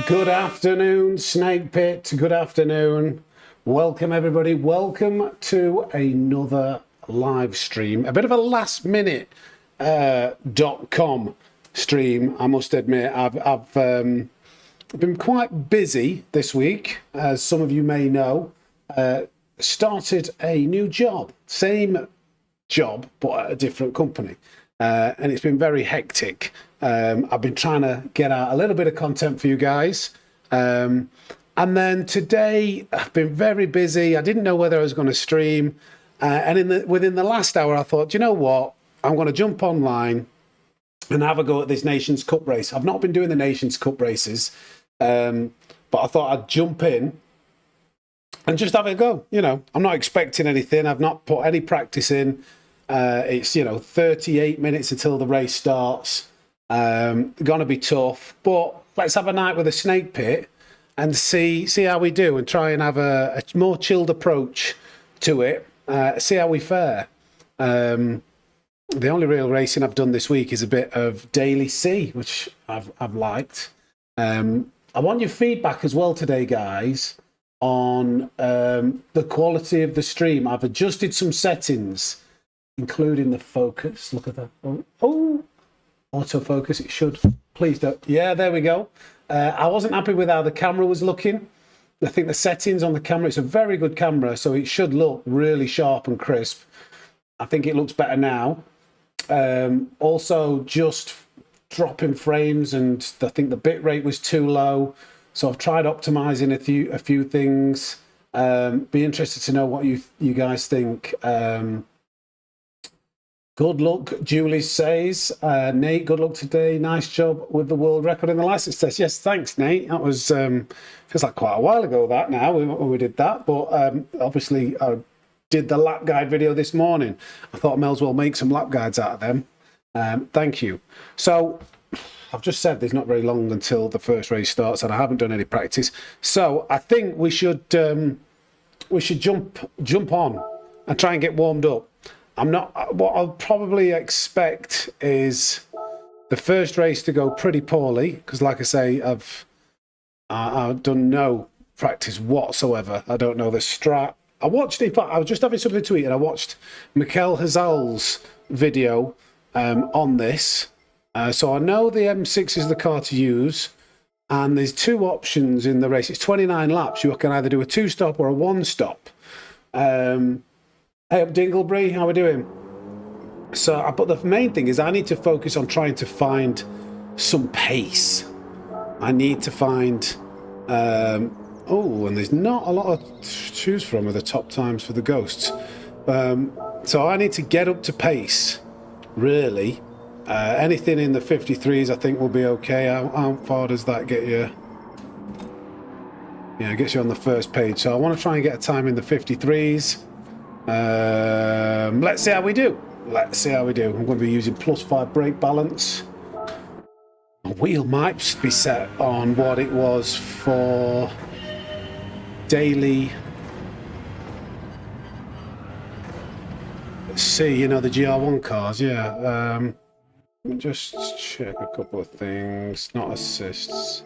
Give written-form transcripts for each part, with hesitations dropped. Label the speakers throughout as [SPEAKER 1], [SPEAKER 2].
[SPEAKER 1] Good afternoon, Snake Pit. Good afternoon. Welcome, everybody. Welcome to another live stream. A bit of a last minute .com stream, I must admit. I've been quite busy this week, as some of you may know. Started a new job, same job, but at a different company. And it's been very hectic. I've been trying to get out a little bit of content for you guys. And then today, I've been very busy. I didn't know whether I was going to stream. And within the last hour, I thought, you know what? I'm going to jump online and have a go at this Nations Cup race. I've not been doing the Nations Cup races, but I thought I'd jump in and just have a go. You know, I'm not expecting anything. I've not put any practice in. It's 38 minutes until the race starts. Gonna be tough, but let's have a night with a Snake Pit and see how we do, and try and have a more chilled approach to it. See how we fare. The only real racing I've done this week is a bit of Daily C, which I've liked. I want your feedback as well today, guys, on the quality of the stream. I've adjusted some settings, including the focus. Look at that. Oh, autofocus. It should. Please don't. Yeah, there we go. I wasn't happy with how the camera was looking. I think the settings on the camera, it's a very good camera, so it should look really sharp and crisp. I think it looks better now. Also, just dropping frames, and I think the bit rate was too low. So I've tried optimizing a few things. Be interested to know what you guys think. Good luck, Julie says. Nate, good luck today. Nice job with the world record in the license test. Yes, thanks, Nate. That was feels like quite a while ago that now when we did that. But obviously, I did the lap guide video this morning. I thought I may as well make some lap guides out of them. Thank you. So I've just said there's not very long until the first race starts, and I haven't done any practice. So I think we should jump on and try and get warmed up. What I'll probably expect is the first race to go pretty poorly, because like I say, I've done no practice whatsoever. I don't know the strat. I watched it, I was just having something to eat, and I watched Mikel Hazal's video on this. So I know the M6 is the car to use, and there's two options in the race. It's 29 laps. You can either do a two-stop or a one-stop. Hey up, Dinglebury, how are we doing? So, but the main thing is I need to focus on trying to find some pace. I need to find... and there's not a lot to choose from with the top times for the Ghosts. So I need to get up to pace, really. Anything in the 53s I think will be okay. How far does that get you? Yeah, it gets you on the first page. So I want to try and get a time in the 53s. Let's see how we do. I'm going to be using +5 brake balance. My wheel might be set on what it was for daily. Let's see, the GR1 cars. Yeah. Let me just check a couple of things. Not assists.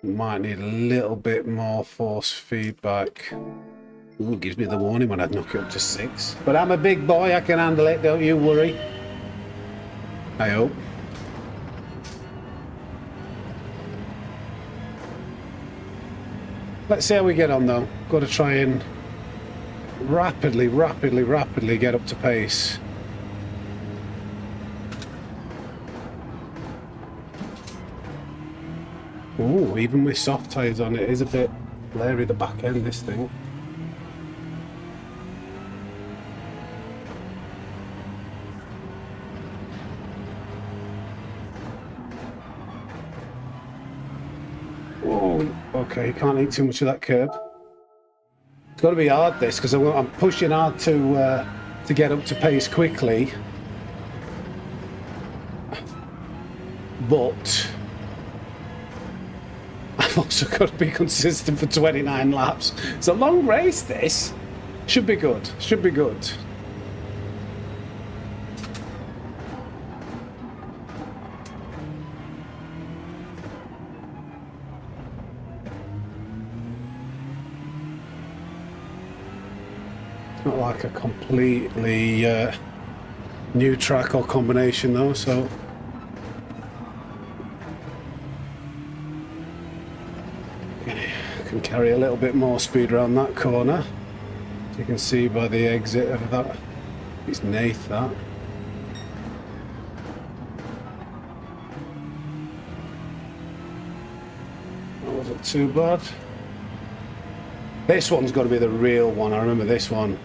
[SPEAKER 1] Might need a little bit more force feedback. Ooh, gives me the warning when I'd knock it up to 6. But I'm a big boy, I can handle it, don't you worry. I hope. Let's see how we get on though. Got to try and rapidly get up to pace. Ooh, even with soft tyres on it is a bit blurry, the back end, this thing. Okay, you can't eat too much of that curb. It's got to be hard this, because I'm pushing hard to get up to pace quickly. But I've also got to be consistent for 29 laps. It's a long race, this. Should be good. Should be good. Not like a completely new track or combination though, so okay, can carry a little bit more speed around that corner. As you can see by the exit of that, it's Nath that. That wasn't too bad. This one's got to be the real one. I remember this one.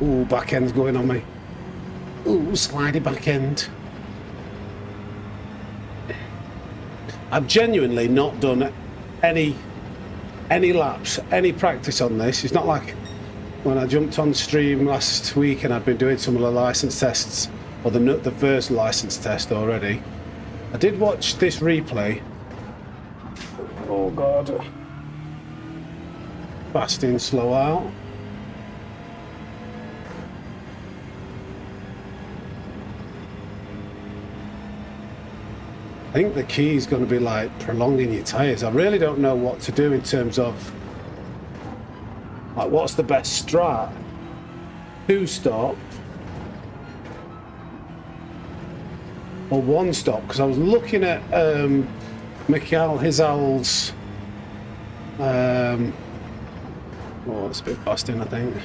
[SPEAKER 1] Ooh, back end's going on me. Ooh, slidey back end. I've genuinely not done any laps, any practice on this. It's not like when I jumped on stream last week and I'd been doing some of the license tests, or the first license test already. I did watch this replay. Oh God. Fast in, slow out. I think the key is going to be like prolonging your tyres. I really don't know what to do in terms of like what's the best strat. 2-stop or 1-stop, because I was looking at Mikhail Hizal's oh, it's a bit fasting, I think,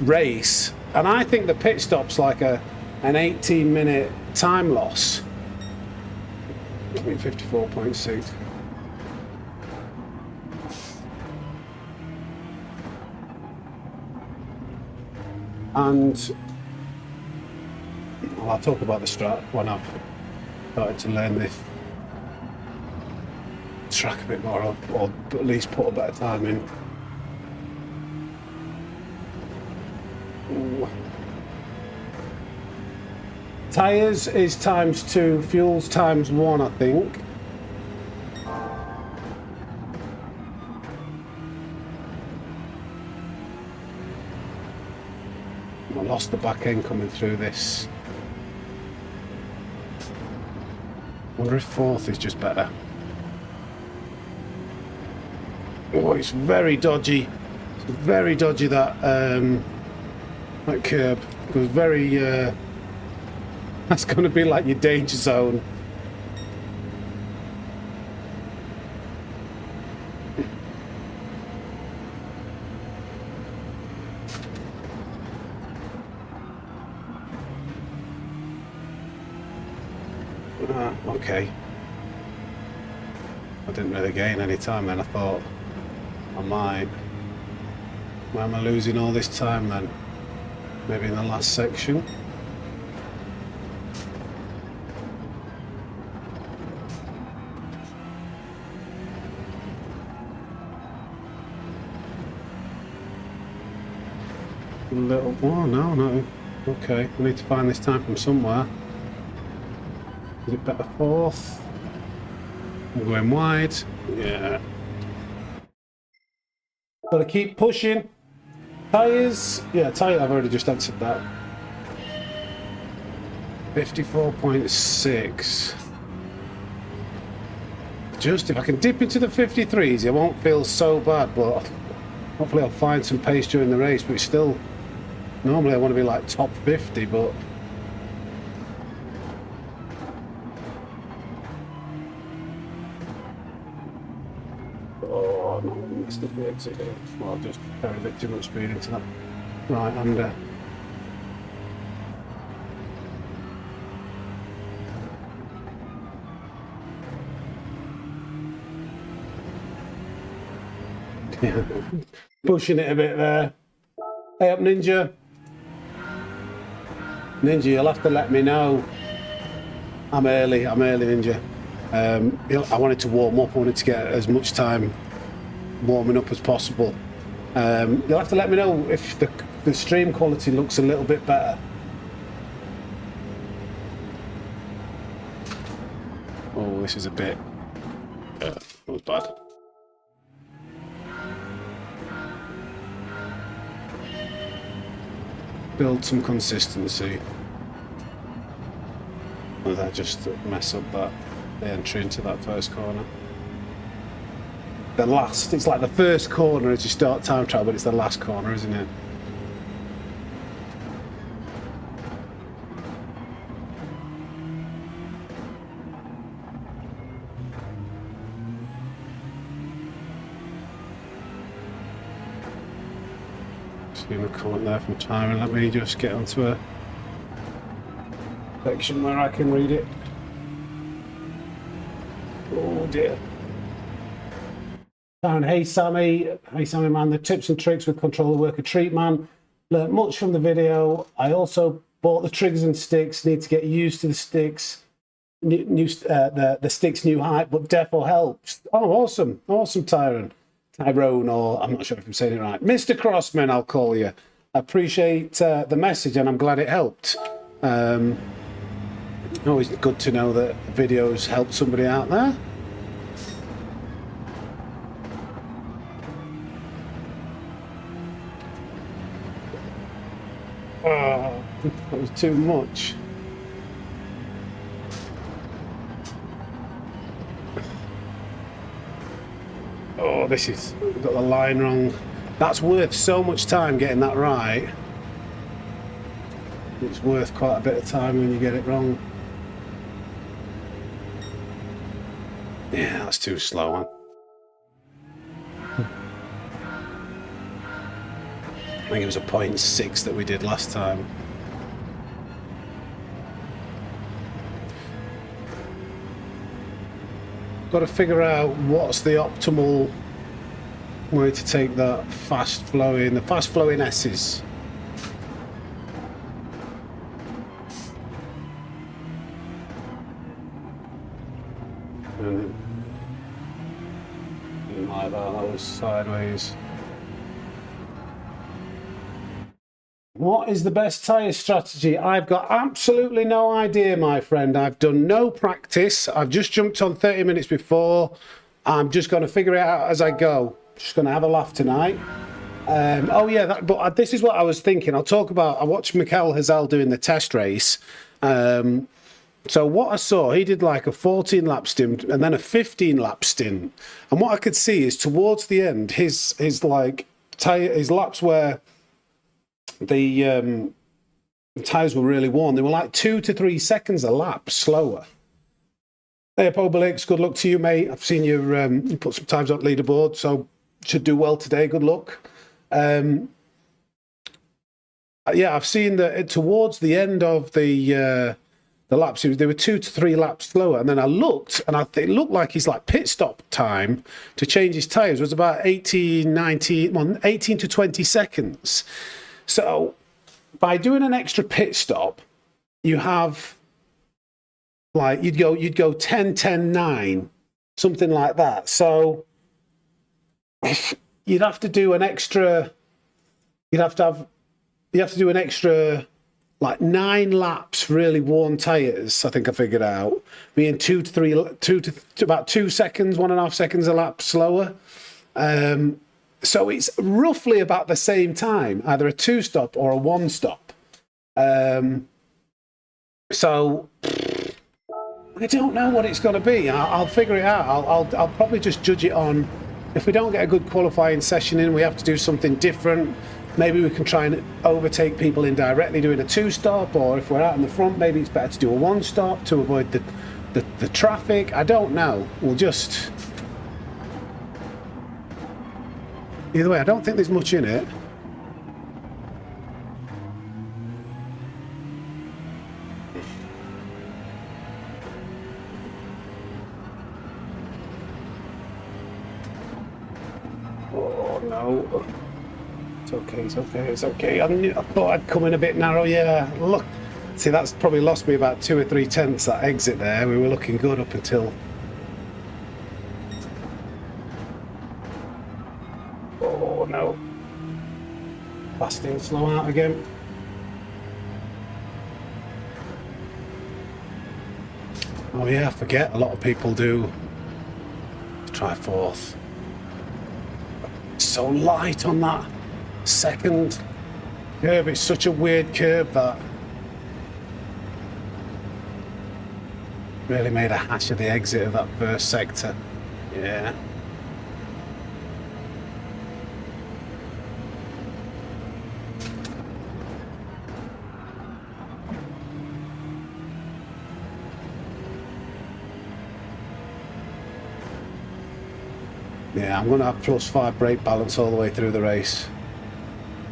[SPEAKER 1] race, and I think the pit stop's like an 18-minute time loss. I mean 54.6. And well, I'll talk about the strat when I've started to learn this track a bit more, or at least put a better time in. Ooh. Tyres is ×2, fuel's ×1, I think. I lost the back end coming through this. Wonder if 4th is just better. Oh, it's very dodgy. It's very dodgy, that curb. It was very that's going to be like your danger zone. Okay. I didn't really gain any time then. I thought I might. Why am I losing all this time then? Maybe in the last section. Little, oh no. Okay, we need to find this time from somewhere. Is it better 4th? I'm going wide. Yeah. Gotta keep pushing. Tyres. Yeah, tyre. I've already just answered that. 54.6. Just if I can dip into the 53s, it won't feel so bad. But hopefully, I'll find some pace during the race. But it's still. Normally, I want to be like top 50, but. Oh, no, I missed the exit here. Well, I've just carried a bit too much speed into that right-hander. Yeah. Pushing it a bit there. Hey up, Ninja. Ninja, you'll have to let me know. I'm early, Ninja. I wanted to warm up. I wanted to get as much time warming up as possible. You'll have to let me know if the stream quality looks a little bit better. Oh, this is a bit... that was bad. Build some consistency. Or that just mess up the entry into that first corner. the last, it's like the first corner as you start time trial, but it's the last corner, isn't it? Seeing a comment there from Tyron. Let me just get onto a section where I can read it. Oh dear. Down, hey Sammy man, the tips and tricks with controller worker treat man. Learned much from the video. I also bought the triggers and sticks. Need to get used to the sticks. The sticks new height, but defo helps. Oh, awesome, Tyrone, or I'm not sure if I'm saying it right. Mr. Crossman, I'll call you. I appreciate the message, and I'm glad it helped. Always good to know that videos help somebody out there. Oh, that was too much. Oh, this is, got the line wrong. That's worth so much time getting that right. It's worth quite a bit of time when you get it wrong. Yeah, that's too slow. I think it was a 0.6 that we did last time. Got to figure out what's the optimal way to take that fast flowing, the fast flowing S's. And like that was sideways. What is the best tyre strategy? I've got absolutely no idea, my friend. I've done no practice. I've just jumped on 30 minutes before. I'm just going to figure it out as I go. Just going to have a laugh tonight. Oh yeah, but this is what I was thinking. I watched Mikel Hazel doing the test race. So what I saw, he did like a 14 lap stint and then a 15 lap stint. And what I could see is towards the end, his laps where the tyres were really worn. They were like 2 to 3 seconds a lap slower. Hey, Obelix, good luck to you, mate. I've seen you put some times on leaderboard, so should do well today. Good luck. Yeah, I've seen that towards the end of the laps, they were 2 to 3 laps slower. And then I looked, and it looked like his like pit stop time to change his tyres was about 18 to 20 seconds. So by doing an extra pit stop, you have like you'd go 10, 10, 9, something like that. So you'd have to do an extra. You have to do an extra like 9 laps really worn tyres. I think I figured out being 2 to about 2 seconds, 1.5 seconds a lap slower. So it's roughly about the same time, either a 2-stop or a 1-stop. So I don't know what it's going to be. I'll figure it out. I'll probably just judge it on, if we don't get a good qualifying session in, we have to do something different. Maybe we can try and overtake people indirectly doing a 2-stop, or if we're out in the front, maybe it's better to do a 1-stop to avoid the traffic. I don't know. We'll just... Either way, I don't think there's much in it. Oh no. It's okay, it's okay, it's okay. I thought I'd come in a bit narrow, yeah. Look, see, that's probably lost me about 2 or 3 tenths, that exit there. We were looking good up until... Oh no. Fast in, slow out again. Oh yeah, I forget, a lot of people do try 4th. It's so light on that second curve. It's such a weird curve that really made a hash of the exit of that first sector. Yeah. Yeah, I'm going to have +5 brake balance all the way through the race.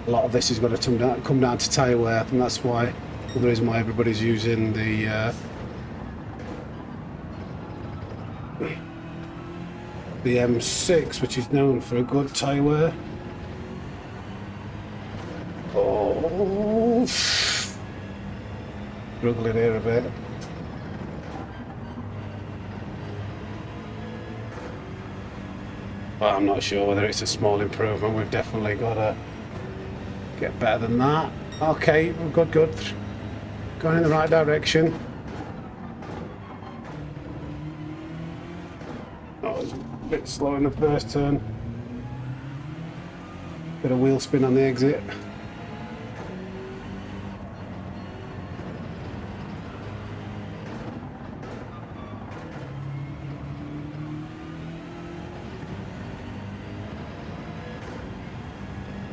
[SPEAKER 1] A lot of this is going to come down to tyre wear. I think that's why, the reason why everybody's using the M6, which is known for a good tyre wear. Oh, struggling here a bit. But I'm not sure whether it's a small improvement. We've definitely got to get better than that. Okay, good, good. Going in the right direction. Oh, it's a bit slow in the first turn. Bit of wheel spin on the exit.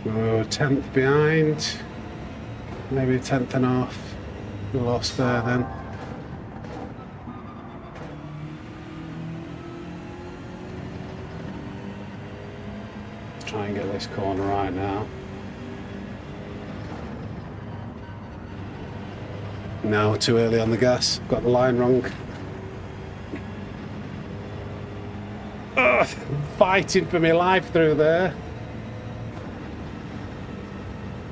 [SPEAKER 1] We're a 10th behind, maybe a 10th and a half. We lost there then. Let's try and get this corner right now. No, too early on the gas. Got the line wrong. Ugh, fighting for my life through there.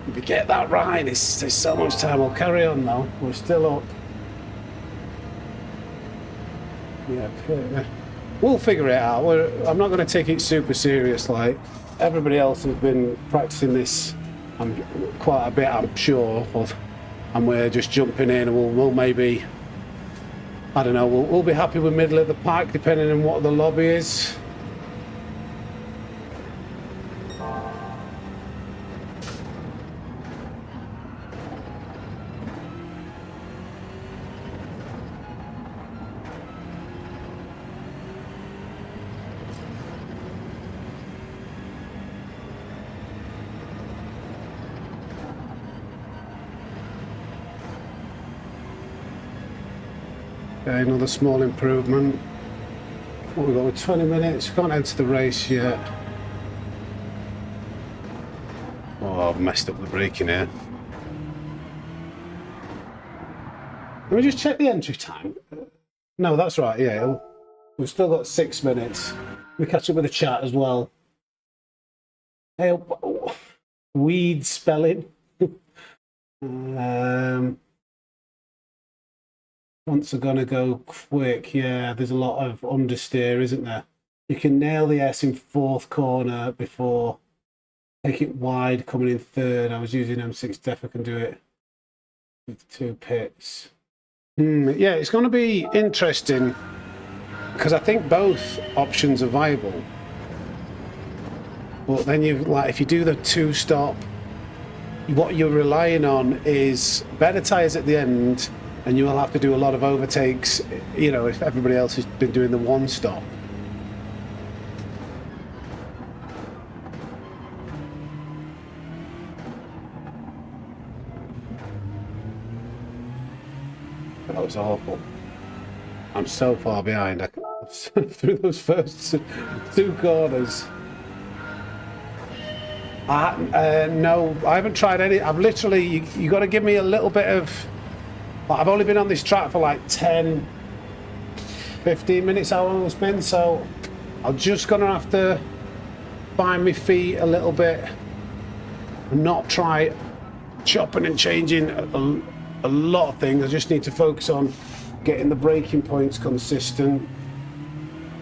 [SPEAKER 1] If we get that right, there's so much time. We'll carry on though. We're still up. Yeah, we'll figure it out. I'm not going to take it super serious. Like everybody else has been practicing this quite a bit, I'm sure. And we're just jumping in, and we'll maybe, I don't know, we'll be happy with middle of the pack depending on what the lobby is. Okay, another small improvement. What we got with 20 minutes? Can't enter the race yet. Oh, I've messed up the braking here. Let me just check the entry time. No, that's right. Yeah, we've still got 6 minutes. We catch up with the chat as well. Hey, weed spelling. Once are gonna go quick. Yeah, there's a lot of understeer, isn't there? You can nail the S in 4th corner before take it wide coming in 3rd. I was using M6 def. I can do it with 2 pits. Yeah, it's going to be interesting because I think both options are viable. But then if you do the 2-stop, what you're relying on is better tyres at the end. And you will have to do a lot of overtakes, you know, if everybody else has been doing the 1-stop. That was awful. I'm so far behind. Through those first 2 corners. No, I haven't tried any. I've literally, you got to give me a little bit of. I've only been on this track for like 10, 15 minutes, how long it's been, so I'm just going to have to find my feet a little bit and not try chopping and changing a lot of things. I just need to focus on getting the braking points consistent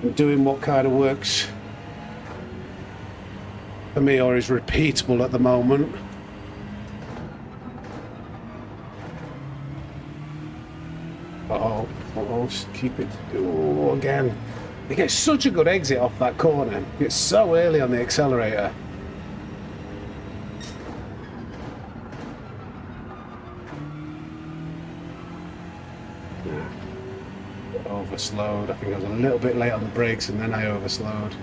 [SPEAKER 1] and doing what kind of works for me or is repeatable at the moment. Oh, keep it. Oh, again. It gets such a good exit off that corner. It's so early on the accelerator. Overslowed. I think I was a little bit late on the brakes and then I overslowed.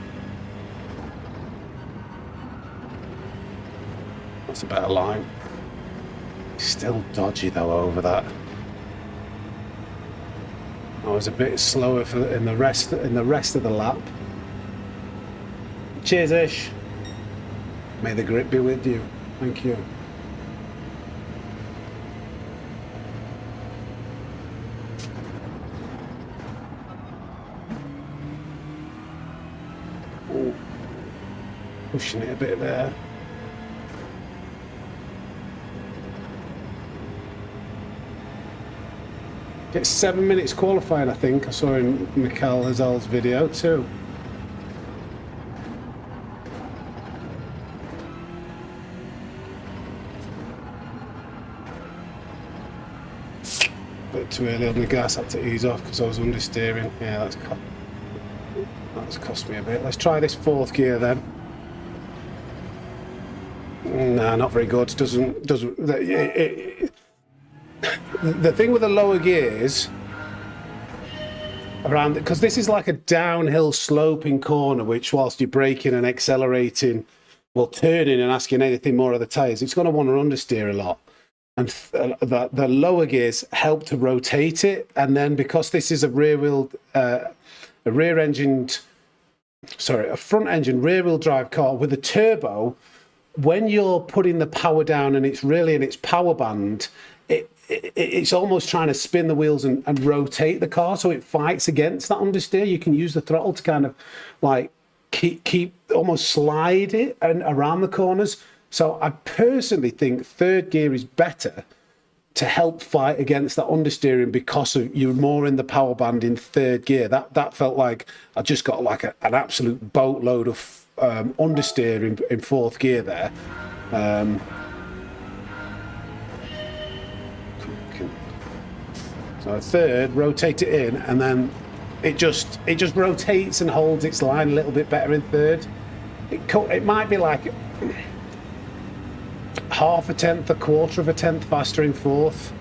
[SPEAKER 1] That's a better line. Still dodgy though over that. I was a bit slower in the rest of the lap. Cheers, Ish. May the grip be with you. Thank you. Ooh. Pushing it a bit there. Gets 7 minutes qualifying, I think. I saw in Mikel Hazal's video too. Bit too early on the gas, had to ease off because I was understeering. Yeah, that's cost me a bit. Let's try this fourth gear then. Nah, not very good. The thing with the lower gears around, because this is like a downhill sloping corner, which whilst you're braking and accelerating, well, turning and asking anything more of the tyres, it's going to want to understeer a lot. And the lower gears help to rotate it. And then because this is a front engine rear wheel drive car with a turbo, when you're putting the power down and it's really in its power band, it's almost trying to spin the wheels and rotate the car, so it fights against that understeer. You can use the throttle to kind of like keep almost slide it and around the corners. So I personally think third gear is better to help fight against that understeering because of you're more in the power band in third gear. That felt like I just got like an absolute boatload of understeer in fourth gear there. So third, rotate it in, and then it just rotates and holds its line a little bit better in third. It might be like half a tenth, a quarter of a tenth faster in fourth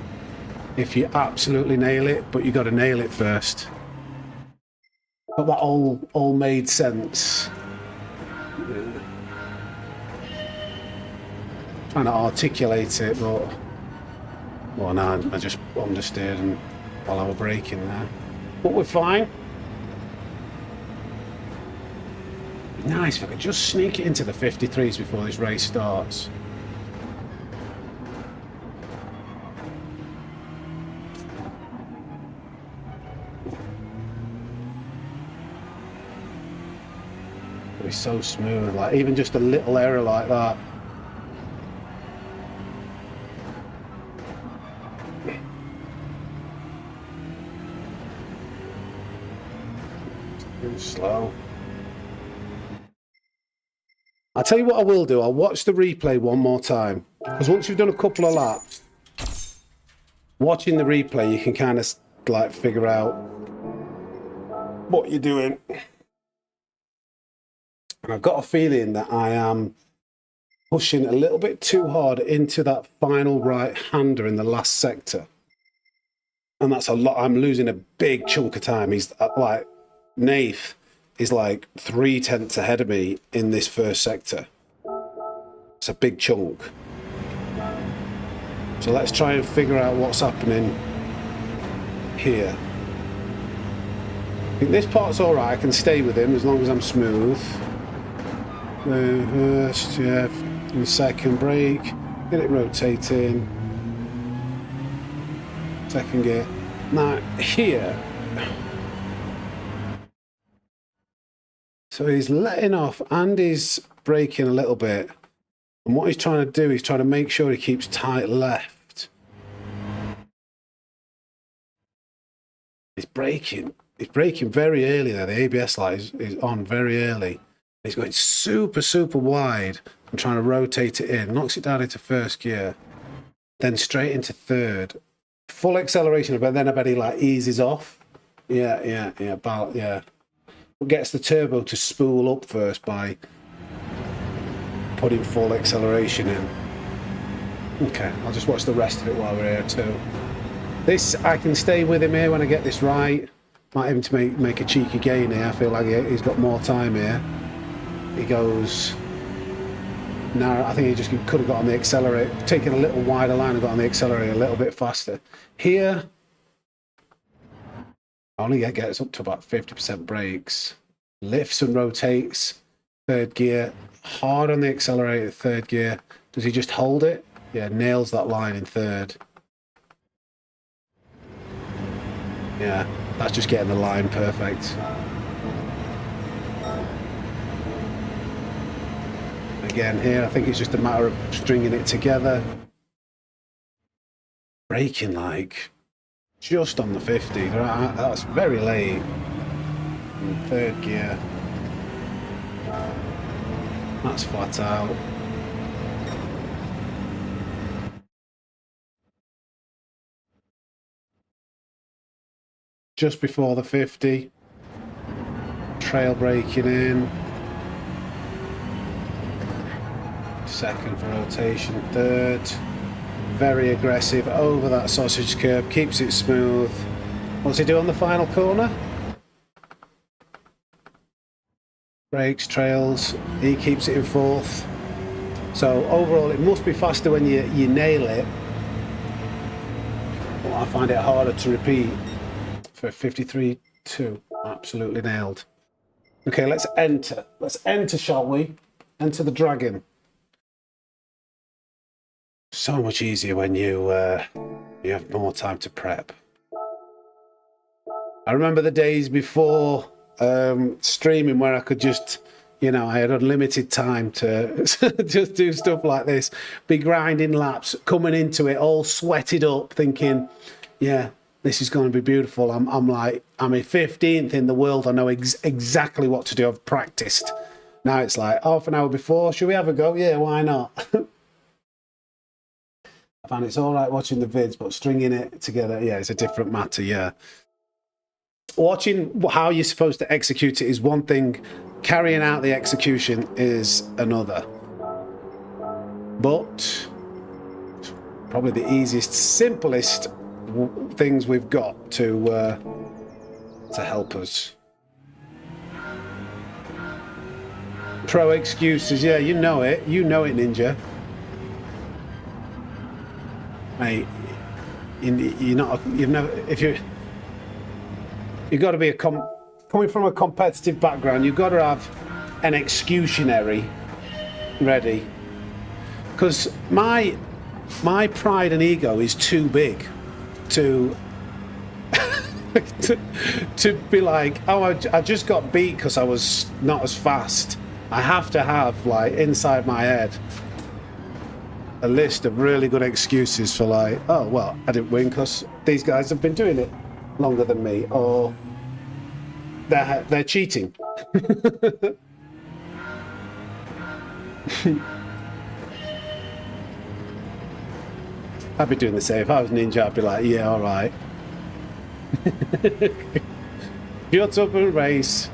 [SPEAKER 1] if you absolutely nail it, but you got to nail it first. But that all made sense. Yeah. Trying to articulate it, but well, no, I just understeered and while I was braking there. But we're fine. Nice if I could just sneak it into the 53s before this race starts. It'll be so smooth, like even just a little error like that. Slow. I'll tell you what I will do. I'll watch the replay one more time, because once you've done a couple of laps, watching the replay you can kind of like figure out what you're doing. And I've got a feeling that I am pushing a little bit too hard into that final right-hander in the last sector, and that's a lot. I'm losing a big chunk of time. He's like Nath is like 3/10 ahead of me in this first sector. It's a big chunk. So let's try and figure out what's happening here. I think this part's all right. I can stay with him as long as I'm smooth. First, yeah, and second brake, get it rotating. Second gear. Now here. So he's letting off and he's braking a little bit. And what he's trying to do is trying to make sure he keeps tight left. He's braking very early there. The ABS light is on very early. He's going super, super wide and trying to rotate it in. Knocks it down into first gear. Then straight into third. Full acceleration, but then I bet he like eases off. Yeah. Gets the turbo to spool up first by putting full acceleration in. Okay, I'll just watch the rest of it while we're here too. This, I can stay with him here when I get this right. Might even to make a cheeky gain here. I feel like he's got more time here. He goes... No, I think he just could have got on the accelerator, taken a little wider line and got on the accelerator a little bit faster. Here... only gets up to about 50% brakes. Lifts and rotates. Third gear, hard on the accelerator, third gear. Does he just hold it? Yeah, nails that line in third. Yeah, that's just getting the line perfect. Again here, I think it's just a matter of stringing it together. Braking like just on the 50, that's very late. In third gear. That's flat out. Just before the 50. Trail braking in. Second for rotation, third. Very aggressive over that sausage curb, keeps it smooth. What's he do on the final corner? Brakes, trails, he keeps it in fourth. So overall it must be faster when you nail it. But I find it harder to repeat for 53.2. Absolutely nailed. Okay, let's enter. Let's enter, shall we? Enter the dragon. So much easier when you have more time to prep. I remember the days before streaming where I could just, you know, I had unlimited time to just do stuff like this, be grinding laps, coming into it all sweated up, thinking, yeah, this is going to be beautiful. I'm in 15th in the world. I know exactly what to do. I've practiced. Now it's like half an hour before. Should we have a go? Yeah, why not? I find it's all right watching the vids, but stringing it together, yeah, it's a different matter, yeah. Watching how you're supposed to execute it is one thing. Carrying out the execution is another. But probably the easiest, simplest things we've got to help us. Pro excuses, yeah, you know it, Ninja. Mate, you've got to be coming from a competitive background, you've got to have an excutionary ready. Because my pride and ego is too big to to be like, oh, I just got beat because I was not as fast. I have to have, like, inside my head a list of really good excuses for, like, oh, well, I didn't win because these guys have been doing it longer than me, or they're cheating. I'd be doing the same. If I was Ninja, I'd be like, yeah, all right. Shut up and race.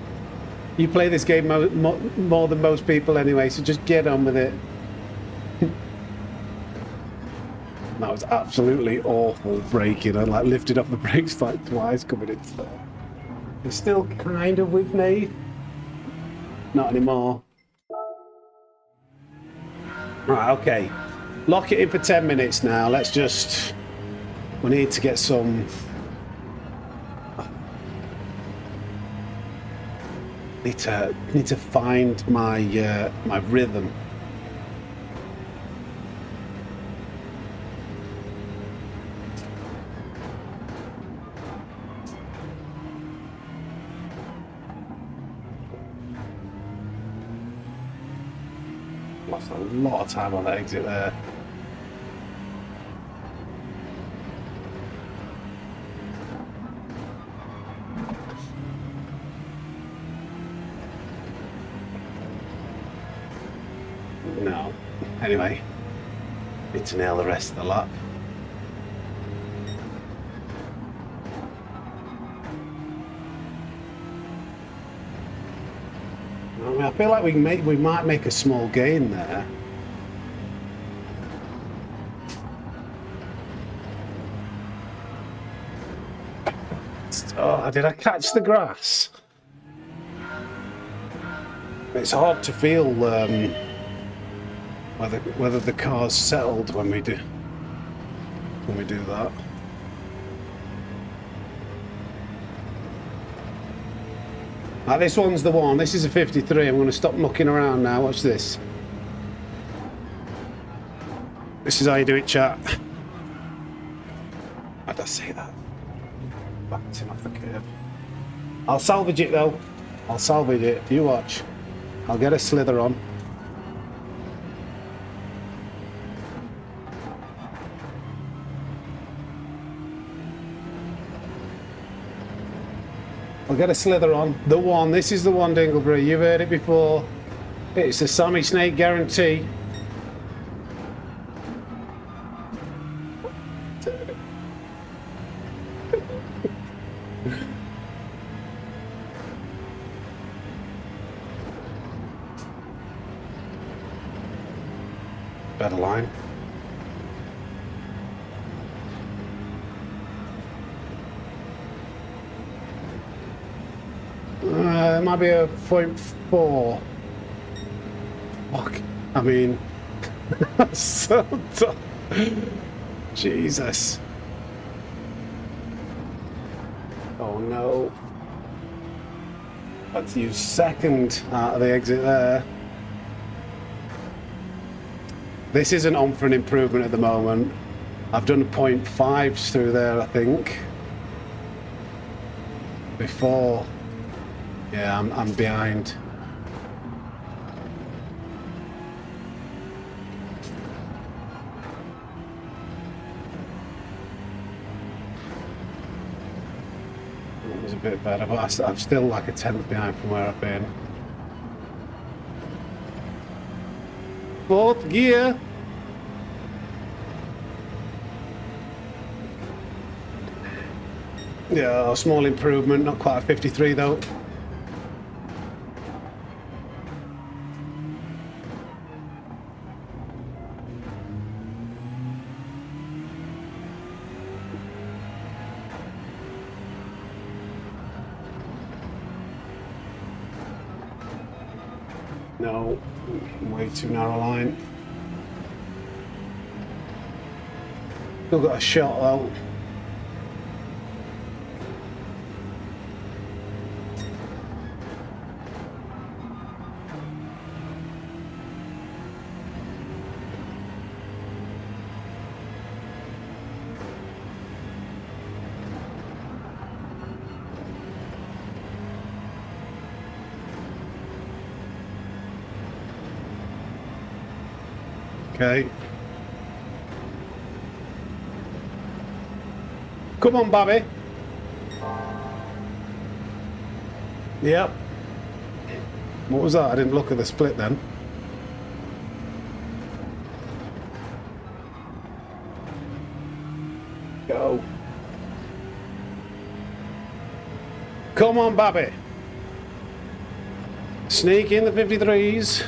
[SPEAKER 1] You play this game more than most people anyway, so just get on with it. That was absolutely awful braking. I like lifted up the brakes like twice coming into there. It's still kind of with me. Not anymore. Right, okay. Lock it in for 10 minutes now. Let's just... We need to get some... Need to find my my rhythm. Lost a lot of time on that exit there. No. Anyway, need to nail the rest of the lap. I mean, I feel like we might make a small gain there. Oh, did I catch the grass? It's hard to feel whether the car's settled when we do that. This one's the one. This is a 53. I'm going to stop mucking around now. Watch this. This is how you do it, chat. Why'd I say that? Backing off the curb. I'll salvage it though. I'll salvage it. You watch. I'll get a slither on. I'll get a slither on. The one. This is the one, Dingleberry. You've heard it before. It's the Sammy Snake guarantee. Better line. It might be a 0.4. Fuck. I mean, so tough. Jesus. Oh no. Had to use second out of the exit there. This isn't on for an improvement at the moment. I've done 0.5s through there, I think. Before. Yeah, I'm behind. It was a bit better, but I'm still like a tenth behind from where I've been. Fourth gear. Yeah, a small improvement, not quite a 53 though. No, way too narrow line. Still got a shot though. Okay. Come on, Bobby. Yep. What was that? I didn't look at the split then. Go. Come on, Bobby. Sneak in the 53s.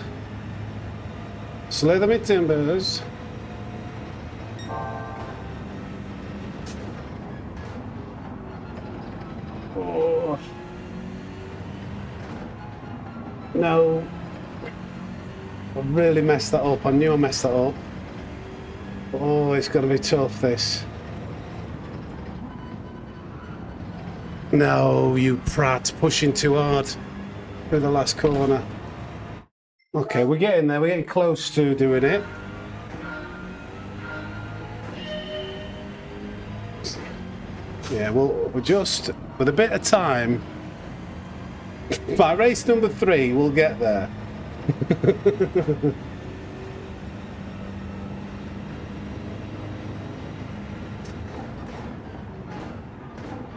[SPEAKER 1] Slither me timbers. Oh. No. I really messed that up. I knew I messed that up. Oh, it's going to be tough, this. No, you prat. Pushing too hard through the last corner. Okay, we're getting there. We're getting close to doing it. Yeah, well, we're just, with a bit of time, by race number 3, we'll get there.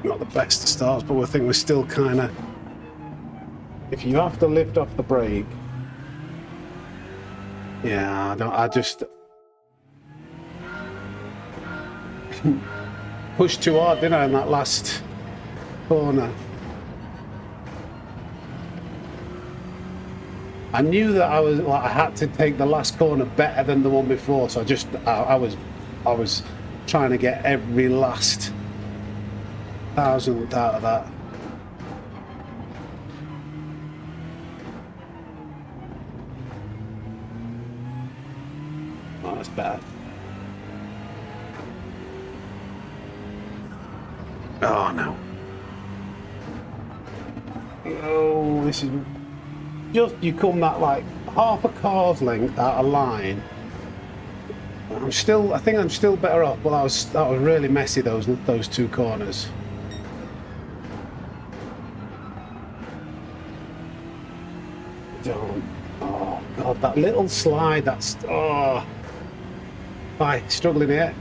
[SPEAKER 1] Not the best of starts, but I think we're still kind of... If you have to lift off the brake... Yeah, I just... pushed too hard, didn't I, in that last corner. I knew that I had to take the last corner better than the one before, so I was trying to get every last thousandth out of that. Oh, that's bad. Oh no. Oh, this is just, you come that like half a car's length out of line. I think I'm still better off, but that was really messy, those two corners. Don't. Oh God, that little slide, that's, oh. Bye, struggling here.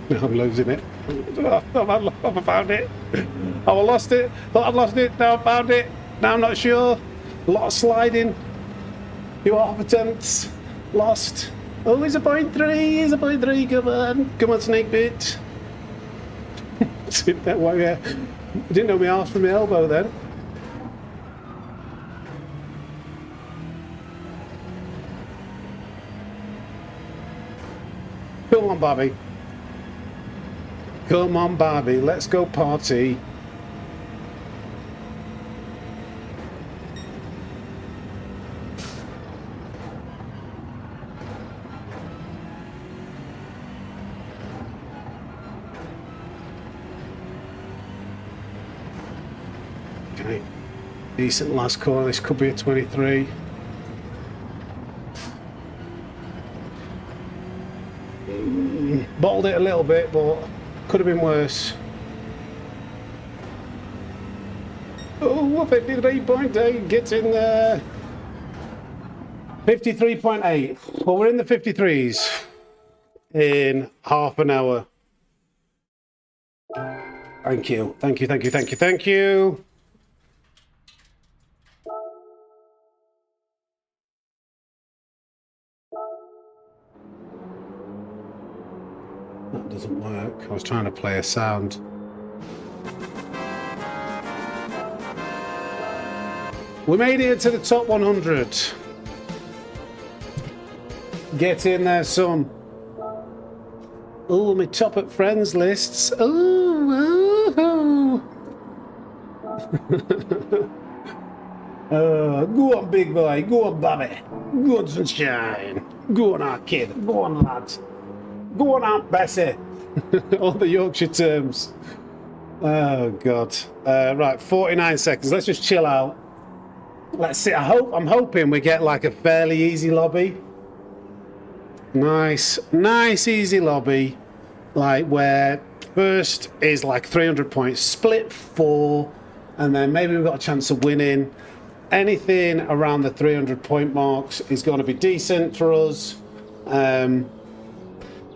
[SPEAKER 1] I'm losing it. I've found it. I lost it. Thought I'd lost it. Now I found it. Now I'm not sure. A lot of sliding. Few half attempts. Lost. Oh, he's a 0.3. He's a 0.3. Come on. Come on, snake bit. Sit that way, yeah. I didn't know my arse from my elbow then. Come on, Bobby. Come on, Barbie, let's go party. Okay, decent last corner, this could be a 23. Bottled it a little bit, but could have been worse. Oh, 53.8 gets in there. 53.8. Well, we're in the 53s in half an hour. Thank you. Thank you, thank you, thank you, thank you. That doesn't work. I was trying to play a sound. We made it to the top 100. Get in there, son. Oh, my top at friends lists. Oh, go on, big boy. Go on, Bobby. Go on, sunshine. Go on, our kid. Go on, lads. Go on, Aunt Bessie. All the Yorkshire terms. Oh, God. Right, 49 seconds. Let's just chill out. Let's see. I'm hoping we get like a fairly easy lobby. Nice, easy lobby. Like where first is like 300 points, split 4, and then maybe we've got a chance of winning. Anything around the 300 point marks is going to be decent for us.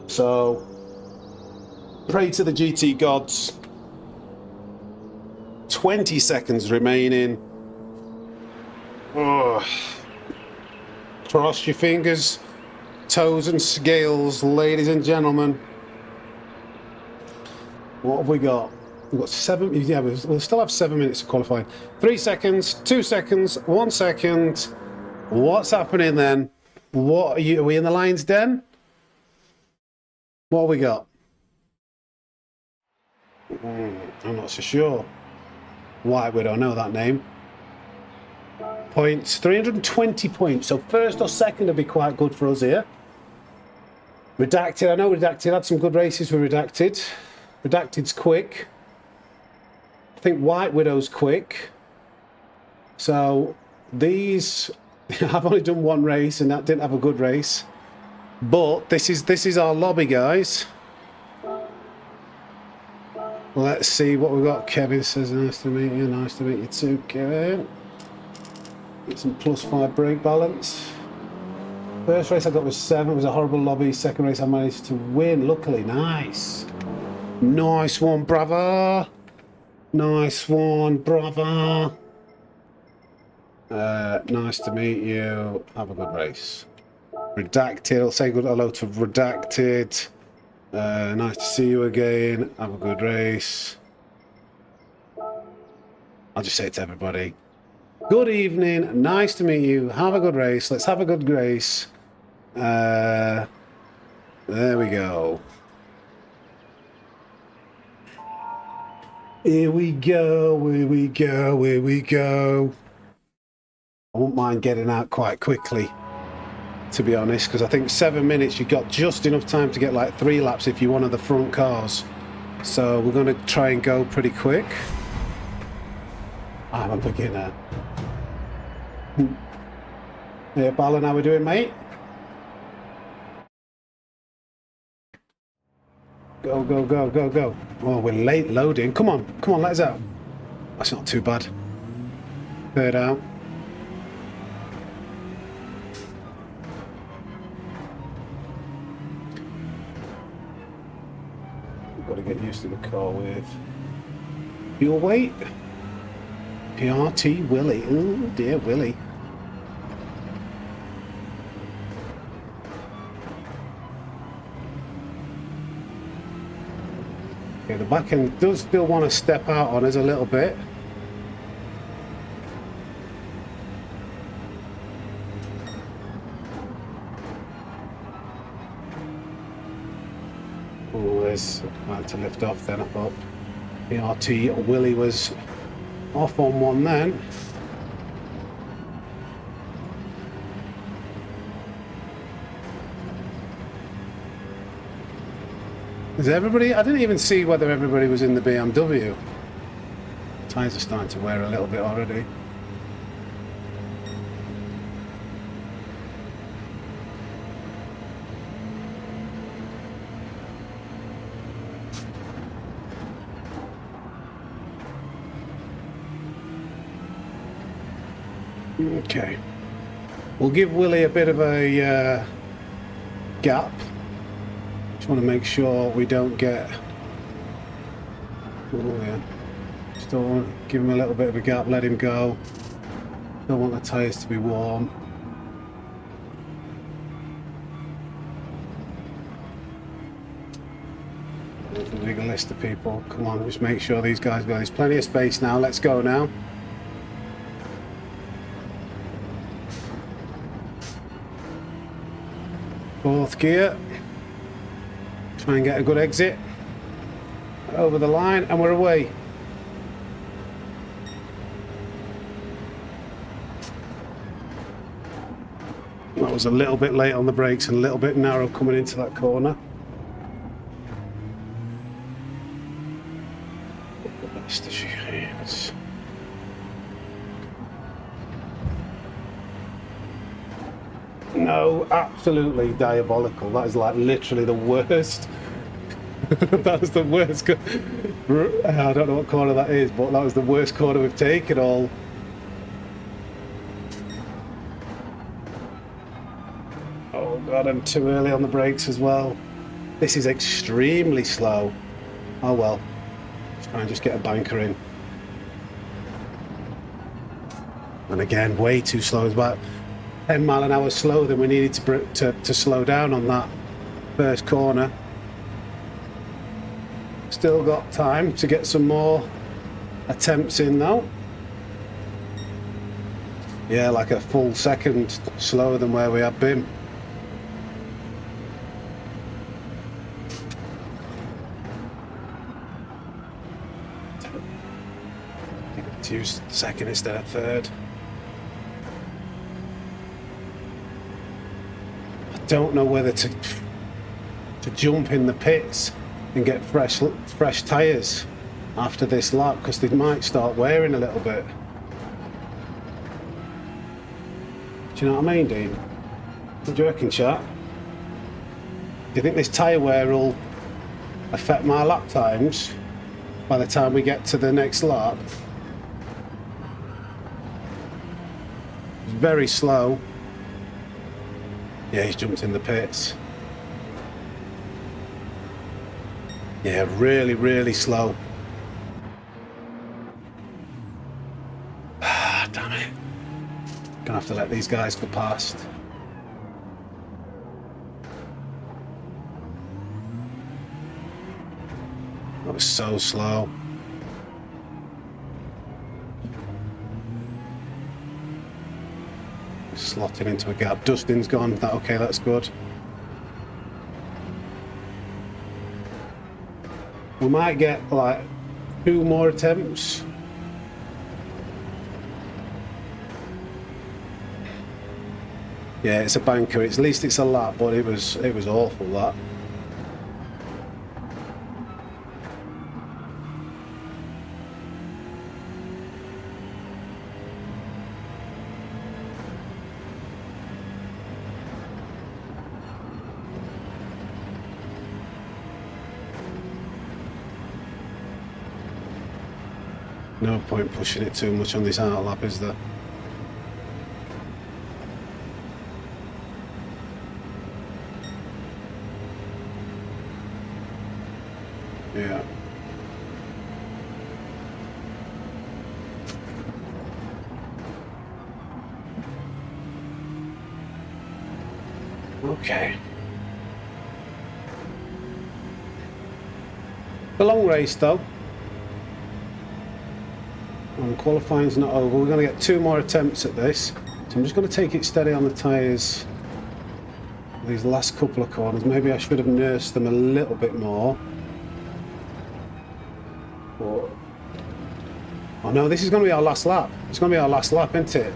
[SPEAKER 1] So, pray to the GT gods. 20 seconds remaining. Oh. Cross your fingers, toes and scales, ladies and gentlemen. What have we got? We've got 7, yeah, we'll still have 7 minutes of qualifying. 3 seconds, 2 seconds, 1 second. What's happening then? Are we in the lion's den? What have we got? I'm not so sure. Why we don't know that name. Points, 320 points. So first or second would be quite good for us here. Redacted, I know Redacted had some good races with Redacted. Redacted's quick. I think White Widow's quick. So these, I've only done one race and that didn't have a good race. But this is our lobby, guys. Let's see what we've got. Kevin says, nice to meet you. Nice to meet you too, Kevin. Get some +5 brake balance. First race I got was 7. It was a horrible lobby. Second race I managed to win. Luckily, nice. Nice one, bravo. Nice one, bravo. Nice to meet you. Have a good race. Redacted. I'll say good hello to Redacted. Nice to see you again. Have a good race. I'll just say it to everybody. Good evening. Nice to meet you. Have a good race. Let's have a good race. There we go. Here we go. Here we go. Here we go. I won't mind getting out quite quickly, to be honest, because I think 7 minutes, you've got just enough time to get like 3 laps if you're one of the front cars. So we're going to try and go pretty quick. I'm a beginner. Yeah, Balin, how we doing, mate? Go, go, go, go, go. Oh, we're late loading. Come on, let us out. That's not too bad. Third out. We've got to get used to the car with fuel weight. PRT Willie. Oh dear, Willie. Okay, the back end does still want to step out on us a little bit. Oh, there's about to lift off then, I thought. PRT Willie was off on one then. Is everybody? I didn't even see whether everybody was in the BMW. Tyres are starting to wear a little bit already. Okay. We'll give Willie a bit of a gap. Just want to make sure we don't get... Oh yeah. Just don't want to give him a little bit of a gap, let him go. Don't want the tyres to be warm. There's a big list of people. Come on, just make sure these guys go. There's plenty of space now. Let's go now. Fourth gear. Try and get a good exit. Over the line and we're away. That was a little bit late on the brakes and a little bit narrow coming into that corner. Best as she is. No, absolutely diabolical. That is like literally the worst. That was the worst. I don't know what corner that is, but that was the worst corner we've taken all. Oh god, I'm too early on the brakes as well. This is extremely slow. Oh well. Let's try and just get a banker in. And again, way too slow. It's about 10 mile an hour slower than we needed to slow down on that first corner. Still got time to get some more attempts in though. Yeah, like a full second slower than where we have been. To use second instead of third. I don't know whether to jump in the pits and get fresh tyres after this lap because they might start wearing a little bit. Do you know what I mean, Dean? What do you reckon, chat? Do you think this tyre wear will affect my lap times by the time we get to the next lap? It's very slow. Yeah, he's jumped in the pits. Yeah, really, really slow. Ah, damn it. Gonna have to let these guys go past. That was so slow. Slotting into a gap. Dustin's gone. Okay, that's good. We might get like 2 more attempts. Yeah, it's a banker. At least it's a lap, but it was awful that. No point pushing it too much on this out lap, is there? Yeah. Okay. A long race though. And qualifying's not over. We're going to get 2 more attempts at this. So I'm just going to take it steady on the tyres. These last couple of corners. Maybe I should have nursed them a little bit more. But... oh no, this is going to be our last lap. It's going to be our last lap, isn't it?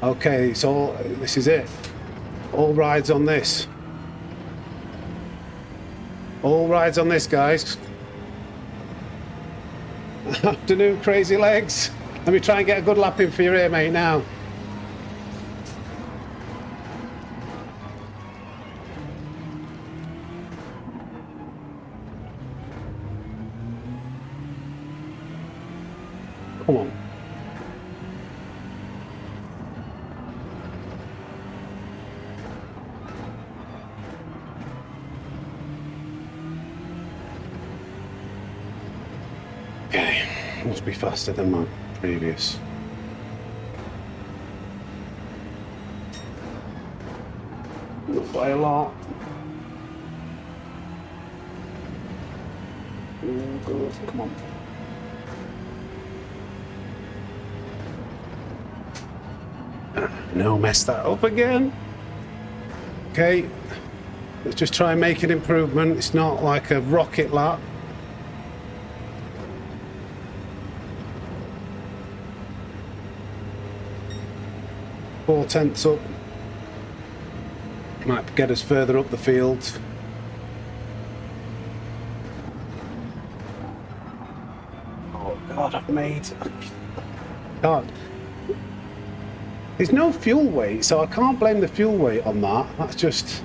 [SPEAKER 1] Okay, it's all... this is it. All rides on this. All rides on this, guys. Afternoon, crazy legs. Let me try and get a good lap in for you here, mate, now. Come on. Okay, must be faster than my previous. Not by a lot. Oh, God, come on. No, mess that up again. Okay, let's just try and make an improvement. It's not like a rocket lap. Four tenths up. Might get us further up the field. Oh God, I've made... God. There's no fuel weight, so I can't blame the fuel weight on that. That's just...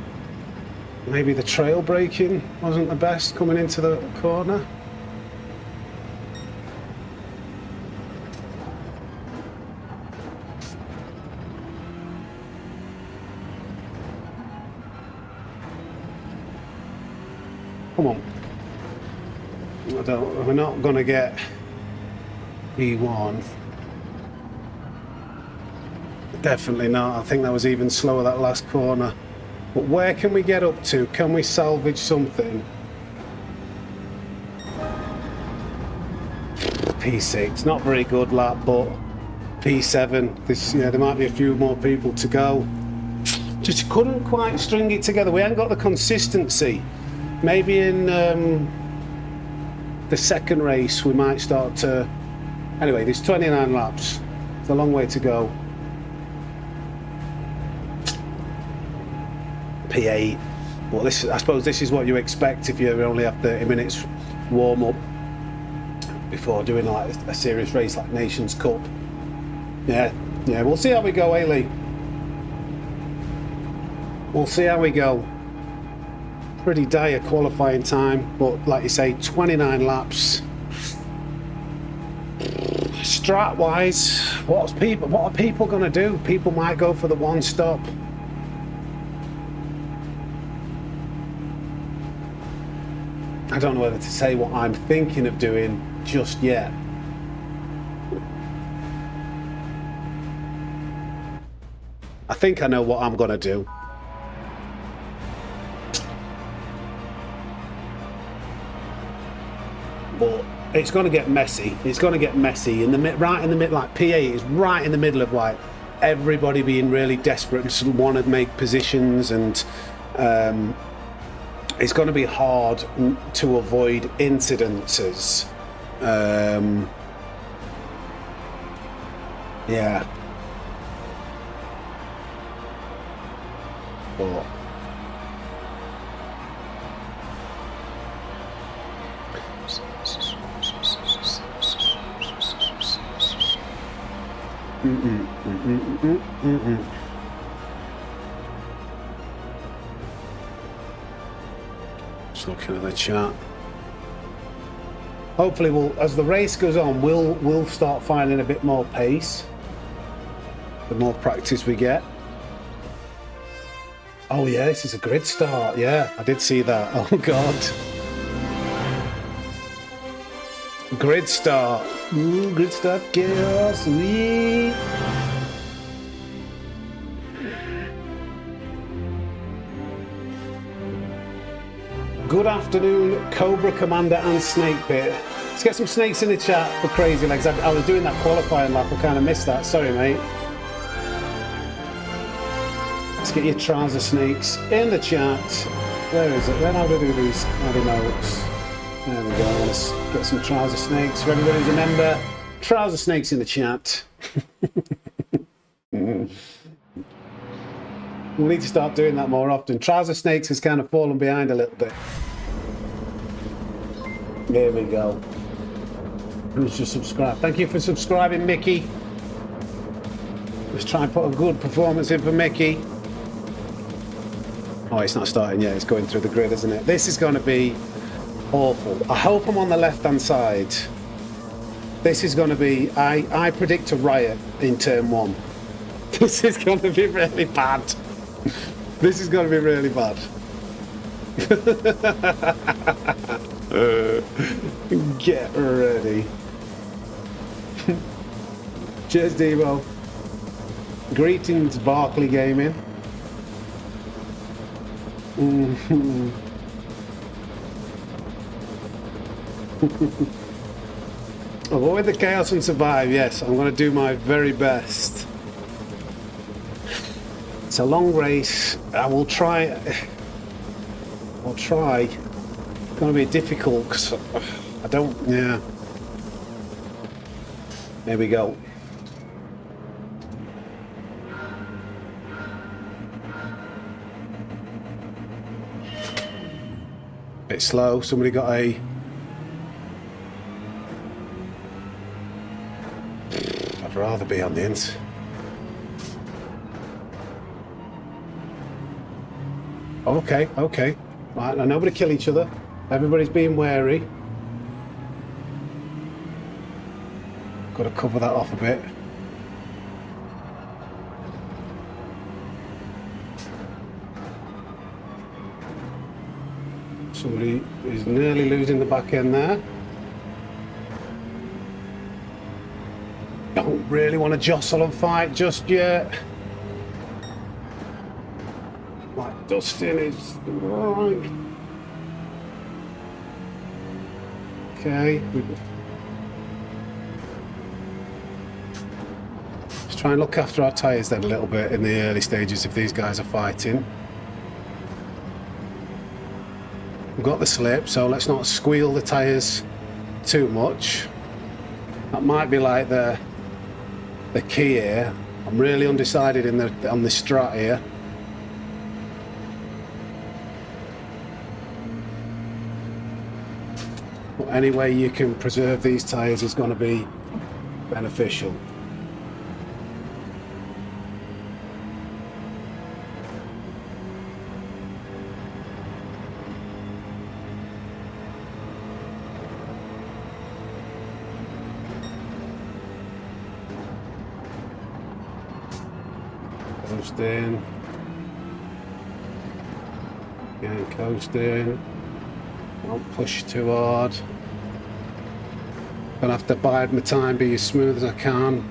[SPEAKER 1] maybe the trail braking wasn't the best coming into the corner. Come on. We're not going to get E1. Definitely not. I think that was even slower, that last corner. But where can we get up to? Can we salvage something? P6, not very good lap, but P7. This, yeah, there might be a few more people to go. Just couldn't quite string it together. We haven't got the consistency. Maybe in the second race we might start to... anyway, there's 29 laps. It's a long way to go. P8. Well, this, I suppose this is what you expect if you only have 30 minutes warm up before doing like a serious race like Nations Cup. Yeah, we'll see how we go, Ailey. We'll see how we go. Pretty dire qualifying time, but like you say, 29 laps. Strat wise, what are people going to do? People might go for the one stop. I don't know whether to say what I'm thinking of doing just yet. I think I know what I'm going to do. But it's going to get messy. It's going to get messy right in the middle. Like P8 is right in the middle of like everybody being really desperate and want to make positions, and it's going to be hard to avoid incidences. Yeah. But just looking at the chat. hopefully we'll, as the race goes on, we'll start finding a bit more pace the more practice we get. Oh yeah, this is a grid start. Yeah, I did see that. Oh god. Grid start. Ooh, grid start chaos. Sweet. Good afternoon, Cobra Commander and Snake Pit. Let's get some snakes in the chat for Crazy Legs. I was doing that qualifying lap. I kind of missed that. Sorry, mate. Let's get your trouser snakes in the chat. Where is it? Where how do I do these? I don't know. There we go. Let's get some trouser snakes. For everybody who's a member, trouser snakes in the chat. We'll need to start doing that more often. Trouser snakes has kind of fallen behind a little bit. There we go. Who's just subscribed? Thank you for subscribing, Mickey. Let's try and put a good performance in for Mickey. Oh, it's not starting yet. It's going through the grid, isn't it? This is going to be awful. I hope I'm on the left-hand side. This is going to be... I predict a riot in turn 1. This is going to be really bad. This is going to be really bad. Get ready. Cheers, Devo. Greetings, Barclay Gaming. Avoid the chaos and survive. Yes, I'm going to do my very best. It's a long race. I will try. I'll try. It's going to be difficult because I don't. Yeah. There we go. Bit slow. Somebody got a. I'd rather be on the ins. Okay, okay. Right, now nobody kill each other. Everybody's being wary. Got to cover that off a bit. Somebody is nearly losing the back end there. Don't really want to jostle and fight just yet. Like Dustin is right. Okay. Let's try and look after our tyres then a little bit in the early stages if these guys are fighting. We've got the slip, so let's not squeal the tyres too much. That might be like the key here. I'm really undecided on the strat here. But any way you can preserve these tyres is going to be beneficial. Coasting. Again, coasting. Don't push too hard. Gonna have to bide my time, be as smooth as I can.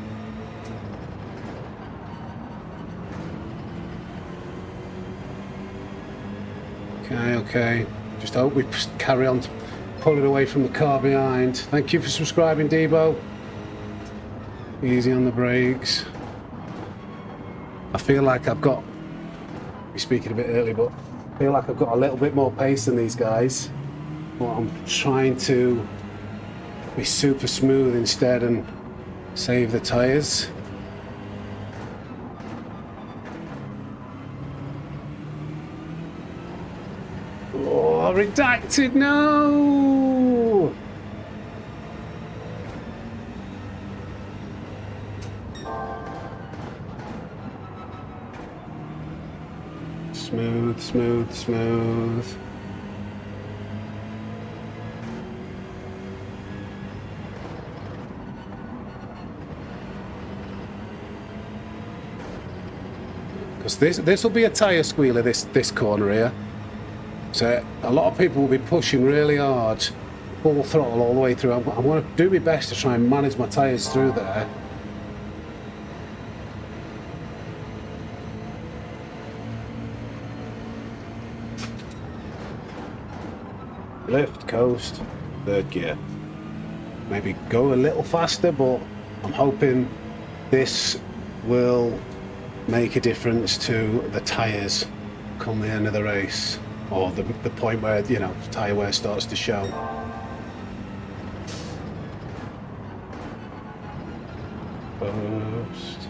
[SPEAKER 1] Okay, okay. Just hope we carry on pulling away from the car behind. Thank you for subscribing, Debo. Easy on the brakes. I feel like I've got, we're speaking a bit early, but I feel like I've got a little bit more pace than these guys. But I'm trying to be super smooth instead and save the tyres. Oh, redacted, no! Smooth, smooth, smooth. because this will be a tyre squealer, this corner here. So a lot of people will be pushing really hard, full throttle all the way through. I'm going to do my best to try and manage my tyres through there. Lift, coast, third gear. Maybe go a little faster, but I'm hoping this will make a difference to the tyres come the end of the race, or the point where, you know, tyre wear starts to show. Coast,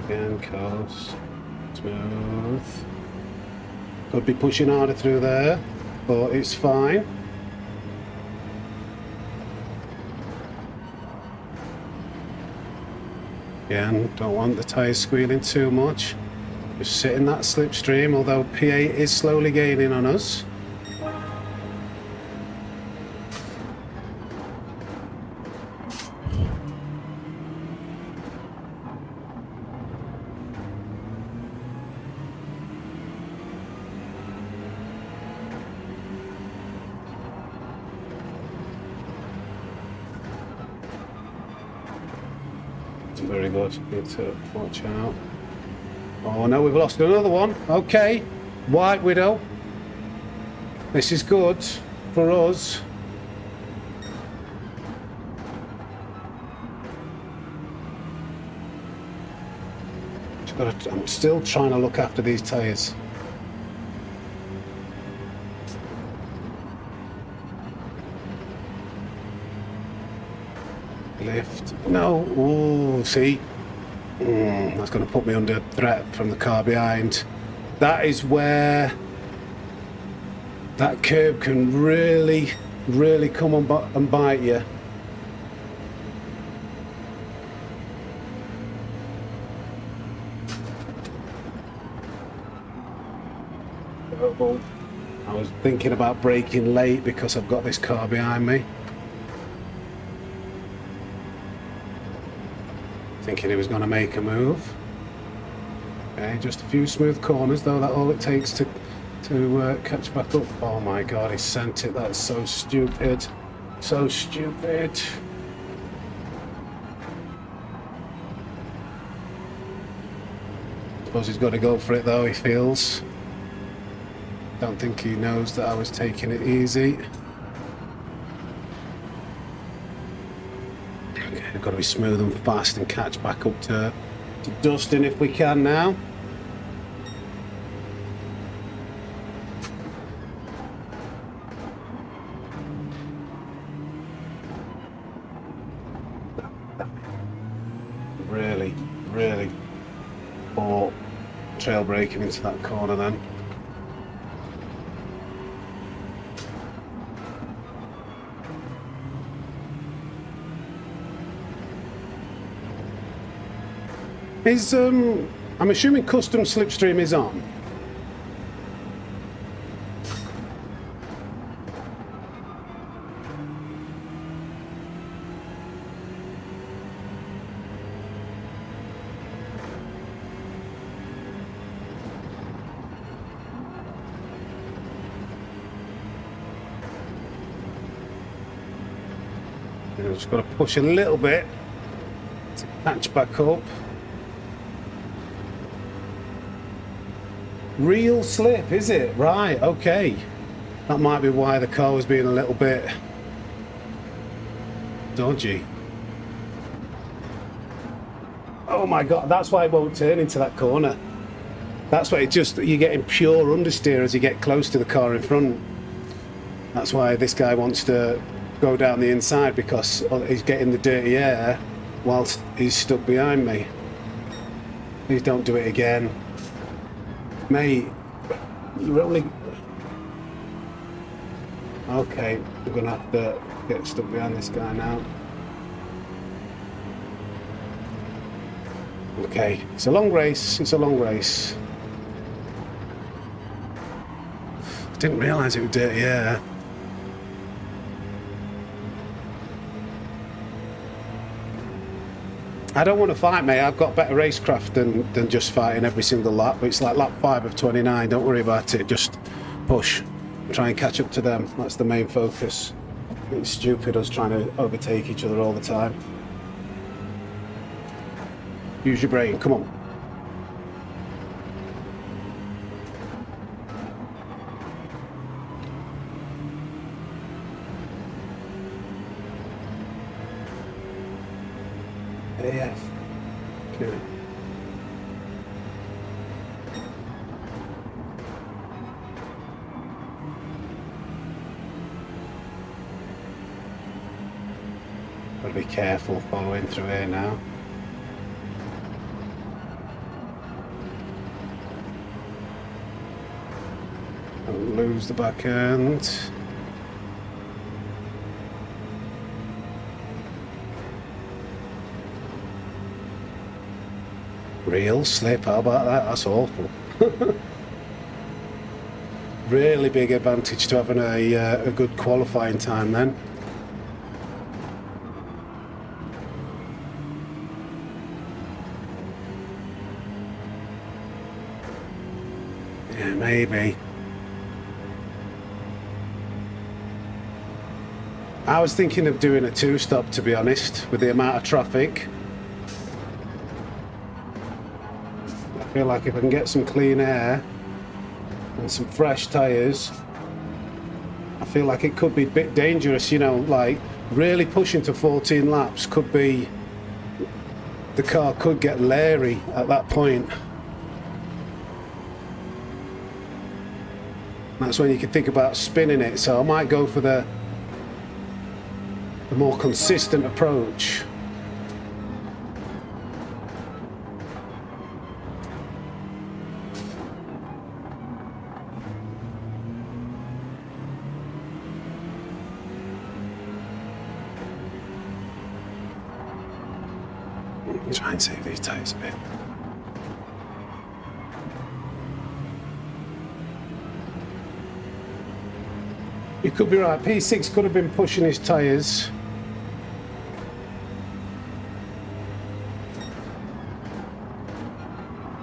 [SPEAKER 1] again coast, smooth. Could be pushing harder through there, but it's fine. Again, don't want the tyres squealing too much. Just sit in that slipstream, although P8 is slowly gaining on us. Very good. Need to watch out. Oh no, we've lost another one. Okay, White Widow. This is good for us. I'm still trying to look after these tyres. Lift. No. Ooh, see? That's going to put me under threat from the car behind. That is where that curb can really, really come and bite you. I was thinking about braking late because I've got this car behind me. Thinking he was going to make a move. Okay, just a few smooth corners though, that's all it takes to catch back up. Oh my god, he sent it. That's so stupid. So stupid. Suppose he's got to go for it though, he feels. Don't think he knows that I was taking it easy. Okay, we've got to be smooth and fast and catch back up to Dustin if we can now. Really, really poor trail braking into that corner then. Is I'm assuming custom slipstream is on. I've just got to push a little bit to catch back up. Real slip, is it? Right, okay. That might be why the car was being a little bit dodgy. Oh my god, that's why it won't turn into that corner. That's why it just, you're getting pure understeer as you get close to the car in front. That's why this guy wants to go down the inside, because he's getting the dirty air whilst he's stuck behind me. Please don't do it again. Mate, you're only... Okay, we're gonna have to get stuck behind this guy now. Okay, it's a long race, it's a long race. I didn't realise it was dirty air. I don't want to fight, mate. I've got better racecraft than just fighting every single lap. It's like lap 5 of 29. Don't worry about it. Just push. Try and catch up to them. That's the main focus. It's stupid us trying to overtake each other all the time. Use your brain. Come on. AF. Okay. Gotta be careful following through here now. Don't lose the back end. Real slip, how about that? That's awful. Really big advantage to having a good qualifying time then. Yeah, maybe. I was thinking of doing a 2-stop, to be honest, with the amount of traffic. I feel like if I can get some clean air and some fresh tyres, I feel like it could be a bit dangerous, you know, like really pushing to 14 laps could be, the car could get leery at that point. That's when you can think about spinning it, so I might go for the more consistent approach. Try and save these tyres a bit. You could be right, P6 could have been pushing his tyres.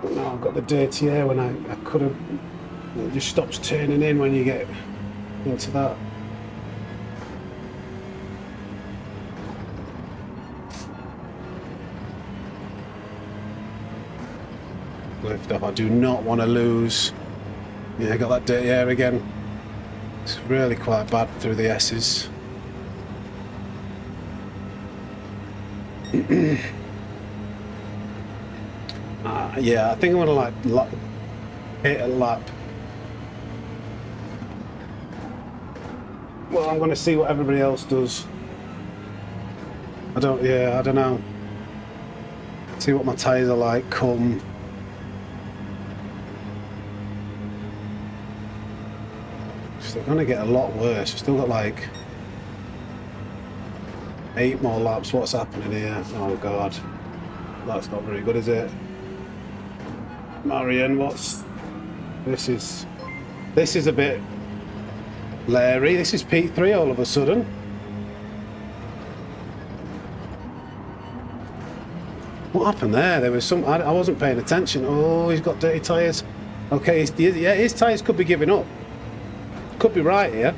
[SPEAKER 1] But now I've got the dirty air when I could have, it just stops turning in when you get into that. Lift up, I do not want to lose. Yeah, I got that dirty air again. It's really quite bad through the S's. Yeah, I think I'm gonna like hit a lap. Well, I'm gonna see what everybody else does. I don't know. See what my tyres are like come. They're going to get a lot worse. We've still got like 8 more laps. What's happening here? Oh god, that's not very good, is it? Marion, what's this? Is a bit leery. This is P3 all of a sudden. What happened there? There was some, I wasn't paying attention. Oh, he's got dirty tyres. Okay, yeah, his tyres could be giving up. Could be right here.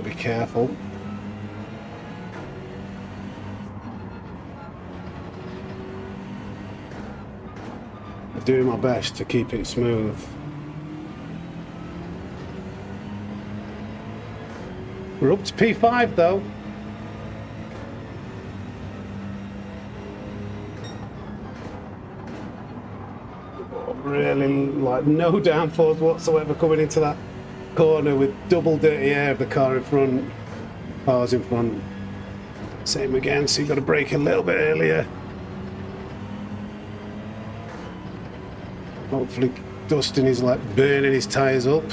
[SPEAKER 1] Be careful. I'm doing my best to keep it smooth. We're up to P5 though. Really, like, no downforce whatsoever coming into that corner with double dirty air of the car in front. Cars in front. Same again, so you've got to brake a little bit earlier. Hopefully Dustin is like burning his tyres up.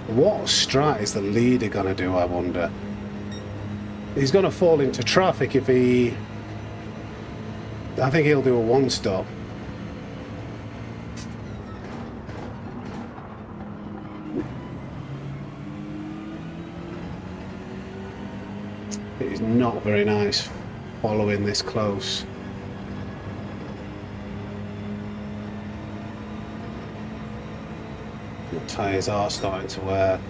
[SPEAKER 1] What strat is the leader going to do, I wonder? He's going to fall into traffic if he I think he'll do a one stop. It is not very nice following this close. The tyres are starting to wear.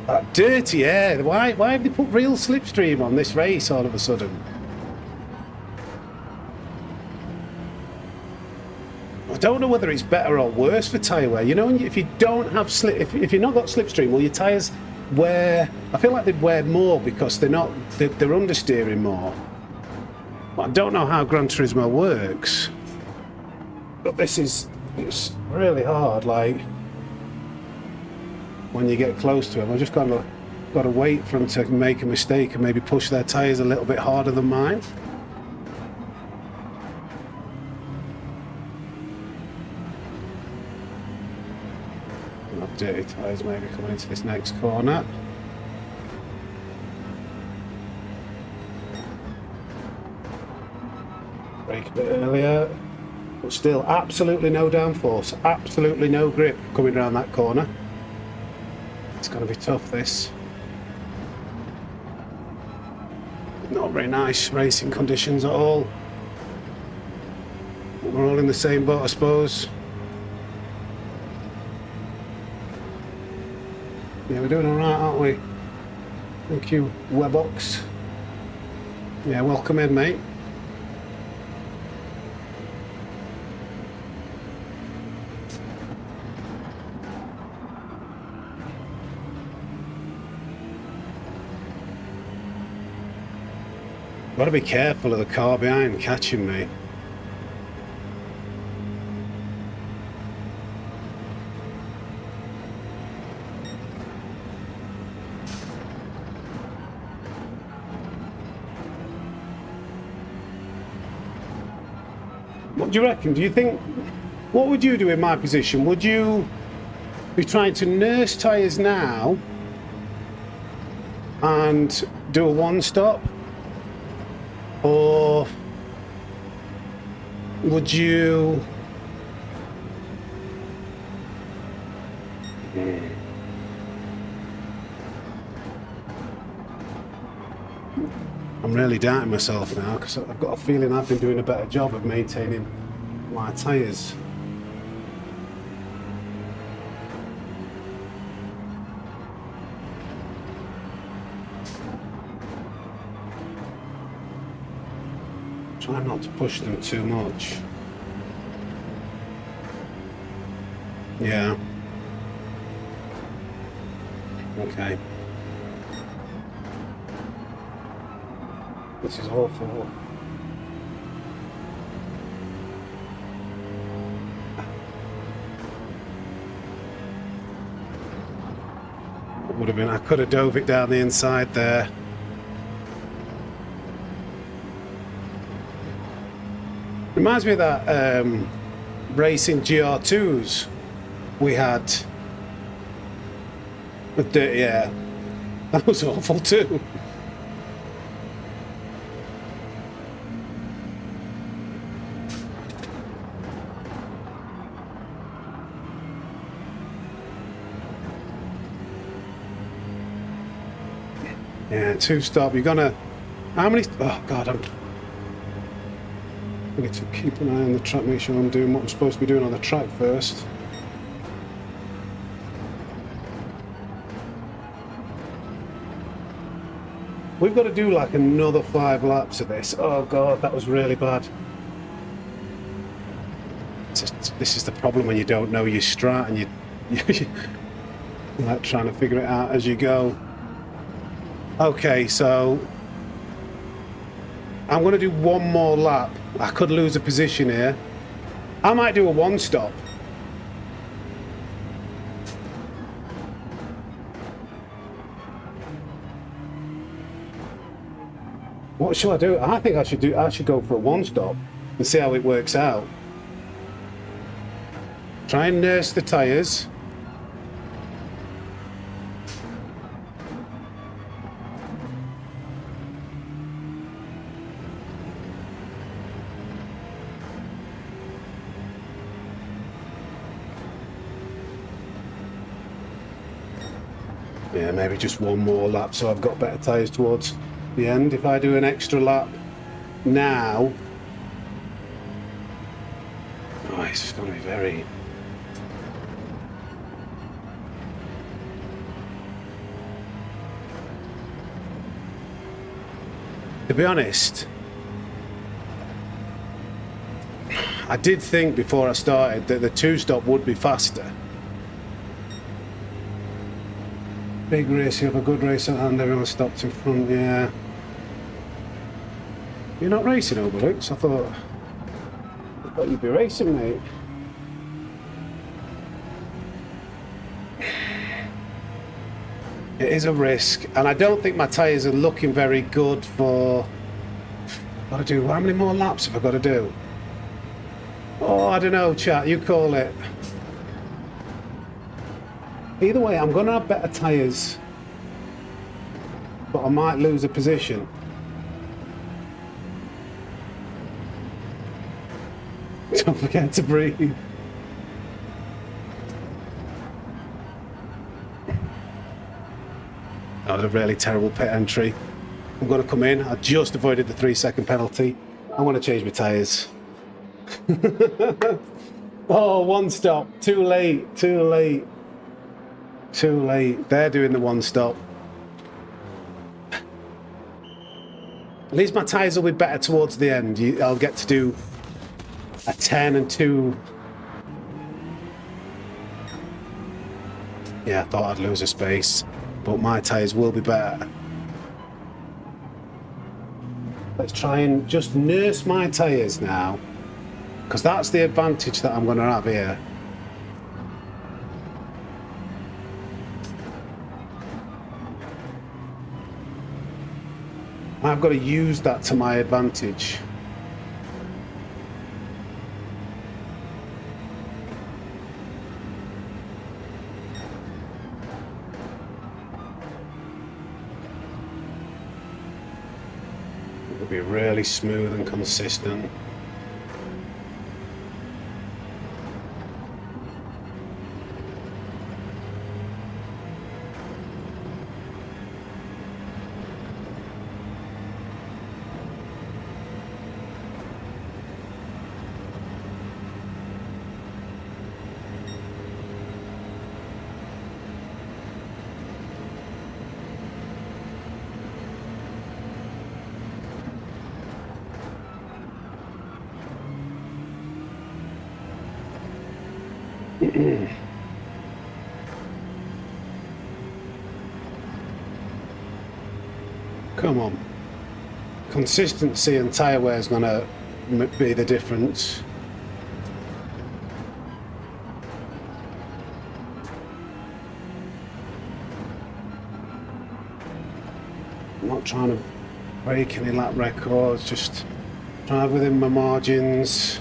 [SPEAKER 1] That dirty air. Why have they put real slipstream on this race all of a sudden? I don't know whether it's better or worse for tyre wear. You know, if you don't have if you've not got slipstream, well, your tyres wear. I feel like they'd wear more because they're understeering more. But I don't know how Gran Turismo works. But it's really hard. Like when you get close to them, I just kind of got to wait for them to make a mistake and maybe push their tyres a little bit harder than mine. Dirty tyres maybe coming into this next corner. Brake a bit earlier, but still absolutely no downforce, absolutely no grip coming around that corner. It's going to be tough, this. Not very nice racing conditions at all. We're all in the same boat, I suppose. Yeah, we're doing all right, aren't we? Thank you, Webox. Yeah, welcome in, mate. Got to be careful of the car behind catching me. What do you reckon? Do you think, what would you do in my position? Would you be trying to nurse tyres now and do a one stop? Or would you... I'm really doubting myself now because I've got a feeling I've been doing a better job of maintaining my tyres. Try not to push them too much. Yeah. Okay. This is awful. Would have been, I could have dove it down the inside there. Reminds me of that racing GR2s we had with dirty air. That was awful too. Yeah, two stop. You're gonna. How many? Oh God, I need to keep an eye on the track. Make sure I'm doing what I'm supposed to be doing on the track first. We've got to do like another 5 laps of this. Oh God, that was really bad. This is the problem when you don't know your strat and you're like trying to figure it out as you go. Okay, so I'm going to do one more lap. I could lose a position here. I might do a one stop. What should I do? I think I should go for a one stop and see how it works out. Try and nurse the tyres. Yeah, maybe just one more lap so I've got better tyres towards the end. If I do an extra lap now... Oh, it's going to be very... To be honest, I did think before I started that the two-stop would be faster. Big race, you have a good race at hand, everyone stopped in front, yeah. You're not racing, Obelix? I thought you'd be racing, mate. It is a risk, and I don't think my tyres are looking very good for... Gotta do, how many more laps have I got to do? Oh, I don't know, chat, you call it. Either way, I'm going to have better tyres, but I might lose a position. Don't forget to breathe. That was a really terrible pit entry. I'm going to come in. I just avoided the 3-second penalty. I'm going to change my tyres. Oh, one stop. Too late. Too late. Too late. They're doing the one stop. At least my tyres will be better towards the end. I'll get to do a 10 and 2. Yeah, I thought I'd lose a space, but my tyres will be better. Let's try and just nurse my tyres now, because that's the advantage that I'm going to have here. I've got to use that to my advantage. It'll be really smooth and consistent. Come on. Consistency and tyre wear is going to be the difference. I'm not trying to break any lap records, just drive within my margins.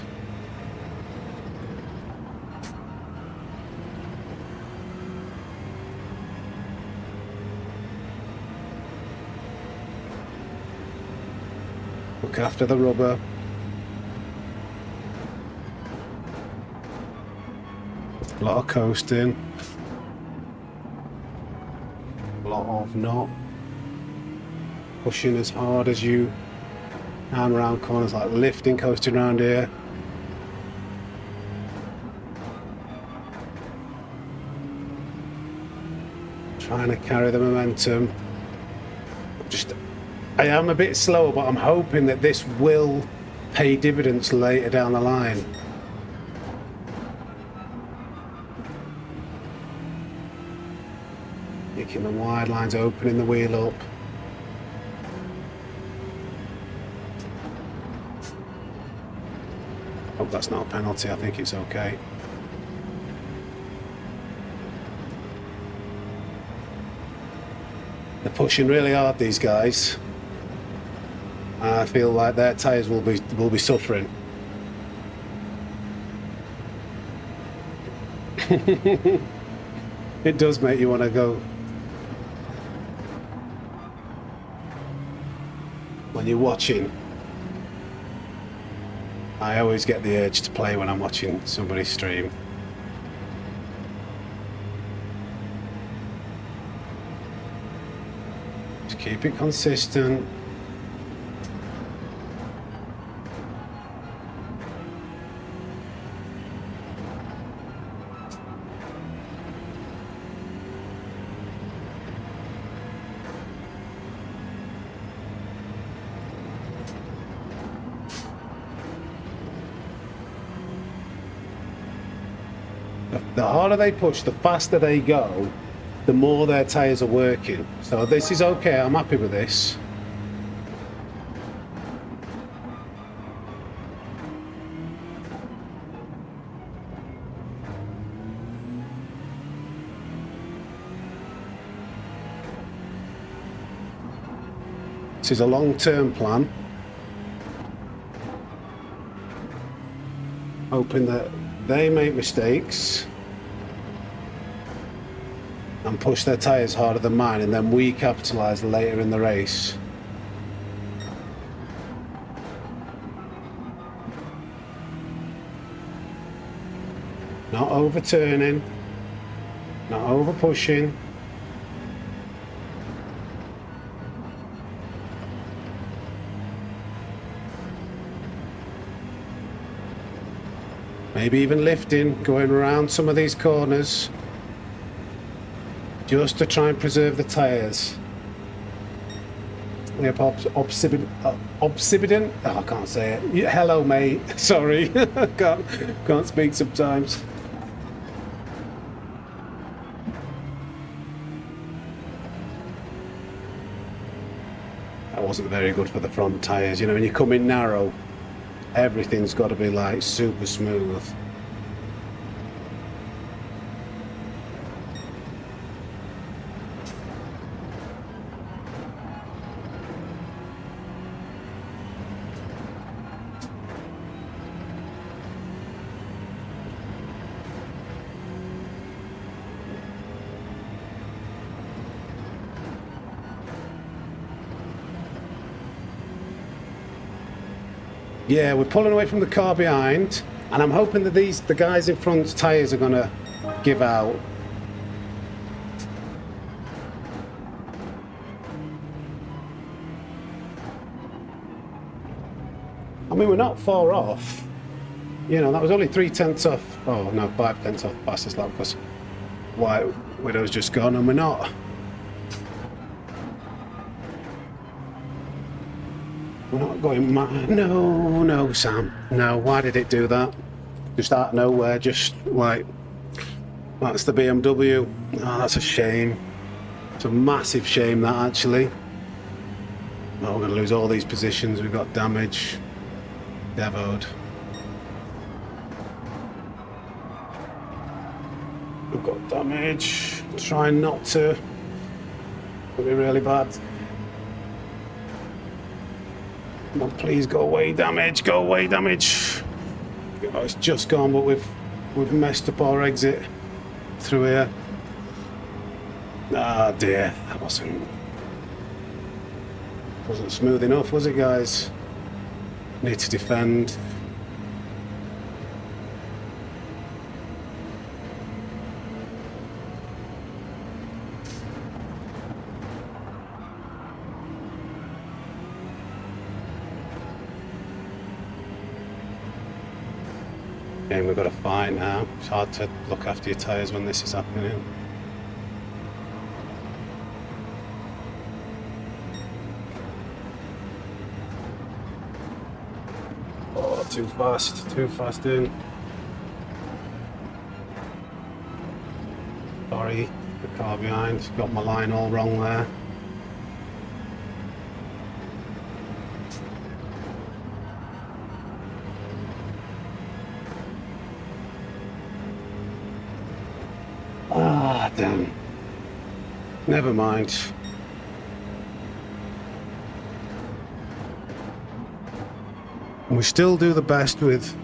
[SPEAKER 1] Look after the rubber. A lot of coasting. A lot of not pushing as hard as you can around corners, like lifting, coasting around here. Trying to carry the momentum. I am a bit slower, but I'm hoping that this will pay dividends later down the line. Picking the wide lines, opening the wheel up. Hope that's not a penalty, I think it's okay. They're pushing really hard, these guys. I feel like their tyres will be suffering. It does make you want to go. When you're watching, I always get the urge to play when I'm watching somebody stream. Just keep it consistent. The harder they push, the faster they go, the more their tyres are working. So this is okay, I'm happy with this. This is a long-term plan. Hoping that they make mistakes and push their tyres harder than mine, and then we capitalise later in the race. Not overturning, not over pushing. Maybe even lifting, going around some of these corners, just to try and preserve the tyres. Yep, obsidian. Oh, I can't say it. Yeah, hello, mate. Sorry, can't speak sometimes. That wasn't very good for the front tyres. You know, when you come in narrow, everything's got to be like super smooth. Yeah, we're pulling away from the car behind, and I'm hoping that the guys in front's tyres are going to give out. I mean, we're not far off. You know, that was only 3/10 off. Oh no, 5/10 off fastest lap because White Widow's just gone, and we're not. We're not going mad. No, Sam. No, why did it do that? Just out of nowhere, just like, that's the BMW. Oh, that's a shame. It's a massive shame, that, actually. Oh, we're going to lose all these positions. We've got damage. Devoed. We've got damage. Trying not to. It'll be really bad. Come on, please go away, damage, go away, damage. Oh, it's just gone, but we've messed up our exit through here. Ah, dear, that wasn't smooth enough, was it, guys? Need to defend. And we've got to fight now. It's hard to look after your tyres when this is happening. Oh, too fast in. Sorry, the car behind, got my line all wrong there. Ah, damn. Never mind. We still do the best with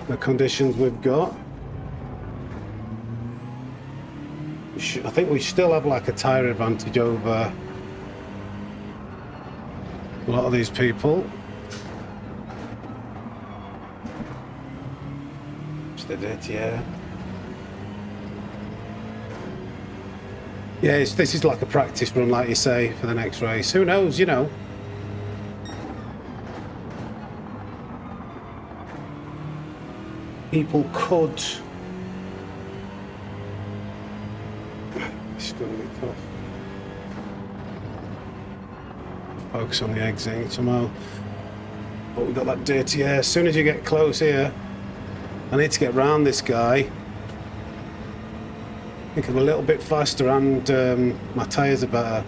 [SPEAKER 1] the conditions we've got. I think we still have like a tyre advantage over a lot of these people. Just did it, yeah. Yeah, this is like a practice run, like you say, for the next race. Who knows, you know? People could... It's going to be tough. Focus on the exit somehow. But we've got that dirty air. As soon as you get close here, I need to get round this guy. I think I'm a little bit faster and my tyres are better.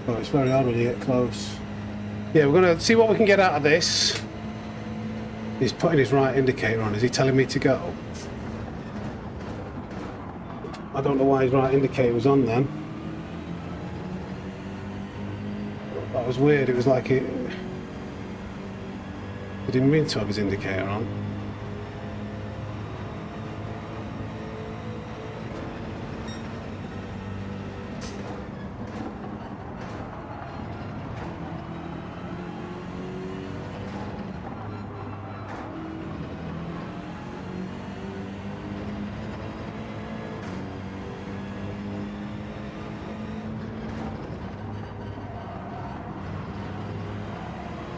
[SPEAKER 1] But it's very hard when you get close. Yeah, we're going to see what we can get out of this. He's putting his right indicator on. Is he telling me to go? I don't know why his right indicator was on then. That was weird. It was like he didn't mean to have his indicator on.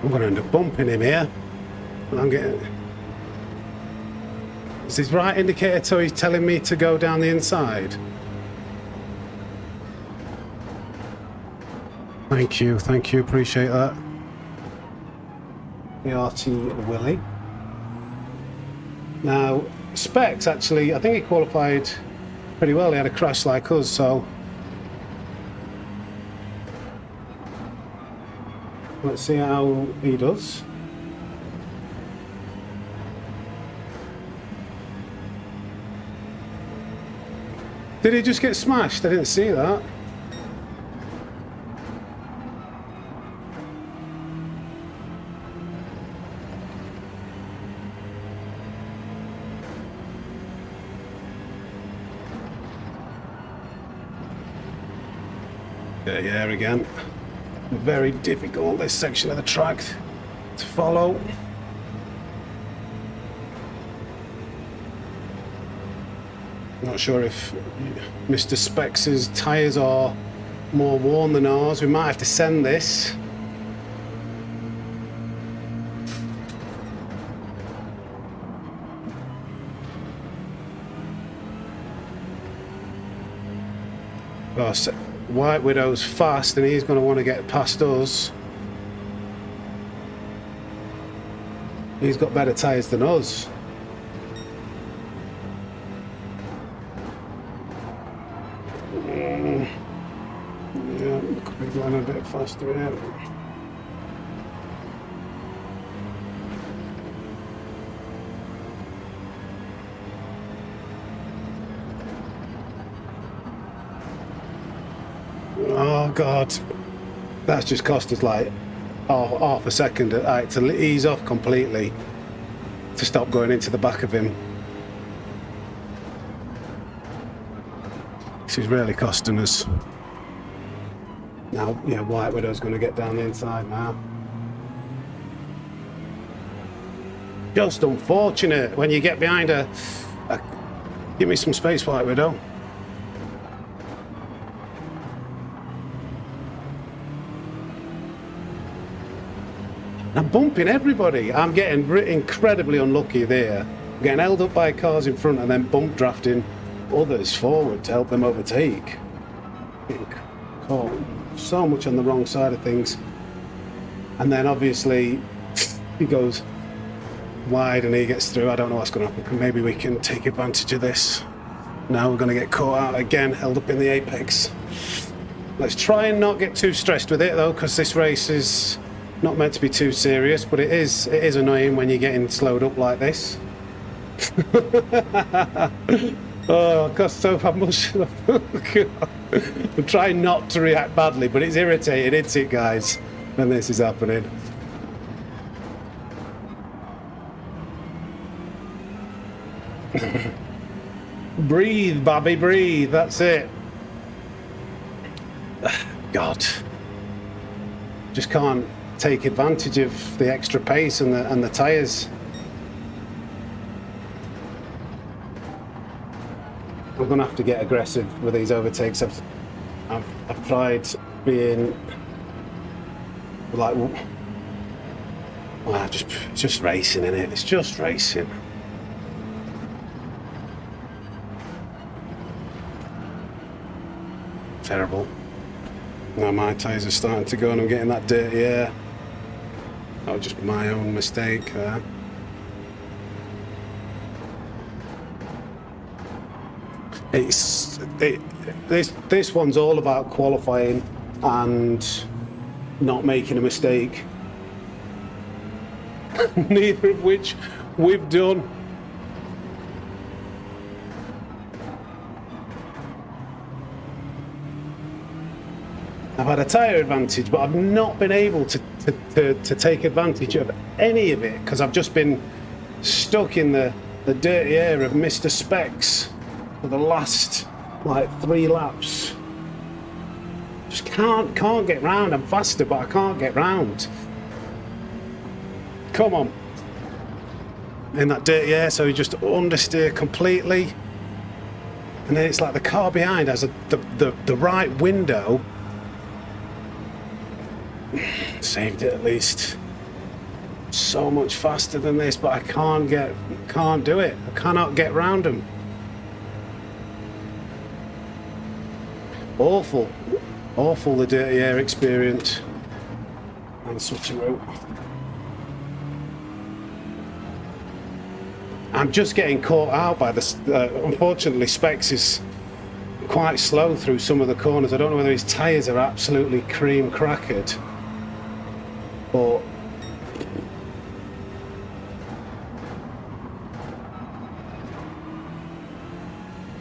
[SPEAKER 1] I'm going to end up bumping him here. I'm getting... Is his right indicator so he's telling me to go down the inside? Thank you, appreciate that. The RT Willie. Now, Specs actually, I think he qualified pretty well. He had a crash like us, so... Let's see how he does. Did he just get smashed? I didn't see that. Yeah, again. Very difficult, this section of the track to follow. Not sure if Mr. Specs' tyres are more worn than ours. We might have to send this. Oh, White Widow's fast and he's going to want to get past us. He's got better tyres than us. Yeah, could be going a bit faster here. Oh God, that's just cost us like half a second to ease off completely, to stop going into the back of him. This is really costing us. Now, yeah, White Widow's going to get down the inside now. Just unfortunate when you get behind a give me some space, White Widow. I'm bumping everybody. I'm getting incredibly unlucky there. I'm getting held up by cars in front and then bump drafting others forward to help them overtake. Caught so much on the wrong side of things. And then obviously he goes wide and he gets through. I don't know what's going to happen. Maybe we can take advantage of this. Now we're going to get caught out again, held up in the apex. Let's try and not get too stressed with it though, because this race is not meant to be too serious, but it is annoying when you're getting slowed up like this. Oh, God, so much. I'm trying not to react badly, but it's irritating, isn't it, guys, when this is happening. Breathe, Bobby, breathe. That's it. God. Just can't take advantage of the extra pace and the tyres. I'm going to have to get aggressive with these overtakes. I've tried being like, well, just racing, innit? It's just racing. Terrible. Now my tyres are starting to go and I'm getting that dirty air. That was just my own mistake there. This one's all about qualifying and not making a mistake. Neither of which we've done. I've had a tyre advantage, but I've not been able to take advantage of any of it because I've just been stuck in the dirty air of Mr. Specs for the last like 3 laps. Just can't get round. I'm faster, but I can't get round. Come on. In that dirty air, so you just understeer completely. And then it's like the car behind has the right window. Saved it at least. So much faster than this, but I can't do it. I cannot get round them. Awful the dirty air experience. And switching route. I'm just getting caught out by this. Unfortunately, Specs is quite slow through some of the corners. I don't know whether his tyres are absolutely cream crackered, but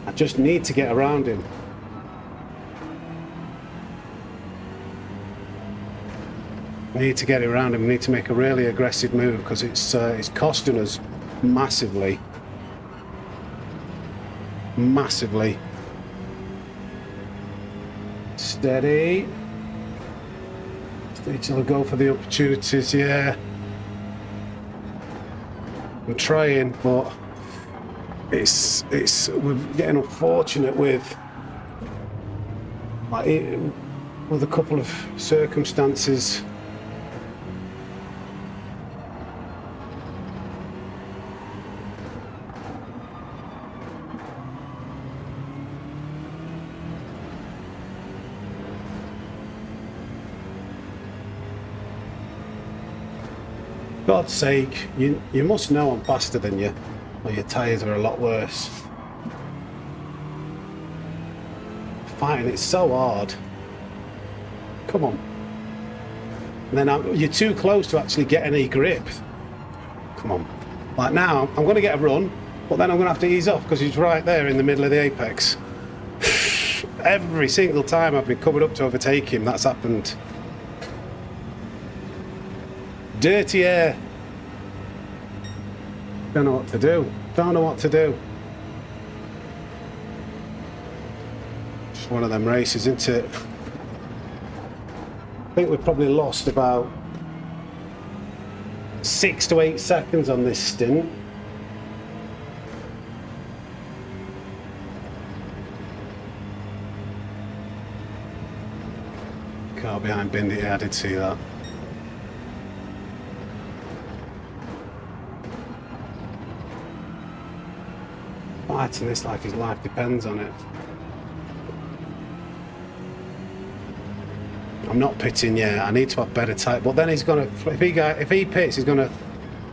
[SPEAKER 1] I just need to get around him. We need to get around him. We need to make a really aggressive move because it's costing us massively. Massively. Steady. Steady till I go for the opportunities, yeah. I'm trying, but we're getting unfortunate with a couple of circumstances. God's sake, you must know I'm faster than you, or your tyres are a lot worse. Fighting it so hard. Come on. And then you're too close to actually get any grip. Come on. Like now, I'm going to get a run, but then I'm going to have to ease off because he's right there in the middle of the apex. Every single time I've been coming up to overtake him, that's happened. Dirty air. Don't know what to do. Don't know what to do. Just one of them races, isn't it? I think we've probably lost about 6 to 8 seconds on this stint. Car behind Bindi, yeah, I did see that. Fighting this like his life depends on it. I'm not pitting yet. I need to have better tyre. But then he's gonna. If he pits, he's gonna.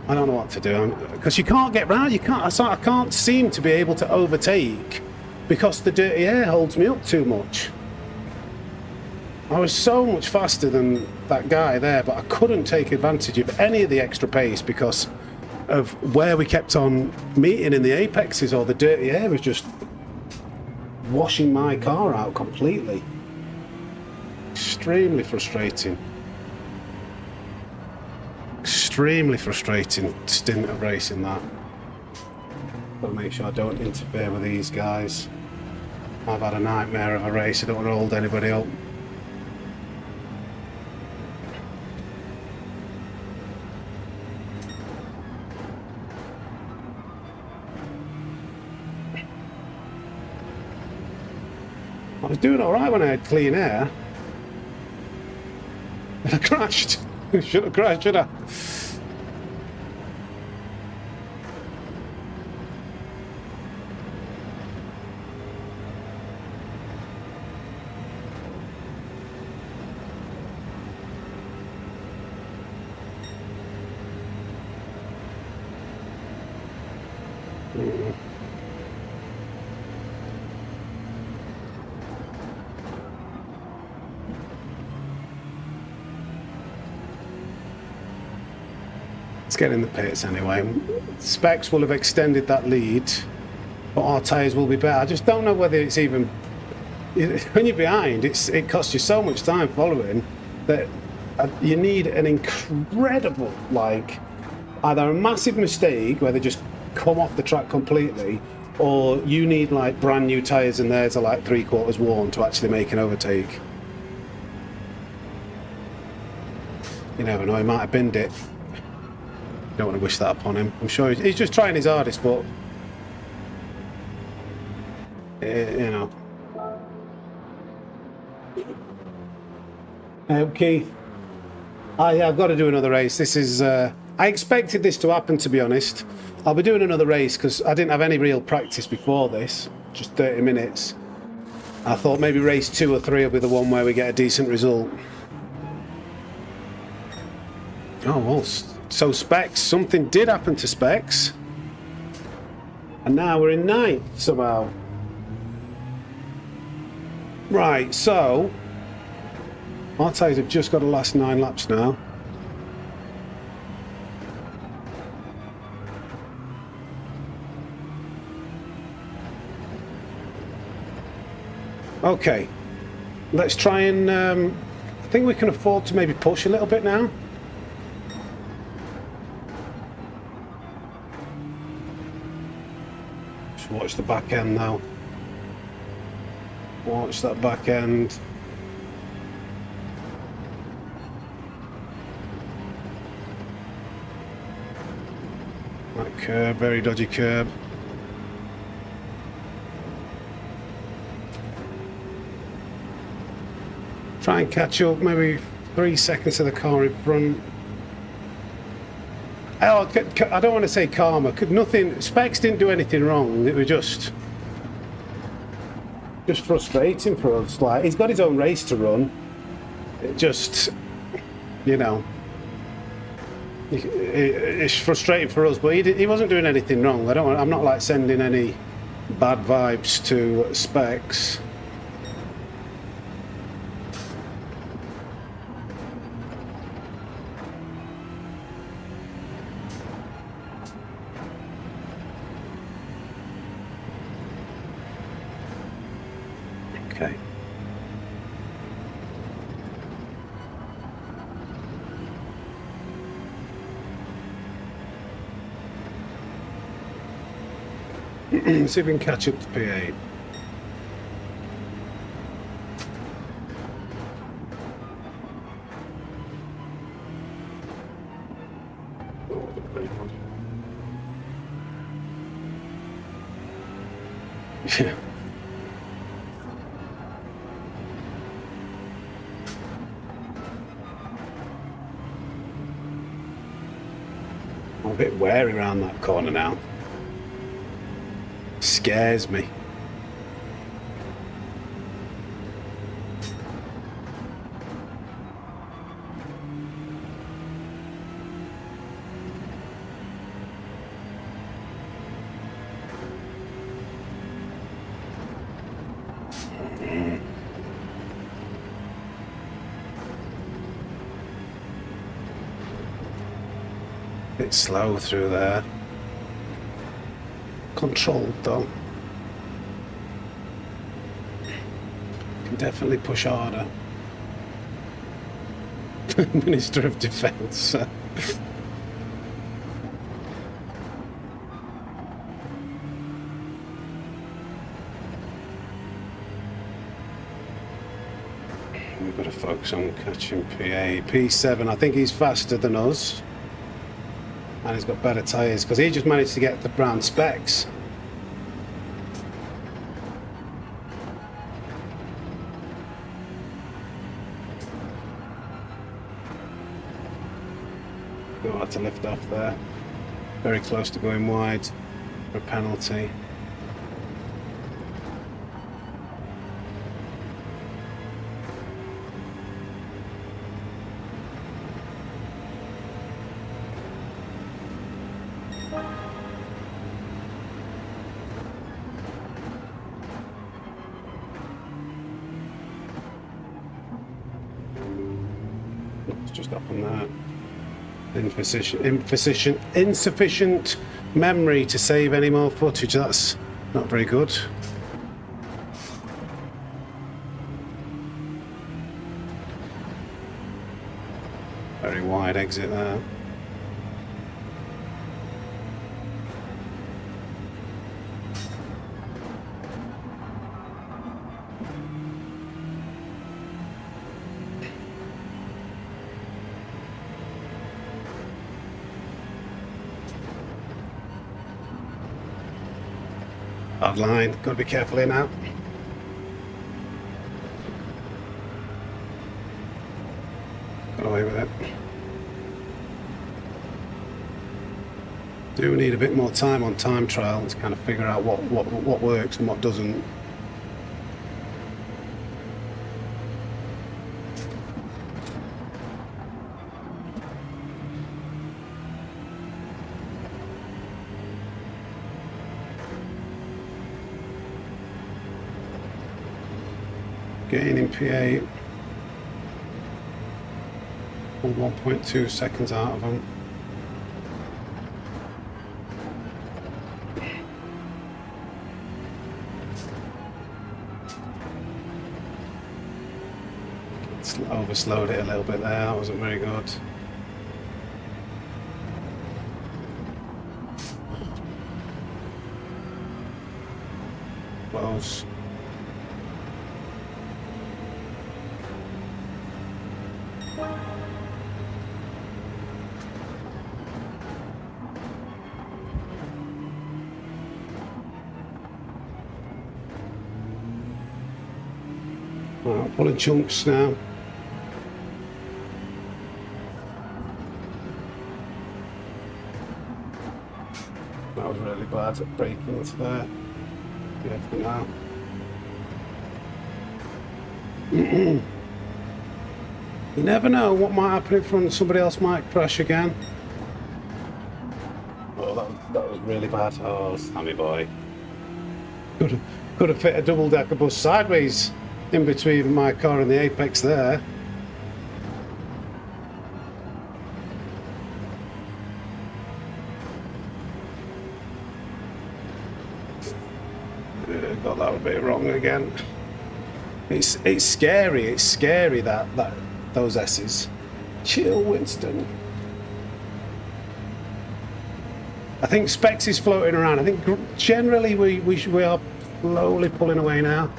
[SPEAKER 1] I don't know what to do because you can't get round. You can't. I can't seem to be able to overtake because the dirty air holds me up too much. I was so much faster than that guy there, but I couldn't take advantage of any of the extra pace because of where we kept on meeting in the apexes, or the dirty air was just washing my car out completely. Extremely frustrating. Extremely frustrating stint of racing that. Got to make sure I don't interfere with these guys. I've had a nightmare of a race. I don't want to hold anybody up. I was doing all right when I had clean air. I crashed. Should have crashed, should I? Let's get in the pits anyway. Specs will have extended that lead, but our tyres will be better. I just don't know whether it's even... When you're behind, it costs you so much time following that you need an incredible, like, either a massive mistake where they just come off the track completely, or you need like brand new tyres and theirs are like 3/4 worn to actually make an overtake. You never know, he might have binned it. Don't want to wish that upon him. I'm sure he's just trying his hardest, but you know. Keith. Yeah, I've got to do another race. This is. I expected this to happen, to be honest. I'll be doing another race because I didn't have any real practice before this. Just 30 minutes. I thought maybe race 2 or 3 will be the one where we get a decent result. Oh, well, so Specs, something did happen to Specs. And now we're in 9th somehow. Right, so our tyres have just got to last 9 laps now. Okay, let's try and I think we can afford to maybe push a little bit now. Just watch the back end now. Watch that back end. That curb, very dodgy curb. Try and catch up, maybe 3 seconds to the car in front. Oh, I don't want to say karma. Nothing. Specs didn't do anything wrong. It was just frustrating for us. Like, he's got his own race to run. It just, you know, it's frustrating for us. But he wasn't doing anything wrong. I'm not like sending any bad vibes to Specs. Okay. See if we can catch up to P8. Yeah. I'm a bit wary around that corner now. Scares me. Bit slow through there. Controlled though. Can definitely push harder. Minister of Defence. We've got to focus on catching PA. P7, I think he's faster than us. And he's got better tyres because he just managed to get the brown specs. Got hard to lift off there. Very close to going wide for a penalty. It's just up on that. Insufficient memory to save any more footage. That's not very good. Very wide exit there. Hard line, got to be careful here now. Got away with it. Do need a bit more time on time trial to kind of figure out what works and what doesn't. Gaining PA 1.2 seconds out of them. Overslowed it a little bit there, that wasn't very good. Close. Right, pulling chunks now. That was really bad at breaking into there. Yeah, for now. You never know what might happen in front. Somebody else might crash again. Oh, that was really bad. Oh, Sammy boy. Could have fit a double-decker bus sideways in between my car and the apex there. Got that a bit wrong again. It's scary. It's scary that those S's. Chill, Winston. I think Specs is floating around. I think generally we are slowly pulling away now.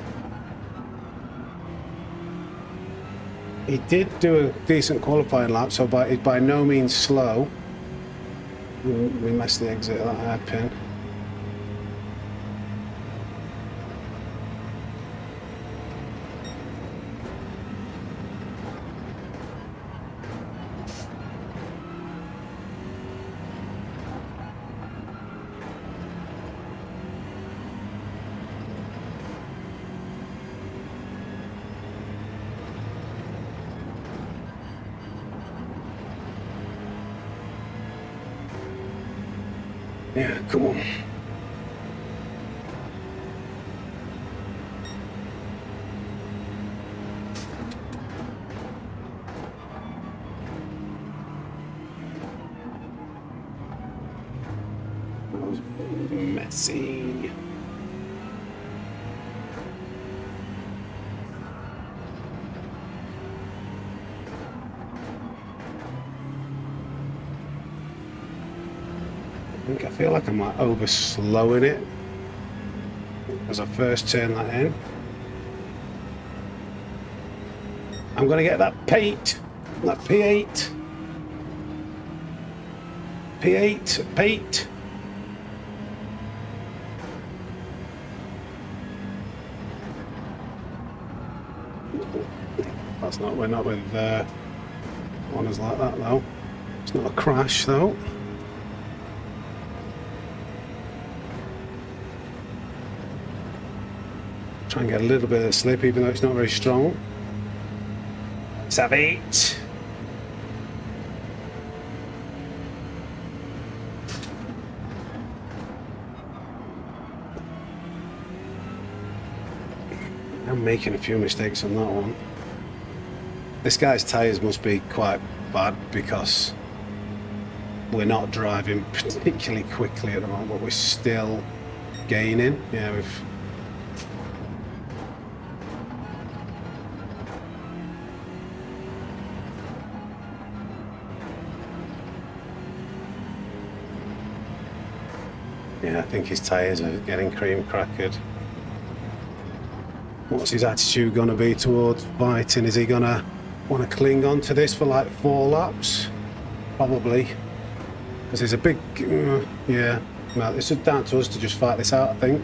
[SPEAKER 1] He did do a decent qualifying lap, so by no means slow. We missed the exit of that hairpin. Yeah, come on. That was messy. I feel like I might over slowing it as I first turn that in. I'm going to get that P8. That P8. P8. P8. That's not, we're not with honours like that though. It's not a crash though. Try and get a little bit of slip even though it's not very strong. Let's have it. I'm making a few mistakes on that one. This guy's tyres must be quite bad because we're not driving particularly quickly at the moment, but we're still gaining. Yeah, we've... Yeah, I think his tyres are getting cream crackered. What's his attitude going to be towards fighting? Is he going to want to cling on to this for like 4 laps? Probably. Because there's a big... yeah. Well, it's just down to us to just fight this out, I think.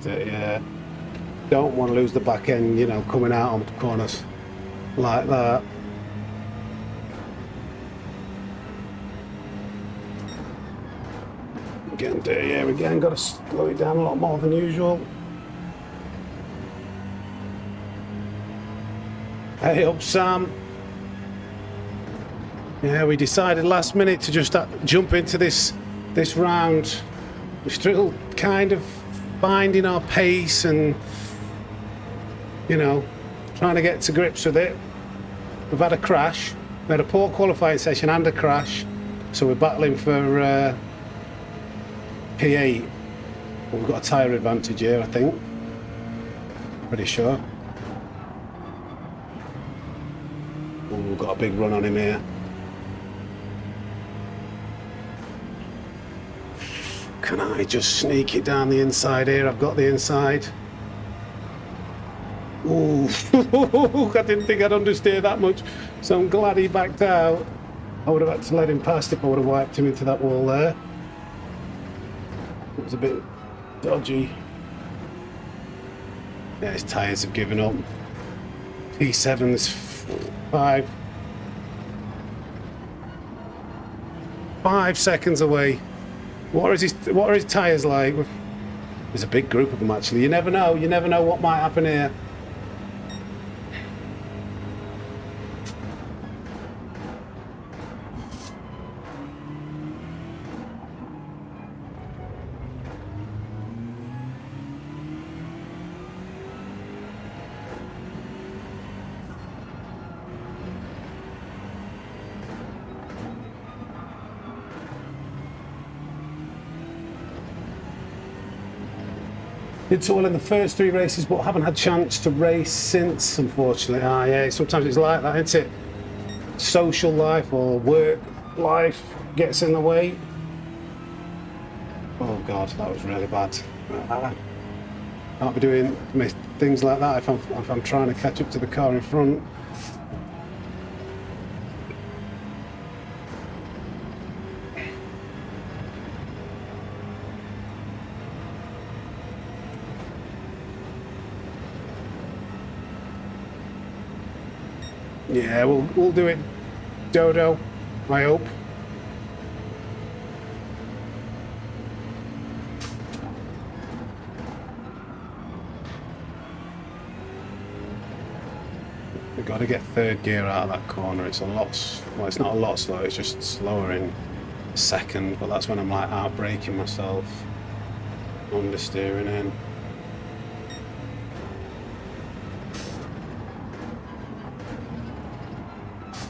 [SPEAKER 1] Yeah, don't want to lose the back end, you know, coming out on corners like that. Getting dirty here again, got to slow it down a lot more than usual. Hey up, Sam. Yeah, we decided last minute to just jump into this round. We're still kind of finding our pace and, you know, trying to get to grips with it. We've had a crash. We had a poor qualifying session and a crash, so we're battling for P8. We've got a tyre advantage here, I think. Pretty sure. Ooh, we've got a big run on him here. Can I just sneak it down the inside here? I've got the inside. Ooh, I didn't think I'd understeer that much, so I'm glad he backed out. I would have had to let him past if I would have wiped him into that wall there. It was a bit dodgy. Yeah, his tyres have given up. P7's 5 seconds away. What are his tyres like? There's a big group of them actually. You never know what might happen here. Did so well in the first 3 races, but haven't had a chance to race since, unfortunately. Ah, yeah, sometimes it's like that, isn't it? Social life or work life gets in the way. Oh God, that was really bad. Can't be doing things like that if I'm trying to catch up to the car in front. Yeah, we'll do it, Dodo, I hope. We've got to get 3rd gear out of that corner. It's a lot, well, it's not a lot slower, it's just slower in 2nd, but that's when I'm like out braking myself, understeering in.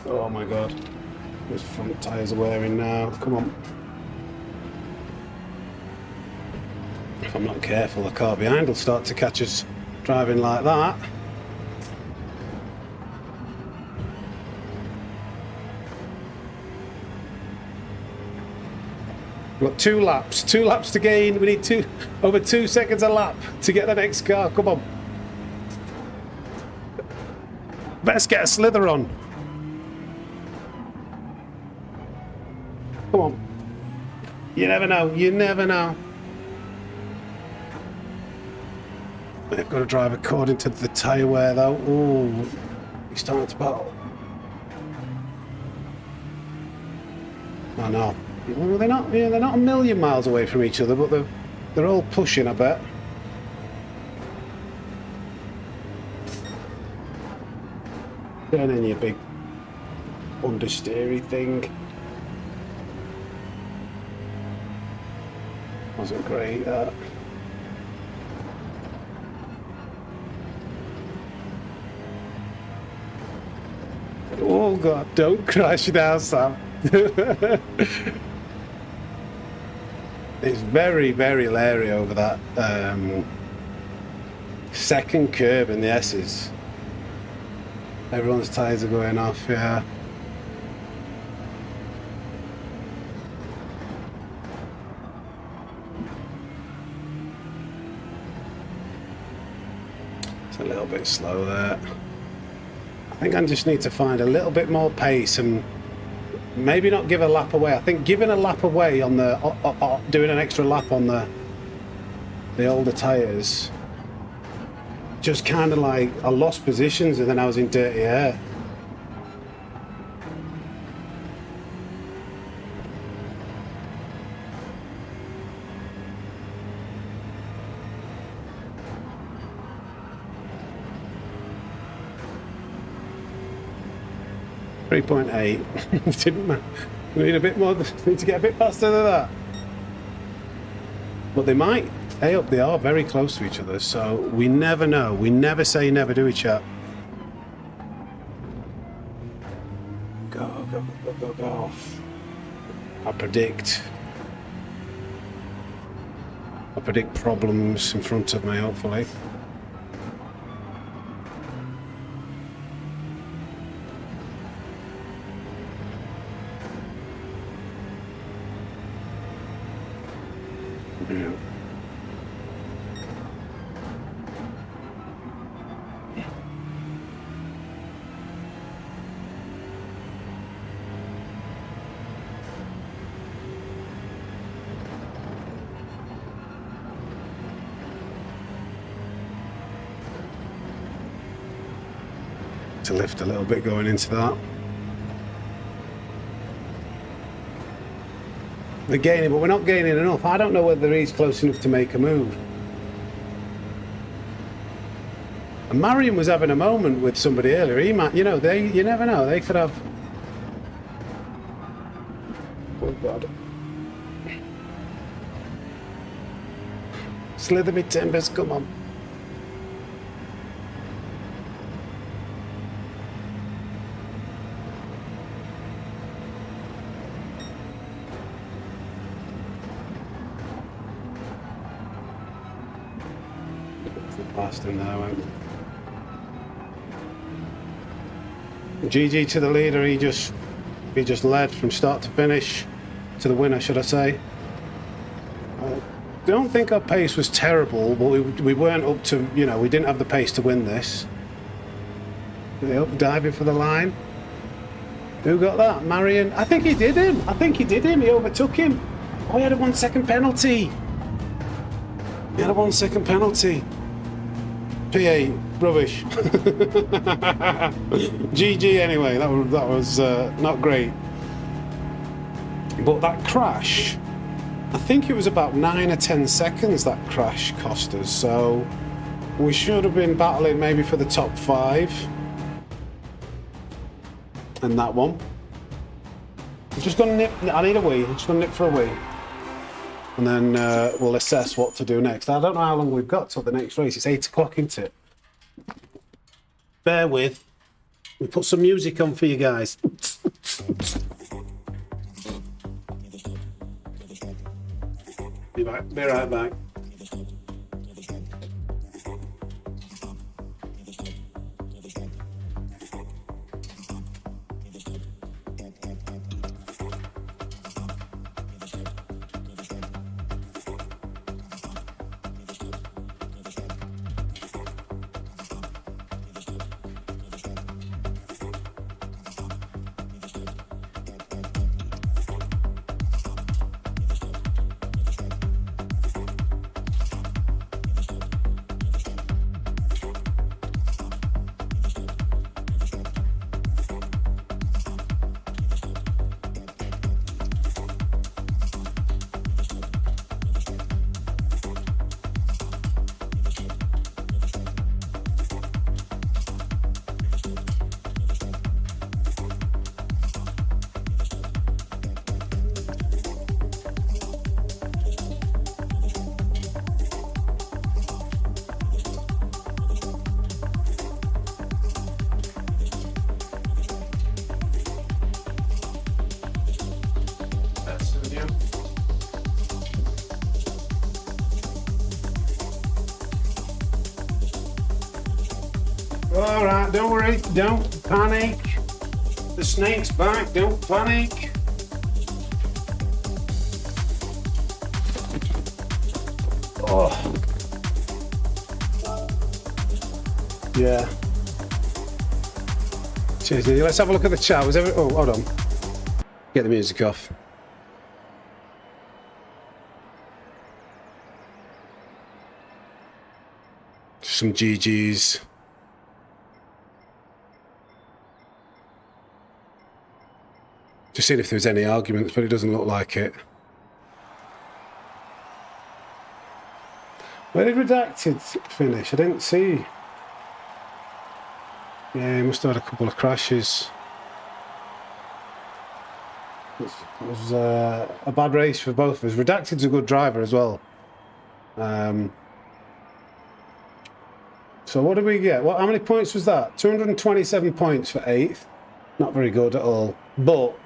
[SPEAKER 1] Oh my God, his front tyres are wearing now, come on. If I'm not careful, the car behind will start to catch us driving like that. We've got 2 laps. 2 laps to gain. We need over 2 seconds a lap to get the next car. Come on. Let's get a slither on. Come on. You never know. You never know. They've got to drive according to the tyre wear, though. Ooh, he's starting to battle. Oh no. Well, they're not. Yeah, they're not a million miles away from each other, but they're all pushing, I bet. Turn in your big understeery thing. Wasn't great. Oh God! Don't crash now, Sam. It's very, very leery over that second curb in the S's. Everyone's tyres are going off, yeah. It's a little bit slow there. I think I just need to find a little bit more pace and maybe not give a lap away. I think giving a lap away on the doing an extra lap on the older tyres, just kind of like I lost positions and then I was in dirty air. .8 didn't matter. We need a bit more. Need to get a bit faster than that. But they might. Hey, up, they are very close to each other, so we never know. We never say never, do we, chat? Go, go, go, go, go. I predict problems in front of me, hopefully. Yeah. To lift a little bit going into that. They're gaining, but we're not gaining enough. I don't know whether he's close enough to make a move. And Marion was having a moment with somebody earlier. He might, you know, you never know. They could have. Oh God! Slither me timbers, come on. Past him there, went. GG to the leader. He just led from start to finish, to the winner, should I say. I don't think our pace was terrible, but we weren't up to, you know, we didn't have the pace to win this. Up diving for the line. Who got that? Marion. I think he did him. He overtook him. Oh, he had a 1 second penalty. He had a 1 second penalty. P8, rubbish. GG anyway, that was not great. But that crash, I think it was about 9 or 10 seconds that crash cost us, so we should have been battling maybe for the top 5. And that one. I'm just going to nip, I need a wee, I'm just going to nip for a wee. And then we'll assess what to do next. I don't know how long we've got till the next race. It's 8 o'clock, isn't it? Bear with. We put some music on for you guys. Be right back. back, don't worry, don't panic. The snake's back, don't panic. Oh. Yeah. Cheers, Diddy. Let's have a look at the chat. Oh, hold on. Get the music off. Some GGs. Just seeing if there's any arguments, but it doesn't look like it. Where did Redacted finish? I didn't see. Yeah, he must have had a couple of crashes. It was a bad race for both of us. Redacted's a good driver as well. So what did we get? How many points was that? 227 points for 8th. Not very good at all. But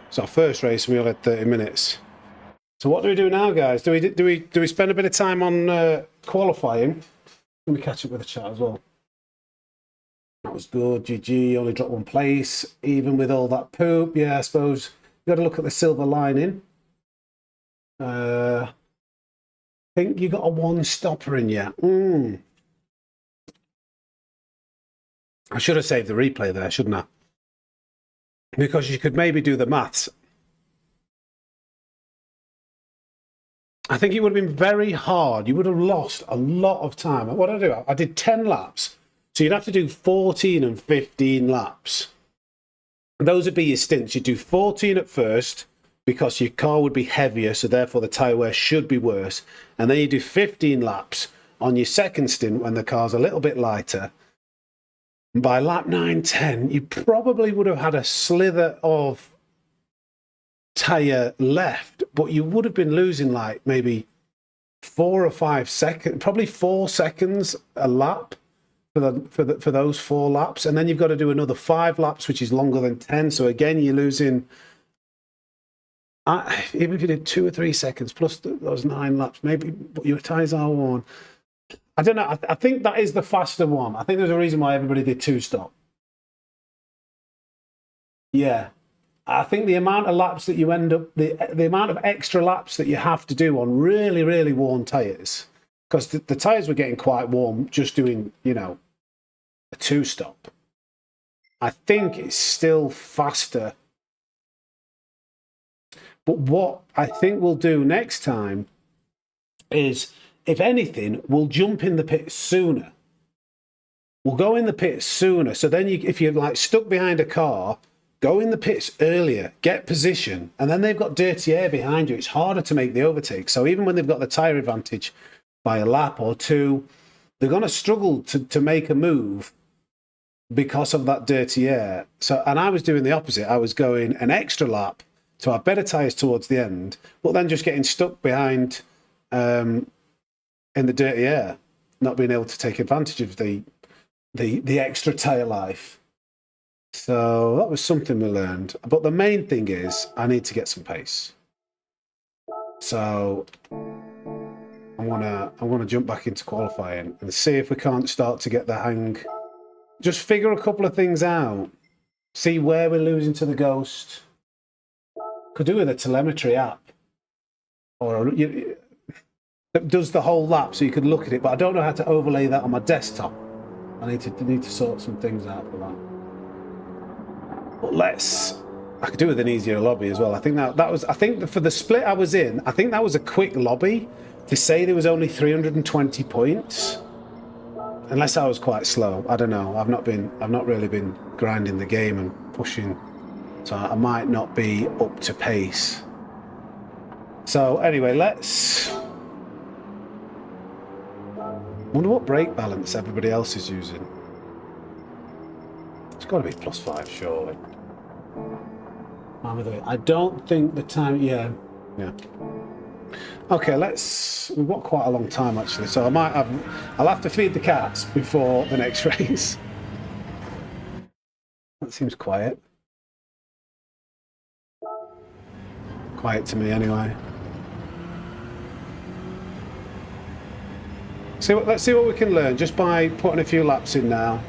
[SPEAKER 1] it's our first race and we only had 30 minutes. So what do we do now, guys? Do we spend a bit of time on qualifying? Let me catch up with the chat as well. That was good. GG, only dropped 1 place. Even with all that poop. Yeah, I suppose you got to look at the silver lining. I think you got a 1 stopper in you. I should have saved the replay there, shouldn't I? Because you could maybe do the maths. I think it would have been very hard. You would have lost a lot of time. What did I do? I did 10 laps. So you'd have to do 14 and 15 laps. And those would be your stints. You'd do 14 at first because your car would be heavier, so therefore the tyre wear should be worse. And then you do 15 laps on your second stint when the car's a little bit lighter. And by lap 9, 10, you probably would have had a slither of tyre left, but you would have been losing like maybe 4 or 5 seconds, probably 4 seconds a lap for those 4 laps, and then you've got to do another 5 laps, which is longer than 10. So again, you're losing. Even if you did 2 or 3 seconds plus those 9 laps, maybe, but your tyres are worn. I don't know. I think that is the faster one. I think there's a reason why everybody did 2-stop. Yeah. I think the amount of laps that you end up, the amount of extra laps that you have to do on really, really worn tyres, because the tyres were getting quite warm just doing, you know, a 2-stop. I think it's still faster. But what I think we'll do next time is, if anything, we'll jump in the pit sooner. We'll go in the pits sooner. So then if you're like stuck behind a car, go in the pits earlier, get position, and then they've got dirty air behind you. It's harder to make the overtake. So even when they've got the tyre advantage by a lap or 2, they're going to struggle to make a move because of that dirty air. So, and I was doing the opposite. I was going an extra lap to have better tyres towards the end, but then just getting stuck behind in the dirty air, not being able to take advantage of the extra tyre life. So that was something we learned. But the main thing is I need to get some pace. So I wanna jump back into qualifying and see if we can't start to get the hang. Just figure a couple of things out. See where we're losing to the ghost. Could do with a telemetry app, or that does the whole lap, so you could look at it. But I don't know how to overlay that on my desktop. I need to sort some things out for that. But I could do with an easier lobby as well. I think that was, I think for the split I was in, I think that was a quick lobby to say there was only 320 points. Unless I was quite slow. I don't know. I've not really been grinding the game and pushing. So I might not be up to pace. So anyway, let's wonder what brake balance everybody else is using. It's got to be +5, surely. I don't think the time. Yeah. Okay, we've got quite a long time actually, so I'll have to feed the cats before the next race. That seems quiet. Quiet to me anyway. Let's see what we can learn just by putting a few laps in now.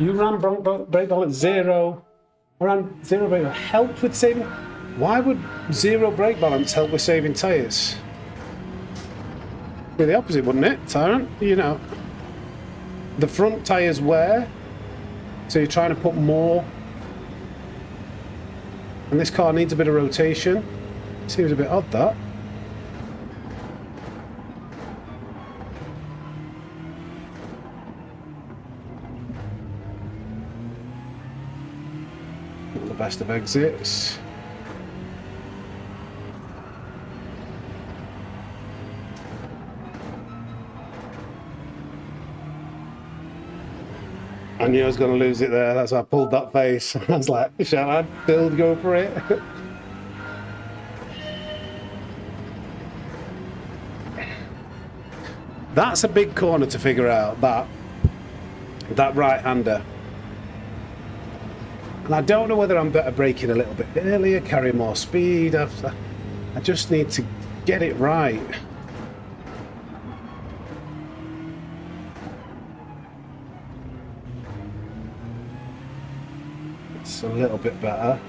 [SPEAKER 1] You ran brake balance zero. I ran zero brake balance. Helped with saving. Why would zero brake balance help with saving tyres? Be the opposite, wouldn't it, Tyrant? You know, the front tyres wear, so you're trying to put more. And this car needs a bit of rotation. Seems a bit odd, that. Not the best of exits. I knew I was going to lose it there. That's why I pulled that face. I was like, shall I still go for it? That's a big corner to figure out, that right-hander. And I don't know whether I'm better braking a little bit earlier, carry more speed. I just need to get it right. It's a little bit better.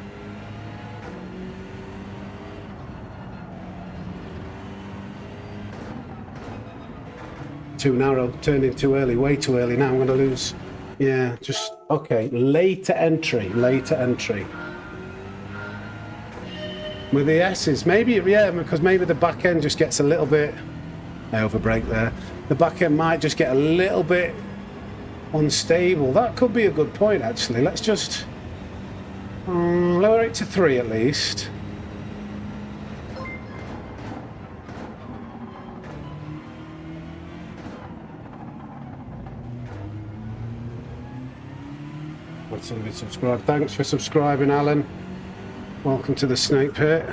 [SPEAKER 1] Too narrow, turned in too early, way too early. Now I'm going to lose. Yeah, just, okay, later entry. With the S's, maybe, yeah, because maybe the back end just gets a little bit, I overbrake there. The back end might just get a little bit unstable. That could be a good point, actually. Let's just lower it to 3 at least. Somebody subscribe. Thanks for subscribing, Alan. Welcome to the snake pit.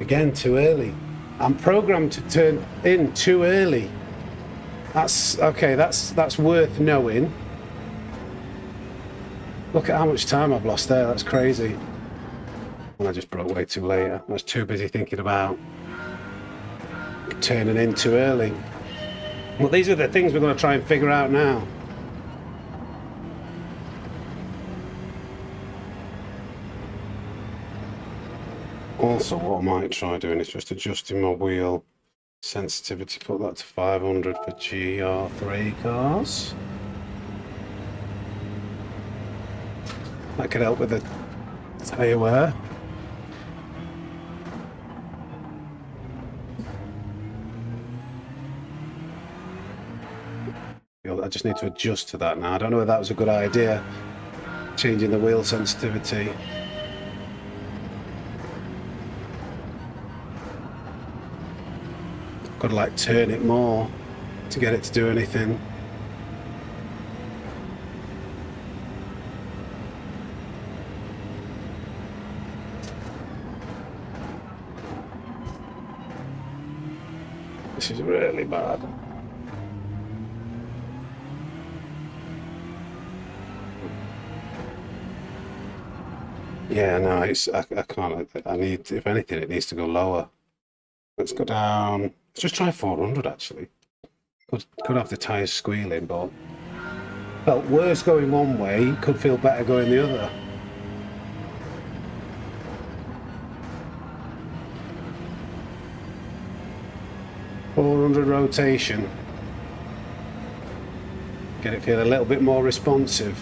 [SPEAKER 1] Again, too early. I'm programmed to turn in too early. That's okay. That's worth knowing. Look at how much time I've lost there. That's crazy. And I just broke way too late. I was too busy thinking about turning in too early. Well, these are the things we're going to try and figure out now. Also, what I might try doing is just adjusting my wheel sensitivity, put that to 500 for Gr.3 cars. That could help with the tyre wear. I just need to adjust to that now. I don't know if that was a good idea, changing the wheel sensitivity. Got to like turn it more to get it to do anything. This is really bad. Yeah, no, I can't. I need, if anything, it needs to go lower. Let's go down. Let's just try 400 actually. Could have the tyres squealing, but felt worse going one way. Could feel better going the other. .400 rotation. Get it feel a little bit more responsive.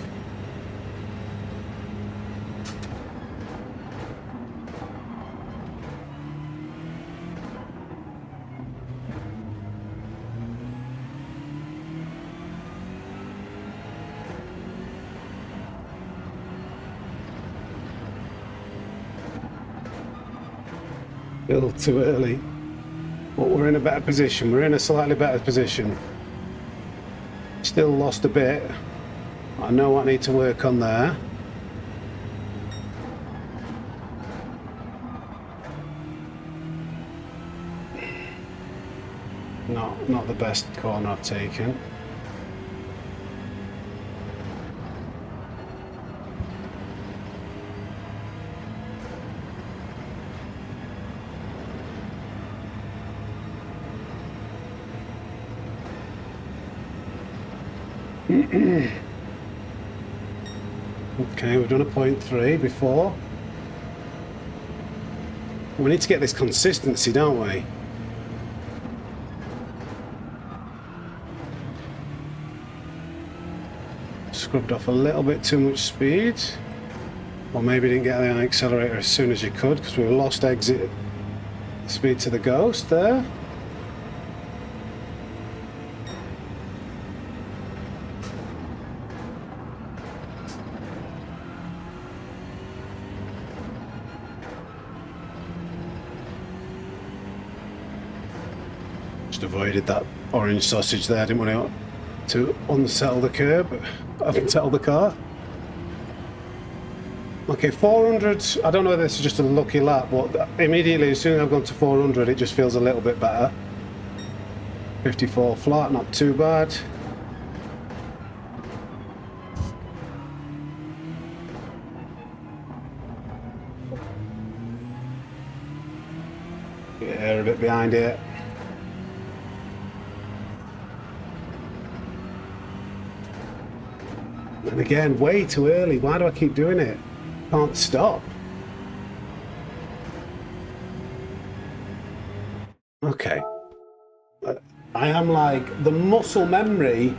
[SPEAKER 1] Still too early, but we're in a better position. We're in a slightly better position. Still lost a bit. I know what I need to work on there. Not the best corner I've taken. Okay, we've done a 0.3 before. We need to get this consistency, don't we? Scrubbed off a little bit too much speed. Or maybe didn't get the accelerator as soon as you could because we lost exit speed to the Ghost there. Just avoided that orange sausage there. I didn't want to unsettle the curb, unsettle the car. Okay, 400, I don't know whether this is just a lucky lap, but immediately as soon as I've gone to 400 it just feels a little bit better. 54 flat, not too bad. Get air a bit behind it. And again, way too early. Why do I keep doing it? Can't stop. Okay. I am like the muscle memory.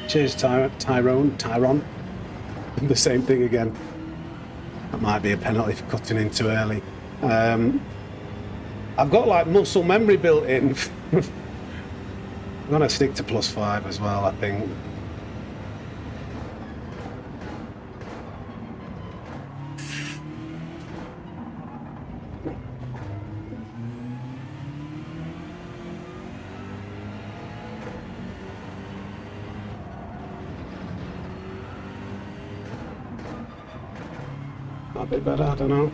[SPEAKER 1] Cheers, Tyrone. The same thing again. That might be a penalty for cutting in too early. I've got like muscle memory built in. I'm gonna stick to +5 as well, I think. A bit better, I don't know.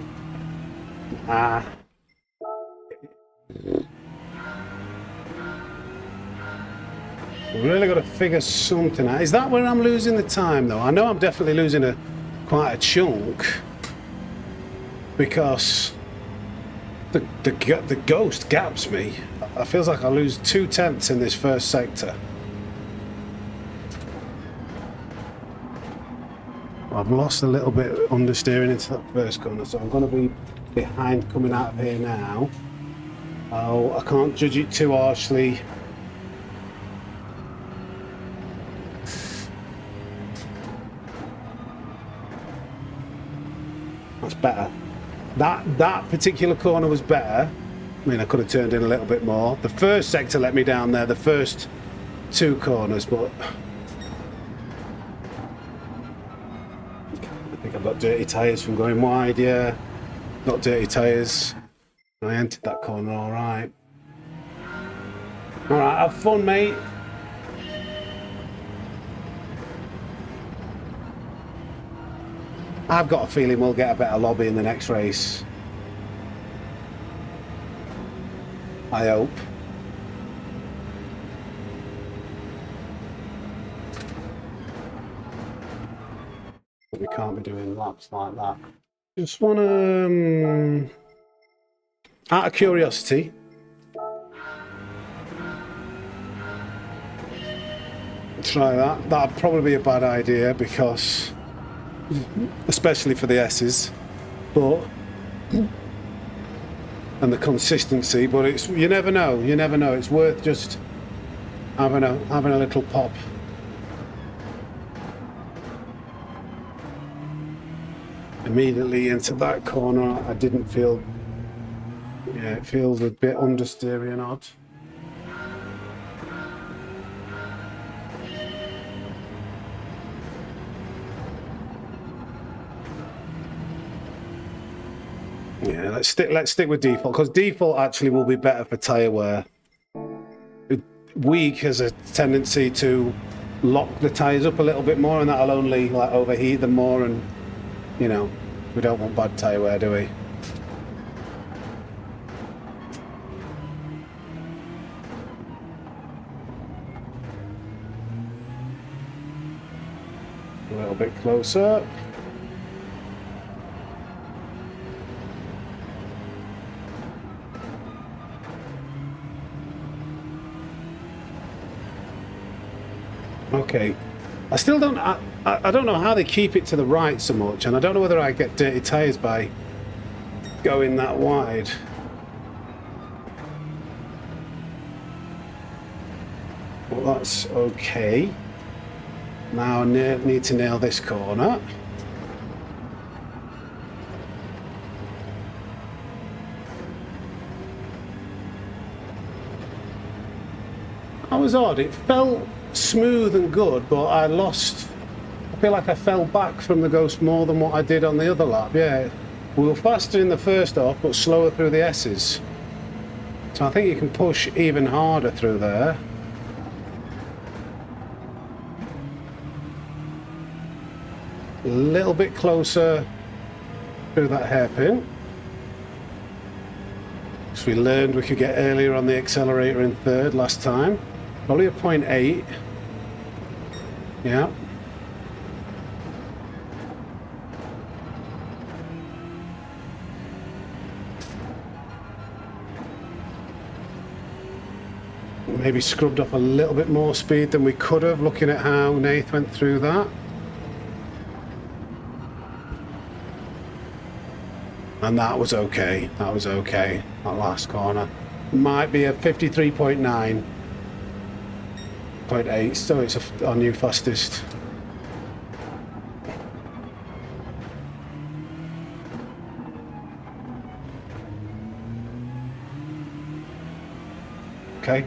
[SPEAKER 1] We've really got to figure something out. Is that where I'm losing the time though? I know I'm definitely losing quite a chunk because the Ghost gaps me. It feels like I lose 2/10 in this first sector. I've lost a little bit understeering into that first corner, so I'm going to be behind coming out of here now. Oh, I can't judge it too harshly. That's better. That particular corner was better. I mean, I could have turned in a little bit more. The first sector let me down there, the first two corners, but I've got dirty tyres from going wide, yeah. Got dirty tyres. I entered that corner all right. All right, have fun, mate. I've got a feeling we'll get a better lobby in the next race. I hope. We can't be doing laps like that. Just want to, out of curiosity, try that. That'd probably be a bad idea because, especially for the S's, but and the consistency. But it's you never know. You never know. It's worth just having a little pop. Immediately into that corner, I didn't feel. Yeah, it feels a bit understeery and odd. Yeah, let's stick with default because default actually will be better for tyre wear. Weak has a tendency to lock the tyres up a little bit more, and that'll only like overheat them more, and you know we don't want bad tyre wear, do we? A little bit closer. Okay. Okay. I still don't... I don't know how they keep it to the right so much, and I don't know whether I get dirty tyres by going that wide. Well, that's okay. Now I need to nail this corner. That was odd. It felt smooth and good, but I feel like I fell back from the Ghost more than what I did on the other lap. Yeah, we were faster in the first off, but slower through the S's. So I think you can push even harder through there. A little bit closer through that hairpin. So we learned we could get earlier on the accelerator in third last time. Probably a 0.8. Yeah. Maybe scrubbed off a little bit more speed than we could have, looking at how Nath went through that. And that was okay. That was okay. That last corner might be a 53.9, 0.8. Still, it's our new fastest. Okay.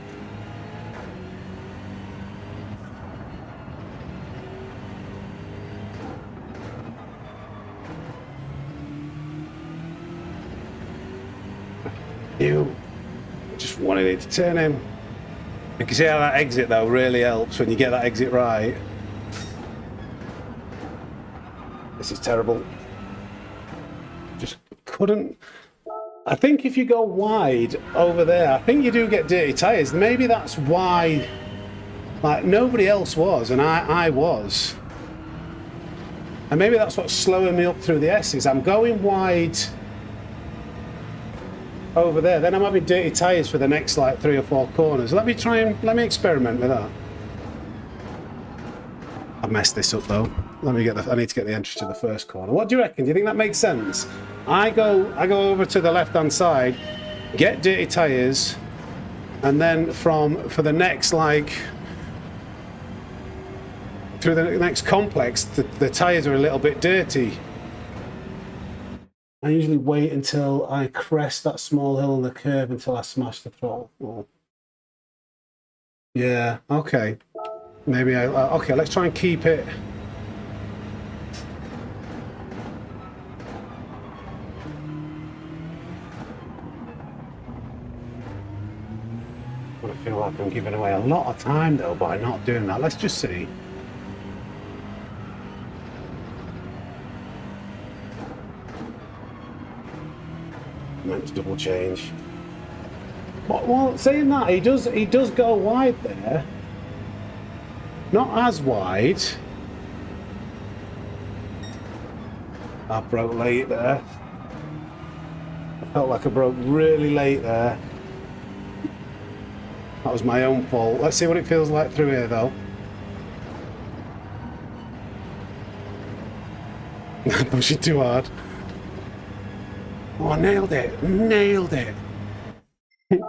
[SPEAKER 1] You just wanted it to turn in. You can see how that exit though really helps when you get that exit right. This is terrible. Just couldn't. I think if you go wide over there, I think you do get dirty tyres. Maybe that's why, like, nobody else was and I was. And maybe that's what's slowing me up through the S's. I'm going wide over there, then I'm having dirty tyres for the next like 3 or 4 corners. Let me experiment with that. I messed this up though. I need to get the entry to the first corner. What do you reckon? Do you think that makes sense? I go over to the left hand side, get dirty tyres, and then for the next like through the next complex, the tyres are a little bit dirty. I usually wait until I crest that small hill on the curve until I smash the throttle. Oh. Yeah, okay. Maybe okay, let's try and keep it. I feel like I'm giving away a lot of time though by not doing that. Let's just see. Meant to double change. Well, saying that, he does go wide there. Not as wide. I broke late there. I felt like I broke really late there. That was my own fault. Let's see what it feels like through here though. Pushing too hard. Oh, I nailed it! Nailed it! It's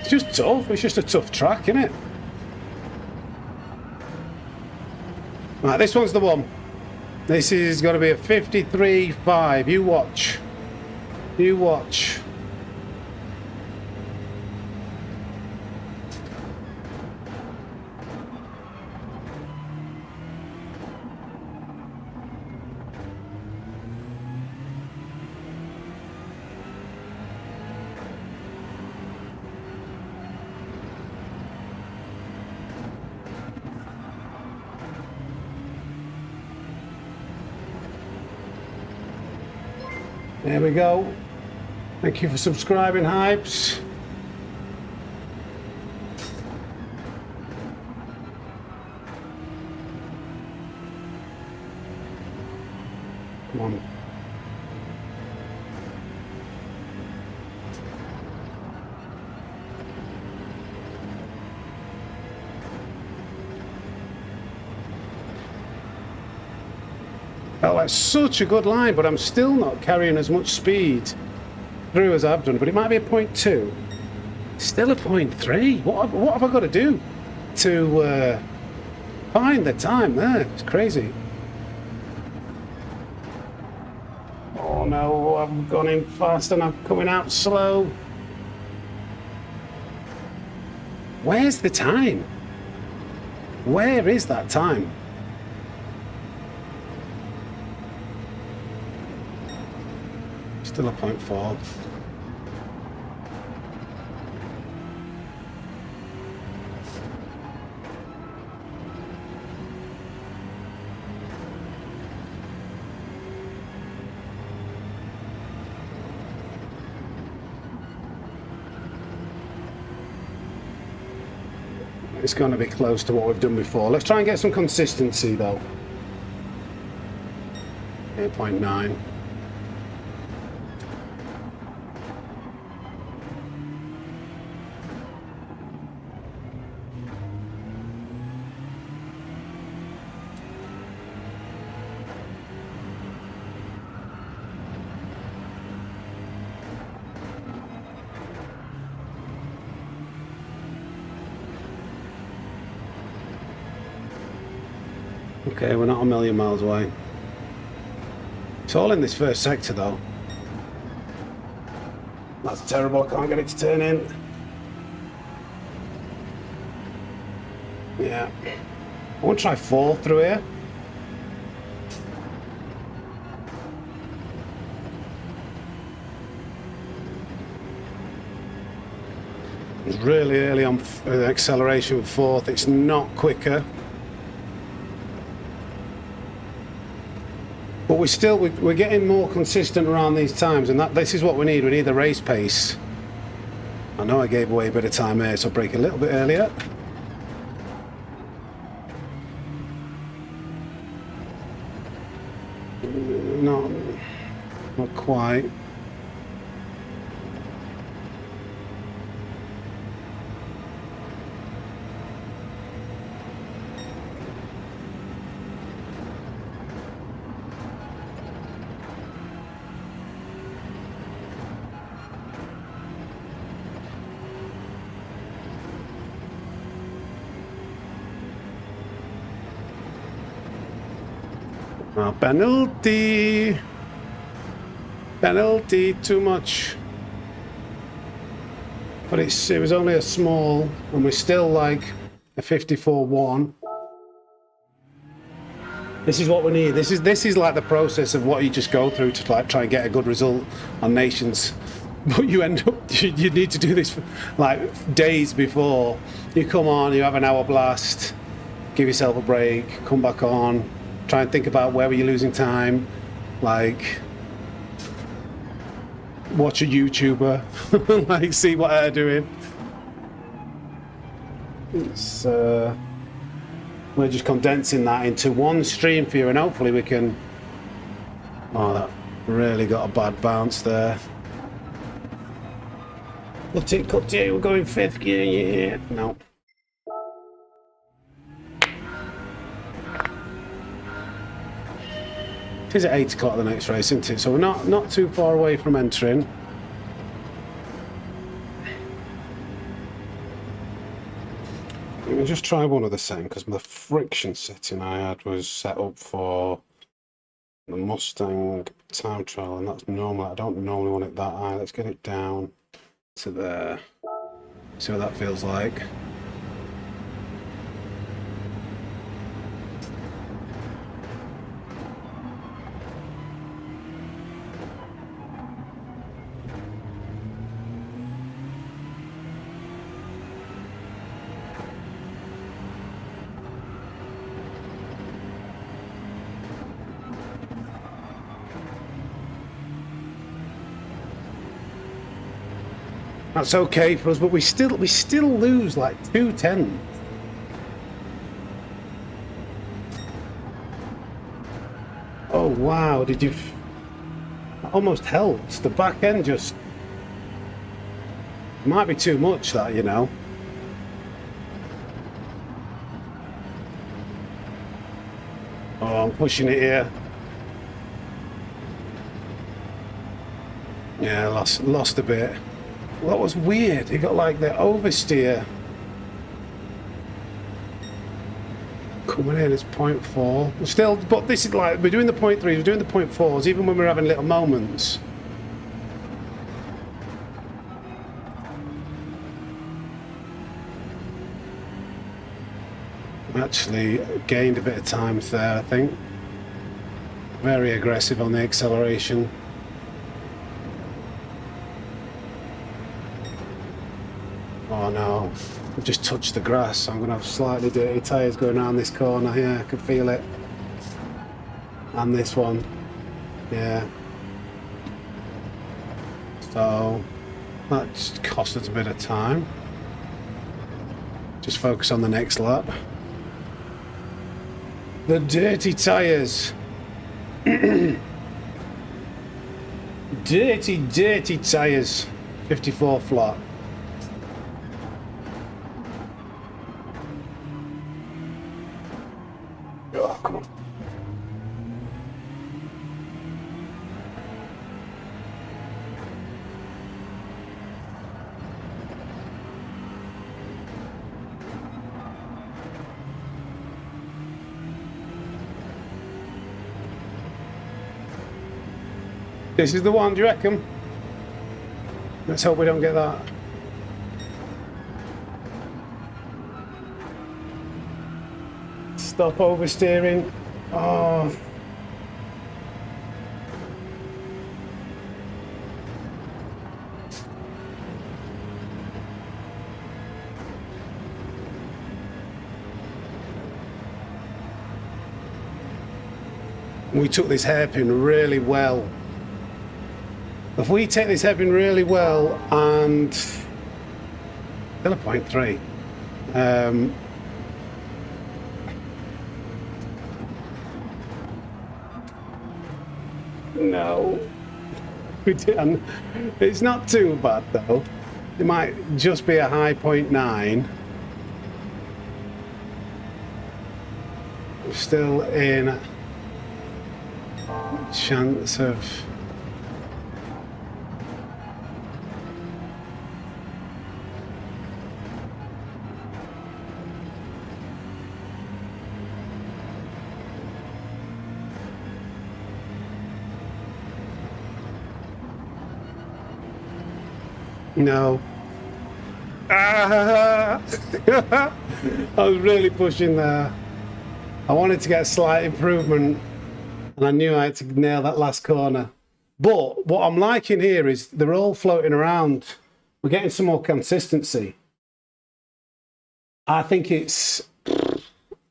[SPEAKER 1] just tough. It's just a tough track, isn't it? Right, this one's the one. This is going to be a 53.5. You watch. You watch. There we go. Thank you for subscribing, Hypes. Come on. Oh, that's such a good line, but I'm still not carrying as much speed through as I've done. But it might be a 0.2. Still a 0.3. What have I got to do to find the time there? It's crazy. Oh no, I've gone in fast and I'm coming out slow. Where's the time? Where is that time? Still a 0.4. It's going to be close to what we've done before. Let's try and get some consistency though. 8.9. Okay, we're not a million miles away. It's all in this first sector though. That's terrible, I can't get it to turn in. Yeah. I want to try 4 through here. It's really early on acceleration with 4th, it's not quicker. But we're getting more consistent around these times, and this is what we need. We need the race pace. I know I gave away a bit of time here, so I'll brake a little bit earlier. Not quite. Penalty! Penalty, too much. But it was only a small, and we're still like a 54.1. This is what we need. This is like the process of what you just go through to like try and get a good result on nations. But you end up, you need to do this like days before. You come on, you have an hour blast, give yourself a break, come back on. Try and think about where were you losing time, like watch a YouTuber, like see what they're doing. It's we're just condensing that into one stream for you, and hopefully we can. Oh, that really got a bad bounce there. Cut it, we're going 5th gear, yeah. No. It is at 8 o'clock the next race, isn't it? So we're not too far away from entering. Let me just try one of the same, because the friction setting I had was set up for the Mustang time trial, and that's normal. I don't normally want it that high. Let's get it down to there. See what that feels like. That's okay for us, but we still lose like 2/10. Oh wow! Did you? Almost helped. The back end just might be too much. That, you know. Oh, I'm pushing it here. Yeah, lost a bit. What was weird, he got like the oversteer coming in. It's 0.4 still, but this is like, we're doing the 0.3s, we're doing the 0.4s even when we're having little moments. Actually gained a bit of time there, I think. Very aggressive on the acceleration. Oh no, I've just touched the grass. I'm going to have slightly dirty tyres going around this corner here. I can feel it. And this one. Yeah. So that's cost us a bit of time. Just focus on the next lap. The dirty tyres. dirty tyres. 54 flat. Oh, come on. This is the one, do you reckon? Let's hope we don't get that. Stop oversteering. Oh. We took this hairpin really well. If we take this hairpin really well and still a 0.3. No, we didn't. It's not too bad though. It might just be a high 0.9. We're still in chance of. No. Ah! I was really pushing there. I wanted to get a slight improvement and I knew I had to nail that last corner. But what I'm liking here is they're all floating around. We're getting some more consistency. I think it's,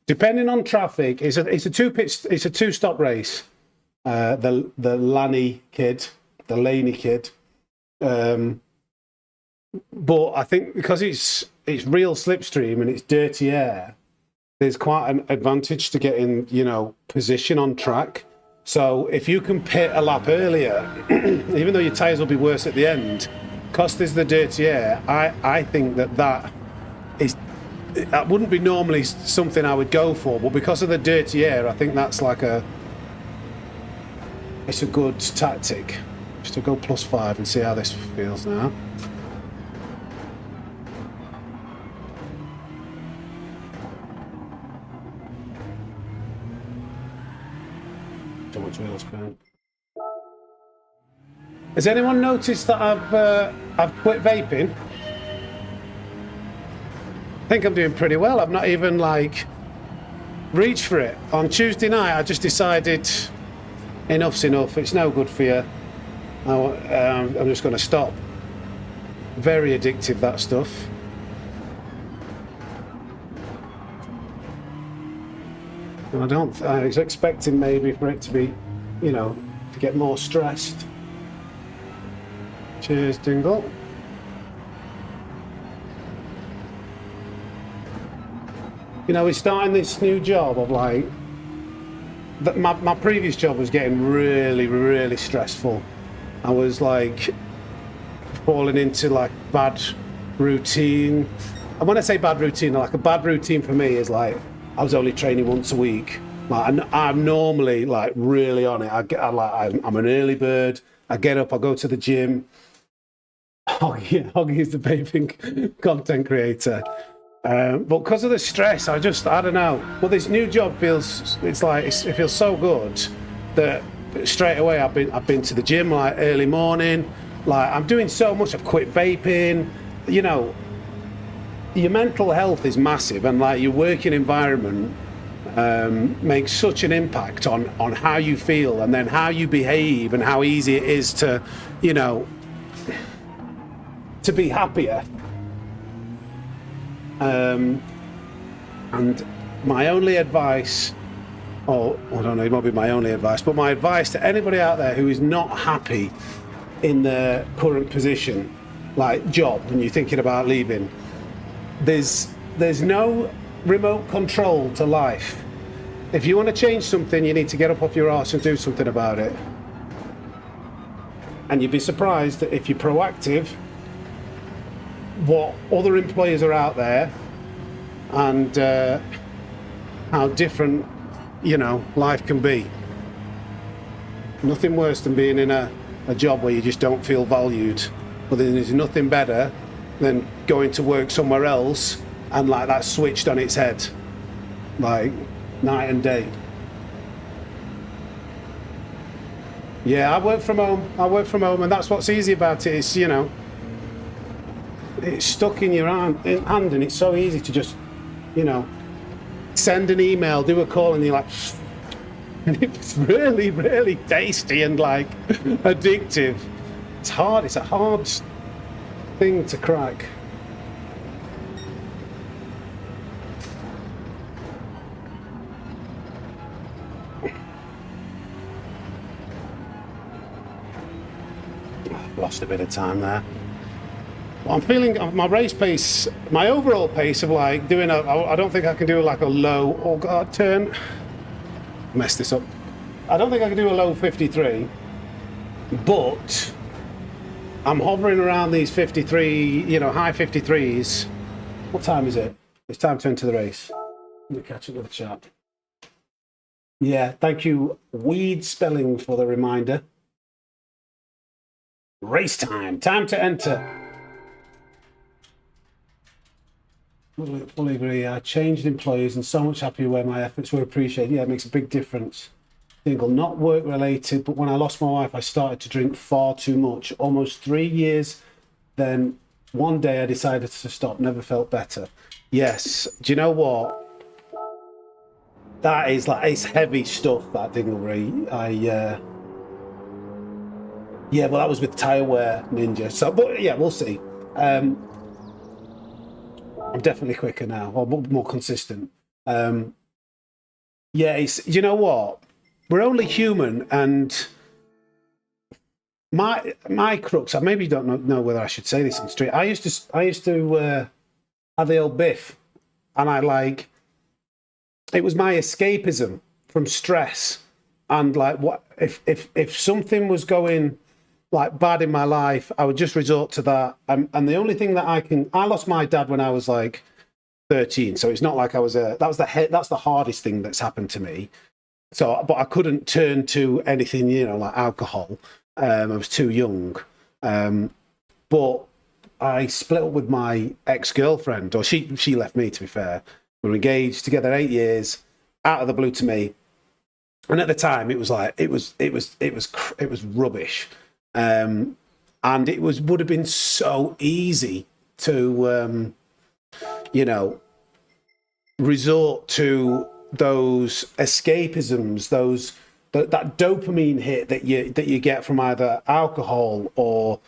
[SPEAKER 1] depending on traffic, it's a two-stop race. The Laney kid, the Laney kid. But I think because it's real slipstream and it's dirty air, there's quite an advantage to getting, you know, position on track. So if you can pit a lap earlier, even though your tyres will be worse at the end, because there's the dirty air, I think that wouldn't be normally something I would go for, but because of the dirty air, I think that's like it's a good tactic. Just to go +5 and see how this feels now. Too much wheel spin. Has anyone noticed that I've quit vaping? I think I'm doing pretty well. I've not even like reached for it. On Tuesday night, I just decided enough's enough. It's no good for you. I'm just going to stop. Very addictive, that stuff. And I was expecting maybe for it to be, you know, to get more stressed. Cheers, Dingle. You know, we're starting this new job of like, my previous job was getting really, really stressful. I was like falling into like bad routine. And when I say bad routine, like a bad routine for me is like, I was only training once a week. Like I'm normally like really on it. I'm an early bird. I get up, I go to the gym. Hoggy is the vaping content creator. But because of the stress, I don't know. Well, this new job feels, it feels so good that straight away I've been to the gym like early morning. Like I'm doing so much. I've quit vaping. You know, your mental health is massive, and like your working environment makes such an impact on how you feel and then how you behave and how easy it is to, you know, to be happier. And my only advice, or I don't know, it might be my only advice, but my advice to anybody out there who is not happy in their current position, like job, and you're thinking about leaving, there's no remote control to life. If you want to change something, you need to get up off your arse and do something about it. And you'd be surprised that if you're proactive, what other employers are out there and how different, you know, life can be. Nothing worse than being in a job where you just don't feel valued. But then there's nothing better than going to work somewhere else and like that's switched on its head, like night and day. Yeah, I work from home, and that's what's easy about it. Is, you know, it's stuck in your hand, and it's so easy to just, you know, send an email, do a call, and you're like, and it's really, really tasty and like addictive. It's hard. It's a hard thing to crack. Lost a bit of time there. Well, I'm feeling my race pace, my overall pace of like doing I don't think I can do like a low, oh God, turn. Mess this up. I don't think I can do a low 53, but I'm hovering around these 53, you know, high 53s. What time is it? It's time to enter the race. Let me catch up with the chat. Yeah, thank you, Weed Spelling, for the reminder. Race time. Time to enter. Fully agree. I changed employers and so much happier where my efforts were appreciated. Yeah, it makes a big difference. Single, not work related, but when I lost my wife, I started to drink far too much. Almost 3 years. Then one day I decided to stop. Never felt better. Yes. Do you know what? That is like, it's heavy stuff, that Dinglebury. Yeah, well, that was with Tire Wear Ninja. So, but yeah, we'll see. I'm definitely quicker now, or more consistent. Yeah, it's, you know what? We're only human, and my crux. I maybe don't know whether I should say this on the street. I used to have the old biff, and I like. It was my escapism from stress, and like what if something was going like bad in my life, I would just resort to that. And the only thing that I lost my dad when I was like 13, so it's not like I was that's the hardest thing that's happened to me. So, but I couldn't turn to anything, you know, like alcohol. I was too young. But I split up with my ex-girlfriend, or she left me, to be fair. We were engaged together 8 years, out of the blue to me. And at the time, it was like it was rubbish. And it would have been so easy to, you know, resort to those escapisms, that dopamine hit that you get from either alcohol or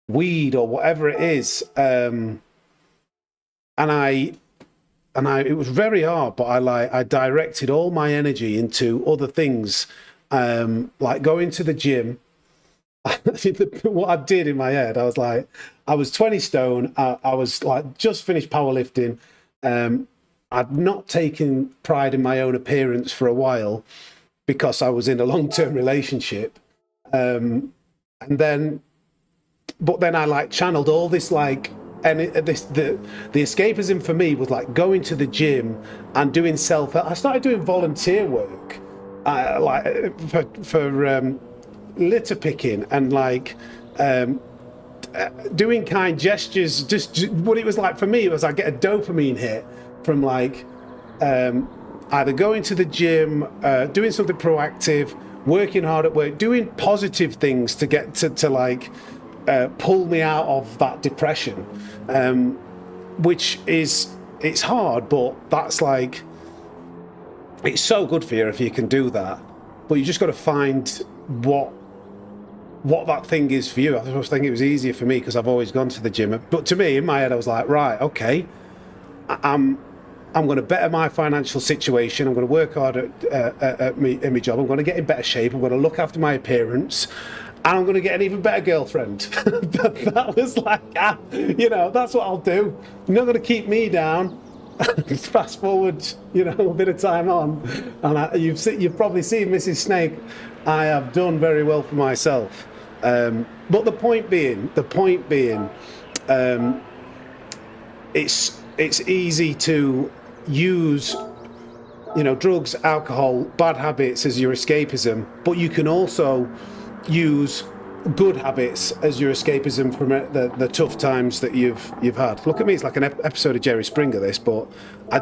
[SPEAKER 1] weed or whatever it is. And it was very hard, but I directed all my energy into other things, like going to the gym. What I did in my head, I was like, I was 20 stone. I was like just finished powerlifting. I'd not taken pride in my own appearance for a while because I was in a long-term relationship. But then I like channeled all this like, and the escapism for me was like going to the gym and doing self. I started doing volunteer work, like for litter picking and like doing kind gestures. Just what it was like for me, it was I get a dopamine hit from like either going to the gym, doing something proactive, working hard at work, doing positive things to get to like pull me out of that depression, which is, it's hard, but that's like, it's so good for you if you can do that. But you just got to find what that thing is for you. I was thinking it was easier for me because I've always gone to the gym. But to me, in my head, I was like, right, okay, I'm going to better my financial situation. I'm going to work hard in my job. I'm going to get in better shape. I'm going to look after my appearance. And I'm going to get an even better girlfriend. That was like, you know, that's what I'll do. You're not going to keep me down. Fast forward, you know, a bit of time on, and you've probably seen Mrs. Snake. I have done very well for myself. But the point being, it's easy to use, you know, drugs, alcohol, bad habits as your escapism, but you can also use good habits as your escapism from the tough times that you've had. Look at me; it's like an episode of Jerry Springer. This, but I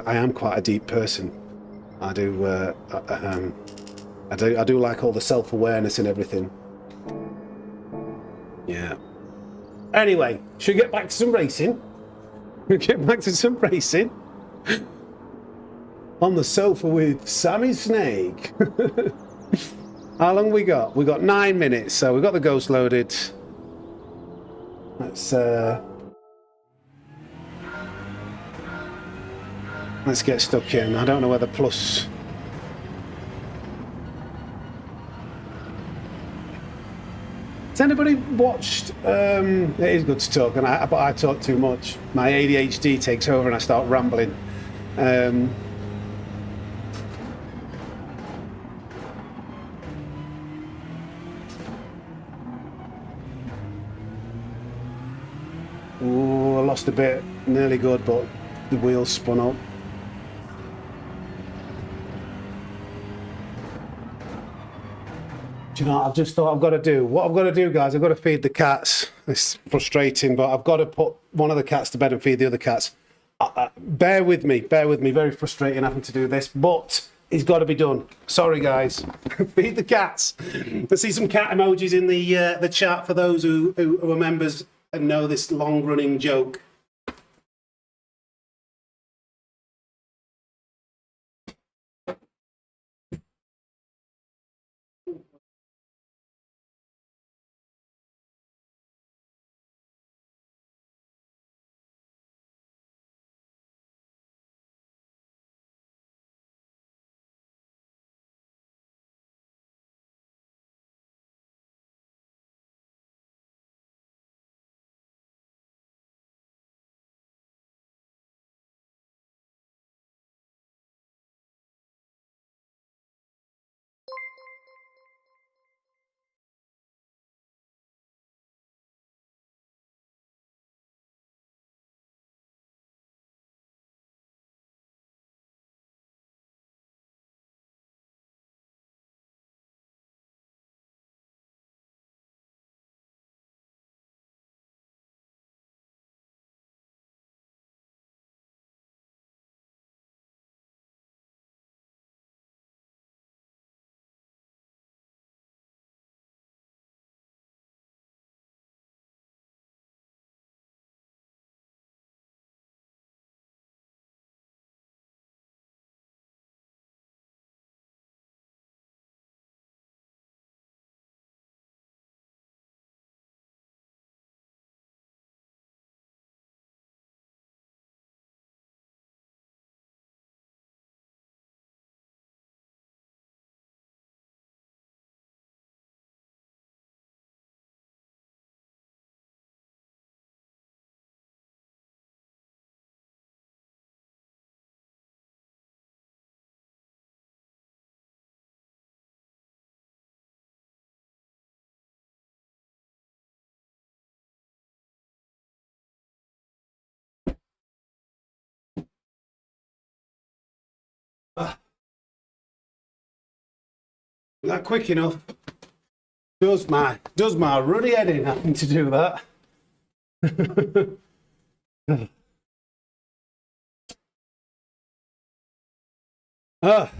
[SPEAKER 1] am quite a deep person. I do like all the self-awareness and everything. Yeah. Anyway, should we get back to some racing? On the sofa with Sammy Snake. How long we got? We got 9 minutes, so we've got the ghost loaded. Let's get stuck in. I don't know whether plus. Has anybody watched? It is good to talk, but I talk too much. My ADHD takes over and I start rambling. Oh, I lost a bit, nearly good, but the wheels spun up. Do you know what I've just thought I've got to do? What I've got to do, guys, I've got to feed the cats. It's frustrating, but I've got to put one of the cats to bed and feed the other cats. Bear with me, very frustrating having to do this, but it's got to be done. Sorry, guys. Feed the cats. I see some cat emojis in the chat for those who are members and know this long-running joke. Is that quick enough? Does my ruddy head in having to do that? That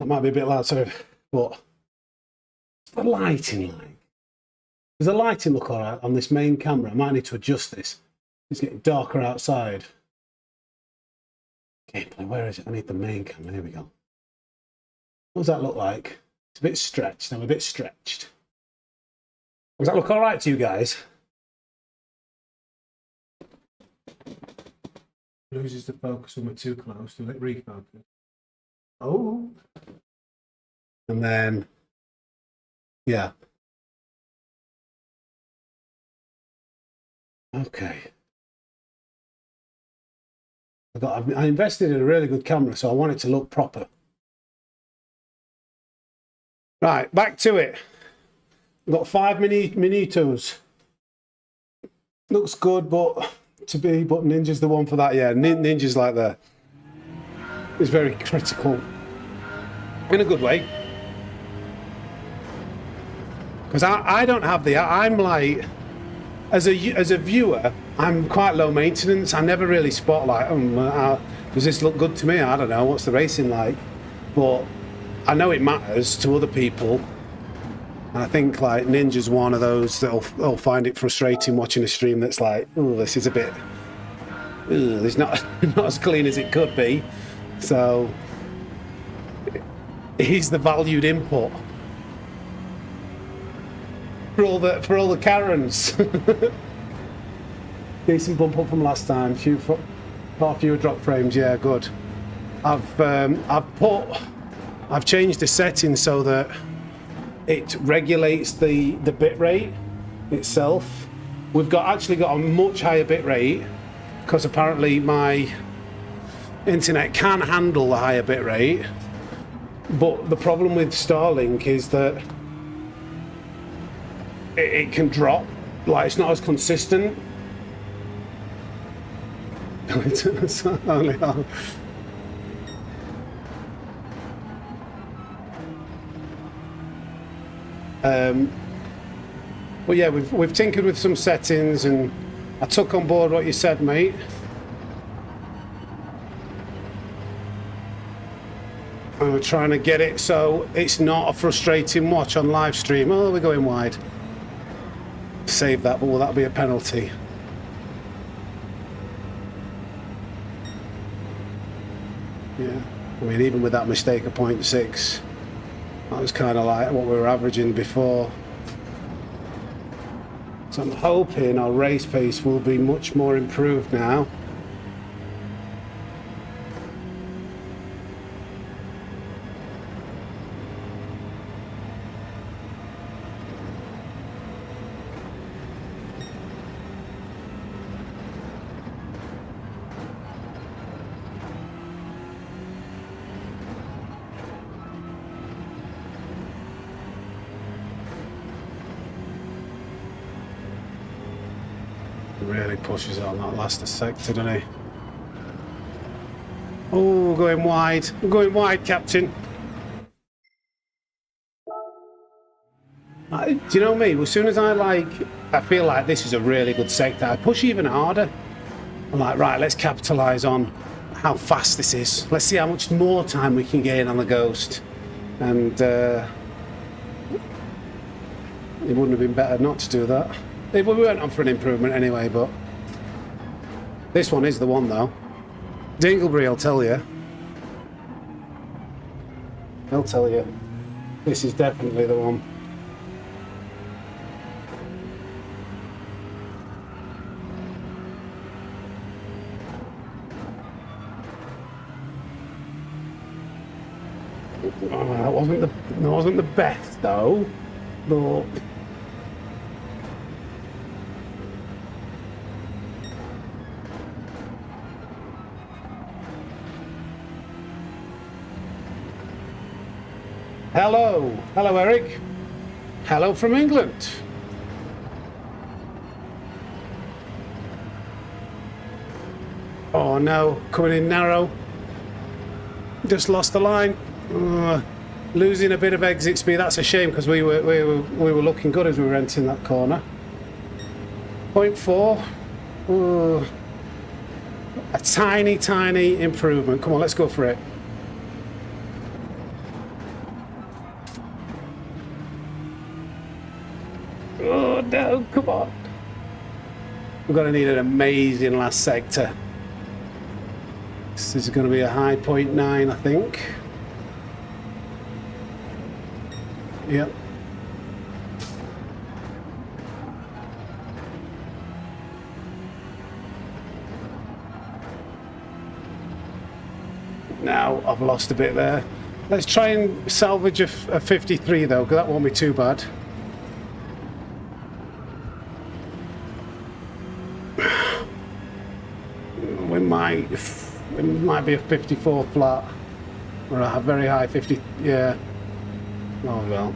[SPEAKER 1] might be a bit loud, sorry, but what's the lighting like? Does the lighting look alright on this main camera? I might need to adjust this. It's getting darker outside. Gameplay, where is it? I need the main camera. Here we go. What does that look like? It's a bit stretched. I'm a bit stretched. Does that look alright to you guys? Loses the focus when we're too close. Will it refocus? Oh. And then, yeah. Okay. I invested in a really good camera, so I want it to look proper. Right, back to it. We've got 5 minutos. Looks good, but Ninja's the one for that. Yeah, Ninja's like that. It's very critical in a good way. Because I don't have I'm like, as a viewer, I'm quite low maintenance. I never really spot like, does this look good to me? I don't know, what's the racing like? But I know it matters to other people. And I think like Ninja's one of those that'll find it frustrating watching a stream that's like, oh, this is a bit, it's not as clean as it could be. So he's the valued input for all the Karens. Decent bump up from last time. Far fewer drop frames. Yeah, good. I've changed the settings so that it regulates the bit rate itself. We've actually got a much higher bit rate because apparently my internet can handle the higher bit rate. But the problem with Starlink is that it can drop. Like, it's not as consistent. But yeah, we've tinkered with some settings, and I took on board what you said, mate. And we're trying to get it so it's not a frustrating watch on live stream. Oh, we're going wide. Save that, but will that be a penalty? Yeah, I mean, even with that mistake of 0.6, that was kind of like what we were averaging before. So I'm hoping our race pace will be much more improved now. Really pushes on that last sector, doesn't he? Oh, going wide. I'm going wide, Captain. Do you know me? As soon as I feel like this is a really good sector, I push even harder. I'm like, right, let's capitalise on how fast this is. Let's see how much more time we can gain on the Ghost. And it wouldn't have been better not to do that. We weren't on for an improvement anyway, but this one is the one, though. Dinglebury will tell you. He'll tell you. This is definitely the one. Oh, that wasn't the best, though. But hello, Eric. Hello from England. Oh no, coming in narrow. Just lost the line. Losing a bit of exit speed. That's a shame because we were looking good as we were entering that corner. 0.4. Ooh. A tiny improvement. Come on, let's go for it. Oh no, come on. We're going to need an amazing last sector. This is going to be a high 0.9, I think. Yep. Now I've lost a bit there. Let's try and salvage a 53 though, because that won't be too bad. It might be a 54 flat or a very high 50. Yeah. Oh well.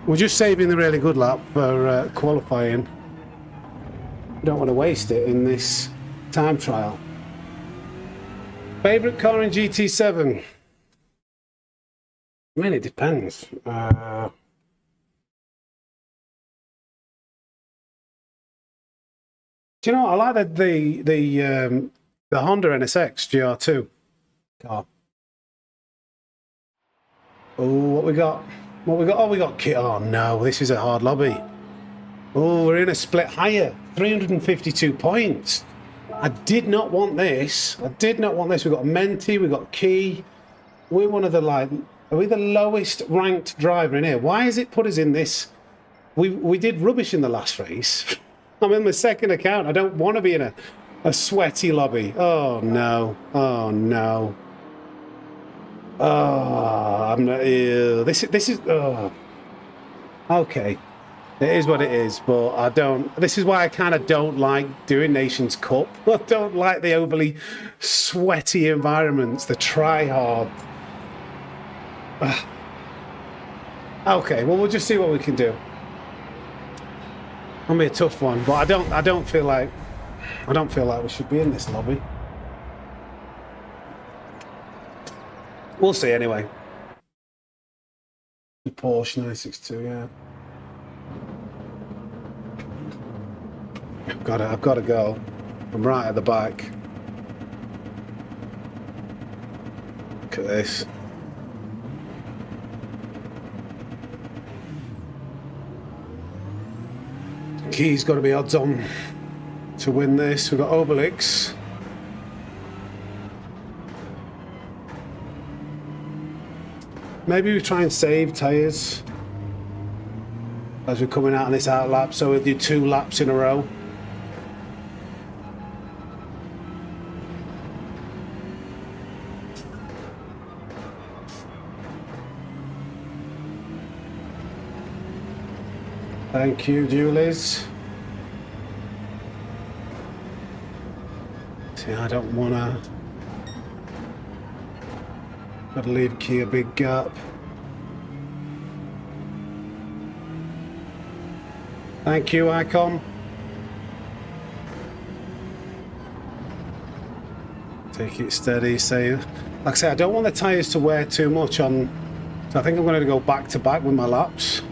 [SPEAKER 1] We're just saving the really good lap for qualifying. Don't want to waste it in this time trial. Favorite car in GT7? I mean, it depends. Do you know what? I like the Honda NSX GR2 car. Oh, what we got? What we got? Oh, we got kit. Oh no, this is a hard lobby. Oh, we're in a split higher. 352 points. I did not want this. I did not want this. We've got Menti, we've got Key. We're one of the are we the lowest ranked driver in here? Why has it put us in this? We did rubbish in the last race. I'm in my second account. I don't want to be in a sweaty lobby. Oh no. Oh no. Oh, I'm not. Ew. This is. Oh. Okay. It is what it is, but I don't. This is why I kind of don't like doing Nations Cup. I don't like the overly sweaty environments, the try hard. Okay, well we'll just see what we can do. It'll be a tough one, but I don't feel like we should be in this lobby. We'll see anyway. The Porsche 962, yeah. I've got to go. I'm right at the back. Look at this. Key's got to be odds on to win this. We've got Obelix. Maybe we try and save tyres as we're coming out on this out lap, so we'll do 2 laps in a row. Thank you, Julies. See, I don't wanna. Gotta leave Key a big gap. Thank you, Icon. Take it steady. Say, like I say, I don't want the tyres to wear too much on. So I think I'm going to go back to back with my laps.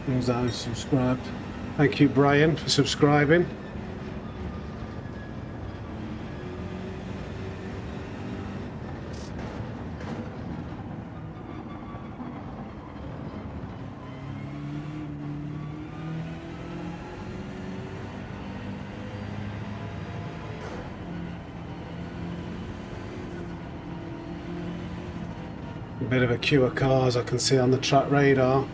[SPEAKER 1] Who's that who's subscribed? Thank you, Brian, for subscribing. A bit of a queue of cars I can see on the track radar.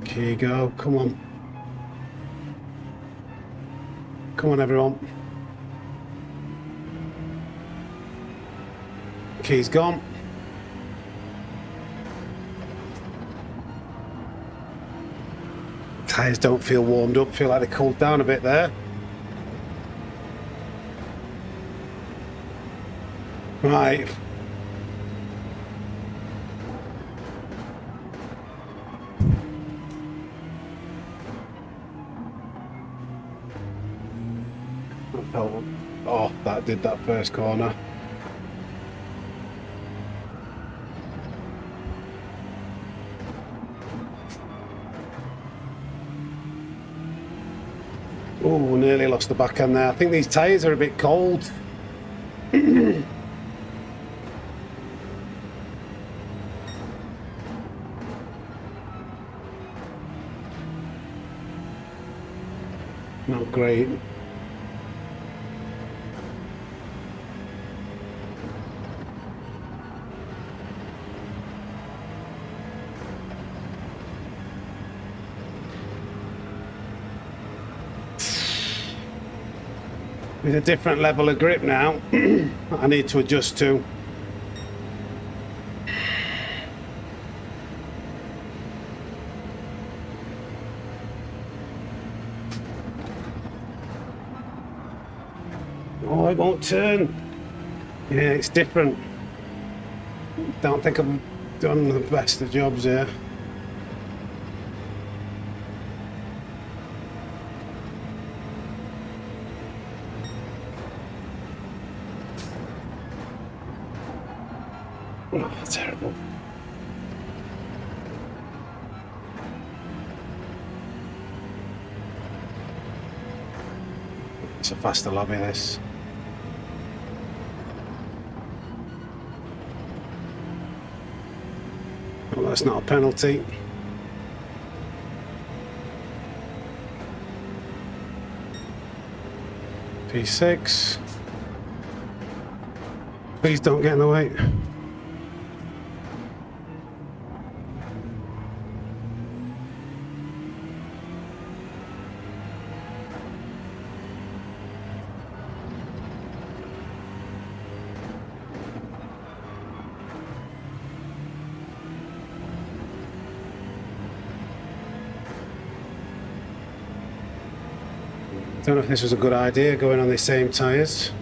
[SPEAKER 1] Here you go, come on. Come on, everyone. Key's gone. Tyres don't feel warmed up, feel like they cooled down a bit there. Right. Oh, that did that first corner. Oh, nearly lost the back end there. I think these tyres are a bit cold. Not great. With a different level of grip now, I need to adjust to. Oh, it won't turn. Yeah, it's different. Don't think I've done the best of jobs here. Oh, terrible. It's a faster lobby, this. Well, that's not a penalty. P6. Please don't get in the way. Don't know if this was a good idea going on the same tyres.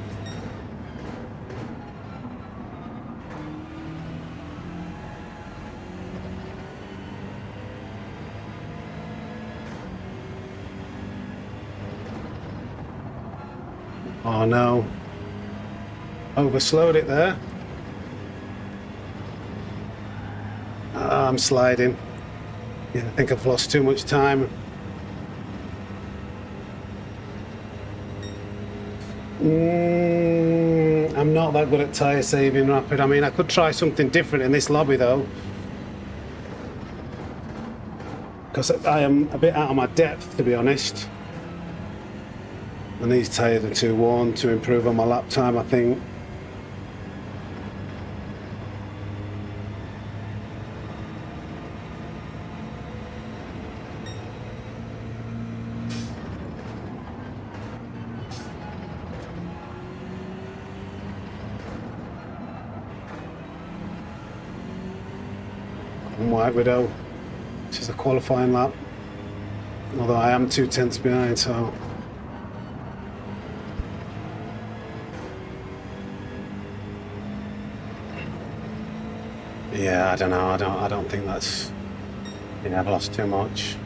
[SPEAKER 1] Oh no. Overslowed it there. I'm sliding. Yeah, I think I've lost too much time. I'm not that good at tyre saving rapid. I mean, I could try something different in this lobby though, because I am a bit out of my depth, to be honest. And these tyres are too worn to improve on my lap time, I think. White Widow, which is a qualifying lap, although I am 2/10 behind, so yeah, I don't know. I don't think that's. Yeah, I've lost too much.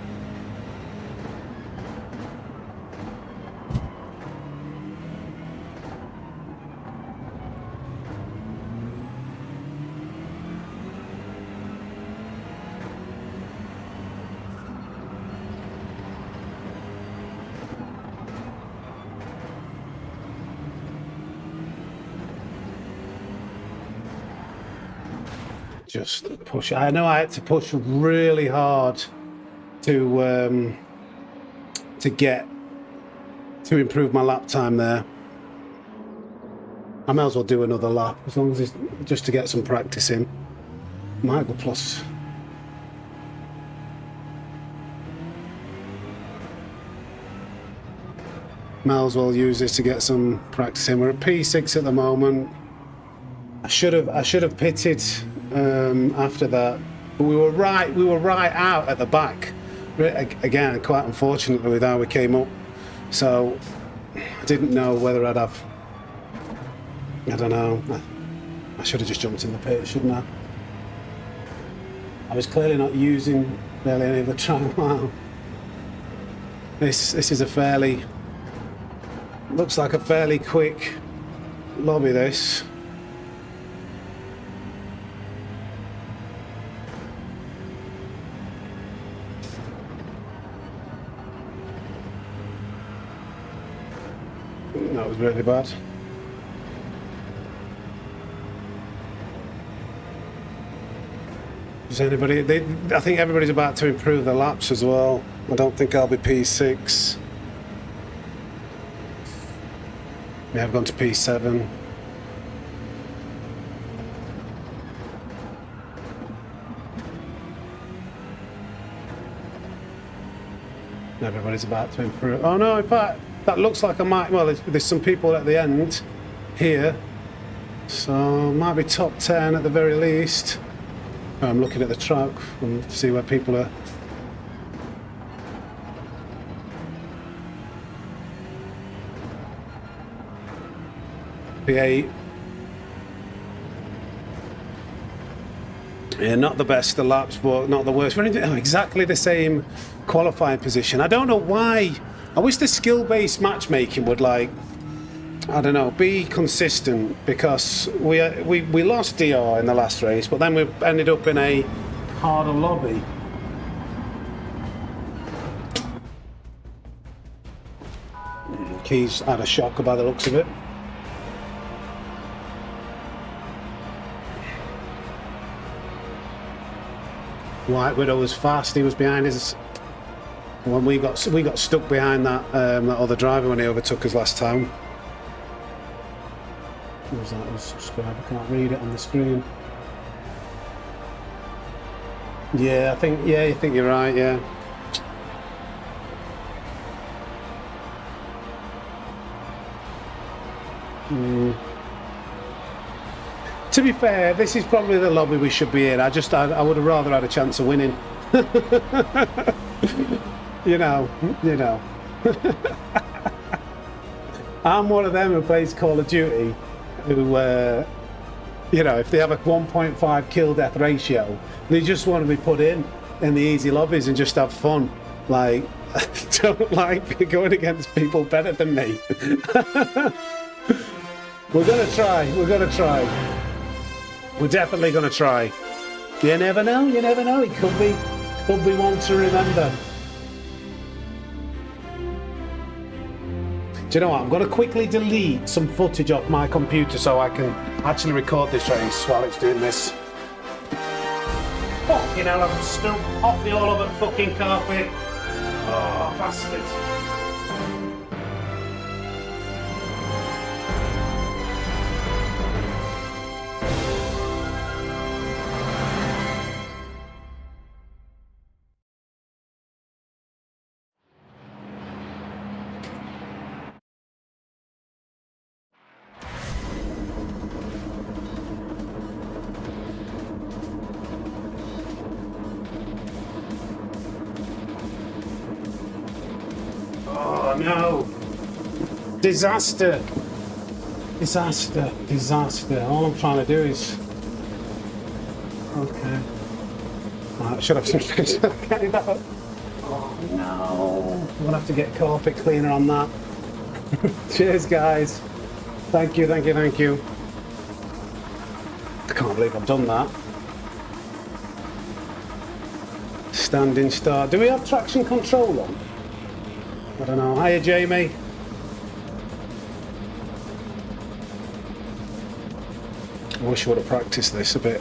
[SPEAKER 1] Just push. I know I had to push really hard to improve my lap time there. I might as well do another lap as long as it's just to get some practice in. Might go plus. Might as well use this to get some practice in. We're at P6 at the moment. I should have pitted after that, but we were right out at the back again, quite unfortunately with how we came up. So I didn't know whether I'd have, I don't know, I should have just jumped in the pit, shouldn't I? I was clearly not using really any of the track. Wow. This is a fairly, looks like a fairly quick lobby, this. That was really bad. Is anybody? I think everybody's about to improve their laps as well. I don't think I'll be P6. We have gone to P7. Everybody's about to improve. Oh no, in fact, that looks like I might. Well, there's some people at the end here, so might be top 10 at the very least. I'm looking at the track and see where people are. P8. Yeah, not the best of laps, but not the worst. We're in exactly the same qualifying position. I don't know why. I wish the skill-based matchmaking would, like, I don't know, be consistent, because we lost DR in the last race, but then we ended up in a harder lobby. Keys had a shocker by the looks of it. White Widow was fast. He was behind us when we got stuck behind that that other driver when he overtook us last time. What was that? It was subscribe. I can't read it on the screen. Yeah, I think you're right. Yeah. To be fair, this is probably the lobby we should be in. I would have rather had a chance of winning. you know. I'm one of them who plays Call of Duty, who, if they have a 1.5 kill death ratio, they just want to be put in the easy lobbies and just have fun. Like, I don't like going against people better than me. We're gonna try. We're definitely going to try. You never know. It could be one to remember. Do you know what? I'm going to quickly delete some footage off my computer so I can actually record this race while it's doing this. Fucking hell, I've spilled coffee all over the fucking carpet. Oh, bastard. Oh no! Disaster! All I'm trying to do is... Okay. I should have some getting that up. Oh no! I'm gonna have to get carpet cleaner on that. Cheers, guys. Thank you. I can't believe I've done that. Standing start. Do we have traction control on? I don't know. Hiya, Jamie. I wish I would have practiced this a bit.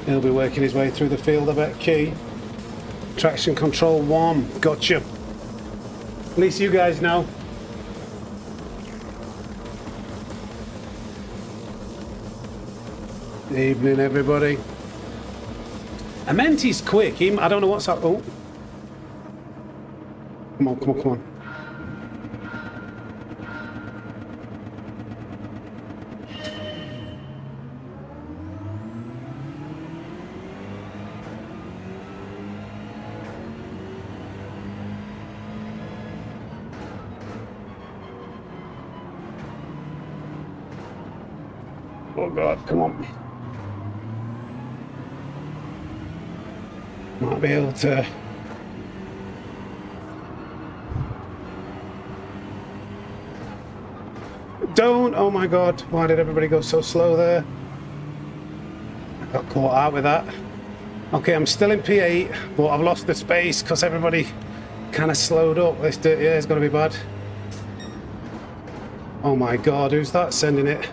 [SPEAKER 1] He'll be working his way through the field, I bet. Key. Traction control 1. Gotcha. At least you guys know. Evening, everybody. Amenti's quick. I don't know what's up. Oh. Come on. Oh God, come on. Might be able to. Don't! Oh my God, why did everybody go so slow there? I got caught out with that. Okay, I'm still in P8, but I've lost the space because everybody kind of slowed up. This dirt, yeah, it's going to be bad. Oh my God, who's that sending it?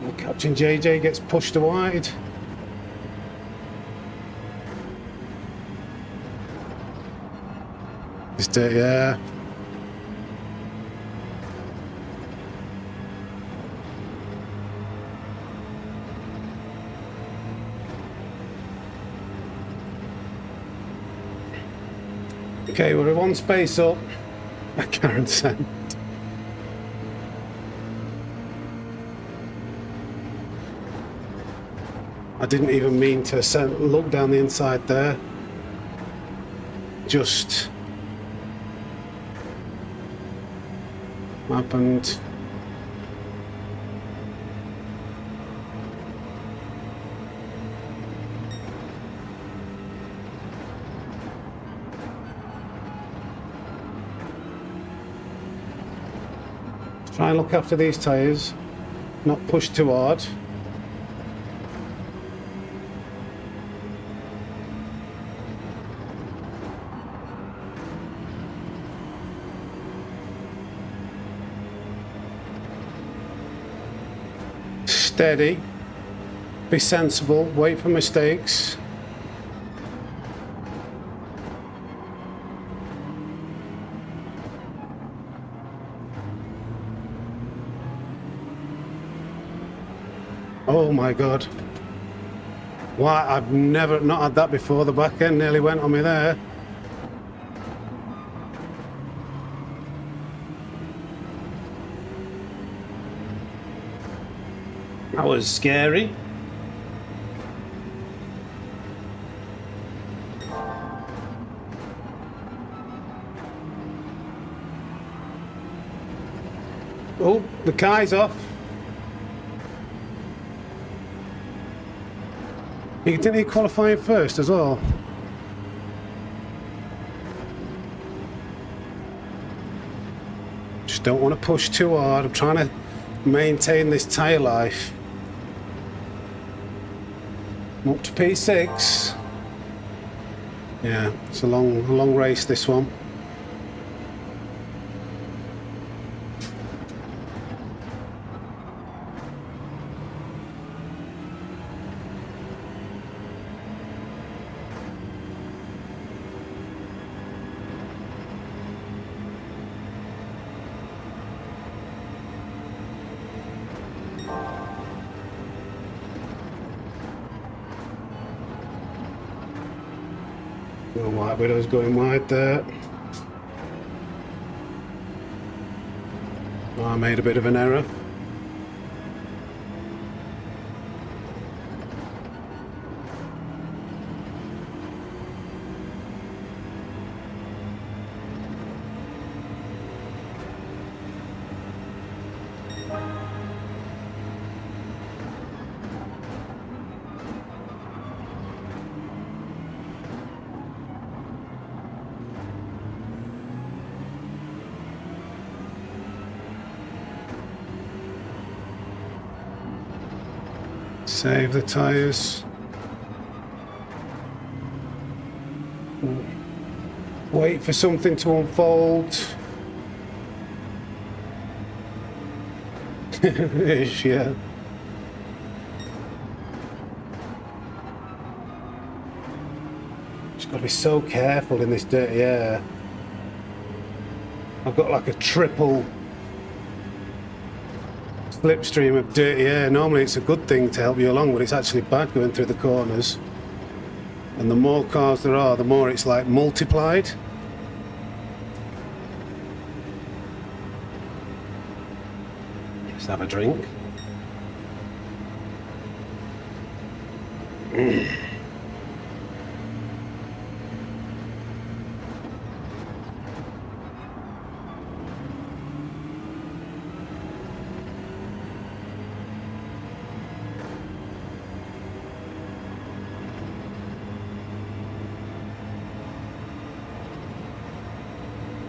[SPEAKER 1] Oh, Captain JJ gets pushed wide. This dirt, yeah. Okay, we're one space up. Karen sent. I didn't even mean to look down the inside there. Just happened. Try and look after these tyres, not push too hard. Steady, be sensible, wait for mistakes. Oh my God. Why, I've never not had that before. The back end nearly went on me there. That was scary. Oh, the kai's off. Didn't he qualify first as well? Just don't want to push too hard. I'm trying to maintain this tyre life. I'm up to P6. Yeah, it's a long race, this one. The White Widow's going wide there. Oh, I made a bit of an error. Save the tyres. Wait for something to unfold. Yeah. Just got to be so careful in this dirty air. I've got like a triple slipstream of dirty air. Normally it's a good thing to help you along, but it's actually bad going through the corners. And the more cars there are, the more it's like multiplied. Let's have a drink.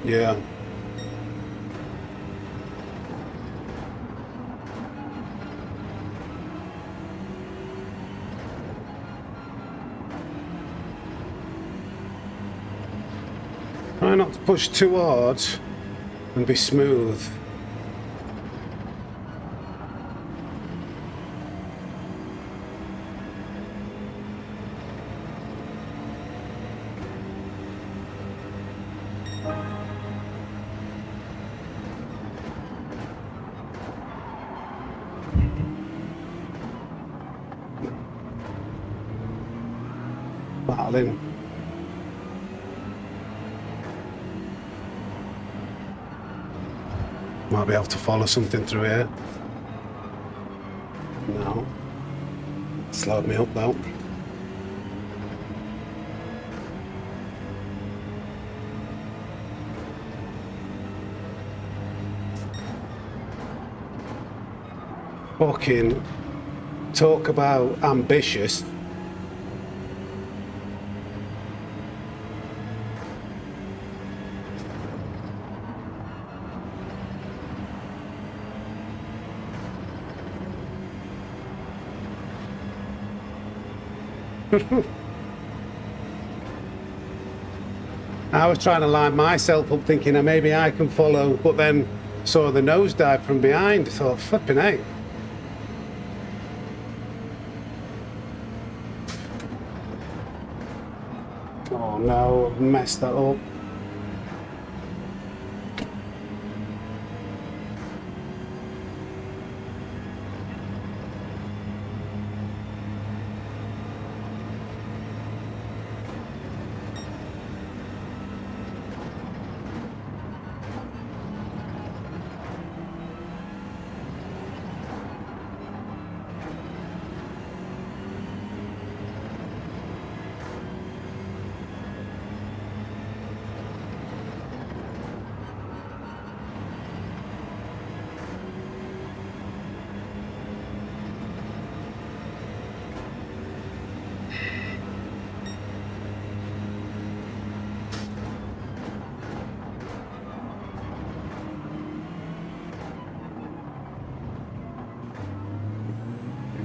[SPEAKER 1] Yeah. Try not to push too hard and be smooth. Battling. Might be able to follow something through here. No. Slowed me up though. Fucking talk about ambitious. I was trying to line myself up thinking that maybe I can follow, but then saw the nosedive from behind. Thought, flipping heck. Oh no, I've messed that up.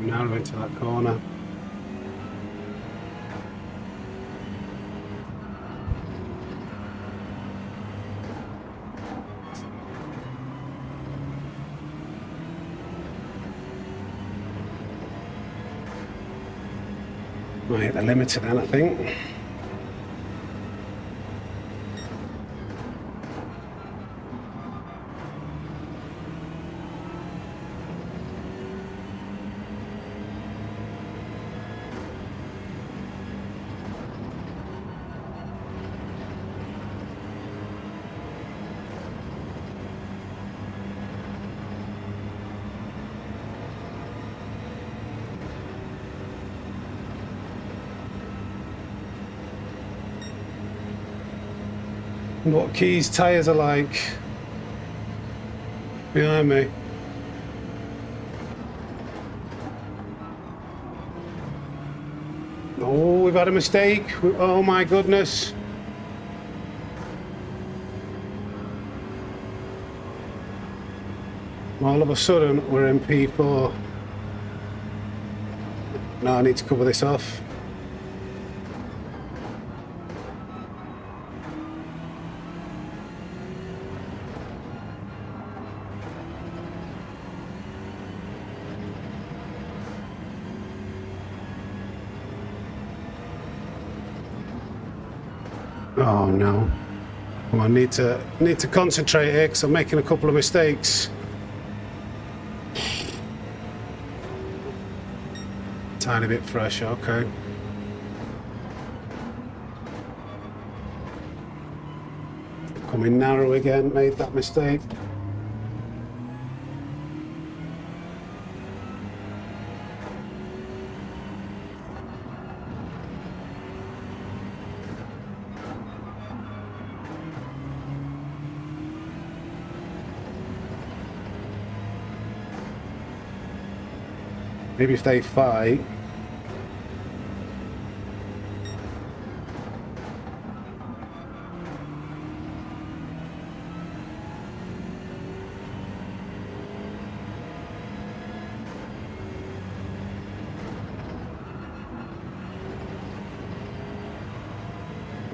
[SPEAKER 1] Narrow into that corner. Might hit the limiter then, I think. Wonder what Key's tyres are like behind me. Oh, we've had a mistake. Oh my goodness. All of a sudden we're in P4. Now I need to cover this off. Oh no. Well, I need to concentrate here because I'm making a couple of mistakes. Tiny bit fresh, okay. Coming narrow again, made that mistake. Maybe if they fight.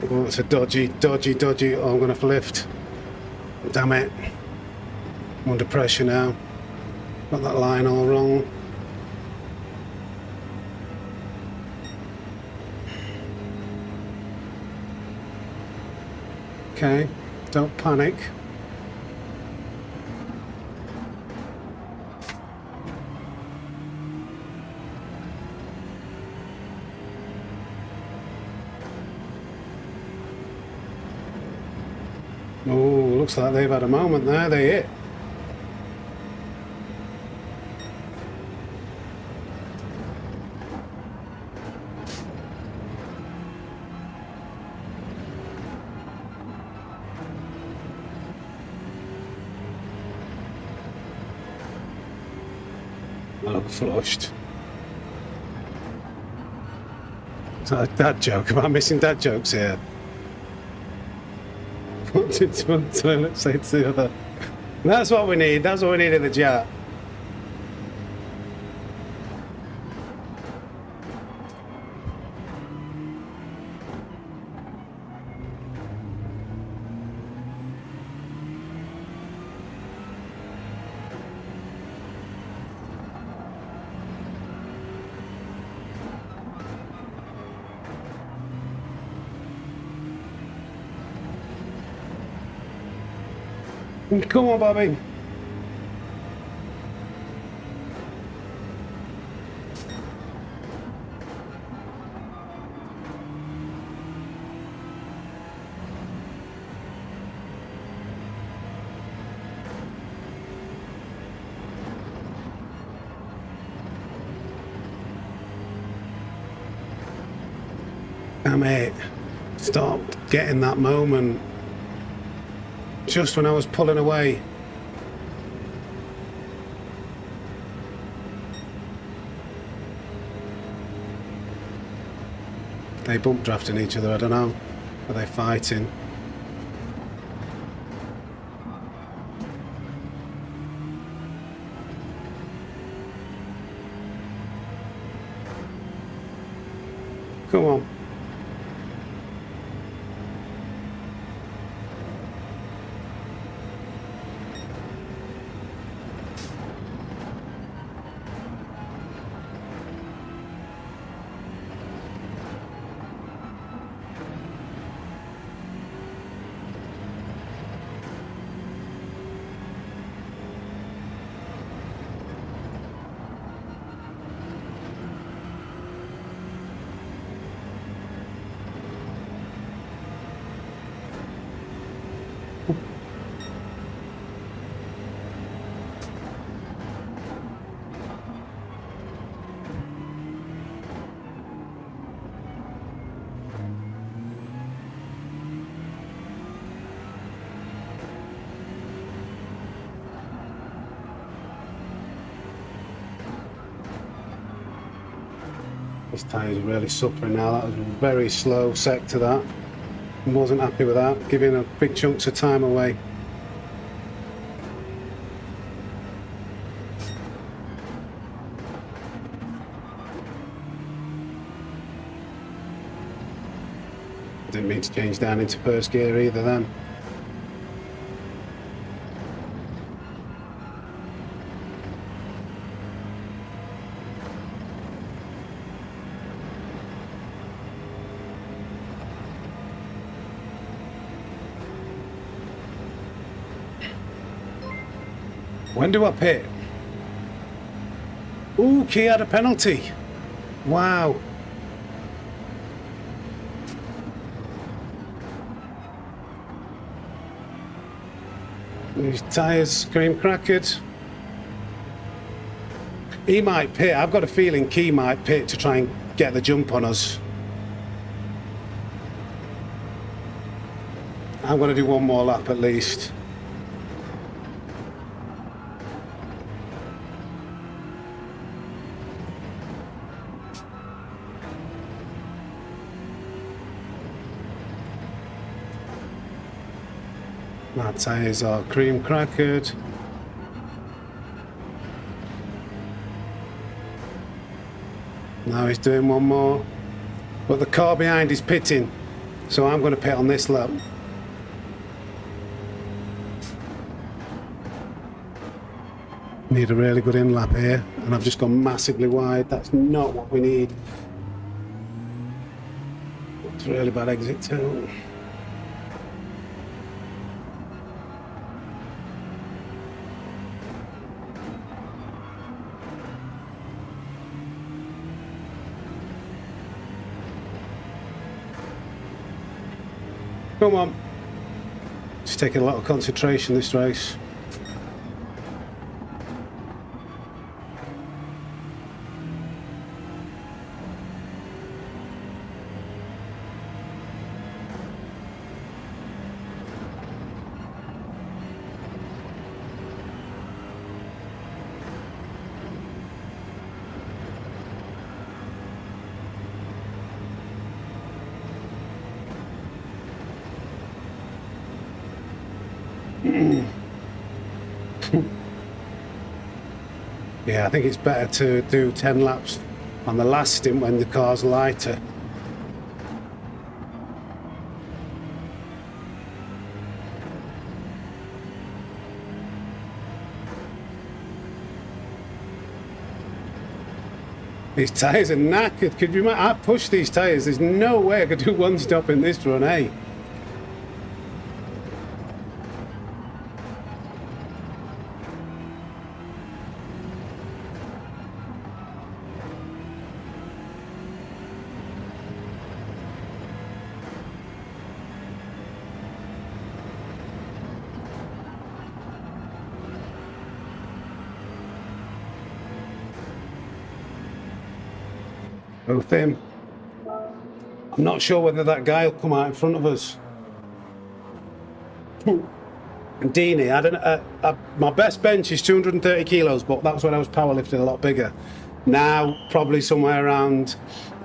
[SPEAKER 1] Oh, it's a dodgy. Oh, I'm going to lift. Damn it. I'm under pressure now. Got that line all wrong. Okay, don't panic. Oh, looks like they've had a moment there. They hit. I look flushed. Is that a dad joke? Am I missing dad jokes here? It's one toilet seat to the other. That's what we need. That's what we need in the jet. Come on, Bobby. Damn it. Stop getting that moment. Just when I was pulling away. They bump drafting each other, I don't know. Are they fighting? Come on. This tyre's really suffering now. That was a very slow sector, that. Wasn't happy with that, giving a big chunks of time away. Didn't mean to change down into first gear either then. When do I pit? Ooh, Key had a penalty. Wow. His tyres cream crackered. He might pit. I've got a feeling Key might pit to try and get the jump on us. I'm going to do one more lap at least. My tyres are cream crackered. Now he's doing one more. But the car behind is pitting. So I'm going to pit on this lap. Need a really good in lap here, and I've just gone massively wide. That's not what we need. It's a really bad exit too. Come on. It's taking a lot of concentration this race. Yeah, I think it's better to do 10 laps on the last stint when the car's lighter. These tyres are knackered. Could you imagine? I pushed these tyres. There's no way I could do one stop in this run, eh? Both him. I'm not sure whether that guy will come out in front of us. Dini, I don't know. My best bench is 230 kilos, but that was when I was powerlifting a lot bigger. Now, probably somewhere around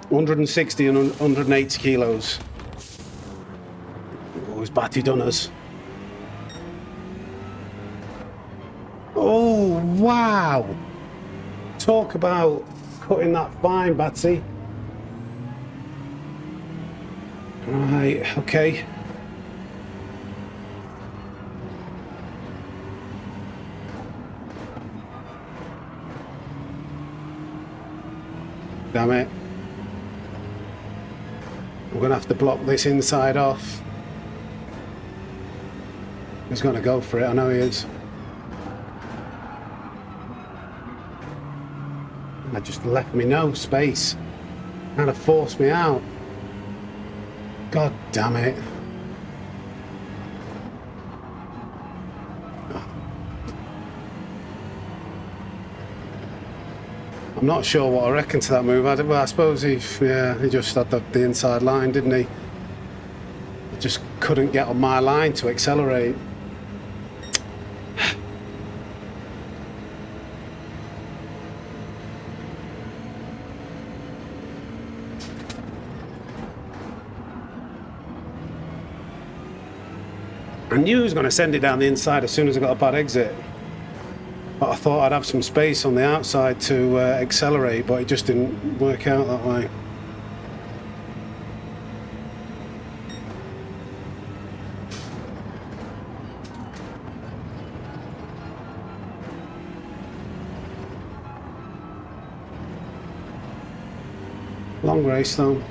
[SPEAKER 1] 160 and 180 kilos. Always batty done us. Oh, wow. Talk about cutting that fine, Batsy. Right, okay. Damn it. We're going to have to block this inside off. He's going to go for it, I know he is. That just left me no space. Kind of forced me out. God damn it. I'm not sure what I reckon to that move. Well, I suppose he just had the inside line, didn't he? I just couldn't get on my line to accelerate. I knew he was going to send it down the inside as soon as I got a bad exit. But I thought I'd have some space on the outside to accelerate, but it just didn't work out that way. Long race though.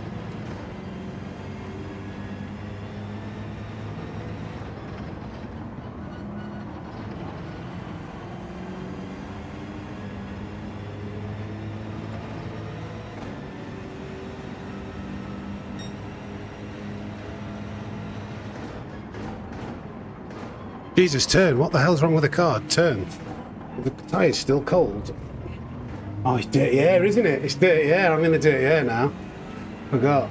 [SPEAKER 1] Jesus, turn. What the hell's wrong with the car? Turn. The tyre's still cold. Oh, it's dirty air, isn't it? It's dirty air. I'm in the dirty air now. Forgot.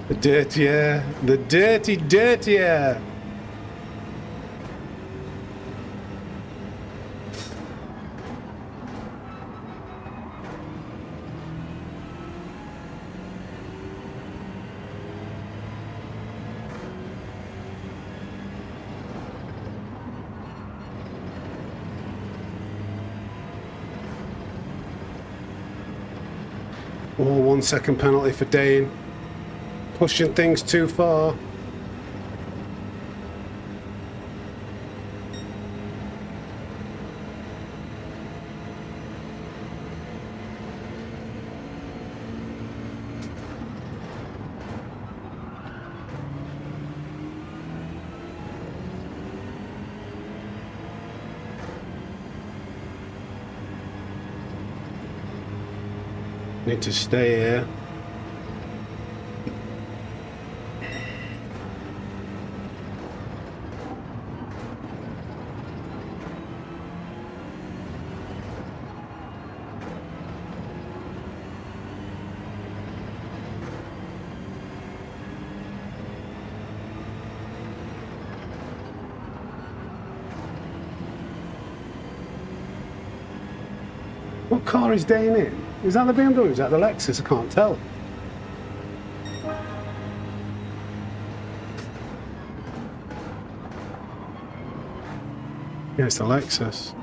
[SPEAKER 1] The dirty air. The dirty, dirty air. Oh, 1 second penalty for Dane. Pushing things too far. Need to stay here. What car is Dane in? Is that the BMW? Is that the Lexus? I can't tell. Yeah, it's the Lexus.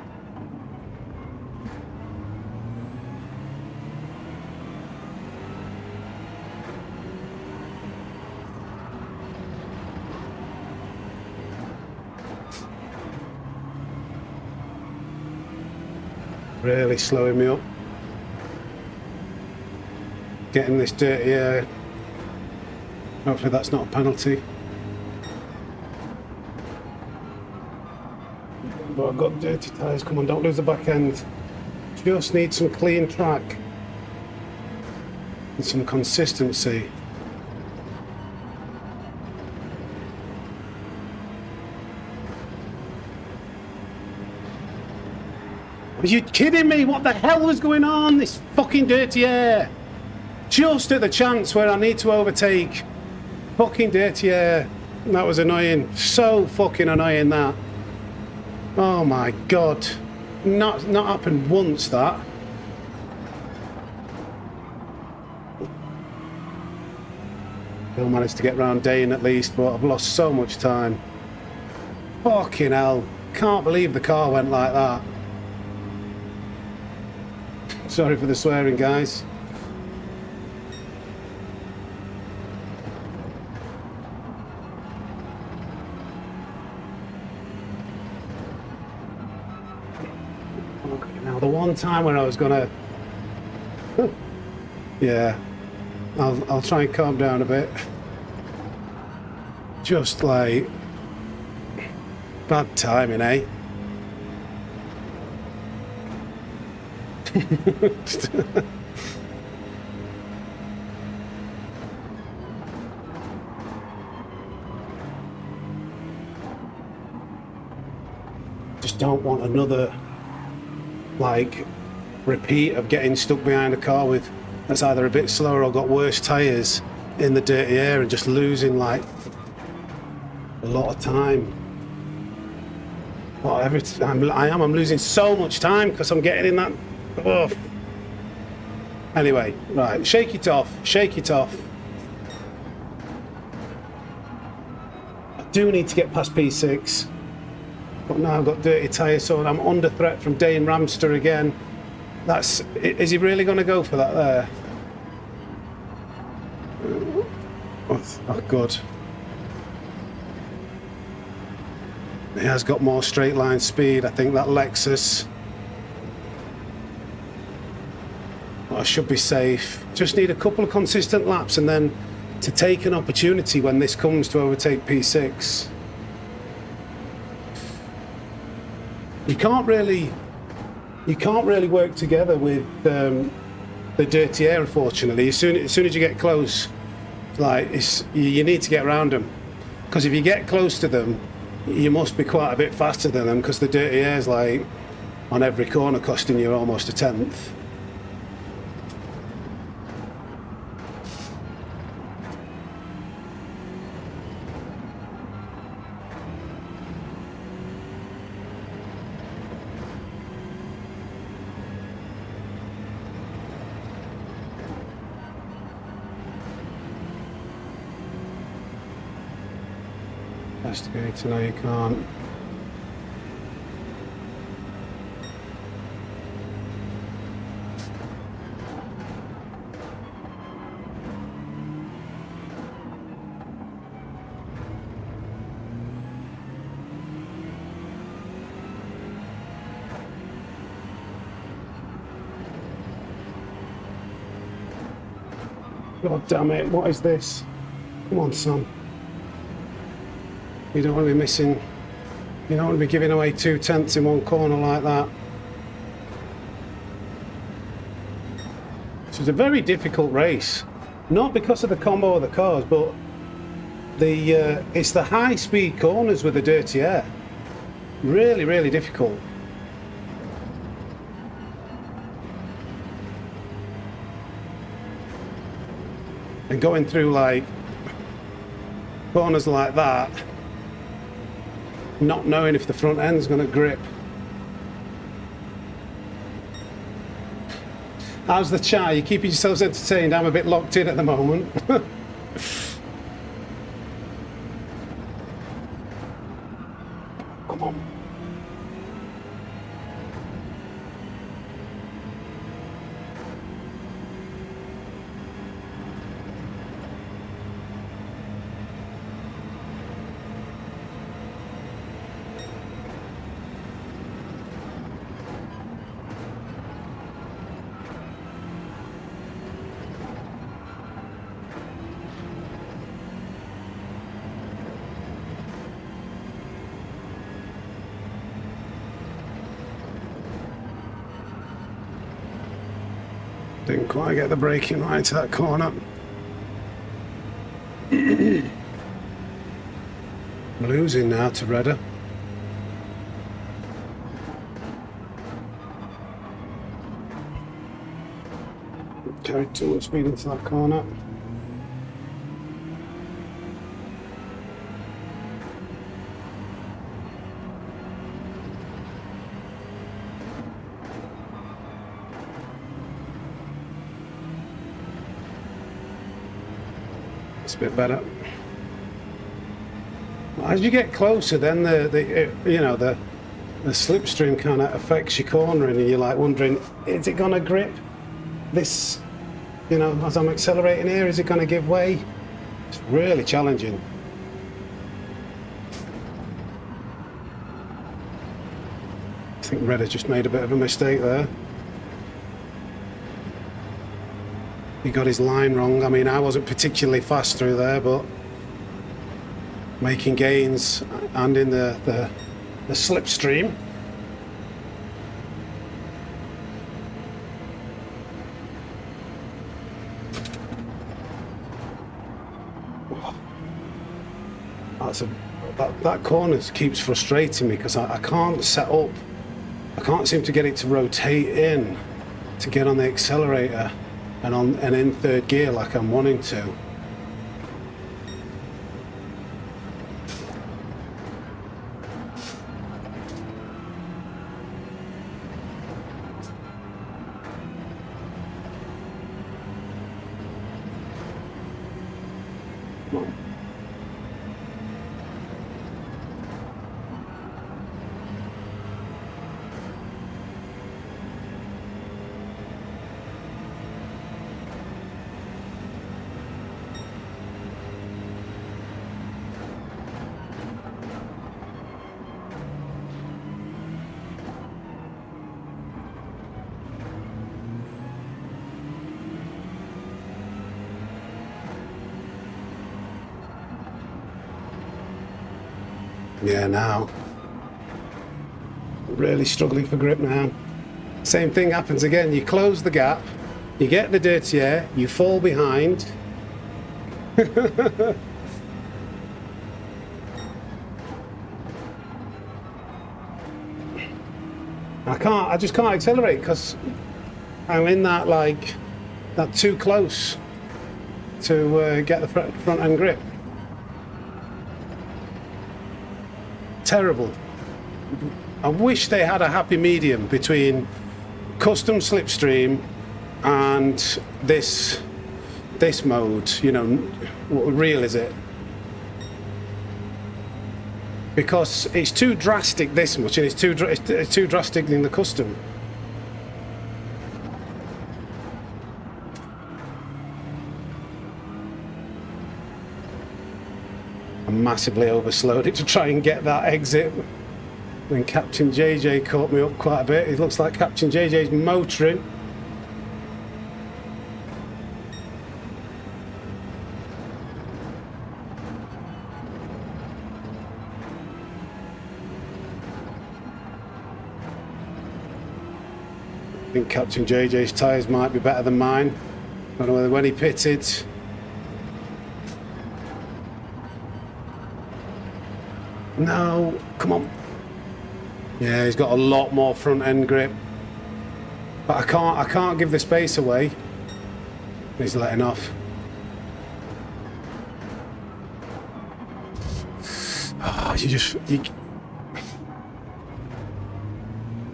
[SPEAKER 1] Really slowing me up. Getting this dirty air. Hopefully that's not a penalty. But I've got dirty tyres. Come on, don't lose the back end. Just need some clean track. And some consistency. Are you kidding me? What the hell was going on? This fucking dirty air. Just at the chance where I need to overtake. Fucking dirty air. That was annoying. So fucking annoying, that. Oh my god. Not happened once, that. Still managed to get round Dane at least, but I've lost so much time. Fucking hell. Can't believe the car went like that. Sorry for the swearing, guys. Now the one time when I was gonna, yeah, I'll try and calm down a bit. Just like bad timing, eh? Just don't want another like repeat of getting stuck behind a car with that's either a bit slower or got worse tyres in the dirty air and just losing like a lot of time. Well, every time I'm losing so much time because I'm getting in that. Ugh. Anyway, right, shake it off, shake it off. I do need to get past P6, but now I've got dirty tyres, so I'm under threat from Dane Ramster again. Is he really going to go for that there? Oh, good. He has got more straight line speed, I think, that Lexus. I should be safe. Just need a couple of consistent laps and then to take an opportunity when this comes to overtake P6. You can't really work together with the dirty air, unfortunately. As soon as you get close, like you need to get around them, because if you get close to them, you must be quite a bit faster than them, because the dirty air is like on every corner costing you almost a tenth. Investigator, no you can't. God damn it, what is this? Come on, son. You don't want to be missing, you don't want to be giving away 2/10 in one corner like that. This was a very difficult race. Not because of the combo of the cars, but it's the high speed corners with the dirty air. Really, really difficult. And going through like corners like that, not knowing if the front end's going to grip. How's the chai? You keeping yourselves entertained? I'm a bit locked in at the moment. Come on. Didn't quite get the braking right to that corner. Losing now to Redder. Carried too much speed into that corner. It's a bit better. As you get closer, then the slipstream kind of affects your cornering, and you're like wondering, is it gonna grip this? You know, as I'm accelerating here, is it gonna give way? It's really challenging. I think Redder just made a bit of a mistake there. He got his line wrong. I mean, I wasn't particularly fast through there, but making gains and in the slipstream. That corner keeps frustrating me because I can't set up. I can't seem to get it to rotate in to get on the accelerator and in third gear like I'm wanting to. Come on. Yeah, now really struggling for grip now. Same thing happens again. You close the gap, you get the dirty air, you fall behind. I just can't accelerate because I'm in that that too close to get the front end grip. Terrible. I wish they had a happy medium between custom slipstream and this mode. You know, what real is it? Because it's too drastic this much, and it's too drastic in the custom. I massively overslowed it to try and get that exit. Then Captain JJ caught me up quite a bit. It looks like Captain JJ's motoring. think Captain JJ's tyres might be better than mine. I don't know whether when he pitted. No, come on. Yeah, he's got a lot more front end grip. But I can't give the space away. He's letting off. Oh,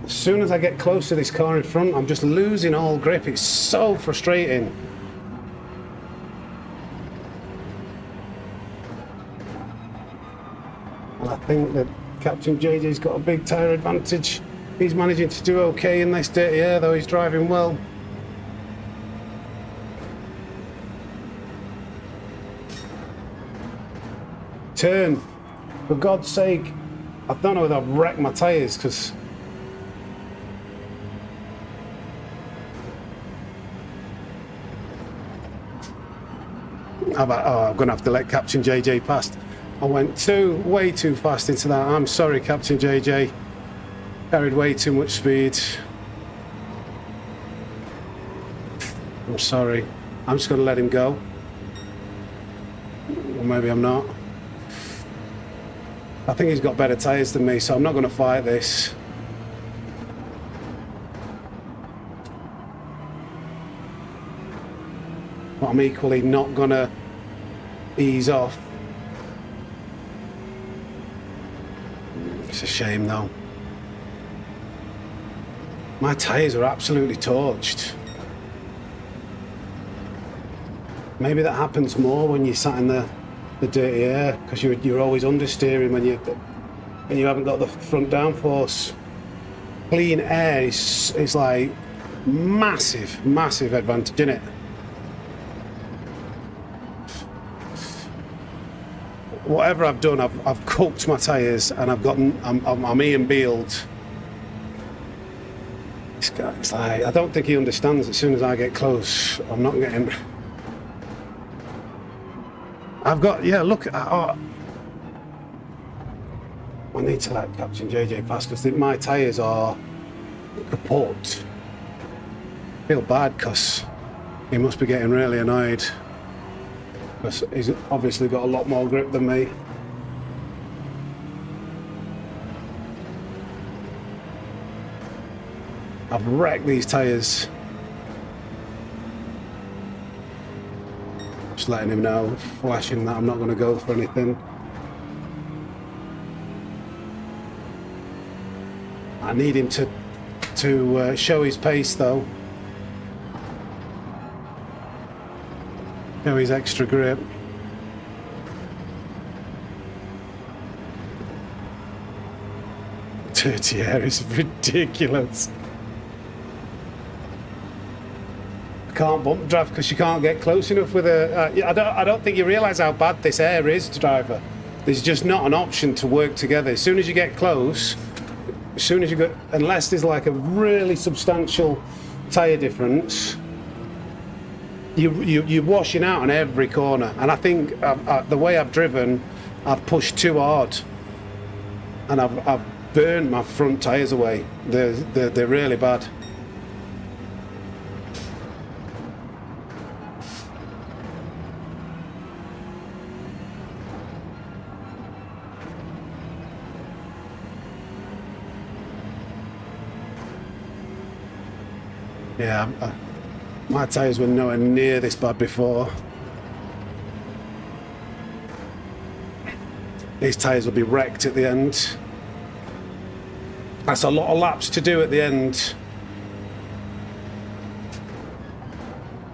[SPEAKER 1] as soon as I get close to this car in front, I'm just losing all grip. It's so frustrating. And I think that Captain JJ's got a big tyre advantage. He's managing to do okay in this dirty air, though he's driving well. Turn. For God's sake. I don't know whether I've wrecked my tyres, because... I'm going to have to let Captain JJ past. I went way too fast into that. I'm sorry, Captain JJ. Carried way too much speed. I'm sorry. I'm just going to let him go. Or maybe I'm not. I think he's got better tyres than me, so I'm not going to fight this. But I'm equally not going to ease off. It's a shame though. My tyres are absolutely torched. Maybe that happens more when you're sat in the dirty air, because you're always understeering when you haven't got the front downforce. Clean air is like massive advantage, isn't it? Whatever I've done, I've cooked my tyres, and I'm Ian Bealed. This guy's like, I don't think he understands. As soon as I get close, I'm not getting. Yeah, look. I need to let Captain JJ pass, because my tyres are kaput. I feel bad because he must be getting really annoyed. Because he's obviously got a lot more grip than me. I've wrecked these tyres. Just letting him know, flashing that I'm not going to go for anything. I need him to show his pace though. Show his extra grip. Dirty air is ridiculous. I can't bump drive because you can't get close enough with a. I don't think you realise how bad this air is, driver. There's just not an option to work together. As soon as you get close, as soon as you go, unless there's like a really substantial tyre difference, you're washing out on every corner. And I think the way I've driven, I've pushed too hard, and I've burnt my front tyres away. They're really bad. Yeah, my tyres were nowhere near this bad before. These tyres will be wrecked at the end. That's a lot of laps to do at the end.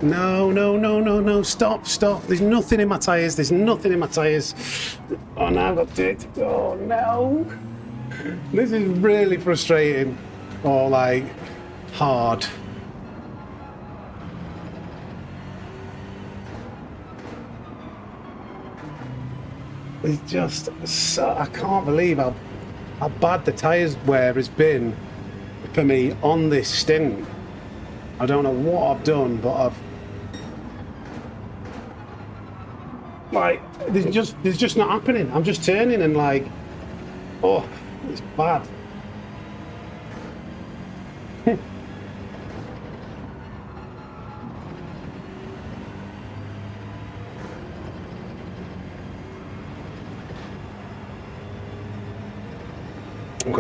[SPEAKER 1] No, stop. There's nothing in my tyres, Oh, now I've got to do it. Oh, no. This is really frustrating. Or, like, hard. It's just so, I can't believe how bad the tyres wear has been for me on this stint. I don't know what I've done, but there's just not happening. I'm just turning and like, oh, it's bad.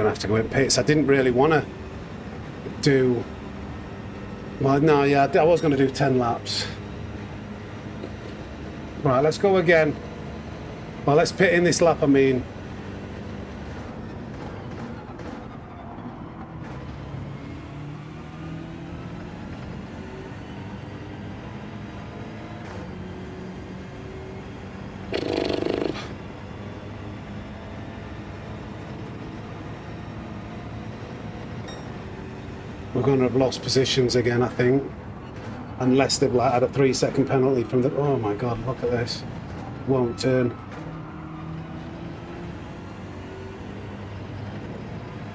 [SPEAKER 1] to have to go in pits. I didn't really want to do... Well, no, yeah, I was going to do 10 laps. Right, let's go again. Well, let's pit in this lap, I mean. We're going to have lost positions again, I think. Unless they've like had a 3-second penalty from the... Oh my God, look at this. Won't turn.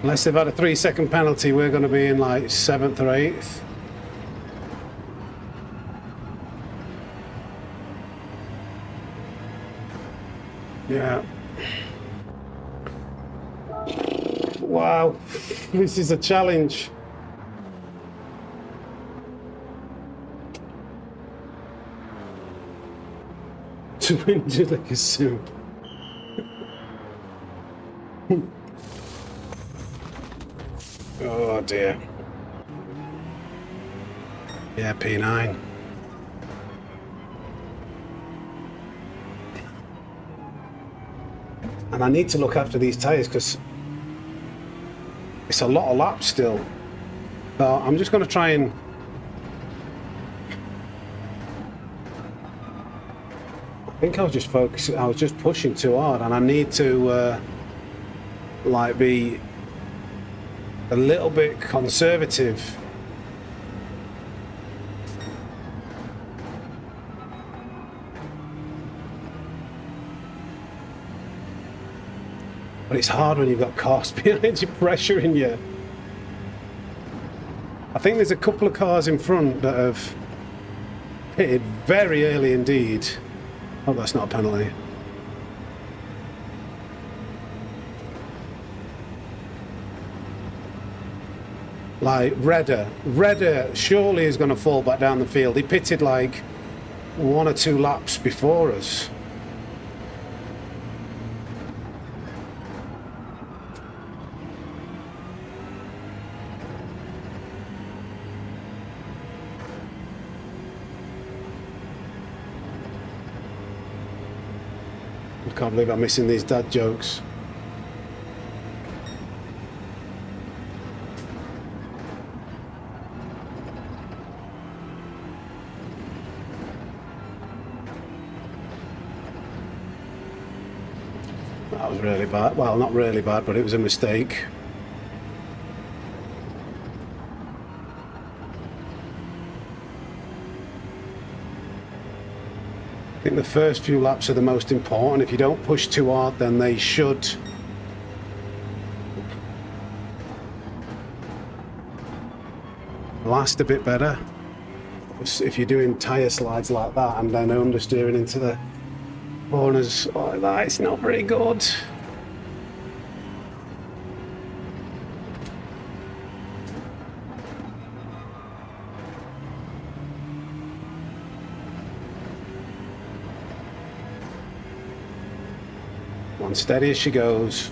[SPEAKER 1] Unless they've had a 3-second penalty, we're going to be in like 7th or 8th. Yeah. Wow. This is a challenge. To win like a suit. Oh dear. Yeah, P9. And I need to look after these tyres because it's a lot of laps still. So I'm just going to try and... I think I was just focusing, I was just pushing too hard, and I need to like be a little bit conservative. But it's hard when you've got cars behind you pressuring you. I think there's a couple of cars in front that have pitted very early indeed. Oh, that's not a penalty. Like Redder surely is going to fall back down the field. He pitted like 1 or 2 laps before us. I can't believe I'm missing these dad jokes. That was really bad. Well, not really bad, but it was a mistake. I think the first few laps are the most important. If you don't push too hard, then they should last a bit better. If you're doing tyre slides like that and then understeering into the corners like that, it's not very good. On steady as she goes.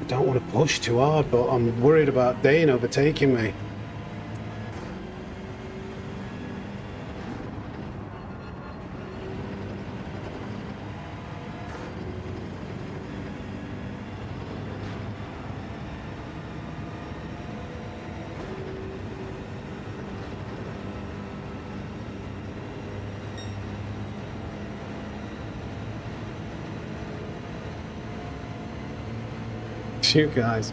[SPEAKER 1] I don't want to push too hard, but I'm worried about Dane overtaking me. You guys.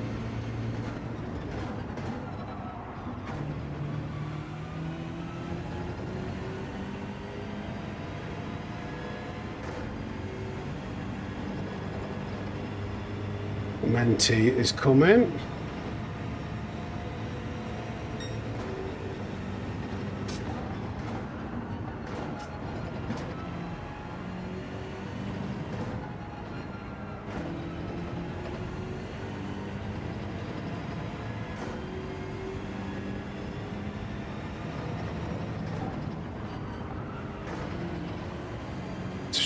[SPEAKER 1] Menti is coming.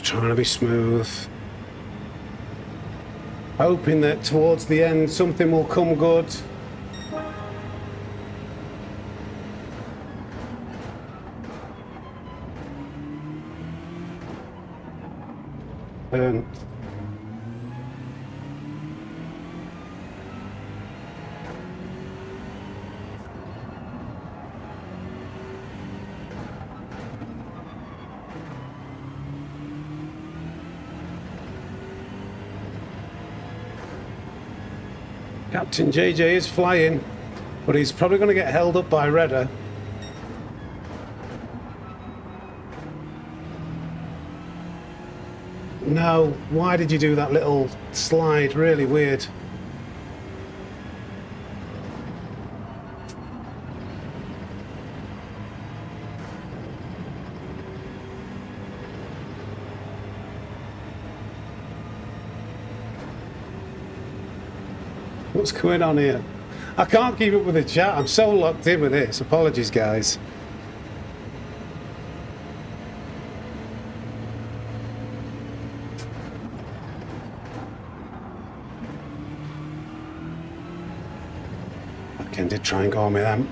[SPEAKER 1] Just trying to be smooth. Hoping that towards the end something will come good. Captain JJ is flying, but he's probably going to get held up by Redder. No, why did you do that little slide? Really weird. What's going on here? I can't keep up with the chat. I'm so locked in with this. Apologies, guys. Ken did try and go on with them.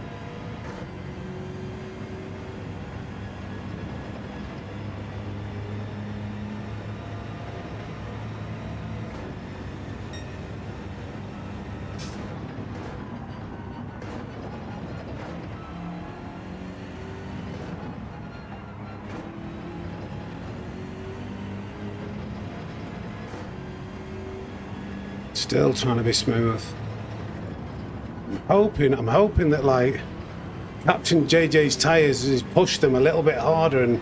[SPEAKER 1] Still trying to be smooth. I'm hoping that like Captain JJ's tyres has pushed them a little bit harder and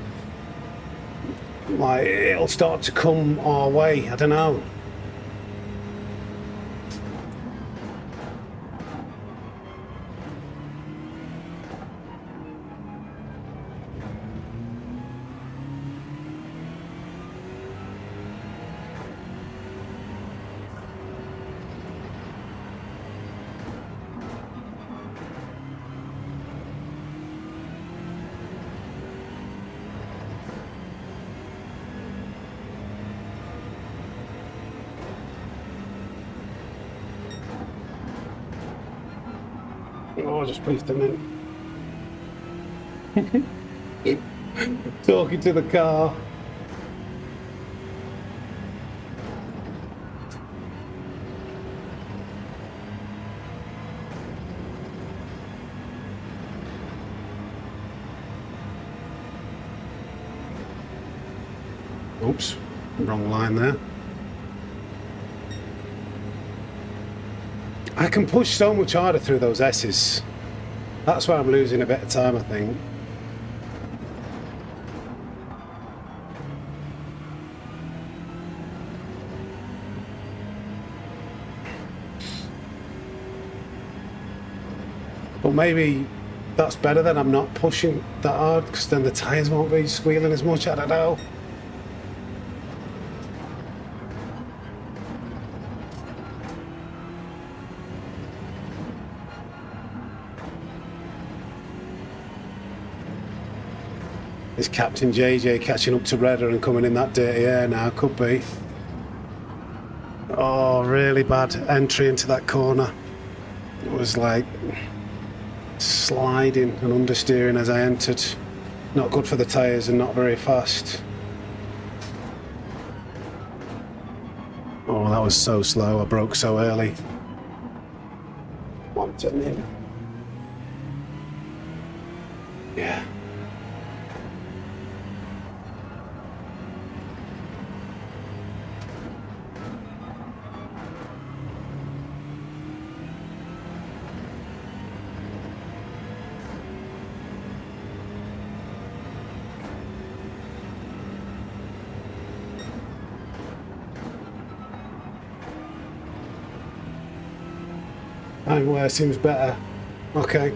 [SPEAKER 1] like it'll start to come our way. I don't know. Oh, just pleased a minute. Talking to the car. Oops, wrong line there. I can push so much harder through those S's. That's why I'm losing a bit of time, I think. But maybe that's better than I'm not pushing that hard, because then the tyres won't be squealing as much. I don't know. Is Captain JJ catching up to Redder and coming in that dirty air now? Could be. Oh, really bad entry into that corner. It was like sliding and understeering as I entered. Not good for the tyres and not very fast. Oh, that was so slow. I broke so early. One turn in. Yeah. Where seems better. Okay.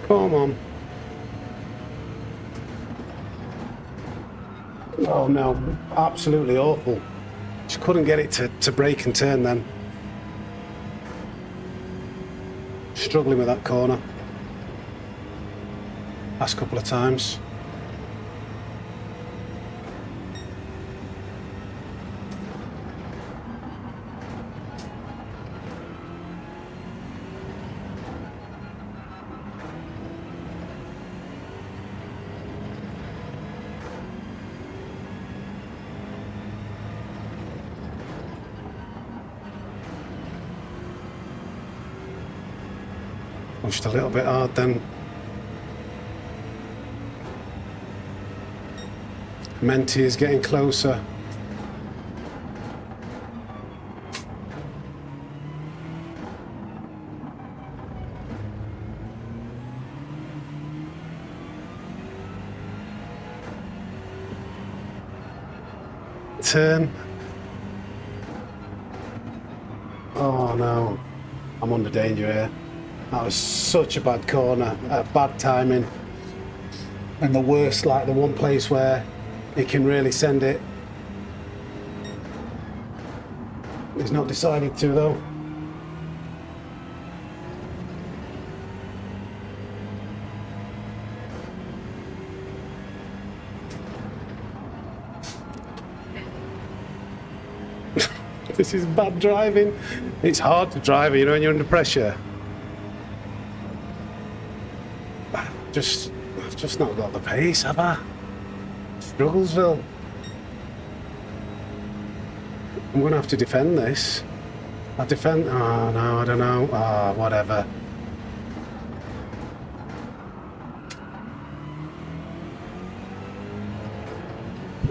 [SPEAKER 1] Come on. Oh no, absolutely awful. Just couldn't get it to brake and turn then. Struggling with that corner. Last couple of times. Pushed a little bit hard then. Menti is getting closer. Turn. Oh no, I'm under danger here. That was such a bad corner, bad timing, and the worst, like the one place where it can really send it. He's not decided to though. This is bad driving. It's hard to drive, you know, when you're under pressure. I've just not got the pace, have I? Strugglesville. I'm gonna have to defend this. I defend. Oh no, I don't know. Ah, oh, whatever.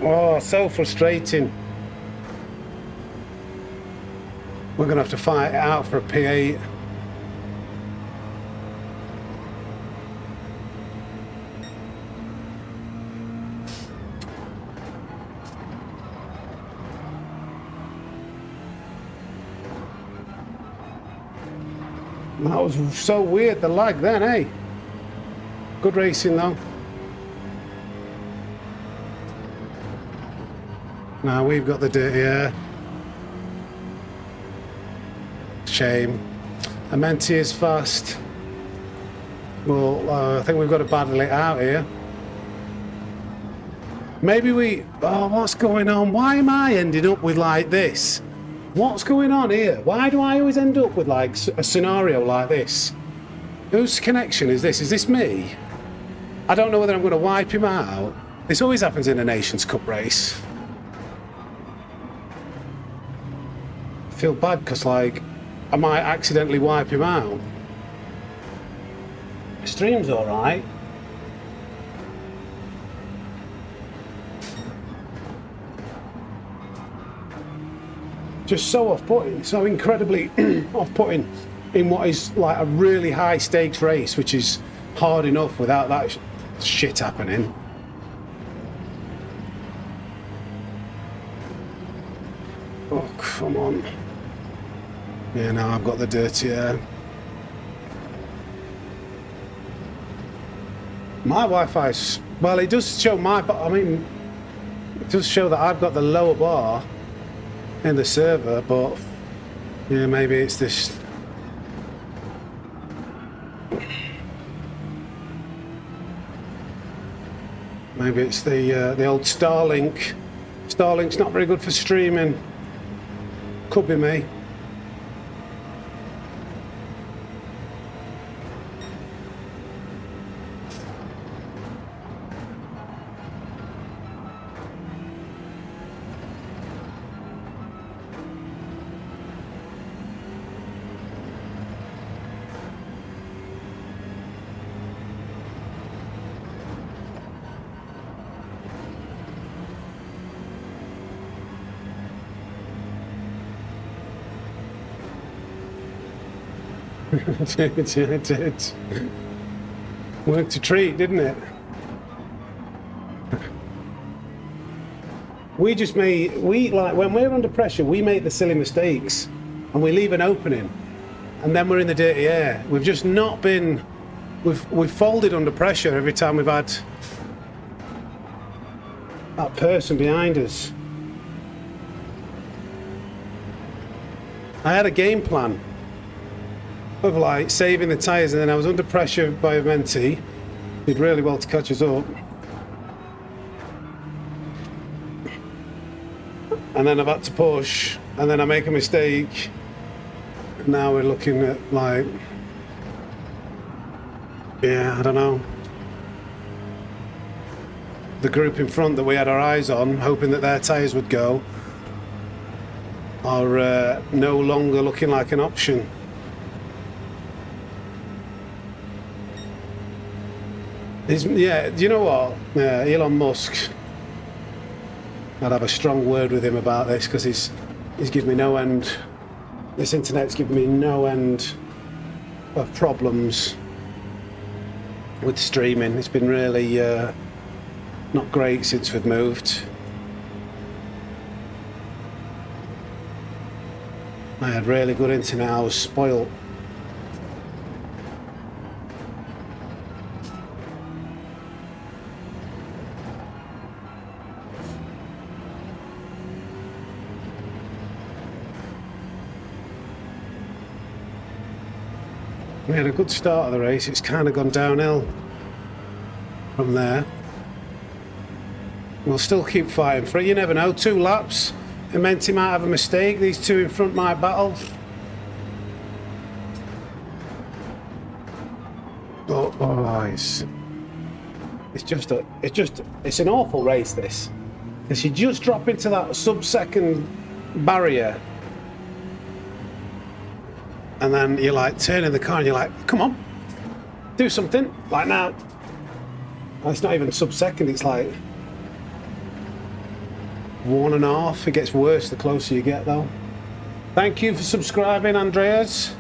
[SPEAKER 1] Oh, so frustrating. We're gonna have to fight it out for a P8. That was so weird, the lag then, eh? Good racing though. Now we've got the dirty air. Shame. Amenti is fast. Well, I think we've got to battle it out here. Maybe we... Oh, what's going on? Why am I ending up with like this? What's going on here? Why do I always end up with like a scenario like this? Whose connection is this? Is this me? I don't know whether I'm going to wipe him out. This always happens in a Nations Cup race. I feel bad because like I might accidentally wipe him out. The stream's alright. Just so off-putting, so incredibly off-putting in what is like a really high stakes race, which is hard enough without that shit happening. Oh, come on. Yeah, now I've got the dirty air. My Wi-Fi's, well, it does show it does show that I've got the lower bar in the server, but yeah, maybe it's this. Maybe it's the old Starlink. Starlink's not very good for streaming. Could be me. It did. Worked a treat, didn't it? Like when we're under pressure, we make the silly mistakes and we leave an opening and then we're in the dirty air. We've just not been we've folded under pressure every time we've had that person behind us. I had a game plan of like saving the tyres, and then I was under pressure by a mentee. Did really well to catch us up. And then I've had to push, and then I make a mistake. And now we're looking at like, yeah, I don't know. The group in front that we had our eyes on, hoping that their tyres would go, are no longer looking like an option. Yeah, do you know what? Elon Musk, I'd have a strong word with him about this, because he's given me no end. This internet's given me no end of problems with streaming. It's been really not great since we've moved. I had really good internet. I was spoilt. We had a good start of the race. It's kind of gone downhill from there. We'll still keep fighting for it. You never know. 2 laps. Amenti might have a mistake. These two in front might battle. It's an awful race, this. Because you just drop into that sub-second barrier, and then you're like turning the car and you're like, come on, do something, like now. And it's not even sub-second, it's like 1.5. It gets worse the closer you get though. Thank you for subscribing, Andreas.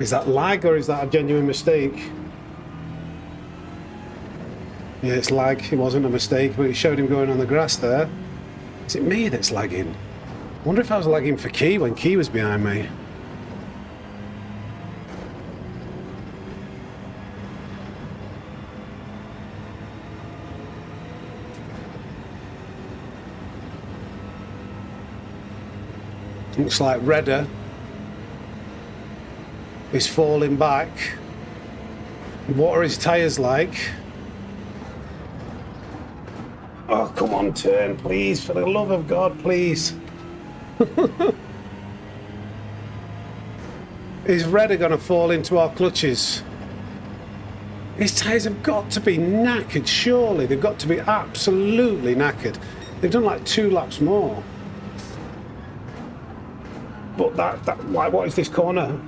[SPEAKER 1] Is that lag or is that a genuine mistake? Yeah, it's lag. It wasn't a mistake, but it showed him going on the grass there. Is it me that's lagging? I wonder if I was lagging for Key when Key was behind me. Looks like Redder is falling back. What are his tyres like? Oh, come on, turn, please. For the love of God, please. Is Redder going to fall into our clutches? His tyres have got to be knackered, surely. They've got to be absolutely knackered. They've done like 2 laps more. But like, what is this corner?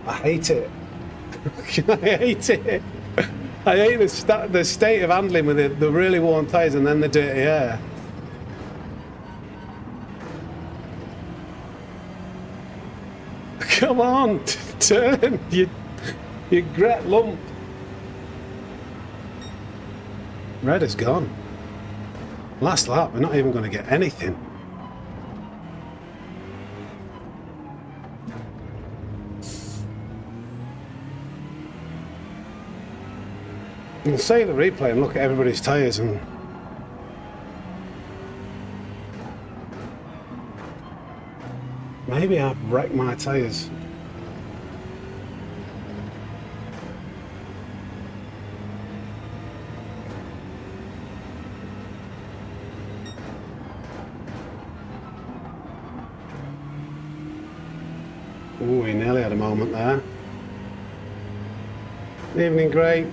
[SPEAKER 1] I hate it. I hate it. I hate the state of handling with the really worn tyres and then the dirty air. Come on, turn, you gret lump. Redder's gone. Last lap, we're not even going to get anything. You can save the replay and look at everybody's tyres and maybe I've wrecked my tyres. Ooh, we nearly had a moment there. Evening, Gray.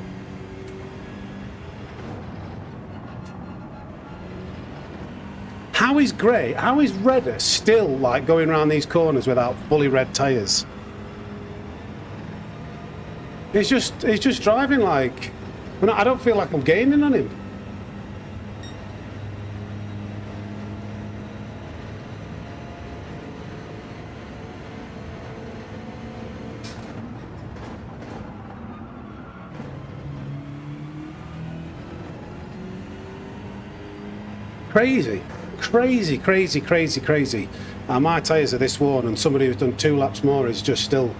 [SPEAKER 1] How is Redder still like going around these corners without fully red tyres? He's just driving like, I don't feel like I'm gaining on him. crazy, crazy, crazy, crazy. My tyres are this worn, and somebody who's done 2 laps more is just still...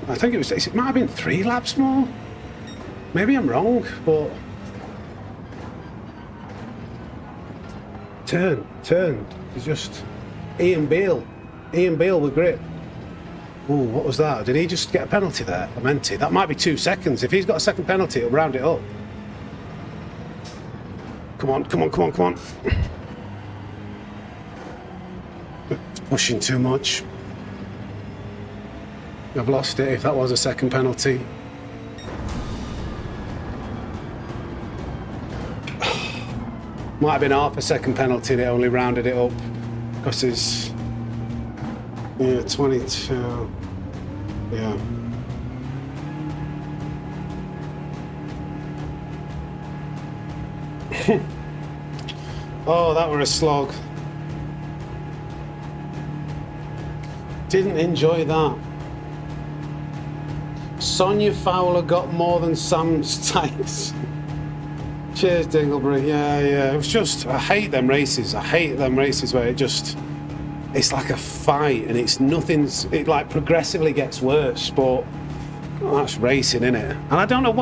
[SPEAKER 1] I think it might have been 3 laps more. Maybe I'm wrong, but... Turn. It's just Ian Beale with grip. Ooh, what was that? Did he just get a penalty there? I meant it. That might be 2 seconds. If he's got a second penalty, it'll round it up. Come on. Pushing too much. I've lost it if that was a second penalty. Might have been half a second penalty, they only rounded it up because it's 22. Yeah. Oh, that were a slog. Didn't enjoy that. Sonia Fowler got more than Sam's tires. Cheers, Dinglebury. Yeah. It was just, I hate them races. Where it's like a fight and it like progressively gets worse, but that's racing, innit? And I don't know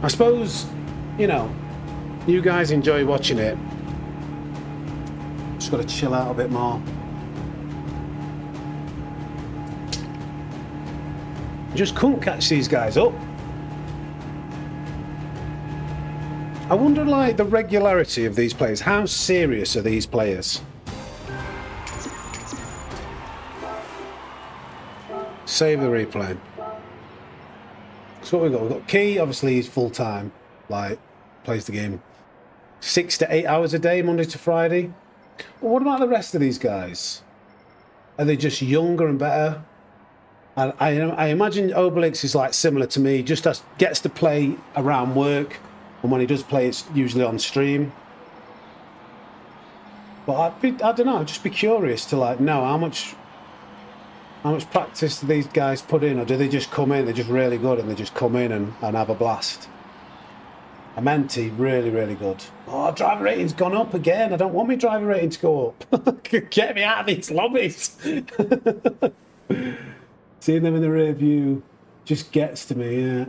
[SPEAKER 1] I suppose, you guys enjoy watching it. Just got to chill out a bit more. Just couldn't catch these guys up. I wonder, like, the regularity of these players. How serious are these players? Save the replay. So what we've got? We've got Key, obviously he's full-time, like, plays the game 6 to 8 hours a day, Monday to Friday. But what about the rest of these guys? Are they just younger and better? I imagine Obelix is, like, similar to me, just gets to play around work. And when he does play, it's usually on stream. But I don't know. I'd just be curious to know how much practice do these guys put in, or do they just come in? They're just really good, and they just come in and have a blast. Amenti, really, really good. Oh, driver rating's gone up again. I don't want my driver rating to go up. Get me out of these lobbies. Seeing them in the rear view just gets to me. Yeah,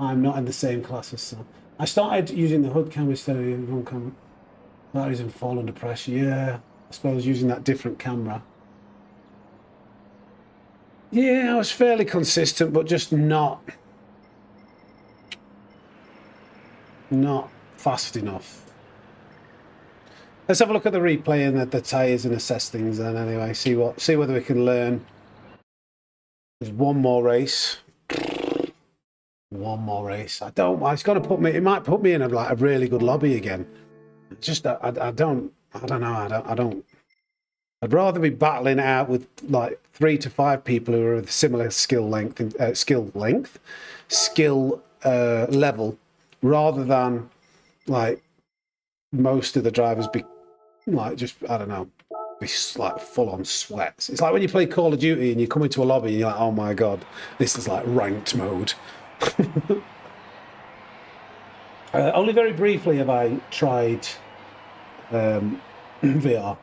[SPEAKER 1] I'm not in the same class as some. I started using the hood camera instead of the front camera. Batteries and fall under pressure. Yeah, I suppose using that different camera. Yeah, I was fairly consistent, but just not fast enough. Let's have a look at the replay and the tyres and assess things then anyway. See whether we can learn. There's one more race. One more race. It's got to put me. It might put me in a really good lobby again. Just I don't know. I'd rather be battling it out with like 3 to 5 people who are of similar skill level, rather than like most of the drivers be like just be like full on sweats. It's like when you play Call of Duty and you come into a lobby and you're like, oh my god, this is like ranked mode. Only very briefly have I tried VR.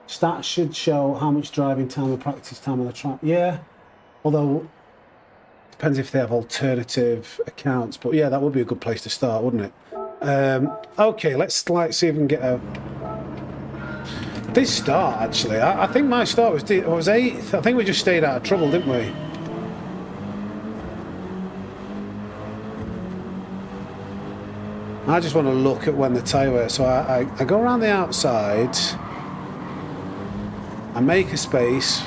[SPEAKER 1] Stats should show how much driving time or practice time on the track. Yeah, although depends if they have alternative accounts. But yeah, that would be a good place to start, wouldn't it? Okay, let's see if we can get a. This start actually, I think my start was 8th. I think we just stayed out of trouble, didn't we? I just want to look at when the tyre wear. So I go around the outside. I make a space.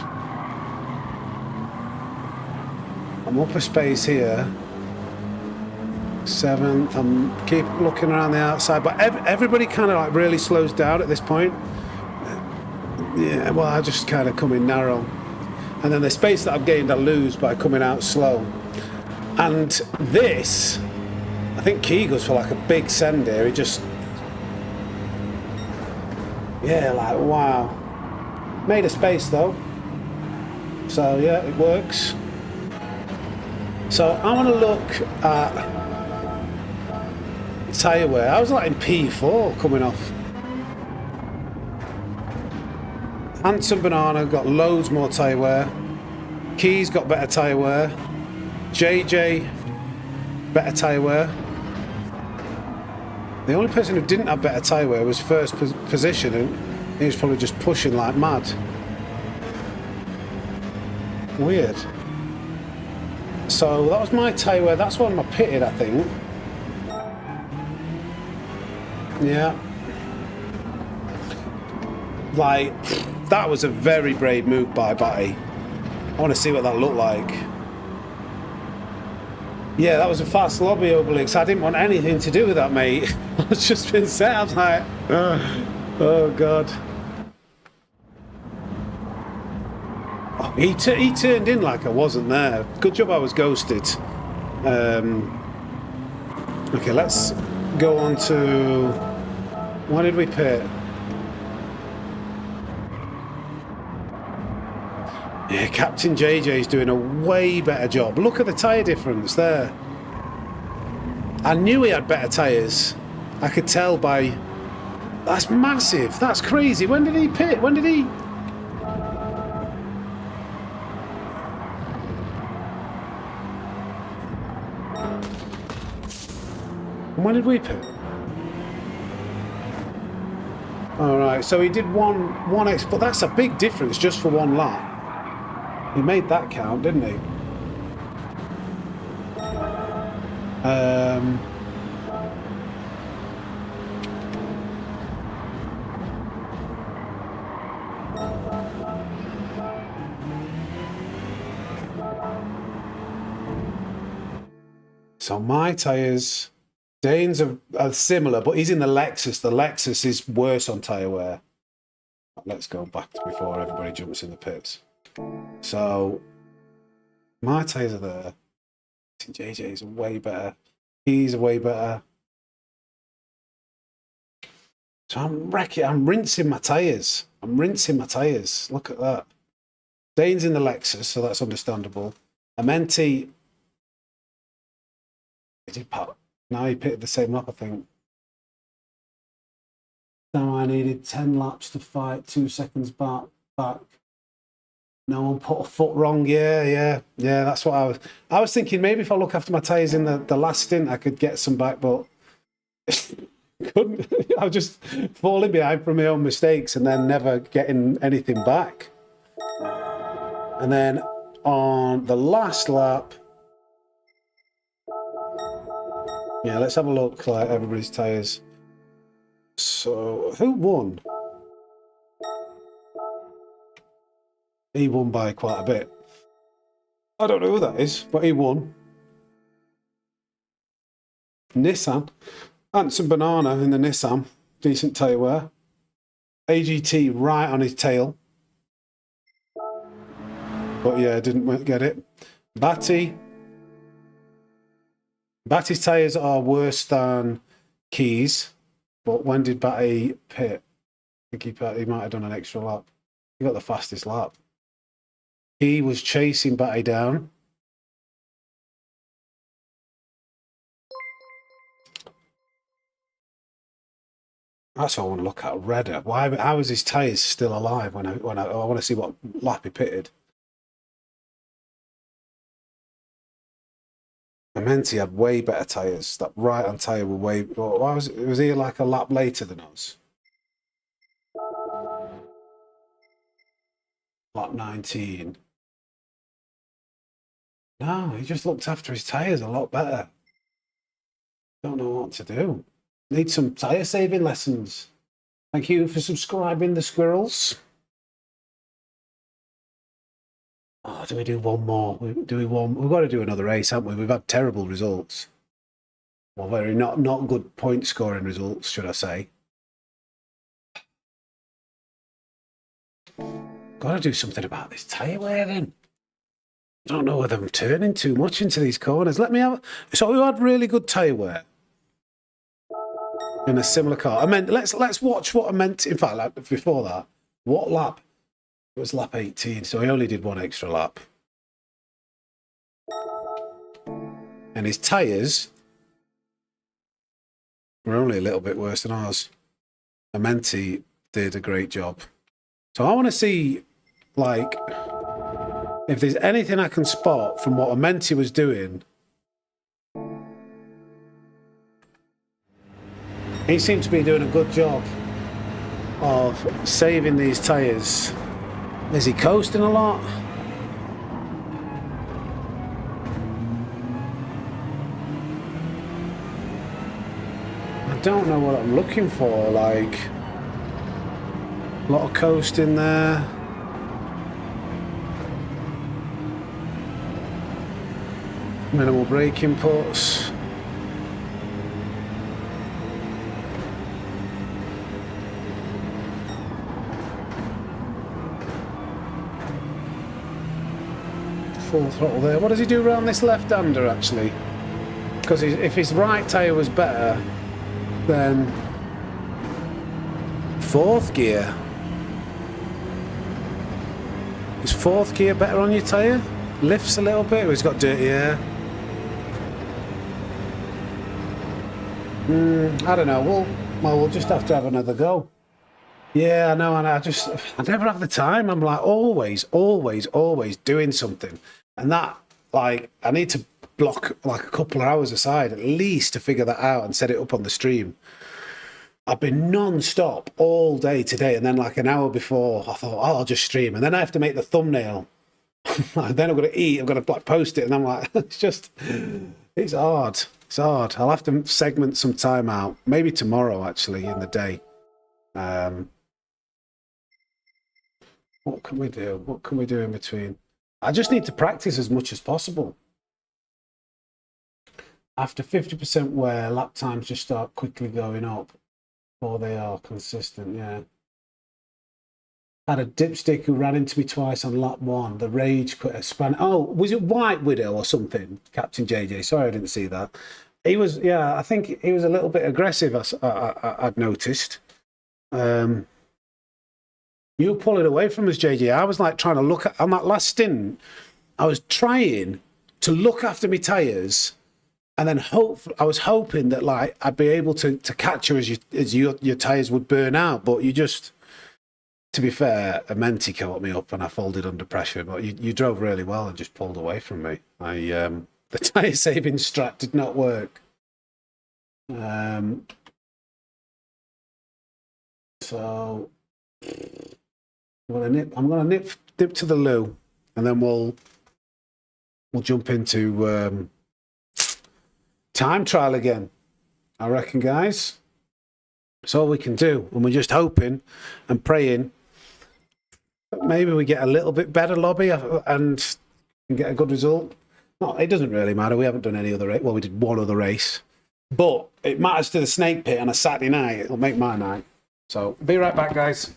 [SPEAKER 1] I'm up a space here. 7th. I'm keep looking around the outside, but everybody kind of like really slows down at this point. Yeah, well, I just kind of come in narrow, and then the space that I've gained I lose by coming out slow. And this, I think Key goes for like a big send here. He just, yeah, like wow. Made a space though, so yeah, it works. So I want to look at tyre wear. I was like in P4 coming off. Handsome Banana got loads more tyre wear. Keys got better tyre wear. JJ, better tyre wear. The only person who didn't have better tyre wear was first position, and he was probably just pushing like mad. Weird. So that was my tyre wear. That's one I pitted, I think. Yeah. Like, that was a very brave move by Batty. I want to see what that looked like. Yeah, that was a fast lobby, Obelix. I didn't want anything to do with that, mate. It's just been set. I was like, oh God. Oh, he turned in like I wasn't there. Good job I was ghosted. Okay, let's go on to... When did we pit? Yeah, Captain JJ's doing a way better job. Look at the tyre difference there. I knew he had better tyres. I could tell by... That's massive. That's crazy. When did he pit? When did he... When did we pit? Alright, so he did one X, but that's a big difference just for one lap. He made that count, didn't he? So my tyres, Dane's are similar, but he's in the Lexus. The Lexus is worse on tyre wear. Let's go back to before everybody jumps in the pits. So my tyres are there. JJ's way better. He's way better. So I'm rinsing my tyres. Look at that. Dane's in the Lexus, so that's understandable. Amenti, now he pitted the same lap, I think. Now I needed 10 laps to fight, 2 seconds back. No one put a foot wrong. Yeah. That's what I was thinking. Maybe if I look after my tyres in the last stint, I could get some back, but couldn't. I was just falling behind from my own mistakes and then never getting anything back. And then on the last lap, yeah, let's have a look like everybody's tyres. So who won? He won by quite a bit. I don't know who that is, but he won. Nissan. Handsome Banana in the Nissan. Decent tyre wear. AGT right on his tail. But yeah, didn't get it. Batty's tyres are worse than Keys. But when did Batty pit? I think he might have done an extra lap. He got the fastest lap. He was chasing Batty down. That's what I want to look at. Redder. Why? How is his tyres still alive when I want to see what lap he pitted? I meant he had way better tyres. That right-hand tyre were way... Why was he like a lap later than us? Lap 19. No, he just looked after his tyres a lot better. Don't know what to do. Need some tyre saving lessons. Thank you for subscribing, the squirrels. Oh, do we do one more? We've got to do another race, haven't we? We've had terrible results. Well, very not good point scoring results, should I say. Got to do something about this tyre wear then. I don't know whether I'm turning too much into these corners. Let me have... So who had really good tyre wear in a similar car? I mean, let's watch what I meant. In fact, like, before that, what lap? It was lap 18, so he only did one extra lap. And his tyres were only a little bit worse than ours. Amenti did a great job. So I want to see, like, if there's anything I can spot from what Amenti was doing. He seemed to be doing a good job of saving these tyres. Is he coasting a lot? I don't know what I'm looking for, like a lot of coasting there. Minimal brake inputs. Full throttle there. What does he do around this left-hander actually? Because if his right tyre was better, then fourth gear. Is fourth gear better on your tyre? Lifts a little bit, or he's got dirty air? I don't know. We'll just have to have another go. Yeah, I know, and I never have the time. I'm like always doing something, and that, like, I need to block like a couple of hours aside at least to figure that out and set it up on the stream. I've been non-stop all day today, and then like an hour before I thought, oh, I'll just stream, and then I have to make the thumbnail. Then I've got to eat, I've got to like post it, and I'm like, it's hard. It's hard. I'll have to segment some time out, maybe tomorrow actually in the day. What can we do? What can we do in between? I just need to practice as much as possible. After 50% wear, lap times just start quickly going up, or they are consistent, yeah. Had a dipstick who ran into me twice on lap 1. The rage quit a span. Oh, was it White Widow or something? Captain JJ. Sorry, I didn't see that. He was, yeah, I think he was a little bit aggressive, I'd noticed. You were pulling away from us, JJ. I was like trying to look at, on that last stint, I was trying to look after my tyres, and then I was hoping that like I'd be able to catch her as your tyres would burn out, but you just, to be fair, Amenti caught me up and I folded under pressure, but you drove really well and just pulled away from me. The tyre saving strat did not work. So I'm gonna dip to the loo, and then we'll jump into time trial again, I reckon, guys. That's all we can do, and we're just hoping and praying that maybe we get a little bit better lobby and get a good result. No, it doesn't really matter. We haven't done any other race. Well, we did one other race, but it matters to the Snake Pit on a Saturday night. It'll make my night. So be right back, guys.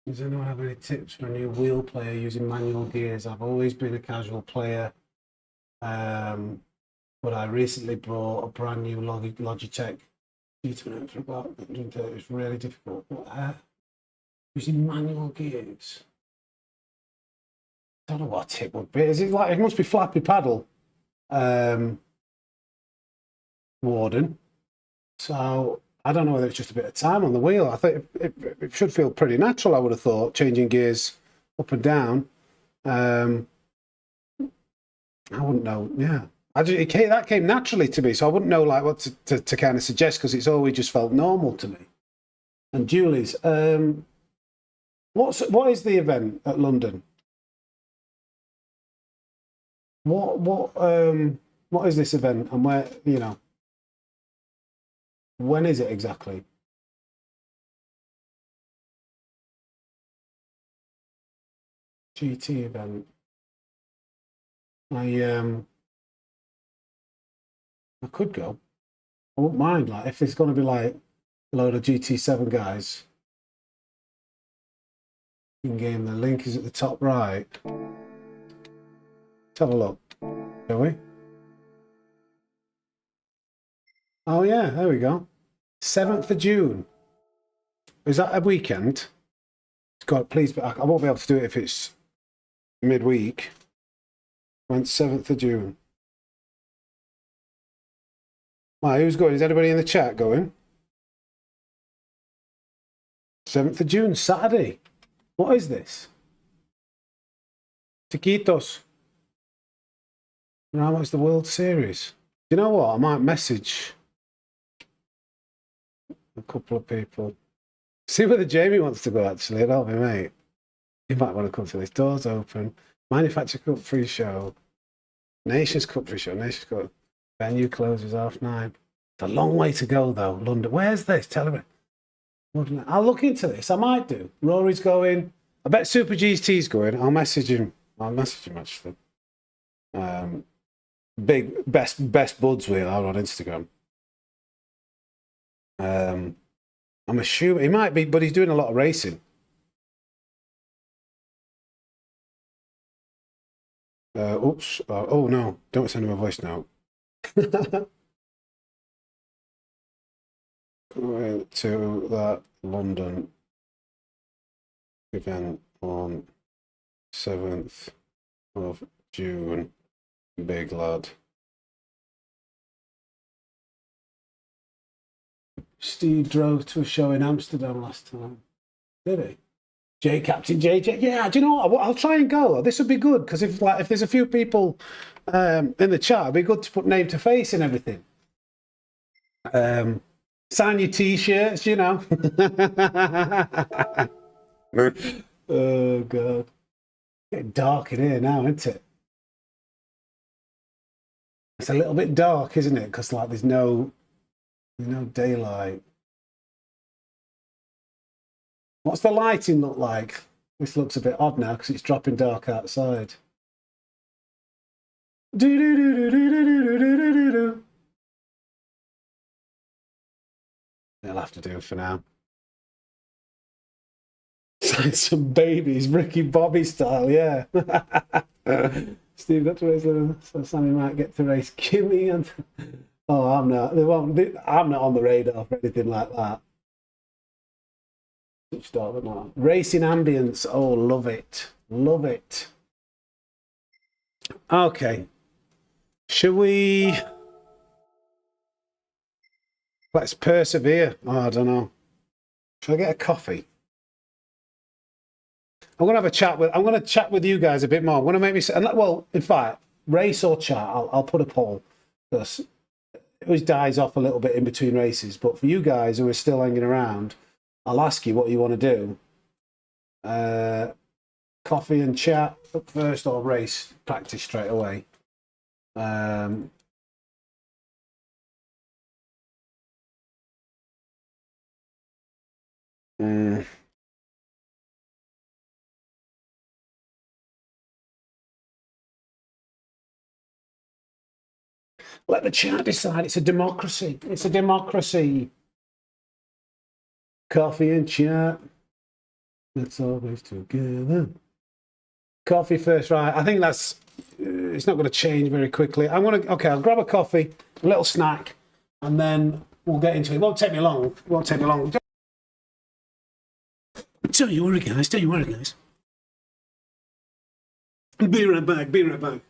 [SPEAKER 1] Does anyone have any tips for a new wheel player using manual gears? I've always been a casual player, but I recently bought a brand new Logitech GT7 for about 130 is really difficult. Using manual gears. I don't know what a tip would be. Is it like, it must be flappy paddle, Warden. So I don't know whether it's just a bit of time on the wheel. I think it should feel pretty natural, I would have thought, changing gears up and down. I wouldn't know, yeah. That came naturally to me, so I wouldn't know like what to kind of suggest, because it's always just felt normal to me. And Julie's, what is the event at London? What is this event, and where, you know, when is it exactly? GT event. I could go. I wouldn't mind, like, if it's going to be like a load of GT7 guys. In game, the link is at the top right. Let's have a look, shall we? Oh yeah, there we go. 7th of June. Is that a weekend? God, please, but I won't be able to do it if it's midweek. Went 7th of June. Right, who's going? Is anybody in the chat going? 7th of June, Saturday. What is this? Chiquitos. How much the World Series? You know what? I might message a couple of people. See whether Jamie wants to go, actually. It'll be mate. He might want to come to this. Doors open. Manufacturer Cup free show. Nations Cup free show. Nations Cup. Venue closes 9:30. It's a long way to go, though. London. Where's this? Tell me. I'll look into this. I might do. Rory's going. I bet Super GT's going. I'll message him. Actually. Big best buds we are on Instagram. I'm assuming he might be, but he's doing a lot of racing. Oops. Oh no! Don't send him a voice note. Going to that London event on 7th of June. Big lad. Steve drove to a show in Amsterdam last time. Did he? Captain JJ. Yeah, do you know what? I'll try and go. This would be good, because if there's a few people in the chat, it'd be good to put name to face and everything. Sign your t-shirts, you know. Oh god. Getting dark in here now, isn't it? It's a little bit dark, isn't it? Because like there's no daylight. What's the lighting look like? This looks a bit odd now because it's dropping dark outside. It'll have to do for now. Sign some babies, Ricky Bobby style, yeah. Steve got to race them, so Sammy might get to race Kimmy and oh, I'm not. I'm not on the radar for anything like that. Switched off, but not. Racing ambience. Oh, love it, love it. Okay, shall we? Let's persevere. Oh, I don't know. Shall I get a coffee? I'm going to have a chat with. I'm going to chat with you guys a bit more. I'm going to make me. Well, in fact, race or chat. I'll put a poll, because it always dies off a little bit in between races. But for you guys who are still hanging around, I'll ask you what you want to do. Coffee and chat up first, or race practice straight away. Let the chat decide. It's a democracy. It's a democracy. Coffee and chat. Let's always together. Coffee first, right? I think that's. It's not going to change very quickly. I'll grab a coffee, a little snack, and then we'll get into it. It won't take me long. It won't take me long. Don't you worry, guys. Don't you worry, guys. Be right back. Be right back.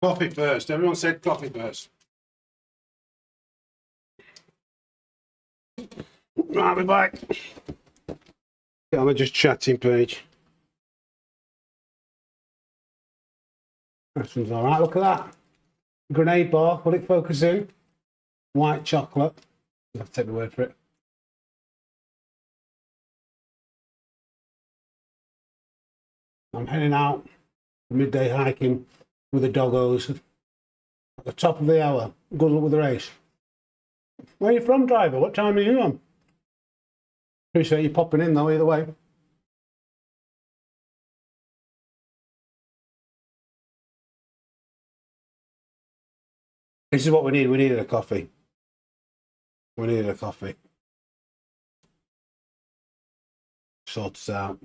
[SPEAKER 1] Coffee first. Everyone said coffee first. Right, we're back. Yeah, I'm just chatting page. That one's all right. Look at that. Grenade bar. Will it focus in? White chocolate. I'll have to take the word for it. I'm heading out midday hiking with the doggos at the top of the hour. Good luck with the race. Where are you from, driver? What time are you on? Appreciate you popping in though, either way. This is what we need. We needed a coffee. We needed a coffee. Sort us out.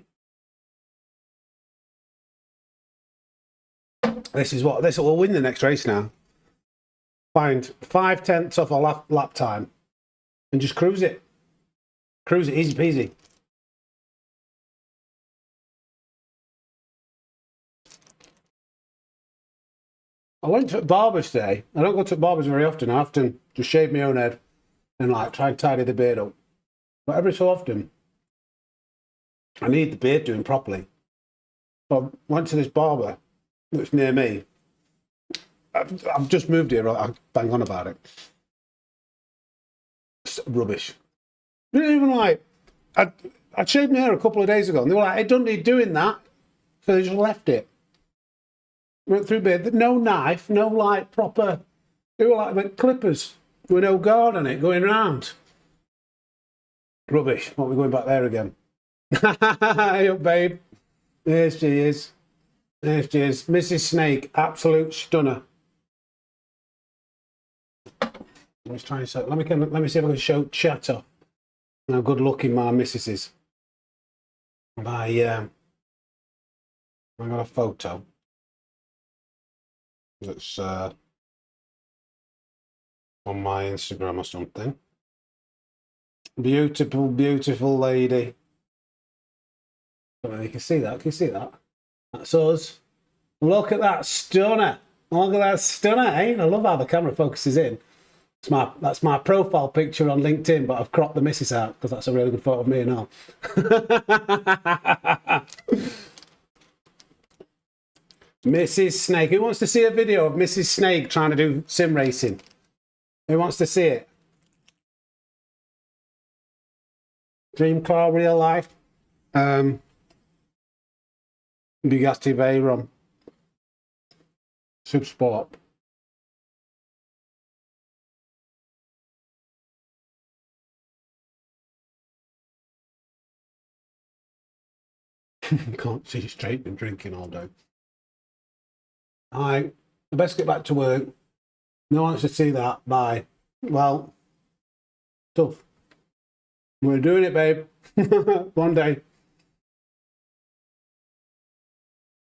[SPEAKER 1] This will win the next race now. Find 5/10 off our lap time and just cruise it. Cruise it, easy peasy. I went to a barber today. I don't go to barbers very often. I often just shave my own head and like try and tidy the beard up. But every so often, I need the beard doing properly. So I went to this barber that's near me. I've just moved here. I bang on about it. It's rubbish. Didn't even like. I shaved my hair a couple of days ago, and they were like, "It doesn't need doing that," so they just left it. Went through beard, no knife, no like proper. They were like clippers with no guard on it going round. Rubbish. What, we're going back there again? Hey up, babe. There she is. There she is. Mrs. Snake, absolute stunner. Let's try and let me see if I can show chat off how good looking my missus is. I got a photo that's on my Instagram or something. Beautiful, beautiful lady. I don't know if you can see that. Can you see that? That's us. Look at that stunner. Look at that stunner, eh? I love how the camera focuses in. That's my profile picture on LinkedIn, but I've cropped the missus out because that's a really good photo of me and all. Mrs. Snake. Who wants to see a video of Mrs. Snake trying to do sim racing? Who wants to see it? Dream car, real life. Bugatti Veyron. Super Sport. Can't see straight, been drinking all day. I best get back to work. No one wants to see that. Bye. Well, tough. We're doing it, babe. One day.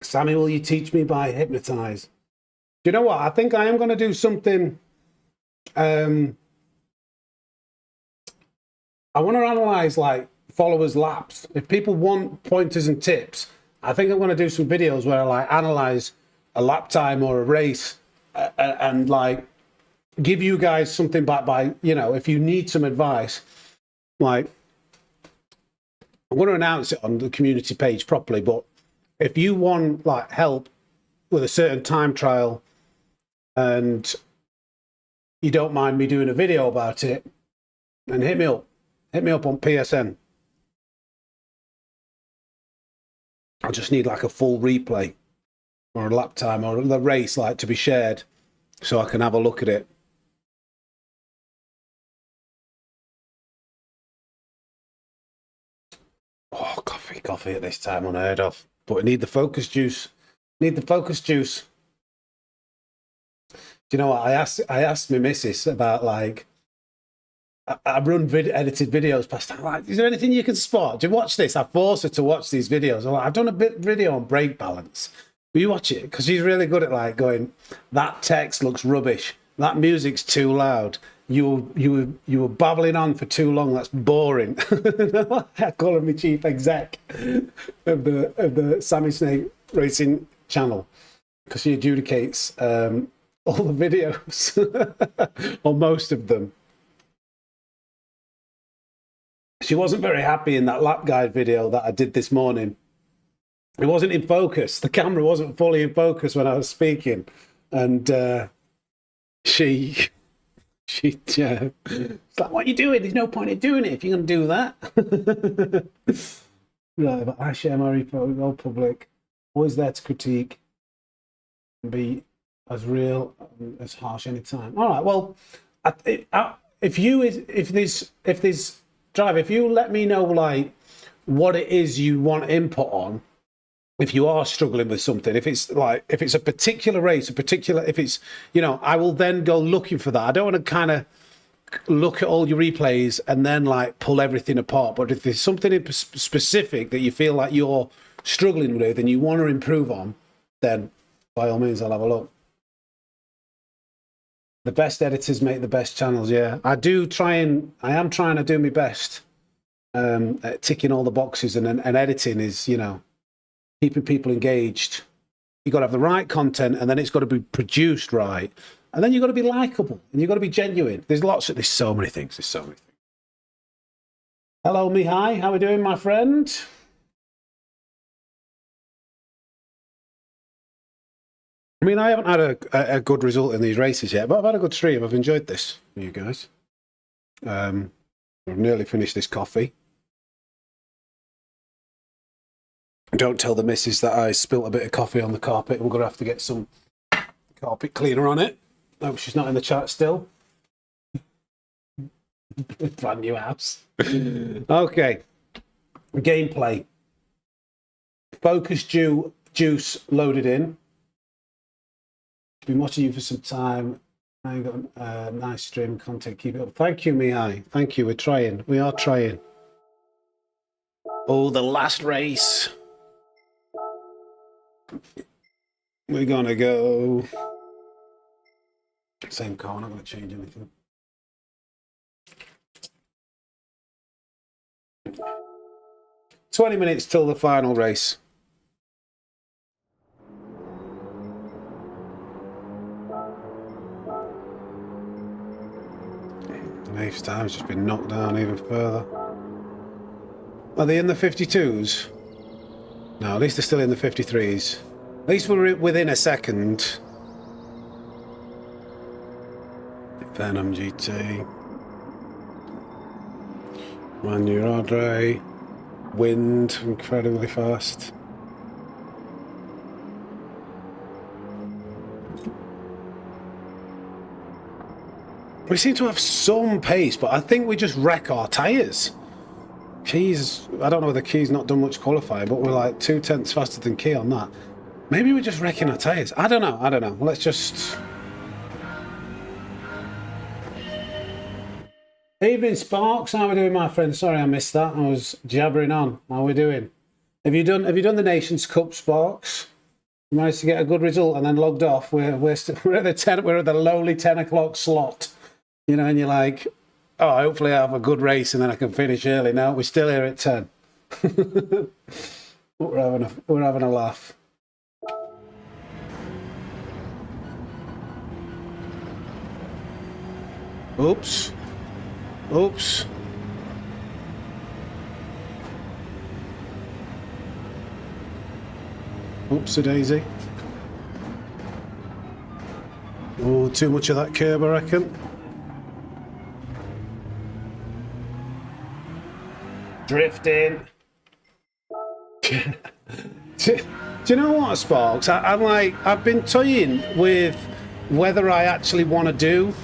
[SPEAKER 1] Sammy, will you teach me by hypnotize? Do you know what? I think I am going to do something. I want to analyze like followers' laps. If people want pointers and tips, I think I'm going to do some videos where I like analyze a lap time or a race and like give you guys something back by, you know, if you need some advice, like I'm going to announce it on the community page properly, but if you want like help with a certain time trial and you don't mind me doing a video about it, then hit me up on PSN. I just need like a full replay or a lap time or the race like to be shared so I can have a look at it. Oh, coffee at this time, unheard of. But we need the focus juice. Need the focus juice. Do you know what? I asked my missus about like I run edited videos past. I'm like, is there anything you can spot? Do you watch this? I force her to watch these videos. I'm like, I've done a bit video on brake balance. Will you watch it? Because she's really good at like going, that text looks rubbish. That music's too loud. You were babbling on for too long. That's boring. I call her my chief exec of the Sammy Snake Racing channel because she adjudicates all the videos or most of them. She wasn't very happy in that lap guide video that I did this morning. It wasn't in focus. The camera wasn't fully in focus when I was speaking, and she it's like, what are you doing? There's no point in doing it if you're going to do that. Right, but I share my repo, all public, always there to critique, and be as real and as harsh anytime. All right, well, if you let me know like what it is you want input on, if you are struggling with something, if it's a particular race, if it's, you know, I will then go looking for that. I don't want to kind of look at all your replays and then like pull everything apart. But if there's something in specific that you feel like you're struggling with and you want to improve on, then by all means, I'll have a look. The best editors make the best channels. Yeah, I am trying to do my best at ticking all the boxes, and editing is, you know, keeping people engaged. You've got to have the right content, and then it's got to be produced right, and then you've got to be likable, and you've got to be genuine. There's so many things. Hello, Mihai. How are we doing, my friend? I mean, I haven't had a good result in these races yet, but I've had a good stream. I've enjoyed this for you guys. I've nearly finished this coffee. Don't tell the missus that I spilt a bit of coffee on the carpet. We're going to have to get some carpet cleaner on it. Oh, she's not in the chat still. Brand new house. Okay. Gameplay. Focus juice loaded in. Been watching you for some time. I got a nice stream content. Keep it up. Thank you, Mihai. Thank you. We are trying. Oh, the last race. We're gonna go. Same car, not gonna change anything. "20 minutes till the final race." Dave's time's just been knocked down even further. Are they in the 52s? No, at least they're still in the 53s. At least we're within a second. Venom GT. Maggiore. Wind, incredibly fast. We seem to have some pace, but I think we just wreck our tyres. Key's, I don't know whether Key's not done much qualifying, but we're like 0.2 faster than Key on that. Maybe we're just wrecking our tyres. I don't know. Let's just... Evening, Sparks. How are we doing, my friend? Sorry I missed that. I was jabbering on. How are we doing? Have you done the Nations Cup, Sparks? You managed to get a good result and then logged off. We're at the lowly 10 o'clock slot. You know, and you're like, oh, hopefully I have a good race and then I can finish early. No, we're still here at 10. We're having a laugh. Oops. Oops. Oopsie daisy. Oh, too much of that curb, I reckon. Drifting. Do you know what, Sparks? I've been toying with whether I actually want to do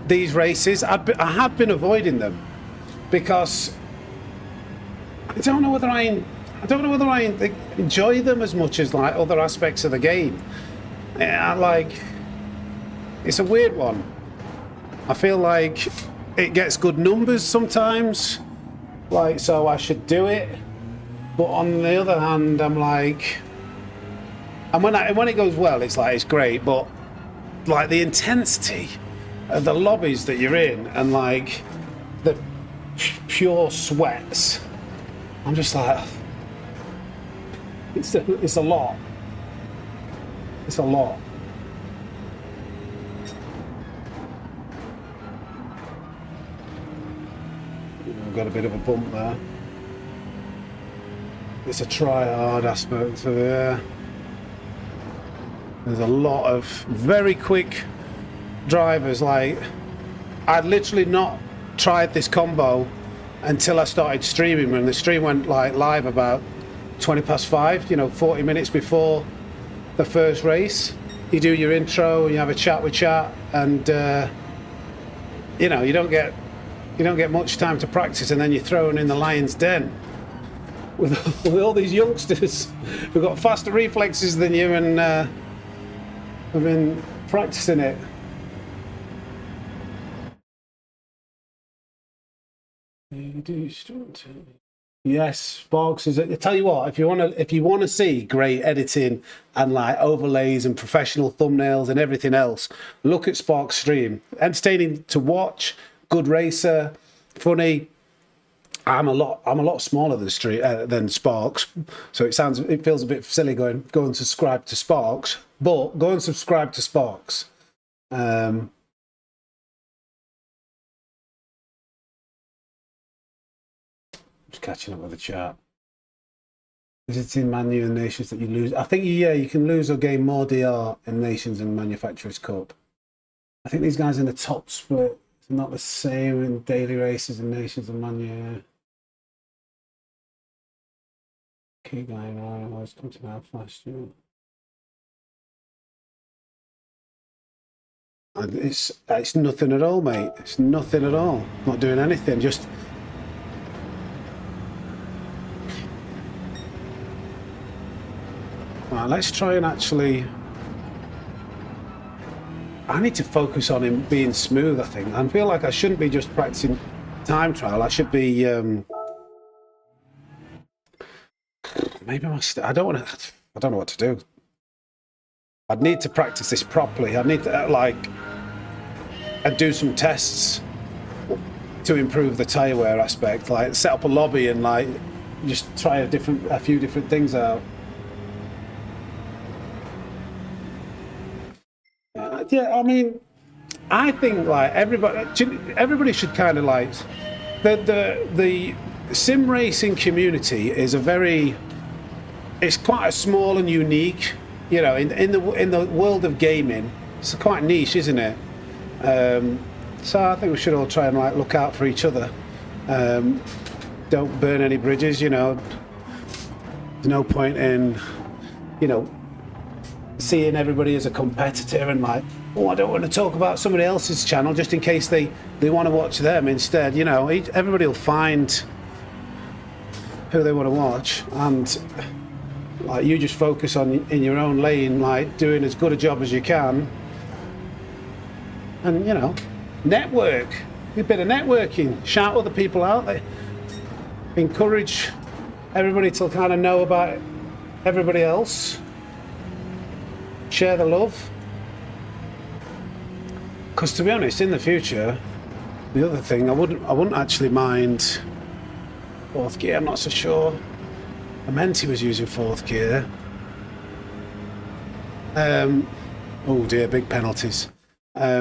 [SPEAKER 1] these races. I have been avoiding them because I don't know whether I enjoy them as much as like other aspects of the game. It's a weird one. I feel like it gets good numbers sometimes, like, so I should do it. But on the other hand, I'm like, and when it goes well, it's like, it's great. But like the intensity of the lobbies that you're in and like the pure sweats, I'm just like, it's a lot. It's a lot. I've got a bit of a bump there. It's a try-hard aspect, so yeah. There's a lot of very quick drivers. Like, I'd literally not tried this combo until I started streaming, when the stream went like live about 5:20, you know, 40 minutes before the first race. You do your intro, you have a chat with chat, and you know, you don't get much time to practice, and then you're thrown in the lion's den with all these youngsters who've got faster reflexes than you, and have been practicing it. Yes, Sparks is. I tell you what, if you want to see great editing and like overlays and professional thumbnails and everything else, look at Sparks' stream. Entertaining to watch, good racer, funny. I'm a lot smaller than Sparks, so it feels a bit silly go and subscribe to Sparks, but go and subscribe to Sparks. Just catching up with the chat. Visiting menu and nations that you lose. I think you can lose or gain more DR in Nations and Manufacturers Cup. I think these guys in the top split are not the same in daily races and Nations and Manu. Key guy, I always come to that fast. It's nothing at all, mate. It's nothing at all. Not doing anything. Just. Right, let's try and actually. I need to focus on him being smooth, I think. I feel like I shouldn't be just practicing time trial. I should be maybe I don't want to. I don't know what to do. I'd need to practice this properly. I'd need to I'd do some tests to improve the tyre wear aspect. Like set up a lobby and like just try a few different things out. Yeah, I mean, I think like everybody should kind of like the sim racing community is it's quite a small and unique, you know, in the world of gaming. It's quite niche, isn't it? So I think we should all try and like look out for each other. Don't burn any bridges, you know. There's no point in, you know, seeing everybody as a competitor and like, oh, I don't want to talk about somebody else's channel just in case they want to watch them instead. You know, everybody will find who they want to watch, and like you just focus on in your own lane, like doing as good a job as you can, and you know, network. A bit of networking. Shout other people out there. Encourage everybody to kind of know about everybody else. Share the love. Because to be honest, in the future, the other thing I wouldn't actually mind fourth gear. I'm not so sure. Amenti was using fourth gear. Oh dear, big penalties. I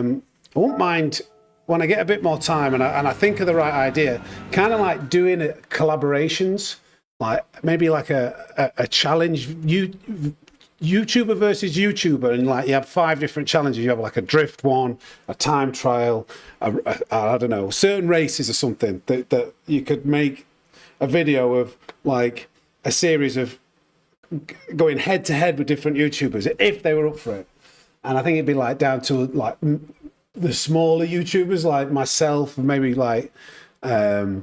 [SPEAKER 1] wouldn't mind when I get a bit more time and I think of the right idea, kind of like doing collaborations, like maybe like a challenge. YouTuber versus YouTuber, and like you have 5 different challenges. You have like a drift one, a time trial, I don't know, certain races or something that you could make a video of, like a series of going head to head with different YouTubers if they were up for it. And I think it'd be like down to like the smaller YouTubers like myself, maybe like Hodgson,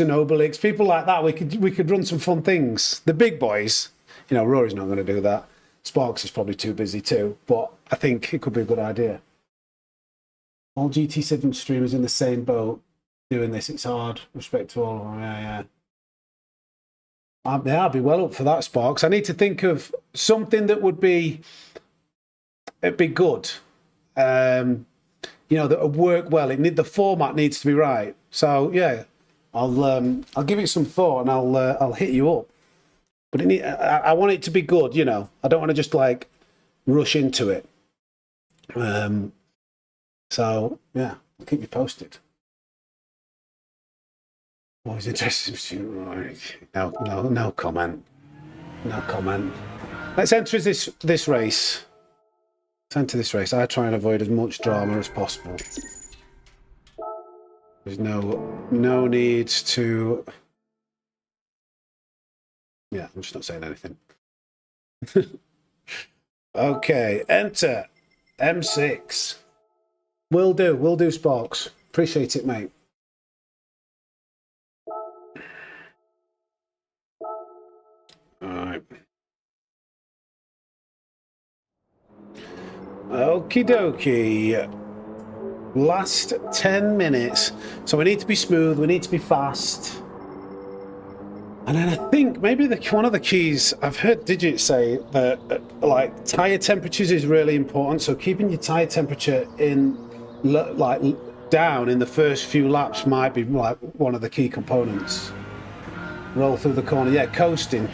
[SPEAKER 1] Obelix, people like that. We could run some fun things. The big boys. You know, Rory's not going to do that. Sparks is probably too busy too, but I think it could be a good idea. All GT7 streamers in the same boat doing this. It's hard. Respect to all of them. Yeah. I'll be well up for that, Sparks. I need to think of something that it'd be good. You know, that would work well. The format needs to be right. So yeah, I'll give it some thought and I'll hit you up. But I want it to be good, you know. I don't want to just like rush into it. So yeah, I'll keep you posted. Always interested. No comment. No comment. Let's enter this race. Let's enter this race. I try and avoid as much drama as possible. There's no need to. Yeah, I'm just not saying anything. Okay, enter M6. Will do, Sparks. Appreciate it, mate. All right. Okie dokie. Last 10 minutes. So we need to be smooth, we need to be fast. And then I think maybe one of the keys, I've heard Digit say that like tyre temperatures is really important. So keeping your tyre temperature in like down in the first few laps might be like one of the key components. Roll through the corner. Yeah, coasting.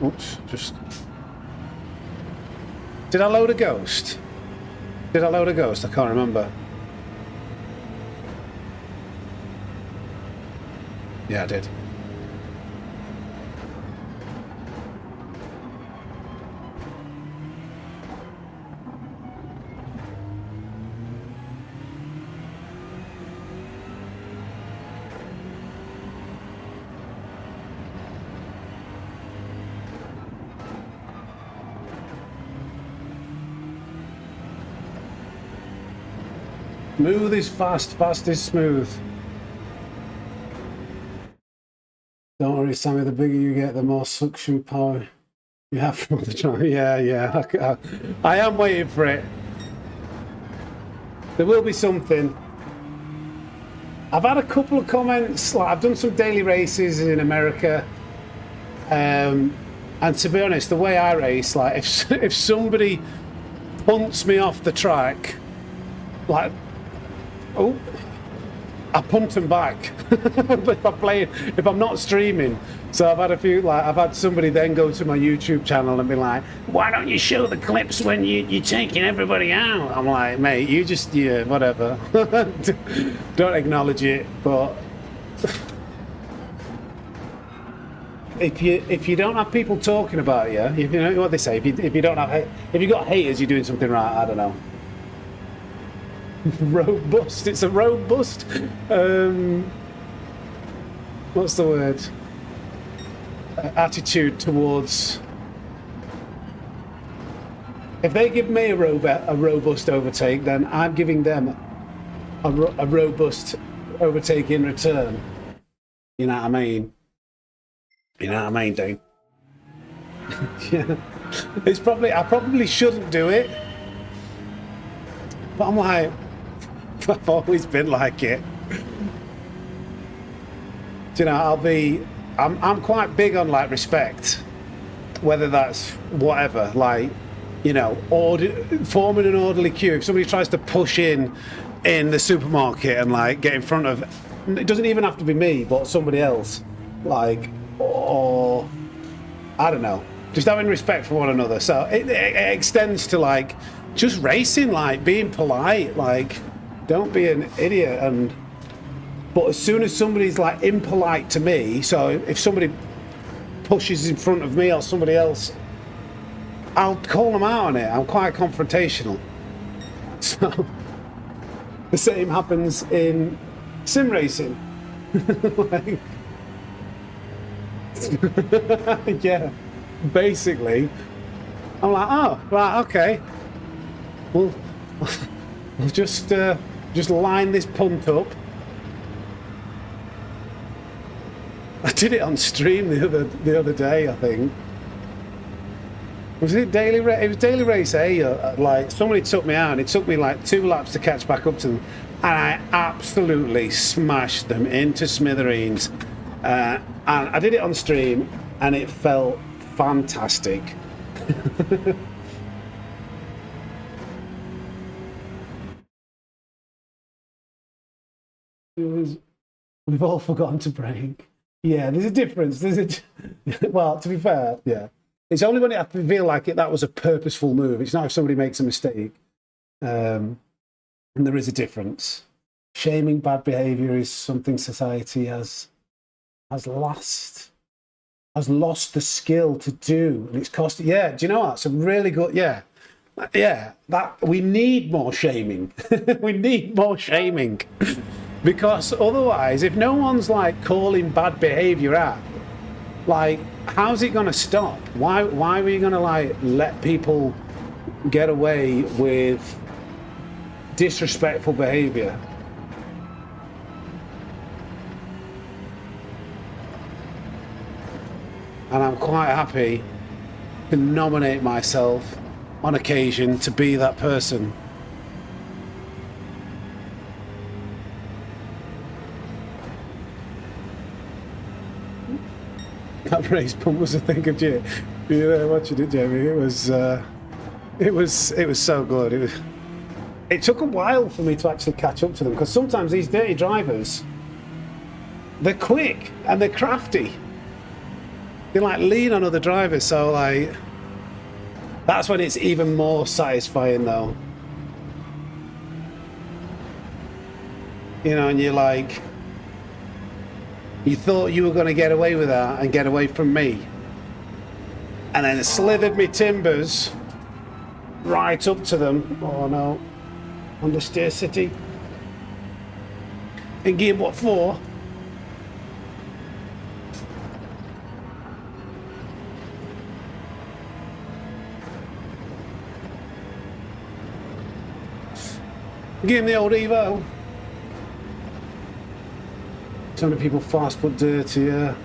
[SPEAKER 1] Oops, just... Did I load a ghost? I can't remember. Yeah, I did. Smooth is fast, fast is smooth. Don't worry, Sammy, the bigger you get, the more suction power you have from the drive. Yeah. I am waiting for it. There will be something. I've had a couple of comments. Like, I've done some daily races in America, and to be honest, the way I race, like if somebody punts me off the track, like, oh, I punt them back. If I'm not streaming. So I've had a few, like, I've had somebody then go to my YouTube channel and be like, why don't you show the clips when you're taking everybody out? I'm like, mate, you just, yeah, whatever. Don't acknowledge it, but if you don't have people talking about you, if you know what they say, if you don't have, if you got haters, you're doing something right. I don't know. Robust. It's a robust. What's the word? Attitude towards. If they give me a robust overtake, then I'm giving them a robust overtake in return. You know what I mean? You know what I mean, Dave? Yeah. It's probably, I probably shouldn't do it, but I'm like, I've always been like it. Do you know, I'm quite big on like respect, whether that's whatever, like, you know, forming an orderly queue. If somebody tries to push in the supermarket and like get in front of, it doesn't even have to be me, but somebody else, like, or I don't know, just having respect for one another. So it extends to like just racing, like being polite, like don't be an idiot. And but as soon as somebody's like impolite to me, so if somebody pushes in front of me or somebody else, I'll call them out on it. I'm quite confrontational. So the same happens in sim racing. Like, yeah, basically, I'm like, oh, right, okay. We'll just line this punt up. I did it on stream the other day, I think. Was it daily race? It was daily race A. Like somebody took me out, and it took me like 2 laps to catch back up to them, and I absolutely smashed them into smithereens. And I did it on stream, and it felt fantastic. We've all forgotten to brake. Yeah, there's a difference. Well, to be fair, yeah. It's only when I feel like that was a purposeful move. It's not if somebody makes a mistake. And there is a difference. Shaming bad behaviour is something society has lost the skill to do, and it's cost. Yeah, do you know what? It's a really good. Yeah, that we need more shaming. We need more shaming, because otherwise, if no one's like calling bad behaviour out, like how's it going to stop? Why are we going to like let people get away with disrespectful behaviour? And I'm quite happy to nominate myself on occasion to be that person. That race pump was a thing of Jay. You know, watching it, Jamie. It was so good. It took a while for me to actually catch up to them, because sometimes these dirty drivers, they're quick and they're crafty. They like lean on other drivers, so like that's when it's even more satisfying, though. You know, and you're like, you thought you were going to get away with that and get away from me, and then slithered me timbers right up to them. Oh no, understeer city. In gear what 4? Give him the old Evo. So many people fast but dirty, yeah.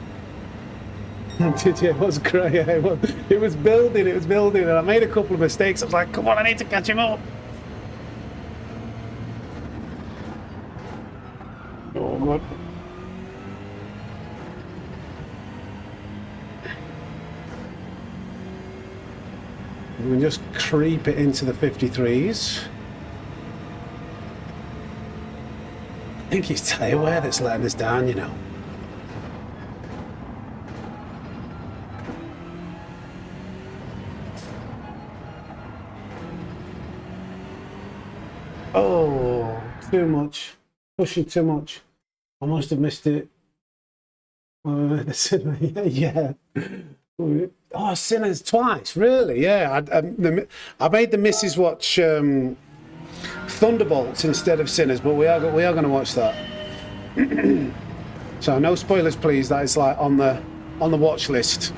[SPEAKER 1] It was great, yeah. It was building, and I made a couple of mistakes. I was like, come on, I need to catch him up. Oh, Oh, good. We can just creep it into the 53s. I think it's tyre wear that's letting us down, you know. Oh, too much. Pushing too much. I must have missed it. Yeah. Oh, Sinners twice, really? Yeah. I made the missus watch Thunderbolts instead of Sinners, but we are going to watch that. So no spoilers, please. That is like on the watch list.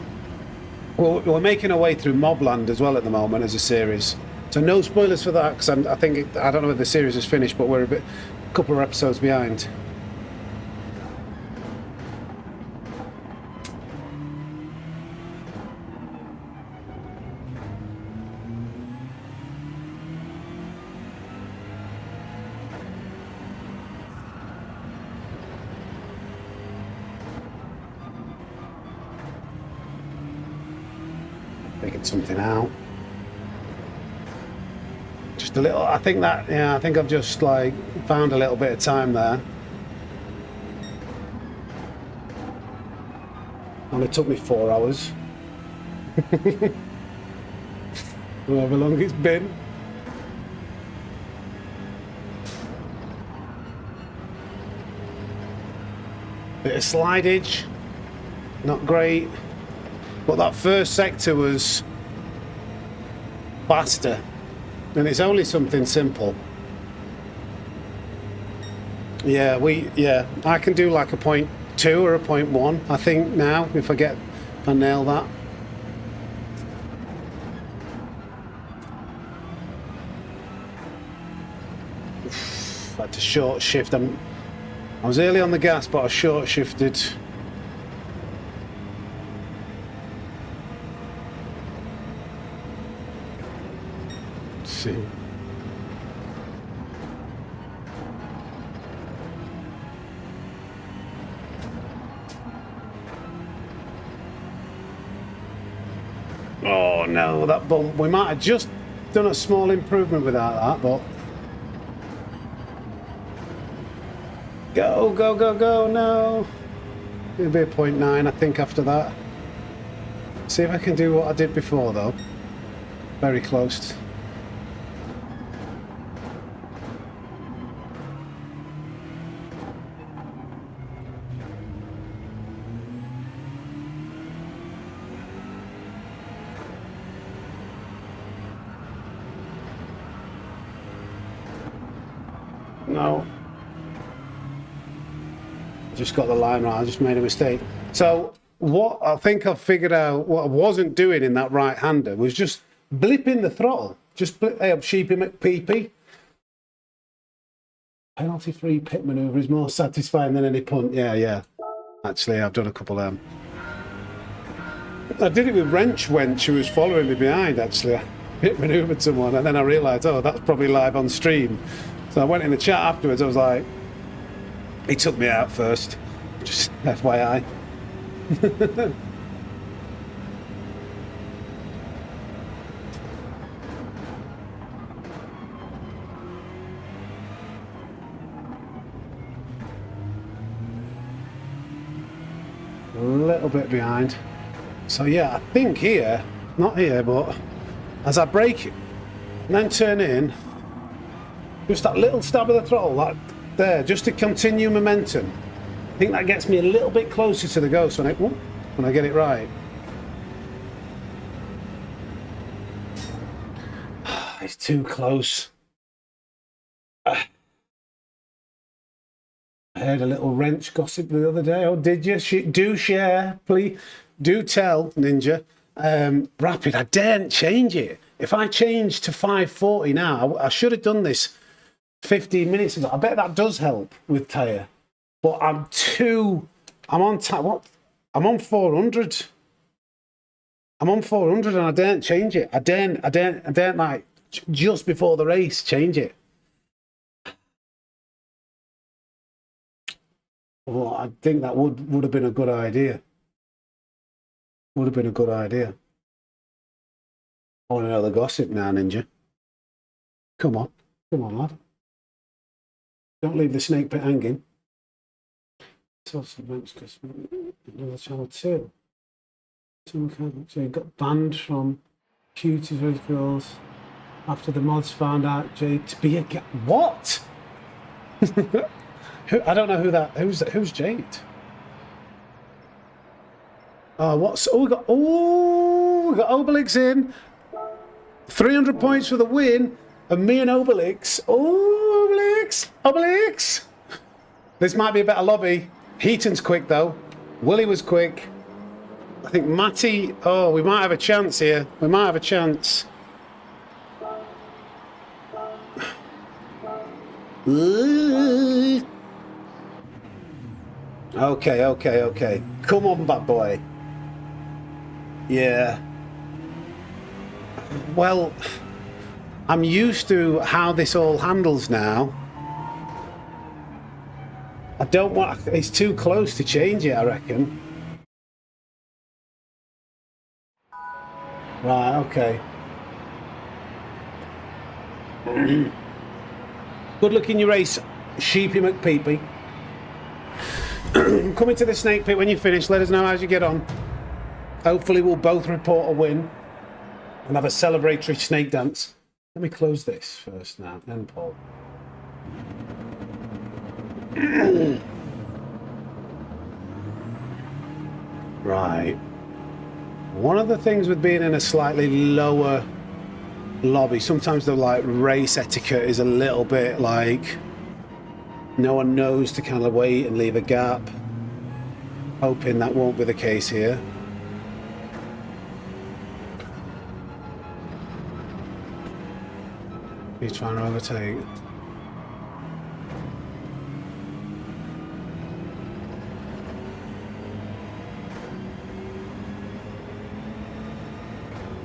[SPEAKER 1] We're making our way through Mobland as well at the moment as a series. So no spoilers for that, because I think I don't know if the series is finished, but we're a couple of episodes behind. Figured something out. Just a little. I think I've just like found a little bit of time there. Only took me 4 hours. However long it's been. Bit of slidage, not great. But that first sector was faster, and it's only something simple. Yeah, I can do like a 0.2 or a 0.1, I think now, if I nail that. Oof, had to short shift. I was early on the gas, but I short shifted. See. Oh no, that bump. We might have just done a small improvement without that, but go, no. It'll be a 0.9, I think, after that. See if I can do what I did before, though. Very close. No. Just got the line right. I just made a mistake. So what I think I've figured out, what I wasn't doing in that right-hander was just blipping the throttle. Just blip, hey up, Sheepy McPeepy. Penalty-free pit manoeuvre is more satisfying than any punt. Yeah. Actually, I've done a couple of them. I did it with Wrench Wench, who was following me behind, actually. I pit manoeuvred someone, and then I realised, oh, that's probably live on stream. So I went in the chat afterwards, I was like, he took me out first, just FYI. A little bit behind. So yeah, I think here, not here, but as I brake and then turn in, just that little stab of the throttle, that there, just to continue momentum. I think that gets me a little bit closer to the ghost when I get it right. It's too close. I heard a little wrench gossip the other day. Oh, did you? Do share, please. Do tell, Ninja. Rapid, I daren't change it. If I change to 540 now, I should have done this 15 minutes ago. I bet that does help with tyre. But I'm on 400. I'm on 400 and I daren't change it. I daren't like just before the race change it. Well, I think that would have been a good idea. Would have been a good idea. I want to know the gossip now, Ninja. Come on, lad. Don't leave the snake pit hanging. So another channel 2. So you got banned from Cuties with Girls after the mods found out Jade to be a what? I don't know who that. Who's Jade? Oh, what's? Oh, we got Obelix in. 300 points for the win, and me and Obelix. Oh, Obelix. This might be a better lobby. Heaton's quick though. Willie was quick. I think Matty. Oh, we might have a chance here. We might have a chance. Okay. Come on, bad boy. Yeah. Well, I'm used to how this all handles now. I don't want... It's too close to change it, I reckon. Right, okay. Good luck in your race, Sheepy McPeepy. Come into the snake pit when you finish. Let us know how you get on. Hopefully we'll both report a win and have a celebratory snake dance. Let me close this first now, then Paul. Right. One of the things with being in a slightly lower lobby, sometimes the like race etiquette is a little bit like no one knows to kind of wait and leave a gap. Hoping that won't be the case here. He's trying to overtake.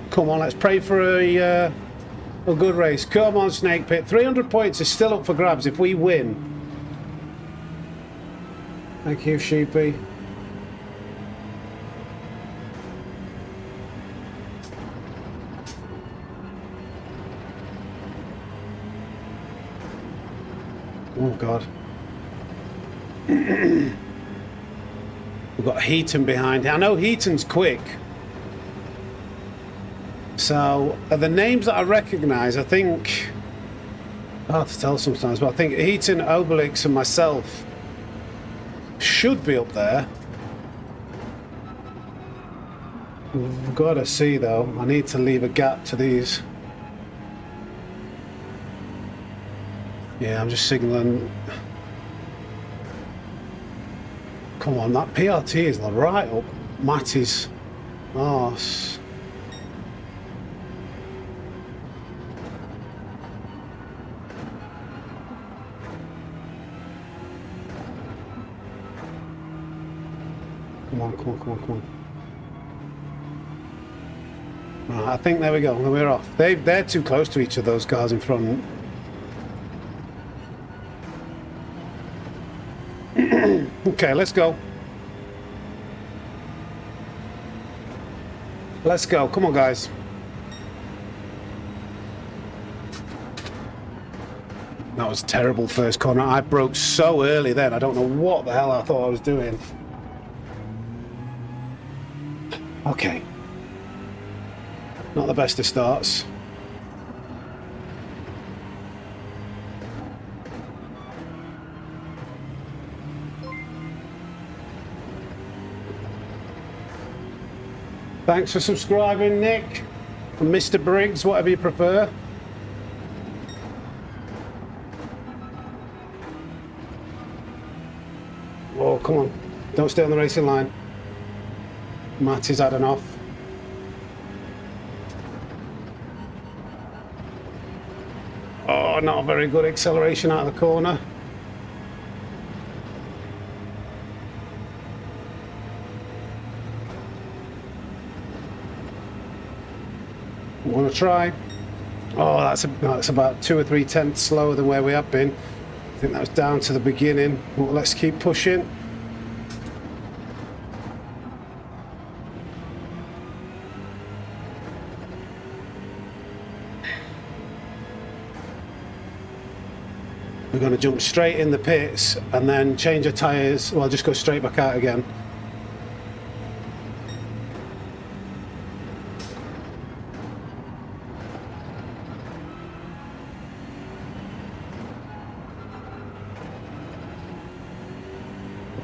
[SPEAKER 1] Come on, let's pray for a good race. Come on, Snake Pit. 300 points is still up for grabs if we win. Thank you, Sheepy. Oh, God. We've got Heaton behind. I know Heaton's quick. So, the names that I recognise, I think... hard to tell sometimes, but I think Heaton, Obelix and myself should be up there. We've got to see, though. I need to leave a gap to these. Yeah, I'm just signalling. Come on, that PRT is right up Matty's arse. Come on. Right, I think there we go. We're off. They're too close to each of those cars in front. Okay, let's go. Let's go. Come on, guys. That was a terrible first corner. I broke so early then. I don't know what the hell I thought I was doing. Okay. Not the best of starts. Thanks for subscribing, Nick. And Mr. Briggs, whatever you prefer. Oh, come on. Don't stay on the racing line. Matt is had enough. Oh, not a very good acceleration out of the corner. I'm going to try. Oh, that's about 2 or 3 tenths slower than where we have been. I think that was down to the beginning. Well, let's keep pushing. We're going to jump straight in the pits and then change our tyres. Well, just go straight back out again.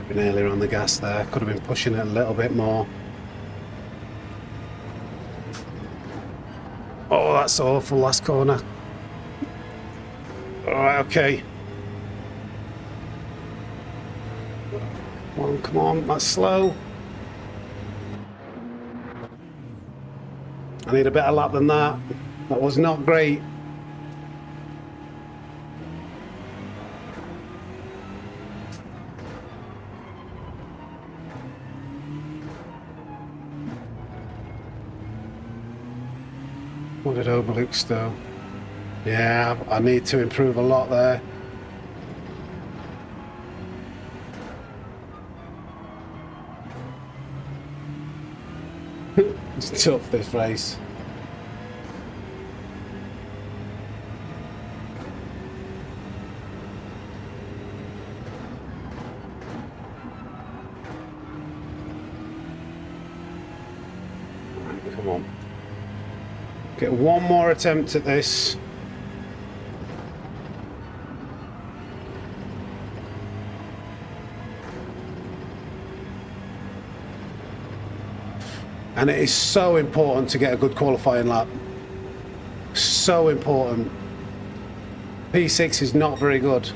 [SPEAKER 1] Been earlier on the gas there, could have been pushing it a little bit more. Oh, that's awful, last corner. Alright, okay. Come on, that's slow. I need a better lap than that. That was not great. What did Overlook's though? Yeah, I need to improve a lot there. It's tough, this race. Right, come on. Get one more attempt at this. And it is so important to get a good qualifying lap. So important. P6 is not very good.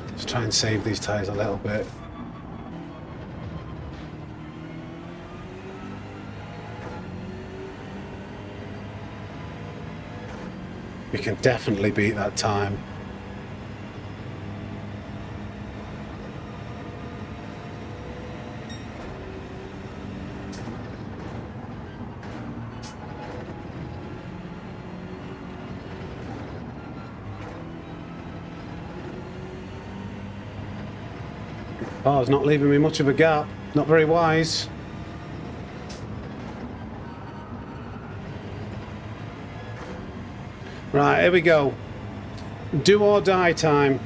[SPEAKER 1] Let's try and save these tyres a little bit. We can definitely beat that time. Oh, it's not leaving me much of a gap. Not very wise. Right, here we go. Do or die time.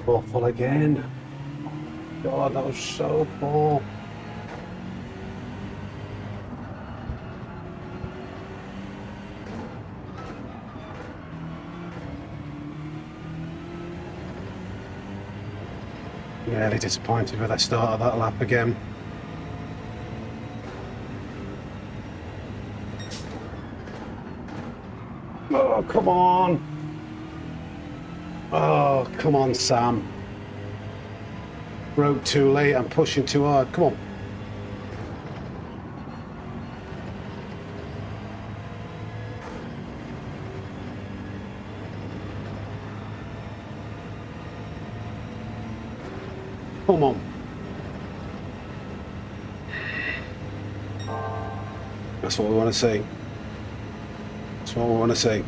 [SPEAKER 1] Awful again. God, that was so poor. Really disappointed with that start of that lap again. Oh, come on. Oh, come on, Sam. Broke too late, I'm pushing too hard. Come on. Come on. That's what we want to see. That's what we want to see.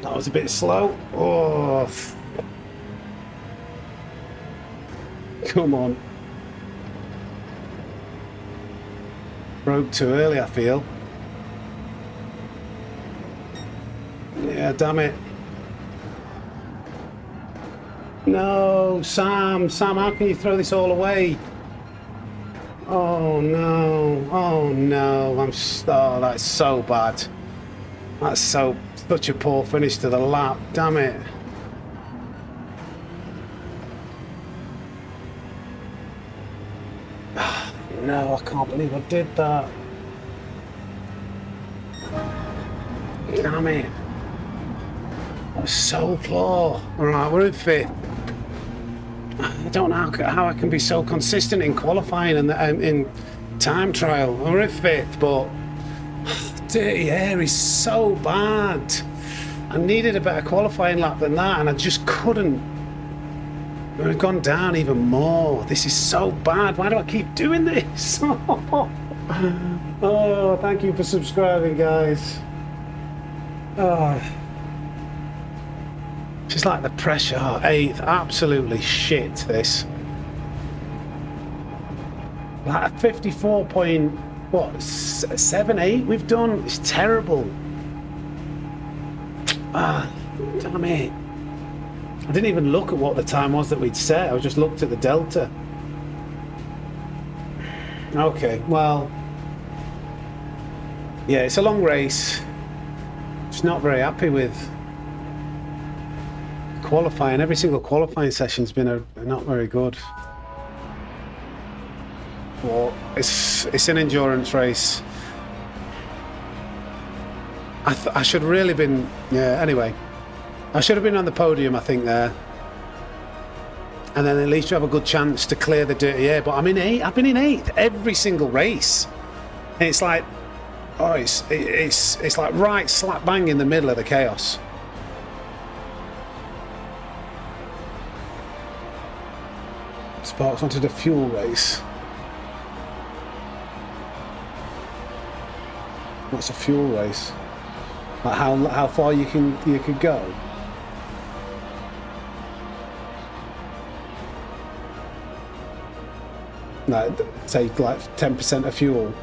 [SPEAKER 1] That was a bit slow. Oh. Come on. Broke too early, I feel. Yeah, damn it. No, Sam, how can you throw this all away? Oh no, oh, that's so bad. That's such a poor finish to the lap, damn it. No, I can't believe I did that. Damn it. That was so poor. Alright, we're in fifth. I don't know how I can be so consistent in qualifying and in time trial. We're in fifth, but dirty air is so bad. I needed a better qualifying lap than that, and I just couldn't We've gone down even more. This is so bad. Why do I keep doing this? Oh, thank you for subscribing, guys. Oh. Just like the pressure. 8th, absolutely shit, this. Like a 54 point, what, 7, 8 we've done? It's terrible. Ah, damn it. I didn't even look at what the time was that we'd set. I just looked at the delta. Okay, well, yeah, it's a long race. Just not very happy with qualifying. Every single qualifying session's been not very good. Well, it's an endurance race. I should really been, yeah, anyway. I should have been on the podium, I think, there. And then at least you have a good chance to clear the dirty air. But I'm in 8th. I've been in 8th every single race. And it's like, oh, it's like right slap bang in the middle of the chaos. Sparks wanted a fuel race. What's a fuel race? Like how far you could go? No, say like 10% of fuel.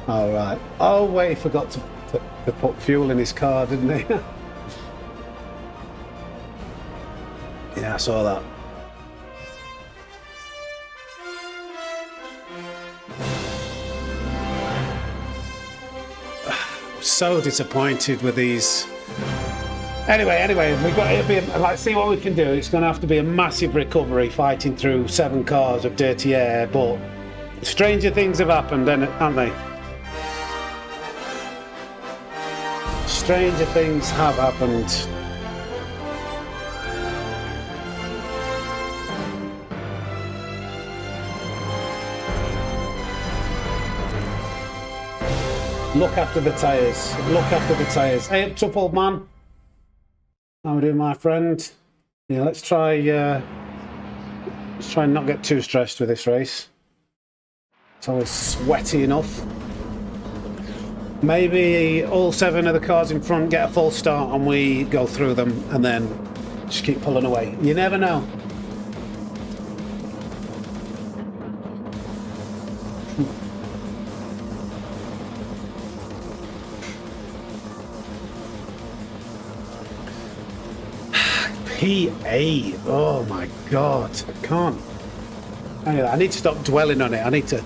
[SPEAKER 1] Oh right. Oh wait, he forgot to put fuel in his car, didn't he? Yeah, I saw that. So disappointed with these. Anyway, it'll be like, see what we can do. It's going to have to be a massive recovery fighting through 7 cars of dirty air, but stranger things have happened, haven't they? Stranger things have happened. Look after the tyres. Look after the tyres. Hey, up, tough old man. How we doing, my friend? Yeah, let's try and not get too stressed with this race. It's always sweaty enough. Maybe all 7 of the cars in front get a full start and we go through them and then just keep pulling away. You never know. P8. Oh my god, I can't. Anyway, I need to stop dwelling on it. I need to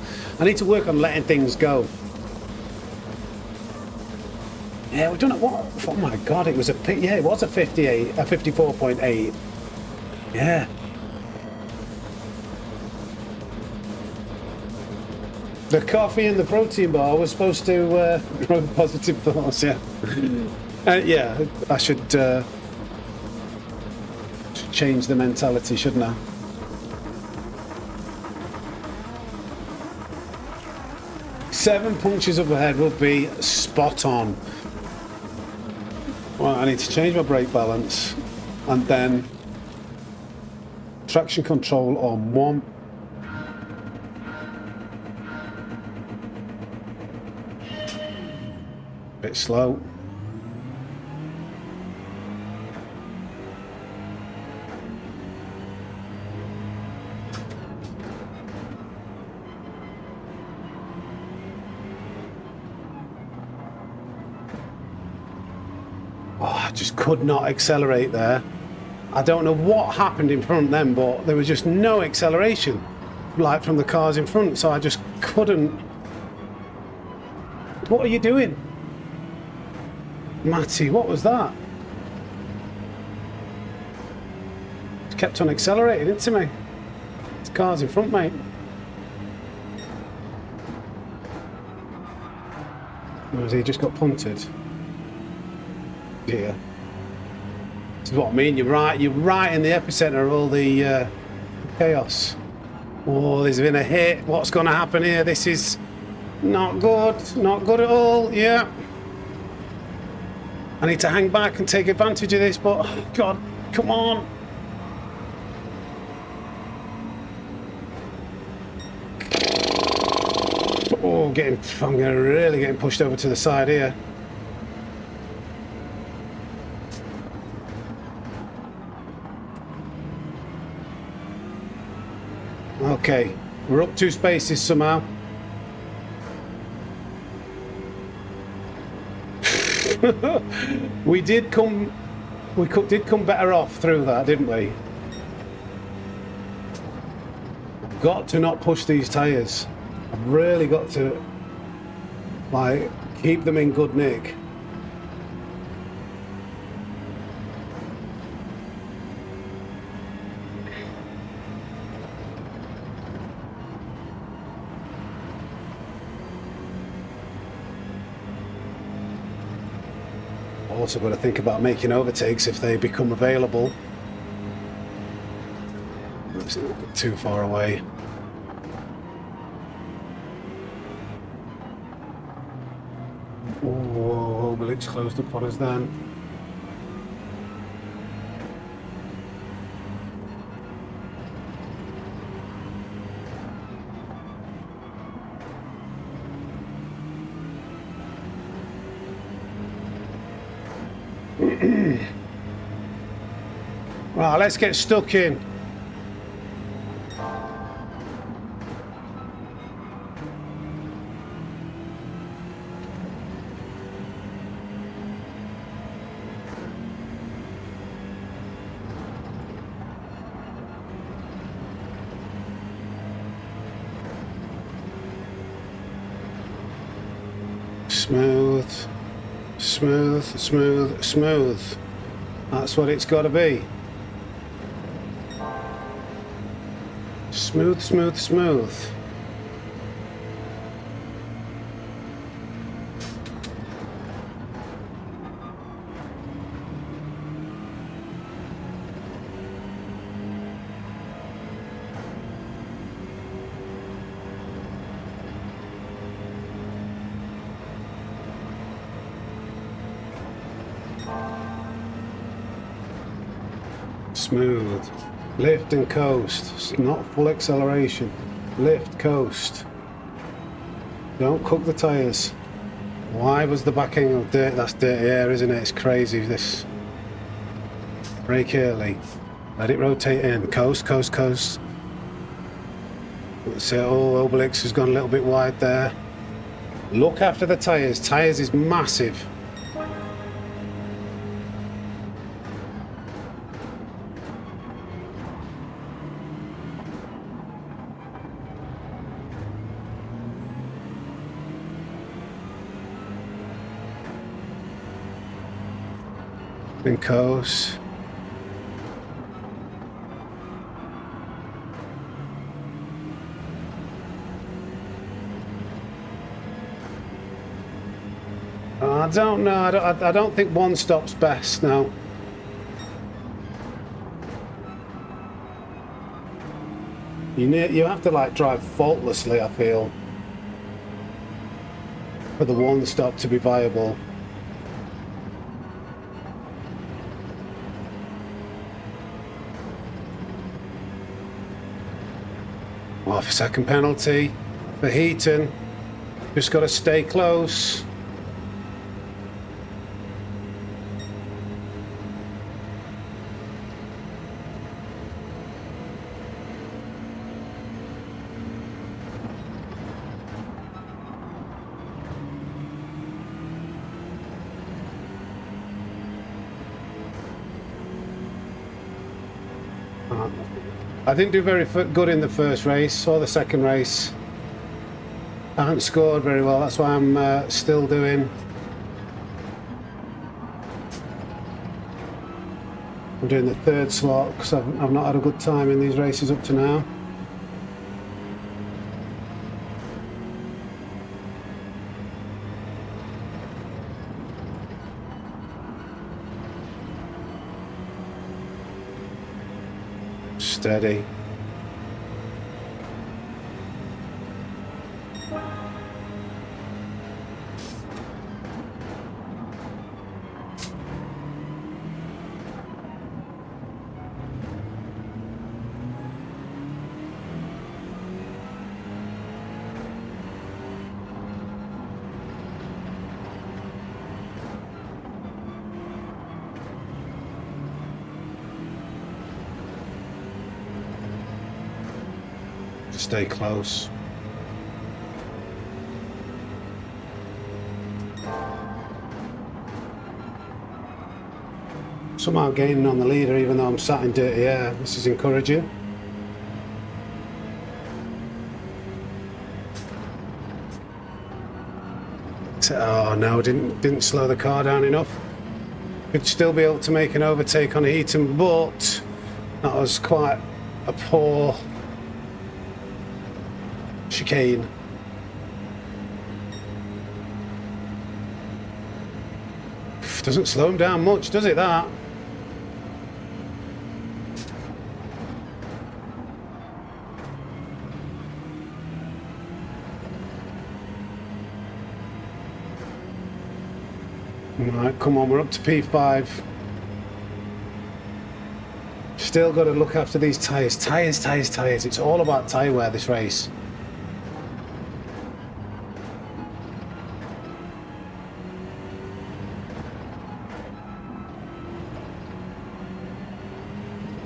[SPEAKER 1] work on letting things go. Yeah, we've done it. What? Oh my god, it was a 58, a 54.8. Yeah. The coffee and the protein bar was supposed to grow positive thoughts. Yeah. Yeah, I should change the mentality, shouldn't I? Seven punches up ahead will be spot on. Well, I need to change my brake balance and then traction control on 1. Bit slow. I just could not accelerate there. I don't know what happened in front of them, but there was just no acceleration, like from the cars in front, so I just couldn't. What are you doing? Matty, what was that? Just kept on accelerating into me. It's cars in front, mate. Or has he just got punted? Yeah. This is what I mean. You're right in the epicenter of all the chaos. Oh, there's been a hit. What's going to happen here? This is not good. Not good at all. Yeah. I need to hang back and take advantage of this, but oh, God, come on. I'm really getting pushed over to the side here. Okay, we're up 2 spaces somehow. we did come better off through that, didn't we? I've got to not push these tyres. I've really got to, like, keep them in good nick. Also got to think about making overtakes if they become available. It's not too far away. Oh, Obelix closed up on us then. Right, let's get stuck in. Smooth, smooth, smooth, smooth. That's what it's got to be. Smooth, smooth, smooth. Smooth. Lift and coast. It's not full acceleration. Lift, coast. Don't cook the tyres. Why was the back angle dirty? That's dirty air, isn't it? It's crazy, this. Brake early. Let it rotate in. Coast, coast, coast. That's it. Oh, Obelix has gone a little bit wide there. Look after the tyres. Tyres is massive. And coast. I don't know. I don't think one stop's best now. You have to like drive faultlessly, I feel, for the one stop to be viable. Off a second penalty for Heaton. Just got to stay close. I didn't do very good in the first race or the second race. I haven't scored very well, that's why I'm still doing. I'm doing the third slot because I've not had a good time in these races up to now. Steady. Stay close. Somehow gaining on the leader even though I'm sat in dirty air. This is encouraging. Oh no, didn't slow the car down enough. Could still be able to make an overtake on Heaton, but that was quite a poor chicane. Doesn't slow him down much, does it, that? Right, come on, we're up to P5. Still got to look after these tyres. Tyres. It's all about tyre wear this race.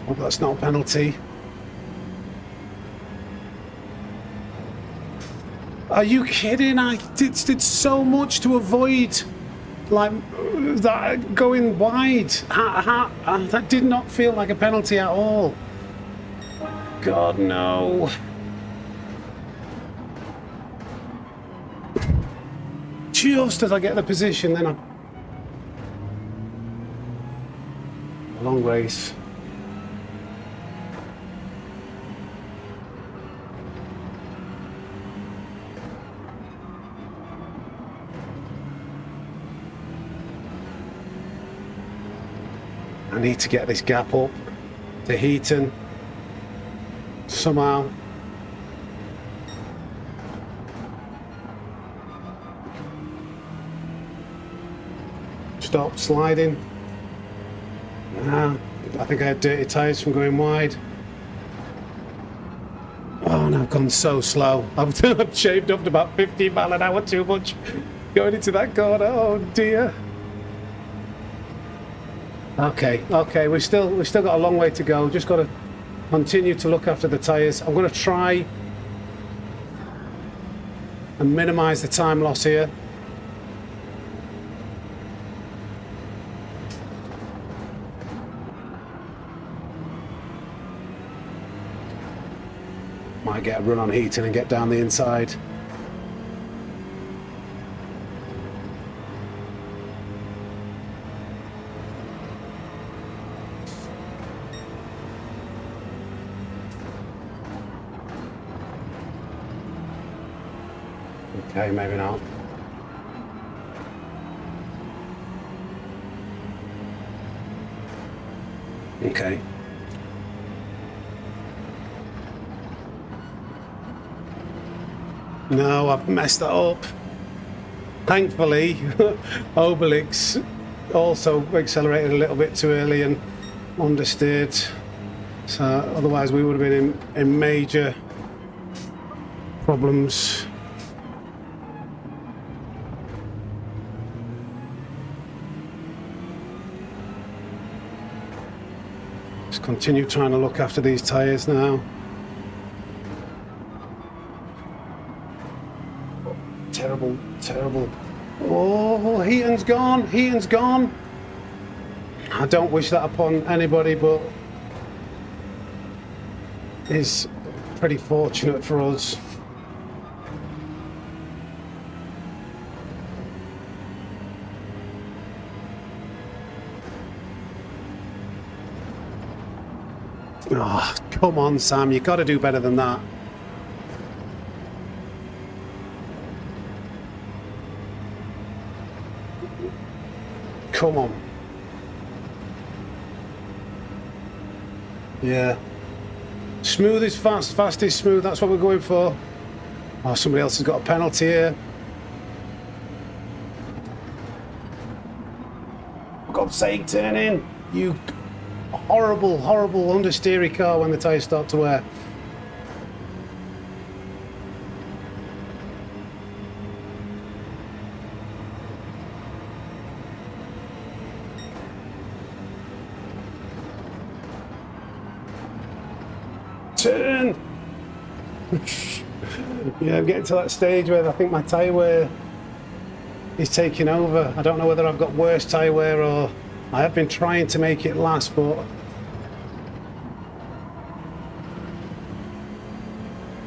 [SPEAKER 1] Hope that's not a penalty. Are you kidding? I did so much to avoid like that going wide. That did not feel like a penalty at all. God, no. Just as I get the position, then long race. I need to get this gap up to Heaton somehow. Stop sliding. Nah, I think I had dirty tyres from going wide. Oh, and I've gone so slow. I've shaved up to about 15 miles an hour too much going into that corner. Oh dear. Okay, we've still got a long way to go. Just got to continue to look after the tyres. I'm going to try and minimise the time loss here. Might get a run on Heaton and get down the inside. Okay, maybe not. Okay. No, I've messed that up. Thankfully, Obelix also accelerated a little bit too early and understeered. So otherwise we would have been in major problems. Just continue trying to look after these tyres now. Terrible. Oh, Heaton's gone. I don't wish that upon anybody, but it's pretty fortunate for us. Oh, come on, Sam, you've got to do better than that. Come on. Yeah. Smooth is fast, fast is smooth, that's what we're going for. Oh, somebody else has got a penalty here. For God's sake, turn in. You horrible understeery car when the tyres start to wear. Turn! Yeah, I'm getting to that stage where I think my tyre wear is taking over. I don't know whether I've got worse tyre wear or I have been trying to make it last, but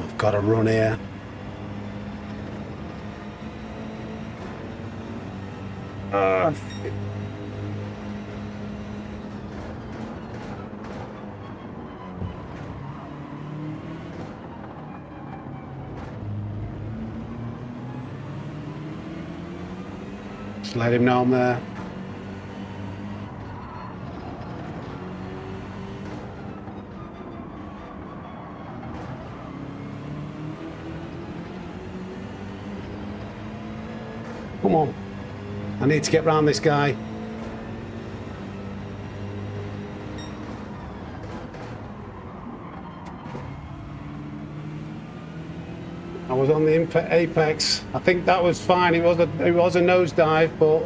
[SPEAKER 1] I've got to run here. Just let him know I'm there. Come on. I need to get round this guy. I was on the apex. I think that was fine. It was a nosedive, but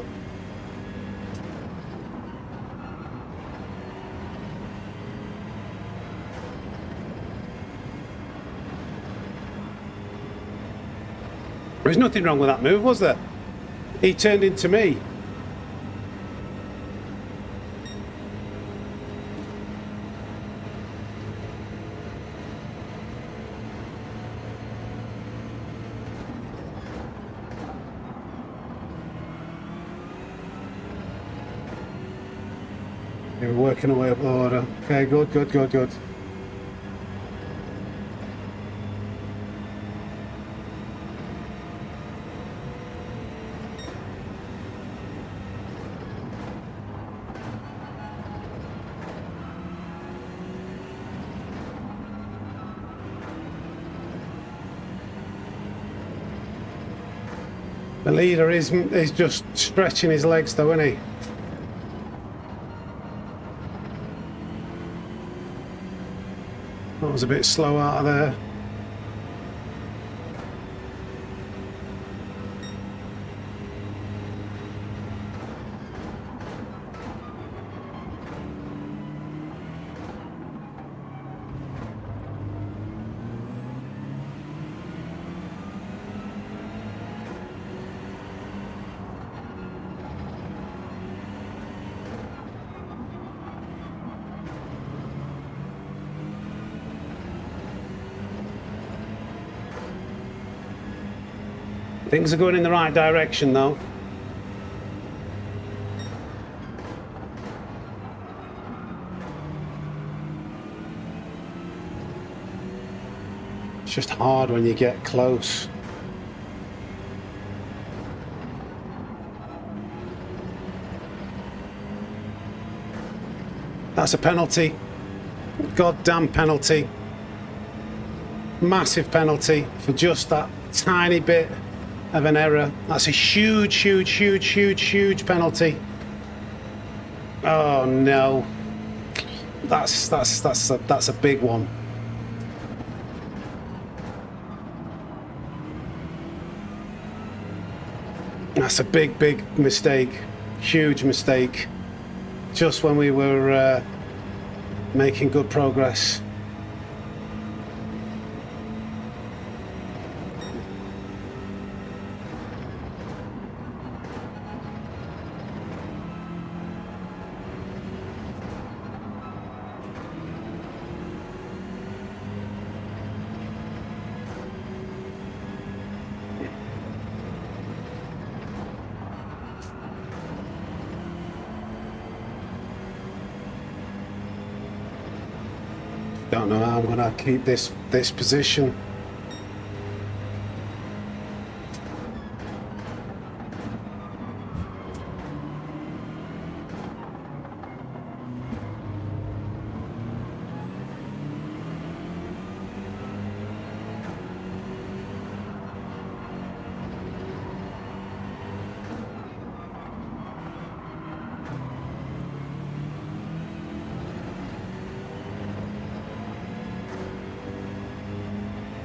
[SPEAKER 1] there was nothing wrong with that move, was there? He turned into me. They were working away up the order. Okay, good, good, good, good. The leader is just stretching his legs though, isn't he? That was a bit slow out of there. Things are going in the right direction though. It's just hard when you get close. That's a penalty. Goddamn penalty. Massive penalty for just that tiny bit of an error. That's a huge, huge, huge, huge, huge penalty. Oh no. That's a big one. That's a big, big mistake. Huge mistake. Just when we were making good progress. Don't know how I'm going to keep this position.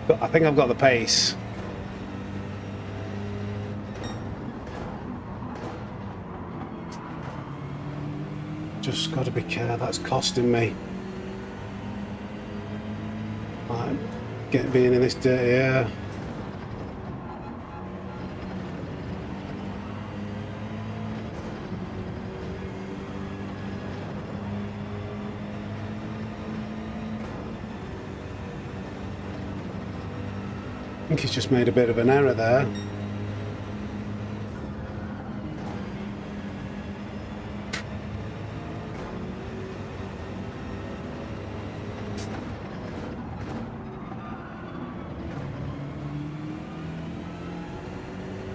[SPEAKER 1] But I think I've got the pace. Just got to be careful, that's costing me. Right. being in this dirty air. I think he's just made a bit of an error there.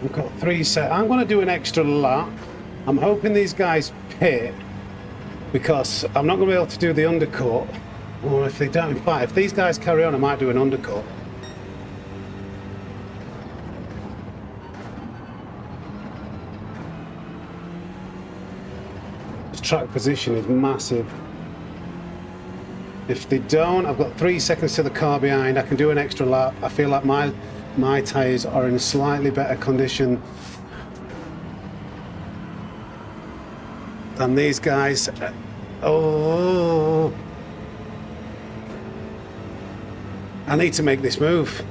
[SPEAKER 1] We've got 3 set. I'm going to do an extra lap. I'm hoping these guys pit because I'm not going to be able to do the undercut. Or if they don't, in fact, if these guys carry on, I might do an undercut. This track position is massive. If they don't, I've got 3 seconds to the car behind. I can do an extra lap. I feel like my tyres are in a slightly better condition than these guys. Oh, I need to make this move.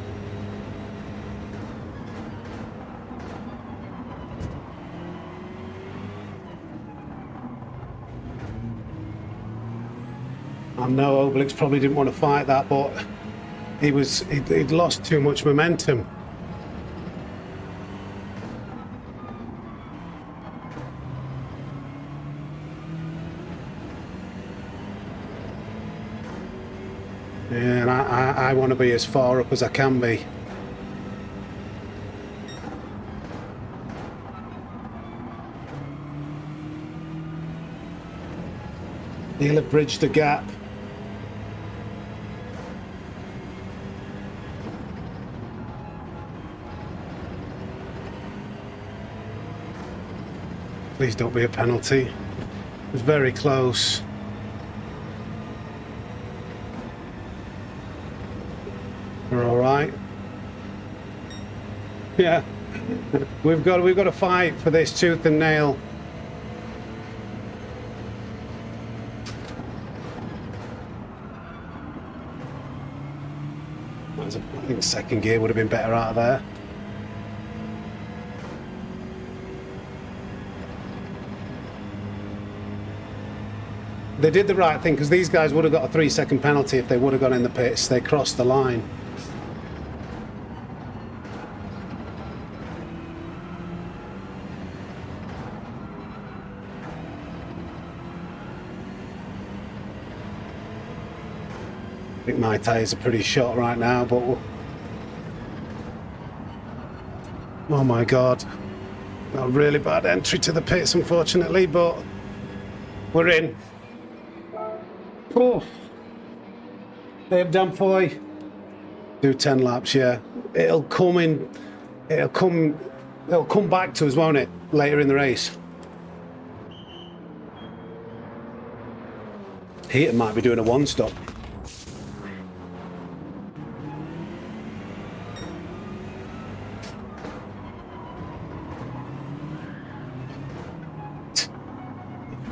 [SPEAKER 1] I know Obelix probably didn't want to fight that, but he'd lost too much momentum. And I want to be as far up as I can be. He'll have bridged the gap. Please don't be a penalty. It was very close. We're all right. Yeah, we've got to fight for this tooth and nail. I think second gear would have been better out of there. They did the right thing because these guys would have got a 3-second penalty if they would have gone in the pits. They crossed the line. I think my tyres are pretty shot right now, but oh my god, a really bad entry to the pits unfortunately, but we're in. Oh, they've done boy. Do 10 laps, yeah. It'll come back to us, won't it, later in the race. Heaton might be doing a 1-stop.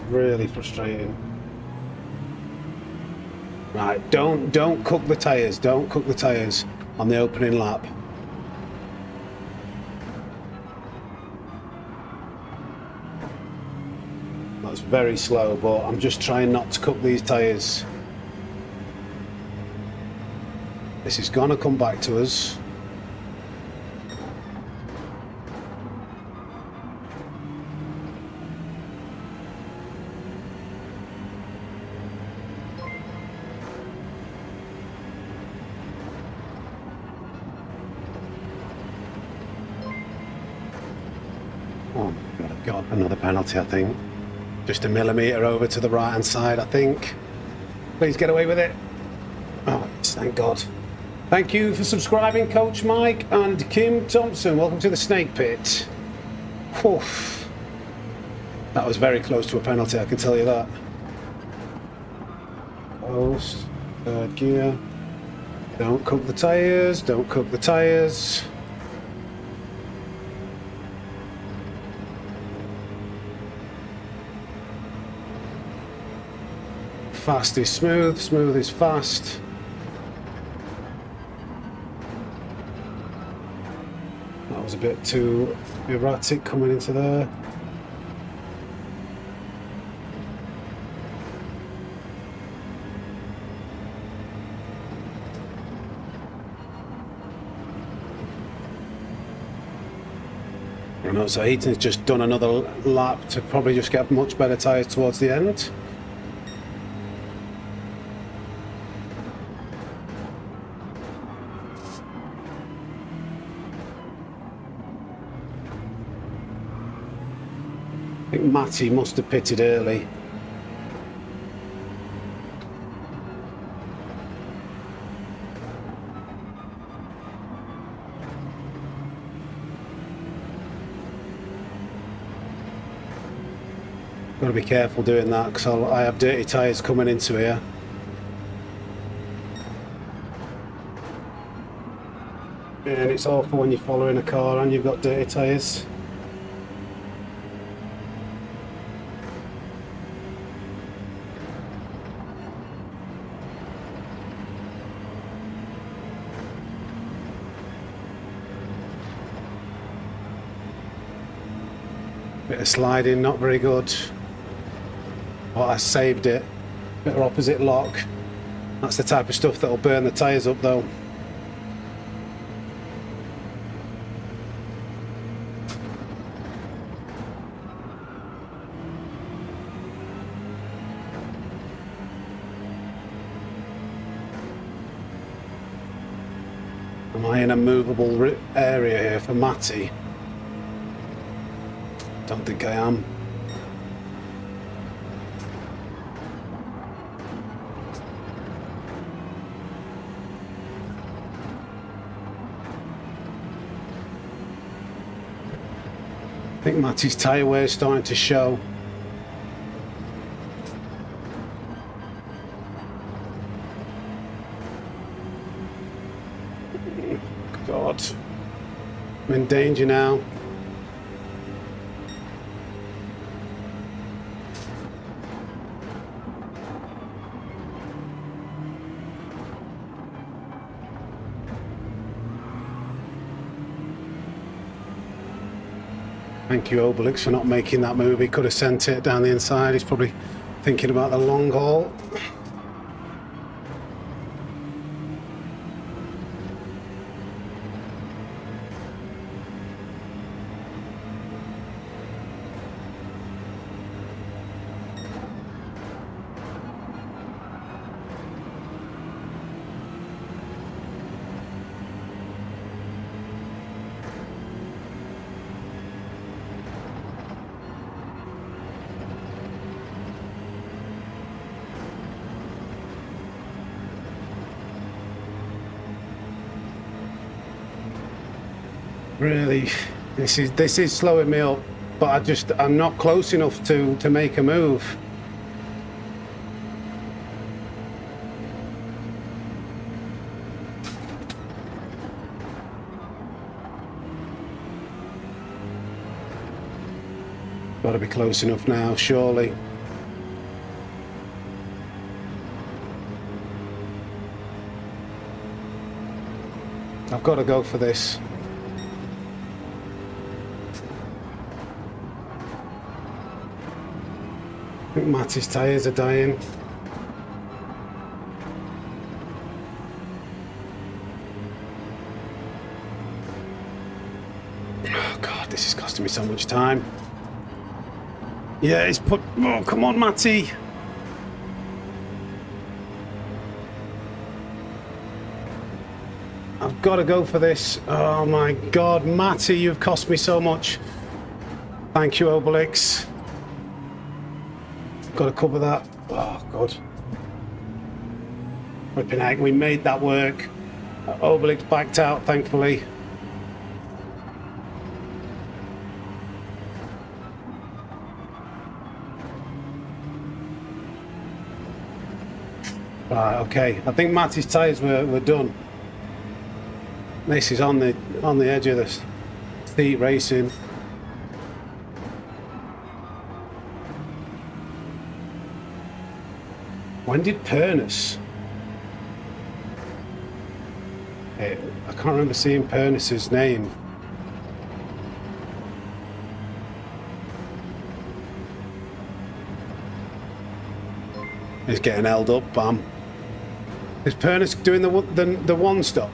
[SPEAKER 1] Really frustrating. Right, don't cook the tyres. Don't cook the tyres on the opening lap. That's very slow, but I'm just trying not to cook these tyres. This is gonna come back to us. Oh my god, another penalty I think. Just a millimetre over to the right hand side I think. Please get away with it. Oh, thank god. Thank you for subscribing, Coach Mike and Kim Thompson. Welcome to the Snake Pit. Whew. That was very close to a penalty, I can tell you that. Close. Third gear. Don't cook the tyres, don't cook the tyres. Fast is smooth, smooth is fast. That was a bit too erratic coming into there. I know, so Heaton's just done another lap to probably just get much better tyres towards the end. I think Matty must have pitted early. Got to be careful doing that because I have dirty tyres coming into here. And it's awful when you're following a car and you've got dirty tyres. Bit of sliding, not very good. But I saved it. Bit of opposite lock. That's the type of stuff that'll burn the tyres up though. Am I in a movable area here for Matty? Don't think I am. I think Matty's tyre wear is starting to show. God, I'm in danger now. Thank you, Obelix, for not making that move. He could have sent it down the inside. He's probably thinking about the long haul. Really, this is slowing me up, but I'm not close enough to make a move. Got to be close enough now, surely. I've got to go for this. I think Matty's tyres are dying. Oh God, this is costing me so much time. Yeah, it's put... Oh, come on, Matty. I've got to go for this. Oh my God, Matty, you've cost me so much. Thank you, Obelix. Got to cover that. Oh God. Flipping heck, we made that work. Obelix backed out, thankfully. Right, okay. I think Matty's tyres were done. This is on the edge of this seat racing. When did Pernus? I can't remember seeing Pernus's name. He's getting held up, bam. Is Pernis doing the one stop?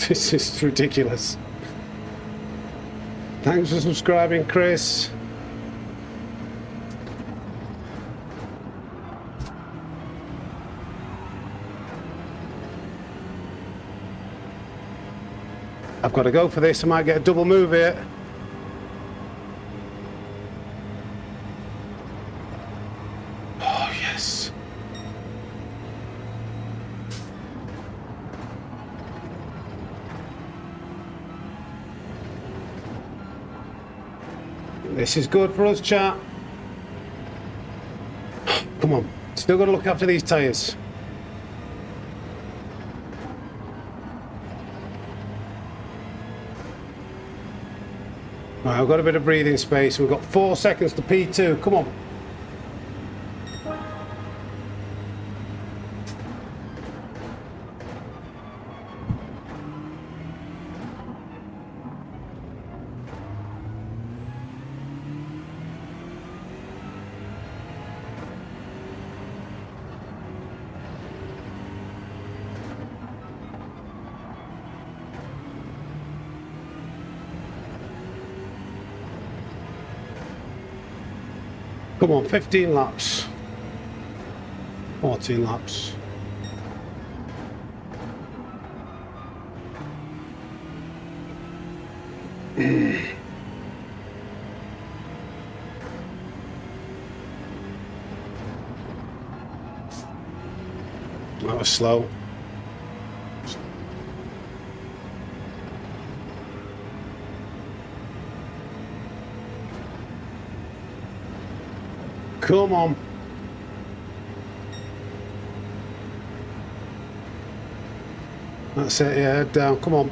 [SPEAKER 1] This is ridiculous. Thanks for subscribing, Chris. I've got to go for this. I might get a double move here. Oh, yes. This is good for us, chat. Come on. Still got to look after these tyres. Right, I've got a bit of breathing space. We've got 4 seconds to P2. Come on. Come on, 15 laps. 14 laps. That was slow. Come on. That's it, yeah, head down, come on.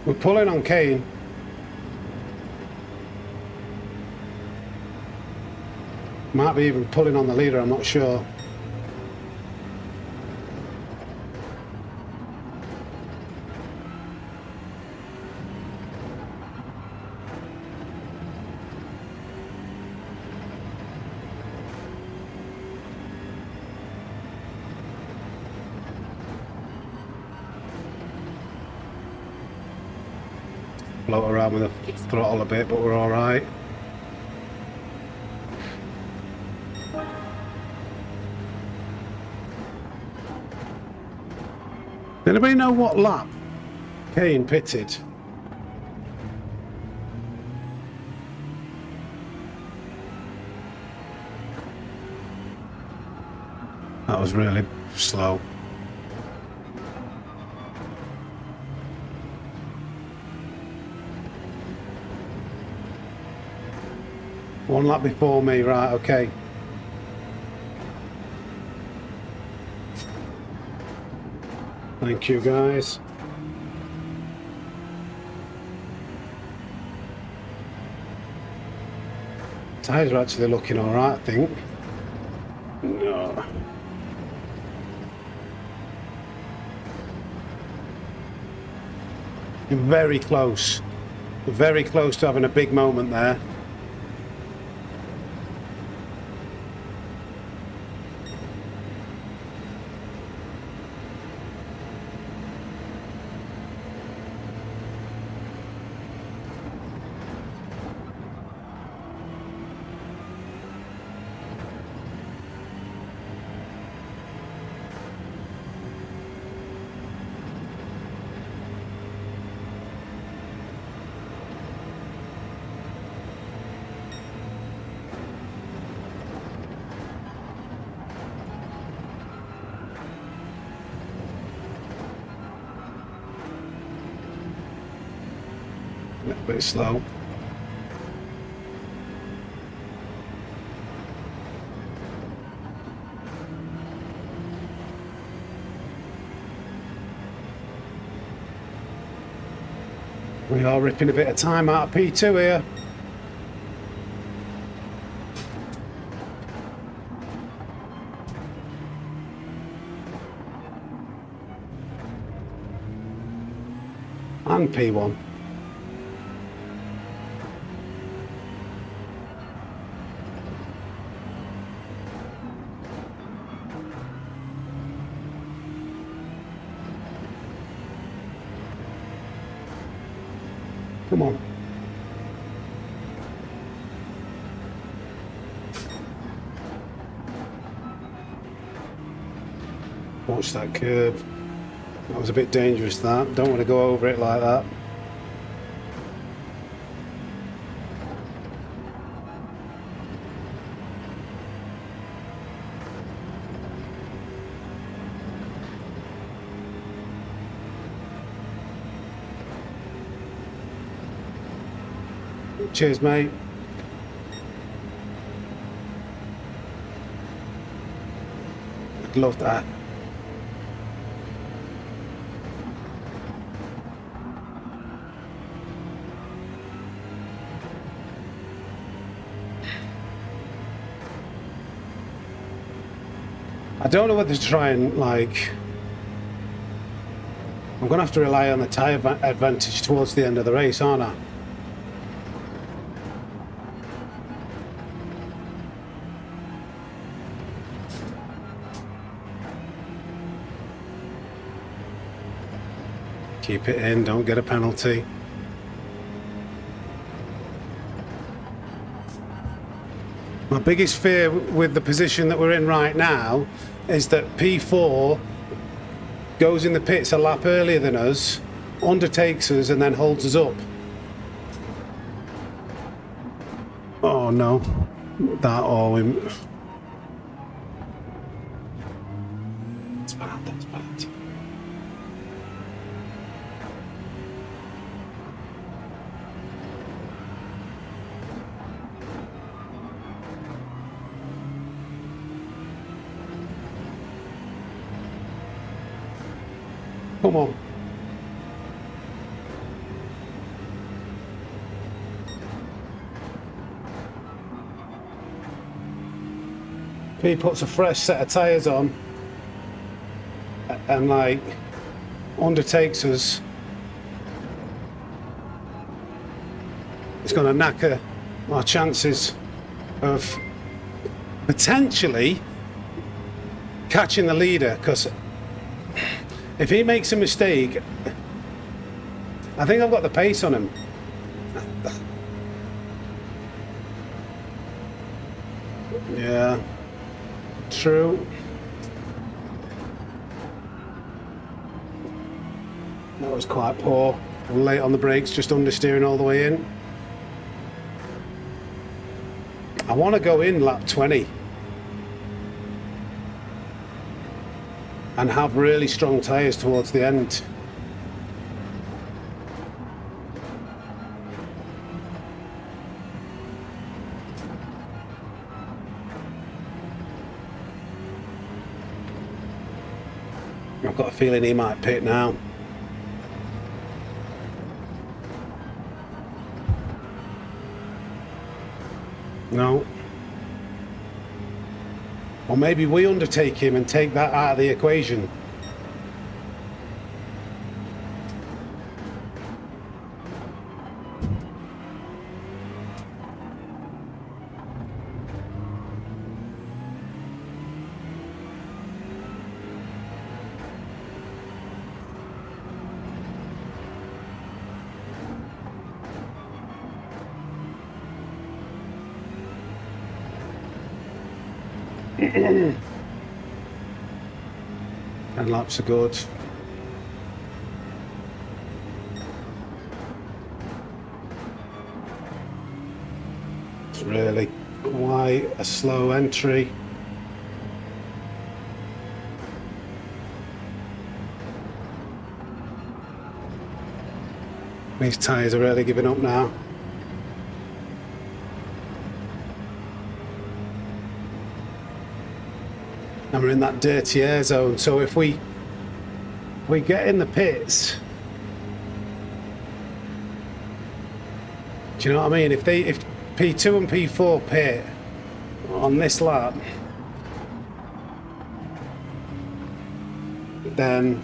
[SPEAKER 1] We're pulling on Kane. Might be even pulling on the leader, I'm not sure. Float around with the throttle a bit, but we're all right. Anybody know what lap Kane pitted? That was really slow. One lap before me, right, okay. Thank you, guys. Tyres are actually looking alright, I think. No. Very close. Very close to having a big moment there. A little bit slow. We are ripping a bit of time out of P2 here. and P1. Come on. Watch that curve. That was a bit dangerous, that. Don't want to go over it like that. Cheers, mate. I'd love that. I don't know whether to try and, like, I'm going to have to rely on the tyre advantage towards the end of the race, aren't I? Keep it in, don't get a penalty. My biggest fear with the position that we're in right now is that P4 goes in the pits a lap earlier than us, undertakes us and then holds us up. Oh no, that or we... That's bad, that's bad. Come on. If he puts a fresh set of tyres on and like undertakes us, it's going to knacker our chances of potentially catching the leader, because if he makes a mistake, I think I've got the pace on him. Yeah, true. That was quite poor. Late on the brakes, just understeering all the way in. I want to go in lap 20. And have really strong tyres towards the end. I've got a feeling he might pit now. No. Or maybe we undertake him and take that out of the equation. And laps are good. It's really quite a slow entry. These tyres are really giving up now. And we're in that dirty air zone, so if we get in the pits, do you know what I mean? If P2 and P4 pit on this lap, then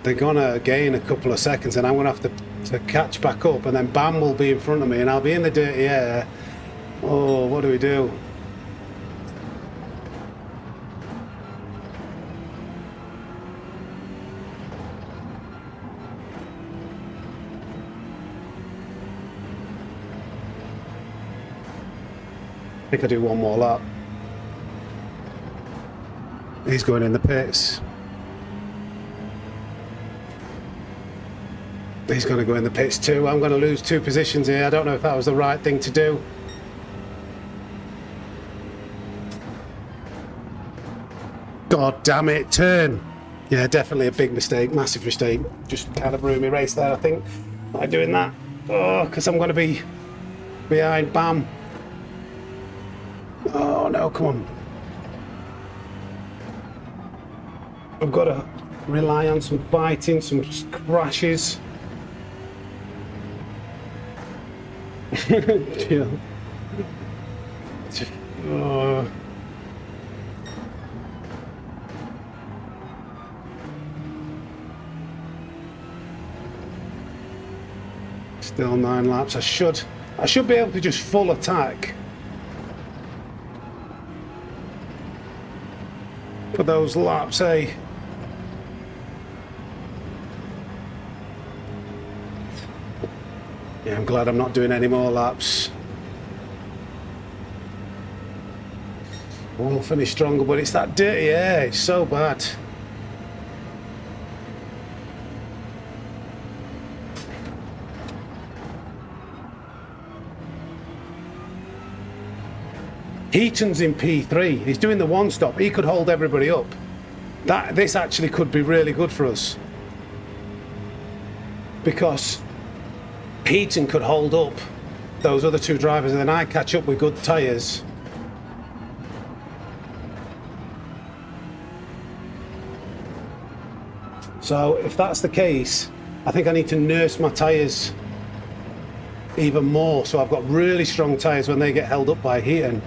[SPEAKER 1] they're gonna gain a couple of seconds, and I'm gonna have to catch back up, and then Bam will be in front of me, and I'll be in the dirty air. Oh, what do we do? I think I do one more lap. He's going in the pits. He's going to go in the pits too. I'm going to lose 2 positions here. I don't know if that was the right thing to do. God damn it, turn. Yeah, definitely a big mistake, massive mistake. Just kind of ruined my race there, I think, by doing that. Oh, because I'm going to be behind Bam. Oh no, come on. I've got to rely on some fighting, some crashes. Chill. Oh. Still 9 laps. I should be able to just full attack for those laps, eh? Yeah, I'm glad I'm not doing any more laps. We'll finish stronger, but it's that dirty air. It's so bad. Heaton's in P3. He's doing the one stop. He could hold everybody up. This actually could be really good for us, because Heaton could hold up those other 2 drivers, and then I catch up with good tyres. So if that's the case, I think I need to nurse my tyres even more, so I've got really strong tyres when they get held up by Heaton.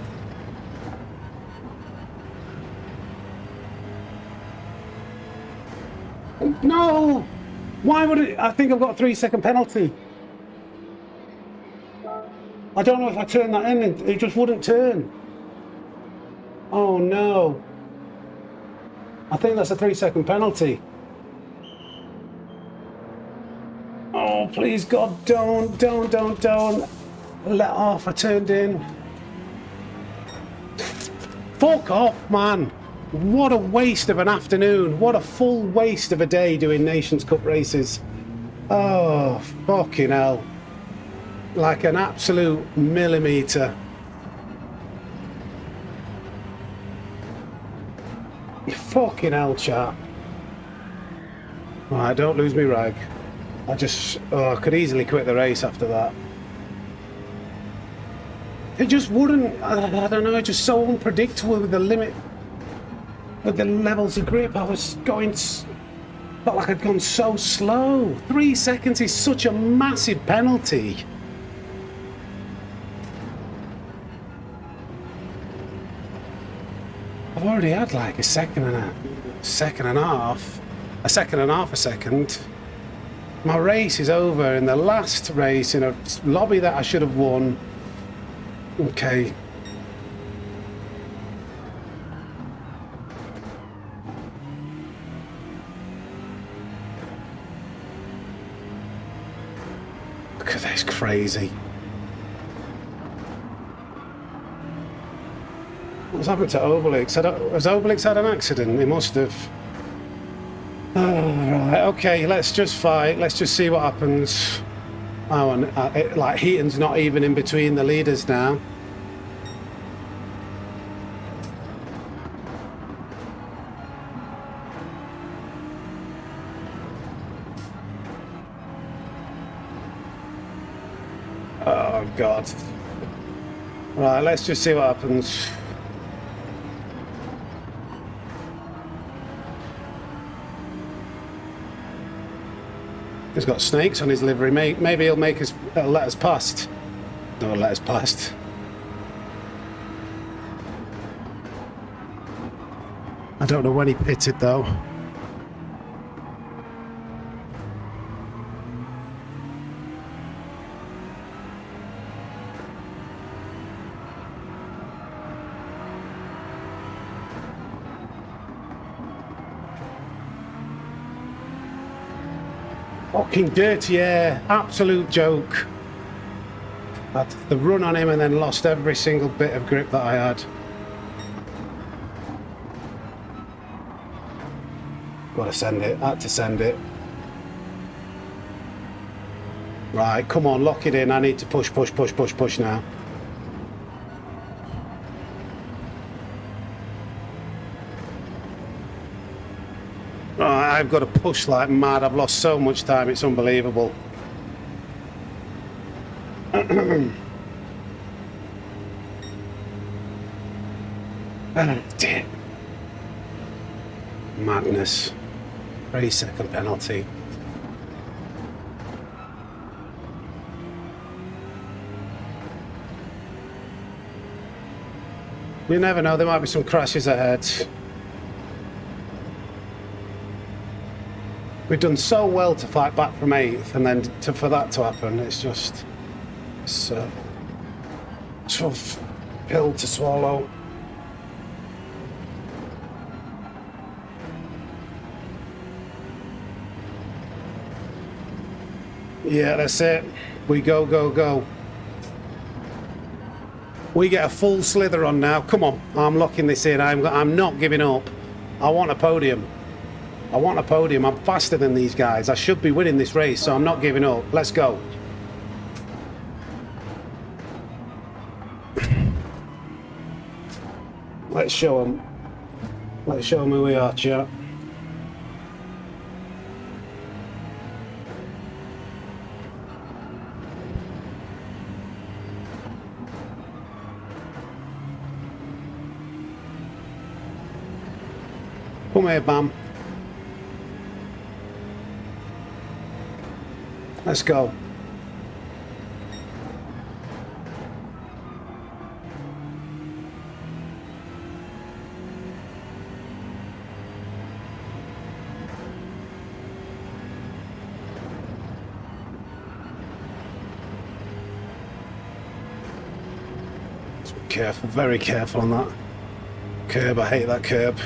[SPEAKER 1] No! Why would it? I think I've got a 3-second penalty. I don't know if I turned that in, it just wouldn't turn. Oh no. I think that's a 3-second penalty. Oh, please God, don't let off. I turned in. Fuck off, man. What a waste of an afternoon. What a full waste of a day doing Nations Cup races. Oh, fucking hell. Like an absolute millimetre. Fucking hell, chat. Right, don't lose me rag. I could easily quit the race after that. It just wouldn't, I don't know, just so unpredictable with the limit, with the levels of grip. I was going, felt like I'd gone so slow. 3 seconds is such a massive penalty. I've already had like a second and a half a second. My race is over in the last race in a lobby that I should have won. Okay. Look at this, crazy. What's happened to Obelix? Has Obelix had an accident? He must have. Oh, right, okay, let's just fight. Let's just see what happens. Oh, and like Heaton's not even in between the leaders now. Oh, God. Right, let's just see what happens. He's got snakes on his livery. Maybe he'll let us past. No, let us past. I don't know when he pitted though. Fucking dirty air. Absolute joke. Had the run on him and then lost every single bit of grip that I had. Gotta send it. Had to send it. Right, come on, lock it in. I need to push now. Right, I've got to push like mad. I've lost so much time, it's unbelievable. Oh, damn. Madness. 3-second penalty. You never know, there might be some crashes ahead. We've done so well to fight back from 8th, and then for that to happen, it's just it's a tough pill to swallow. Yeah, that's it. We go, go, go. We get a full slither on now. Come on, I'm locking this in. I'm not giving up. I want a podium. I want a podium. I'm faster than these guys. I should be winning this race, so I'm not giving up. Let's go. Let's show them. Let's show them who we are, chat. Come here, Bam. Let's go. Let's be careful, very careful on that curb. I hate that curb.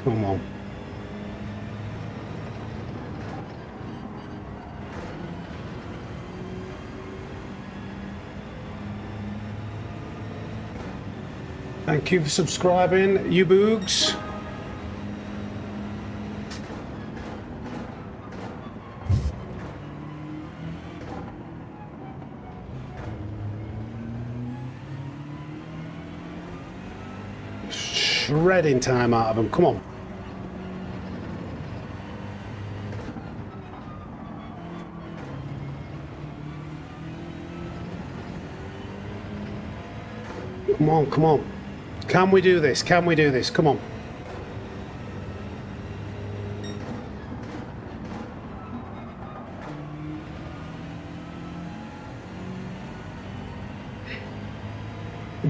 [SPEAKER 1] Come on. Thank you for subscribing, you boogs. Shredding time out of them. Come on. Come on, come on. Can we do this? Can we do this? Come on.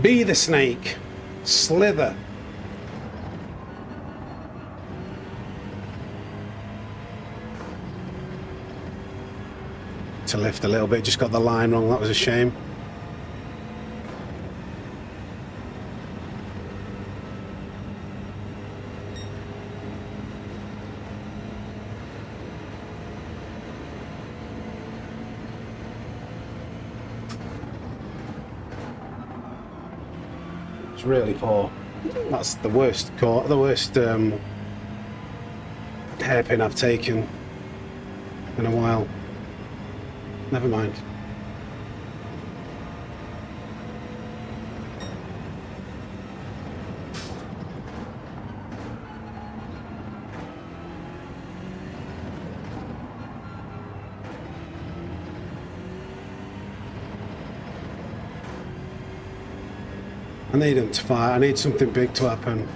[SPEAKER 1] Be the snake. Slither. To lift a little bit, just got the line wrong. That was a shame. It's really poor. That's the worst hairpin I've taken in a while. Never mind. I need him to fire. I need something big to happen.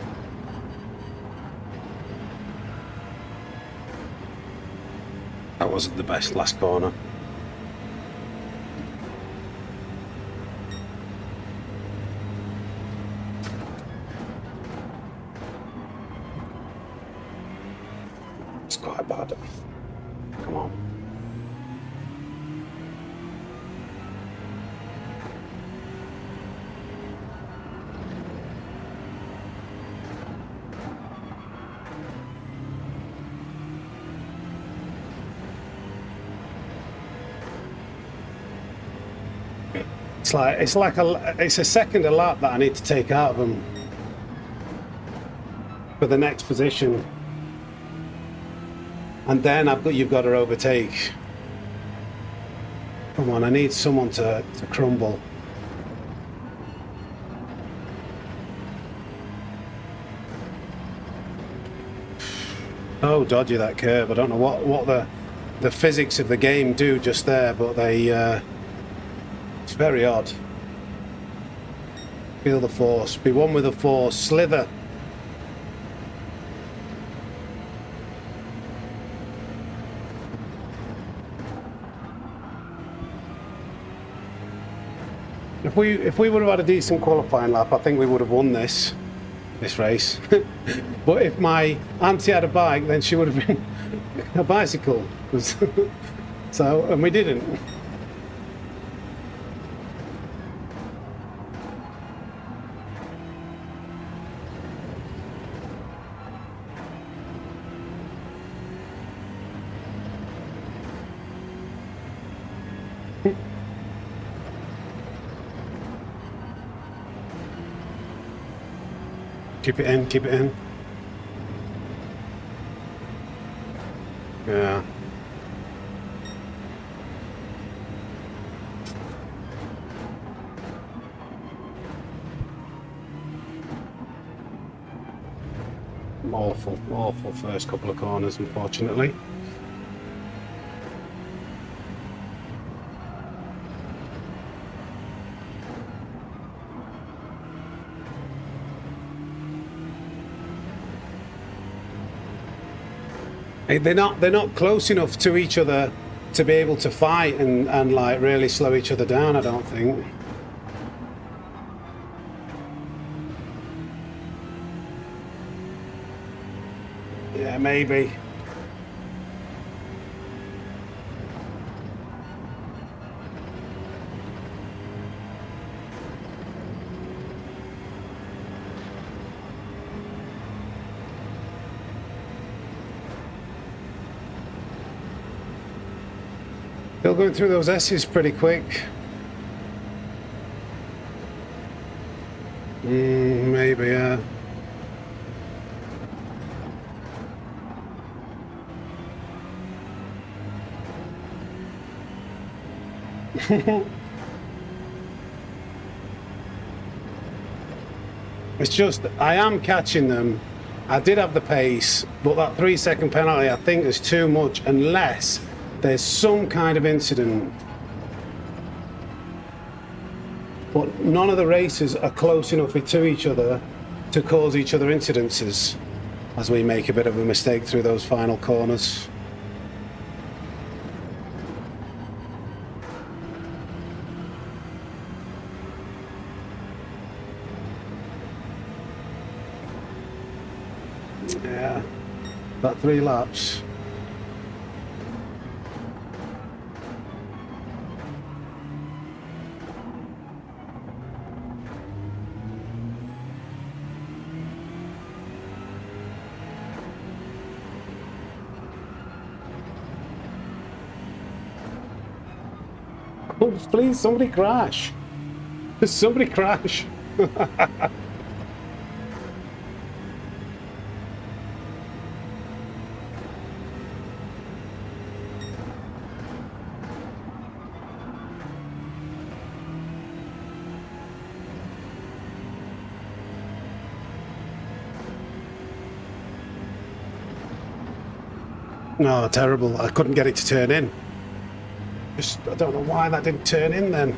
[SPEAKER 1] That wasn't the best last corner. It's quite bad. Come on. It's a second a lap that I need to take out of them for the next position, and then you've got to overtake. Come on, I need someone to crumble. Oh, dodgy that curve. I don't know what the physics of the game do just there, but it's very odd. Feel the force. Be one with the force. Slither. If we would have had a decent qualifying lap, I think we would have won this race. But if my auntie had a bike, then she would have been a bicycle. So, and we didn't. Keep it in, keep it in. Yeah. Awful first couple of corners, unfortunately. They're not close enough to each other to be able to fight and like really slow each other down, I don't think. Yeah, maybe. Still going through those S's pretty quick. Maybe, yeah. It's just, I am catching them. I did have the pace, but that 3-second penalty I think is too much unless there's some kind of incident. But none of the racers are close enough to each other to cause each other incidences as we make a bit of a mistake through those final corners. Yeah, about 3 laps. Oh, please, somebody crash. Somebody crash. No, terrible. I couldn't get it to turn in. I don't know why that didn't turn in then.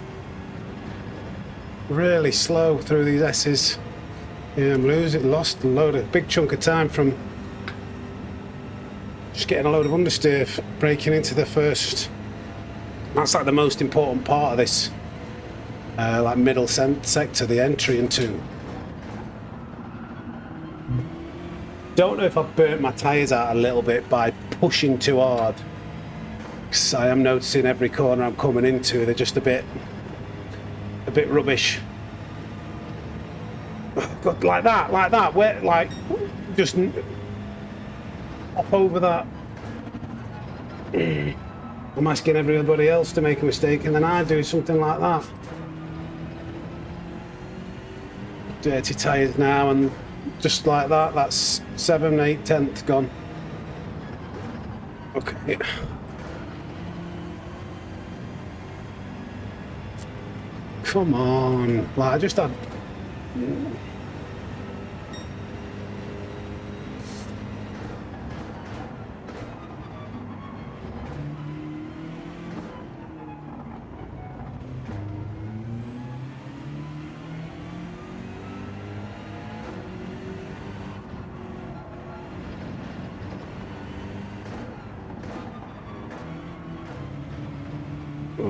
[SPEAKER 1] really slow through these S's. Yeah, I'm lost a big chunk of time from just getting a load of understeer, breaking into the first. That's like the most important part of this, like middle sector, the entry into. Don't know if I've burnt my tyres out a little bit by pushing too hard. Because I am noticing every corner I'm coming into, they're just a bit rubbish. But like that, where, like, just up over that. I'm asking everybody else to make a mistake and then I do something like that. Dirty tyres now, and just like that, that's 7, 8, 10th gone. Okay. Come on, like I just had.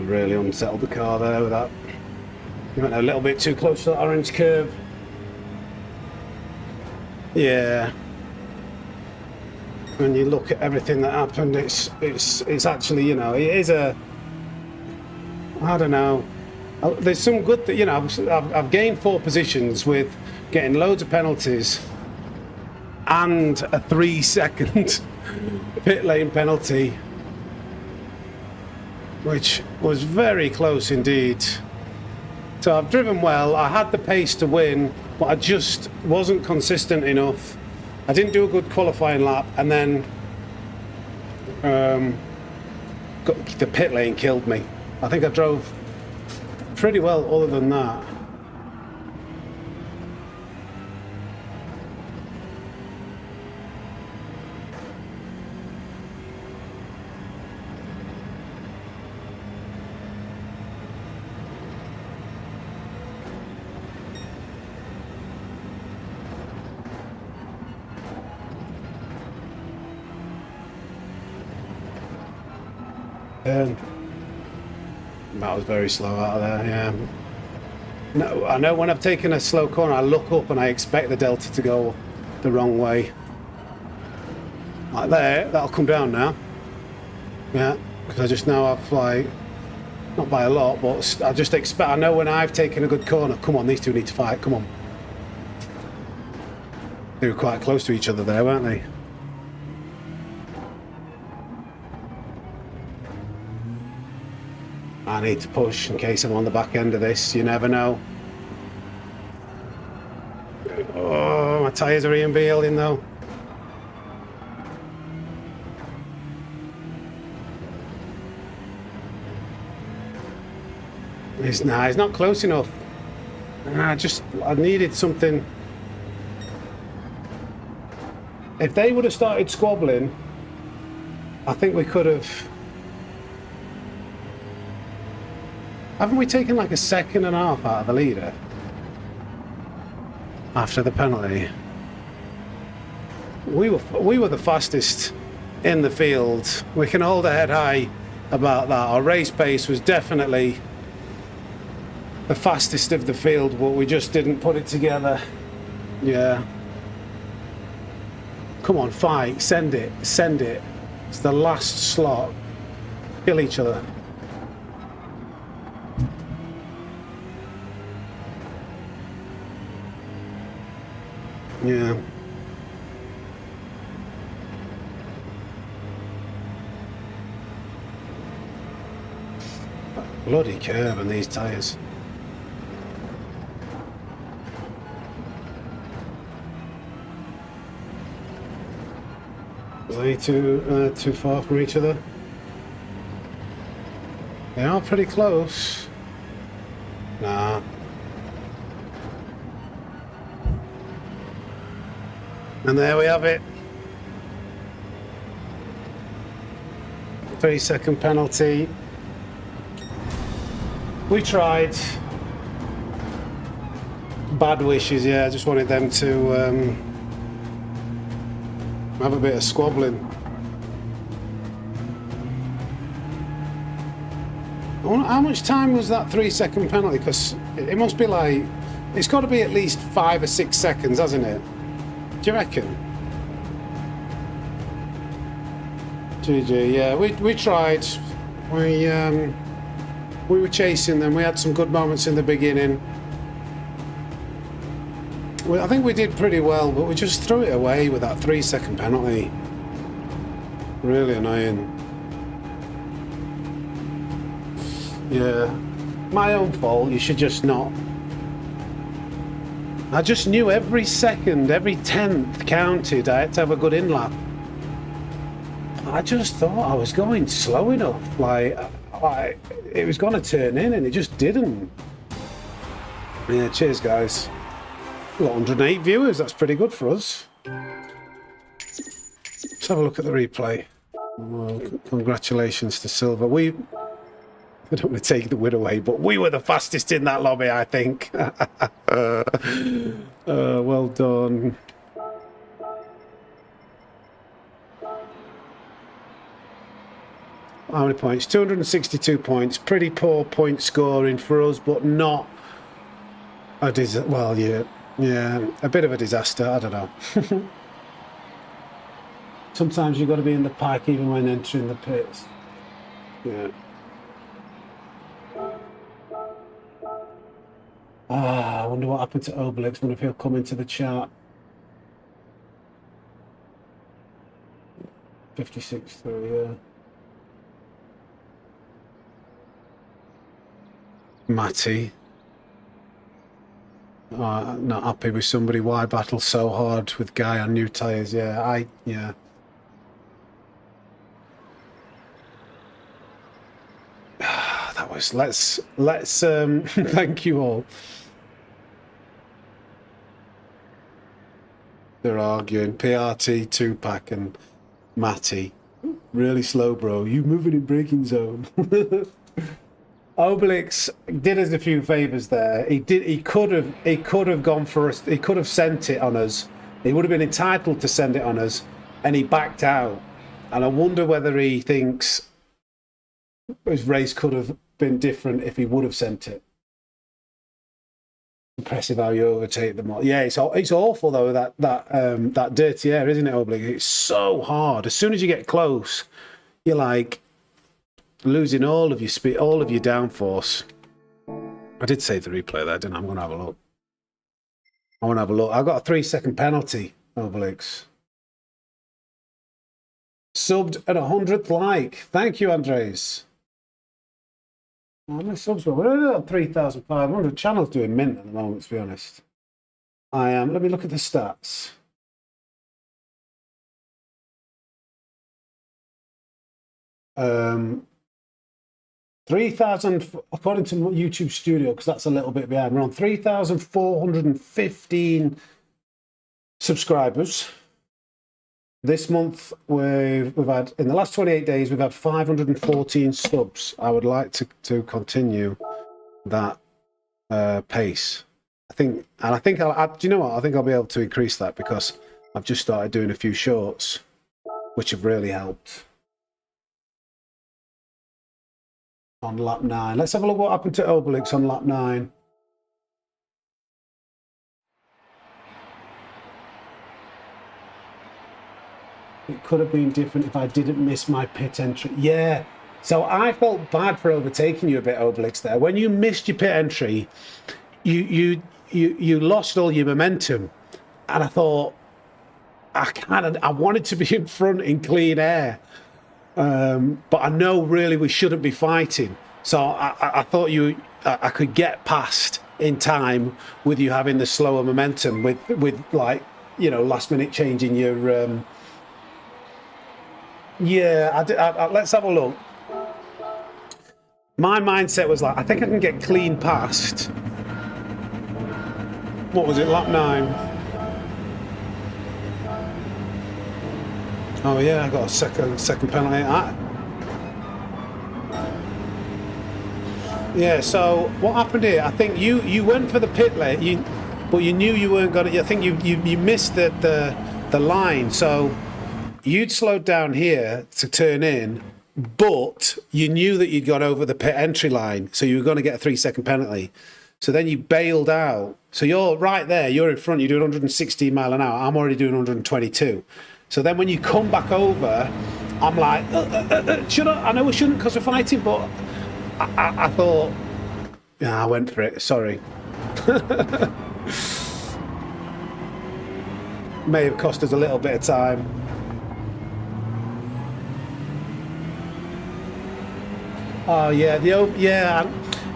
[SPEAKER 1] Really unsettled the car there with that. You went a little bit too close to that orange curve. Yeah. When you look at everything that happened, it's actually, you know, it is a. I don't know. There's some good that, you know, I've gained 4 positions with getting loads of penalties and a 3-second pit lane penalty, which was very close indeed. So I've driven well, I had the pace to win, but I just wasn't consistent enough. I didn't do a good qualifying lap, and then the pit lane killed me. I think I drove pretty well other than that. That was very slow out of there, yeah. No, I know when I've taken a slow corner, I look up and I expect the delta to go the wrong way. Like there, that'll come down now. Yeah, because I just know I've, like, not by a lot, but I just expect, I know when I've taken a good corner, come on, these two need to fight, come on. They were quite close to each other there, weren't they? I need to push in case I'm on the back end of this, you never know. Oh, my tyres are even building though. It's not close enough. I needed something. If they would have started squabbling, I think we could have. Haven't we taken like a 1.5 seconds out of the leader after the penalty? We were the fastest in the field. We can hold our head high about that. Our race pace was definitely the fastest of the field, but we just didn't put it together. Yeah. Come on, fight, send it. It's the last slot. Kill each other. Yeah. Bloody curve on these tyres. Are they too far from each other? They are pretty close. Nah. And there we have it. 3-second penalty. We tried. bad wishes, yeah. I just wanted them to have a bit of squabbling. I wonder, how much time was that 3-second penalty? Because it must be like, it's got to be at least 5 or 6 seconds, hasn't it? Do you reckon? GG, yeah, we tried. We were chasing them. We had some good moments in the beginning. I think we did pretty well, but we just threw it away with that 3-second penalty. Really annoying. Yeah, my own fault. You should just not. I just knew every second, every tenth counted. I had to have a good in-lap. I just thought I was going slow enough. Like it was going to turn in, and it just didn't. Yeah, cheers, guys. We've got 108 viewers. That's pretty good for us. Let's have a look at the replay. Well, congratulations to Silver. I don't want to take the win away, but we were the fastest in that lobby, I think. Well done. How many points? 262 points. Pretty poor point scoring for us, but not a well, yeah, a bit of a disaster. I don't know. Sometimes you've got to be in the pack even when entering the pits. Yeah. I wonder what happened to Obelix. I wonder if he'll come into the chat. 56 through, yeah. Matty. Not happy with somebody. Why battle so hard with Guy on new tyres? Yeah, yeah. That was, let's thank you all. They're arguing. PRT, 2-pack and Matty. Really slow, bro. You moving in braking zone. Obelix did us a few favours there. He could have gone for us. He could have sent it on us. He would have been entitled to send it on us, and he backed out. And I wonder whether he thinks his race could have been different if he would have sent it. Impressive how you overtake them all. Yeah, it's awful though, that dirty air, isn't it, Obelix? It's so hard. As soon as you get close, you're like losing all of your speed, all of your downforce. I did save the replay there, didn't I? I'm going to have a look. I want to have a look. I got a 3-second penalty, Obelix. Subbed at 100th like. Thank you, Andres. How many subs were? We're only at 3,500. Channel's doing mint at the moment, to be honest. I am. Let me look at the stats. Um, 3,000, according to YouTube Studio, because that's a little bit behind. We're on 3,415 subscribers. This month, we've had, in the last 28 days, we've had 514 subs. I would like to continue that pace. Do you know what? I think I'll be able to increase that because I've just started doing a few shorts, which have really helped. On lap 9. Let's have a look what happened to Obelix on lap 9. It could have been different if I didn't miss my pit entry. Yeah. So I felt bad for overtaking you a bit, Obelix, there. When you missed your pit entry, you lost all your momentum. And I thought, I wanted to be in front in clean air. But I know really we shouldn't be fighting. So I thought I could get past in time with you having the slower momentum with like, you know, last minute changing your... Yeah, let's have a look. My mindset was like, I think I can get clean past. What was it, lap 9? Oh yeah, I got a second penalty. Yeah, so what happened here? I think you went for the pit lane. but you knew you weren't going to. I think you missed the line, so you'd slowed down here to turn in, but you knew that you'd gone over the pit entry line, so you were going to get a 3-second penalty. So then you bailed out. So you're right there. You're in front. You're doing 116 mile an hour. I'm already doing 122. So then when you come back over, I'm like, should I? I know we shouldn't because we're fighting, but I thought, yeah, I went for it. Sorry. May have cost us a little bit of time. Oh yeah,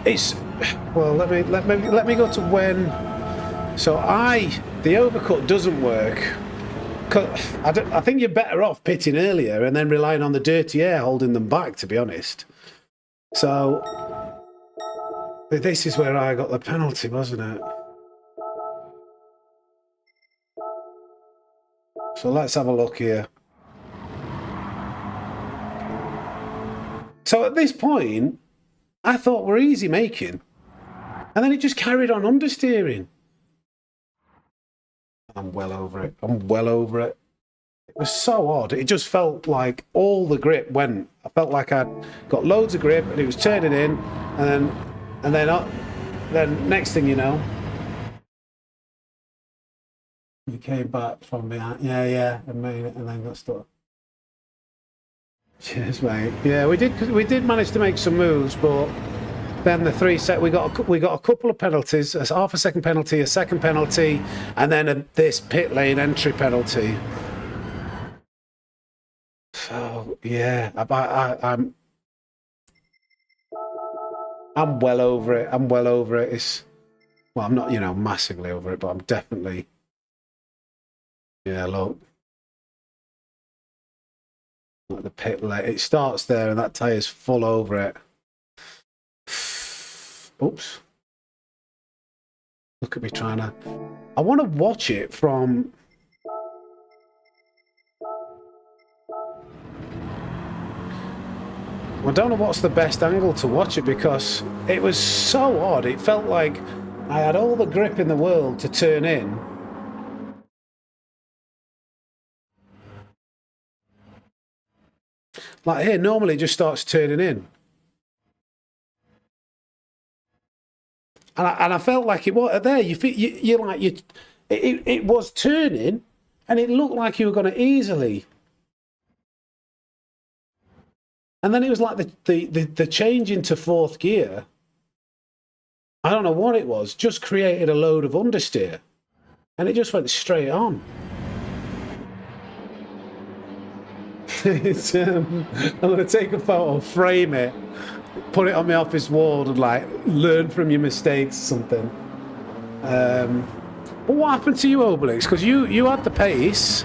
[SPEAKER 1] it's well. Let me go to when. So the overcut doesn't work. I think you're better off pitting earlier and then relying on the dirty air holding them back, to be honest. So this is where I got the penalty, wasn't it? So let's have a look here. So at this point, I thought we're easy making. And then it just carried on understeering. I'm well over it. I'm well over it. It was so odd. It just felt like all the grip went. I felt like I'd got loads of grip and it was turning in, and then next thing you know, you came back from behind. Yeah, and made it, and then got stuck. Cheers, mate. Yeah, we did manage to make some moves, but then the 3 set we got a couple of penalties, a half a second penalty, a second penalty, and then this pit lane entry penalty. So yeah, I'm well over it. I'm well over it. Well, I'm not, massively over it, but I'm definitely. Yeah, look. Like the pit lane, it starts there, and that tire's full over it. Oops. Look at me trying to. I want to watch it from. I don't know what's the best angle to watch it because it was so odd. It felt like I had all the grip in the world to turn in. Like here, normally it just starts turning in. And I felt like it was there. It was turning, and it looked like you were going to easily. And then it was like the change into fourth gear. I don't know what it was. Just created a load of understeer, and it just went straight on. I'm going to take a photo, frame it, put it on my office wall, and learn from your mistakes or something. But what happened to you, Obelix? Because you had the pace.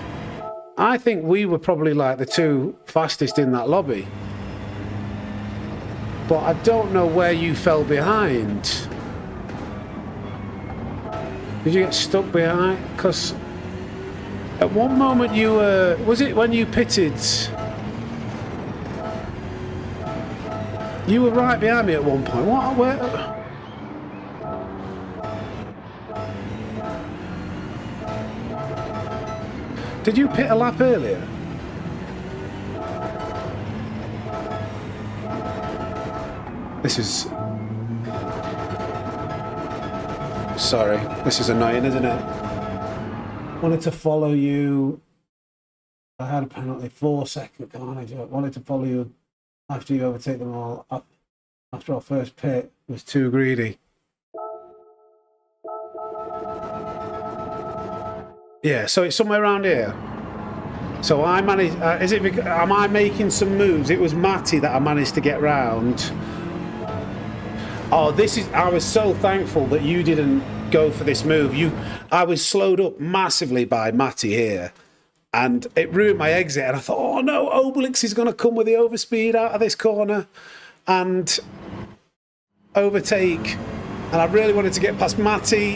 [SPEAKER 1] I think we were probably like the two fastest in that lobby. But I don't know where you fell behind. Did you get stuck behind? Because at one moment you were... Was it when you pitted? You were right behind me at one point. What? Where? Did you pit a lap earlier? This is... Sorry, this is annoying, isn't it? Wanted to follow you. I had a penalty, 4 second carnage. I wanted to follow you after you overtake them all. After our first pit, was too greedy. Yeah, so it's somewhere around here. So I managed. Am I making some moves? It was Matty that I managed to get round. Oh, I was so thankful that you didn't go for this move. I was slowed up massively by Matty here, and it ruined my exit. And I thought, oh no, Obelix is going to come with the overspeed out of this corner and overtake. And I really wanted to get past Matty,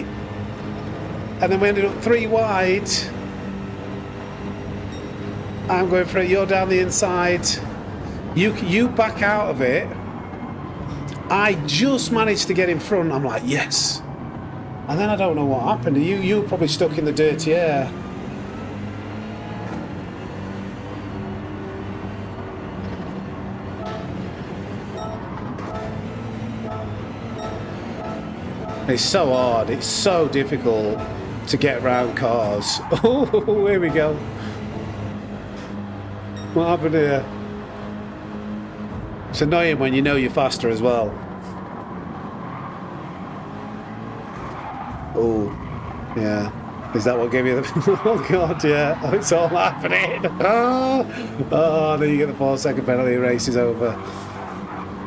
[SPEAKER 1] and then we ended up 3 wide. I'm going for it. You're down the inside. You back out of it. I just managed to get in front. I'm like, yes. And then I don't know what happened. You were probably stuck in the dirty air. It's so hard. It's so difficult to get around cars. Oh, here we go. What happened here? It's annoying when you know you're faster as well. Oh, yeah. Is that what gave you the... Oh, God, yeah. Oh, it's all happening. Oh, then you get the 4-second penalty, race is over.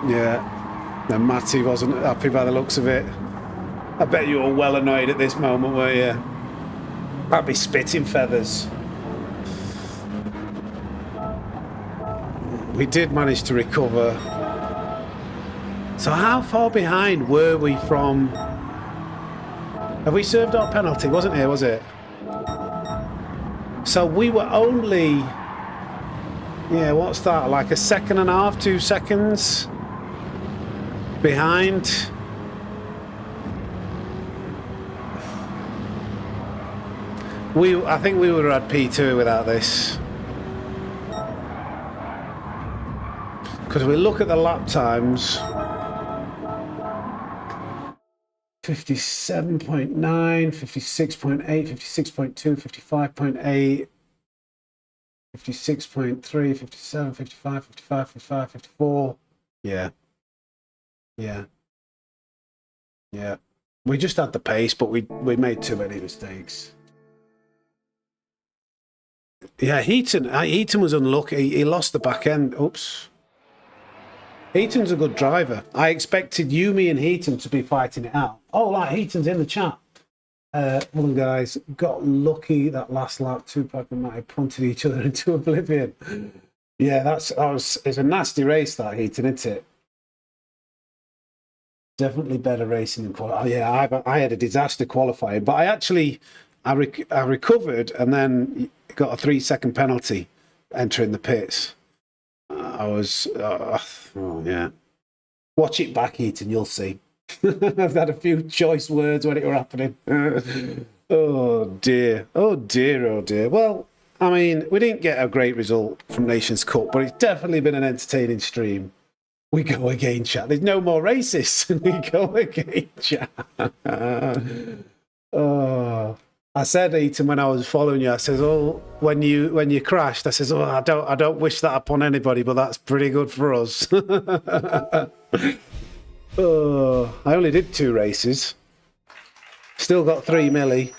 [SPEAKER 1] Yeah. Then Matty wasn't happy by the looks of it. I bet you were well annoyed at this moment, weren't you? I'd be spitting feathers. We did manage to recover. So how far behind were we from... Have we served our penalty? Wasn't here, was it? So we were only... Yeah, what's that? Like a second and a half, 2 seconds behind. I think we would have had P2 without this. Because we look at the lap times, 57.9, 56.8, 56.2, 55.8, 56.3, 57, 55, 55, 55, 54. Yeah. Yeah. Yeah. We just had the pace, but we made too many mistakes. Yeah, Heaton was unlucky. He lost the back end. Oops. Heaton's a good driver. I expected Yumi and Heaton to be fighting it out. Oh, like Heaton's in the chat. Well done, guys. Got lucky that last lap. Tupac and Matty punted each other into oblivion. Yeah, it's a nasty race, that Heaton, isn't it? Definitely better racing than qualifying. Oh, yeah, I had a disaster qualifying, but I recovered and then got a 3-second penalty entering the pits. Yeah. Watch it back, Heaton, you'll see. I've had a few choice words when it were happening. Oh dear. Oh dear, oh dear. Well, I mean, we didn't get a great result from Nations Cup, but it's definitely been an entertaining stream. We go again, chat. There's no more races. We go again, chat. Oh. I said, Ethan, when I was following you, I says, "Oh, when you crashed," I says, "Oh, I don't wish that upon anybody, but that's pretty good for us." Oh, I only did 2 races. Still got 3 milli.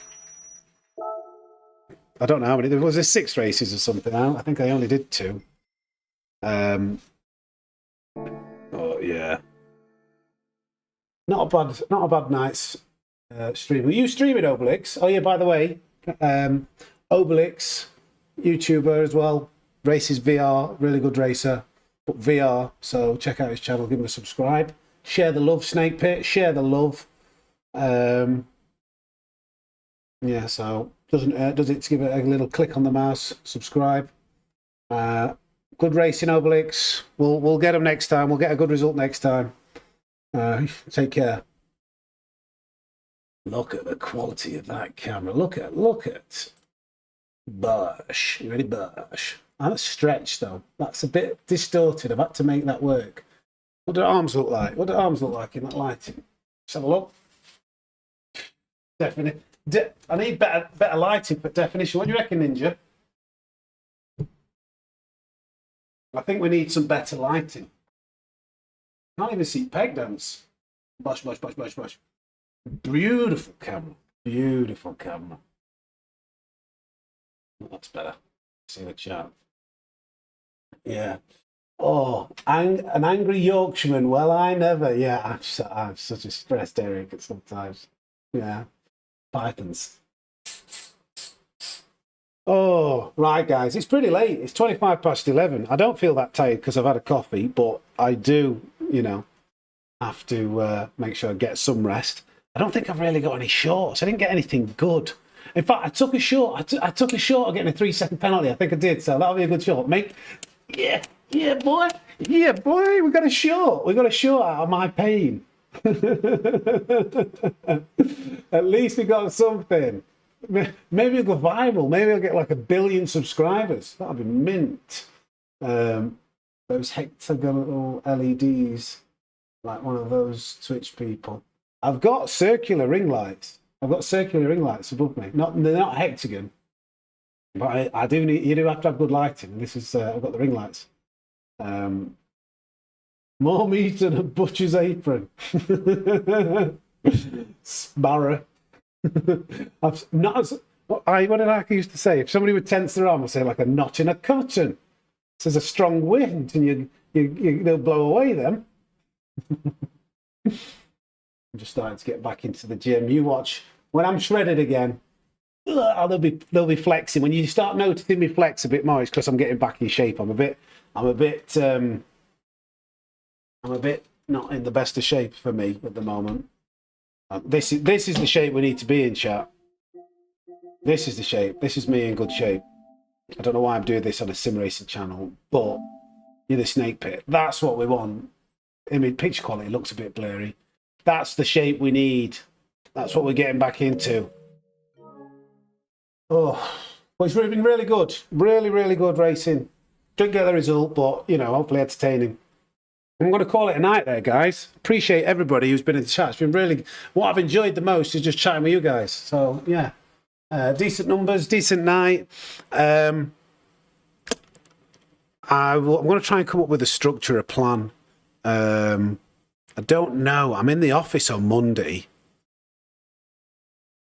[SPEAKER 1] I don't know how many. There was 6 races or something. I think I only did 2. Oh yeah. Not a bad night's stream. Were you streaming, Obelix? Oh yeah, by the way, Obelix, YouTuber as well, races VR, really good racer, but VR, so check out his channel, give him a subscribe, share the love, Snake Pit, share the love. Yeah, so does it to give it a little click on the mouse, subscribe. Good racing, Obelix. We'll get them next time. We'll get a good result next time. Take care. Look at the quality of that camera. Look at Bush. You ready, Bush? I'm a stretch though. That's a bit distorted. I've had to make that work. What do arms look like? What do arms look like in that lighting? Let's have a look. Definitely. I need better lighting for definition. What do you reckon, Ninja? I think we need some better lighting. Can't even see peg dance. Bush. Beautiful camera. Beautiful camera. That's better. See the chat. Yeah. Oh, an angry Yorkshireman. Well, I never. Yeah, I'm such a stressed Eric at sometimes. Yeah. Pythons. Oh, right, guys. It's pretty late. It's 11:25. I don't feel that tired because I've had a coffee, but I do, have to make sure I get some rest. I don't think I've really got any shorts. I didn't get anything good. In fact, I took a short. I took a short of getting a 3-second penalty. I think I did, so that'll be a good short. Yeah, boy. Yeah, boy. We got a short. We got a short out of my pain. At least we got something. Maybe it'll go viral. Maybe I'll get like 1 billion subscribers. That'll be mint. Those hexagonal LEDs, like one of those Twitch people. I've got circular ring lights. I've got circular ring lights above me. They're not hexagon, but I do need. You do have to have good lighting. This is. I've got the ring lights. More meat than a butcher's apron. Sparrow. I've not. What did I used to say? If somebody would tense their arm, I'd say like a knot in a cotton. So there's a strong wind, and they'll blow away them. I'm just starting to get back into the gym. You watch when I'm shredded again. They'll be flexing. When you start noticing me flex a bit more, it's because I'm getting back in shape. I'm a bit not in the best of shape for me at the moment. This is the shape we need to be in, chat. This is the shape. This is me in good shape. I don't know why I'm doing this on a sim racing channel, but you're the snake pit. That's what we want. I mean, picture quality looks a bit blurry. That's the shape we need. That's what we're getting back into. Oh, well, it's been really good. Really, really good racing. Didn't get the result, but, you know, hopefully entertaining. I'm going to call it a night there, guys. Appreciate everybody who's been in the chat. It's been really... What I've enjoyed the most is just chatting with you guys. So, yeah. Decent numbers, decent night. I'm going to try and come up with a structure, a plan. I don't know. I'm in the office on Monday.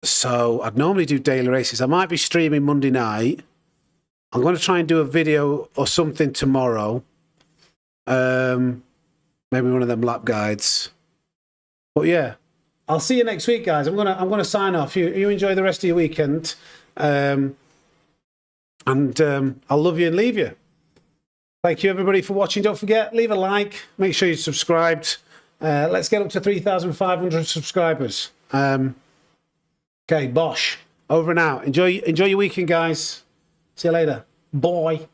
[SPEAKER 1] So I'd normally do daily races. I might be streaming Monday night. I'm going to try and do a video or something tomorrow. Maybe one of them lap guides. But yeah, I'll see you next week, guys. I'm gonna sign off. You enjoy the rest of your weekend. And I'll love you and leave you. Thank you, everybody, for watching. Don't forget, leave a like. Make sure you're subscribed. Let's get up to 3,500 subscribers. Okay, bosh. Over and out. Enjoy your weekend, guys. See you later. Bye.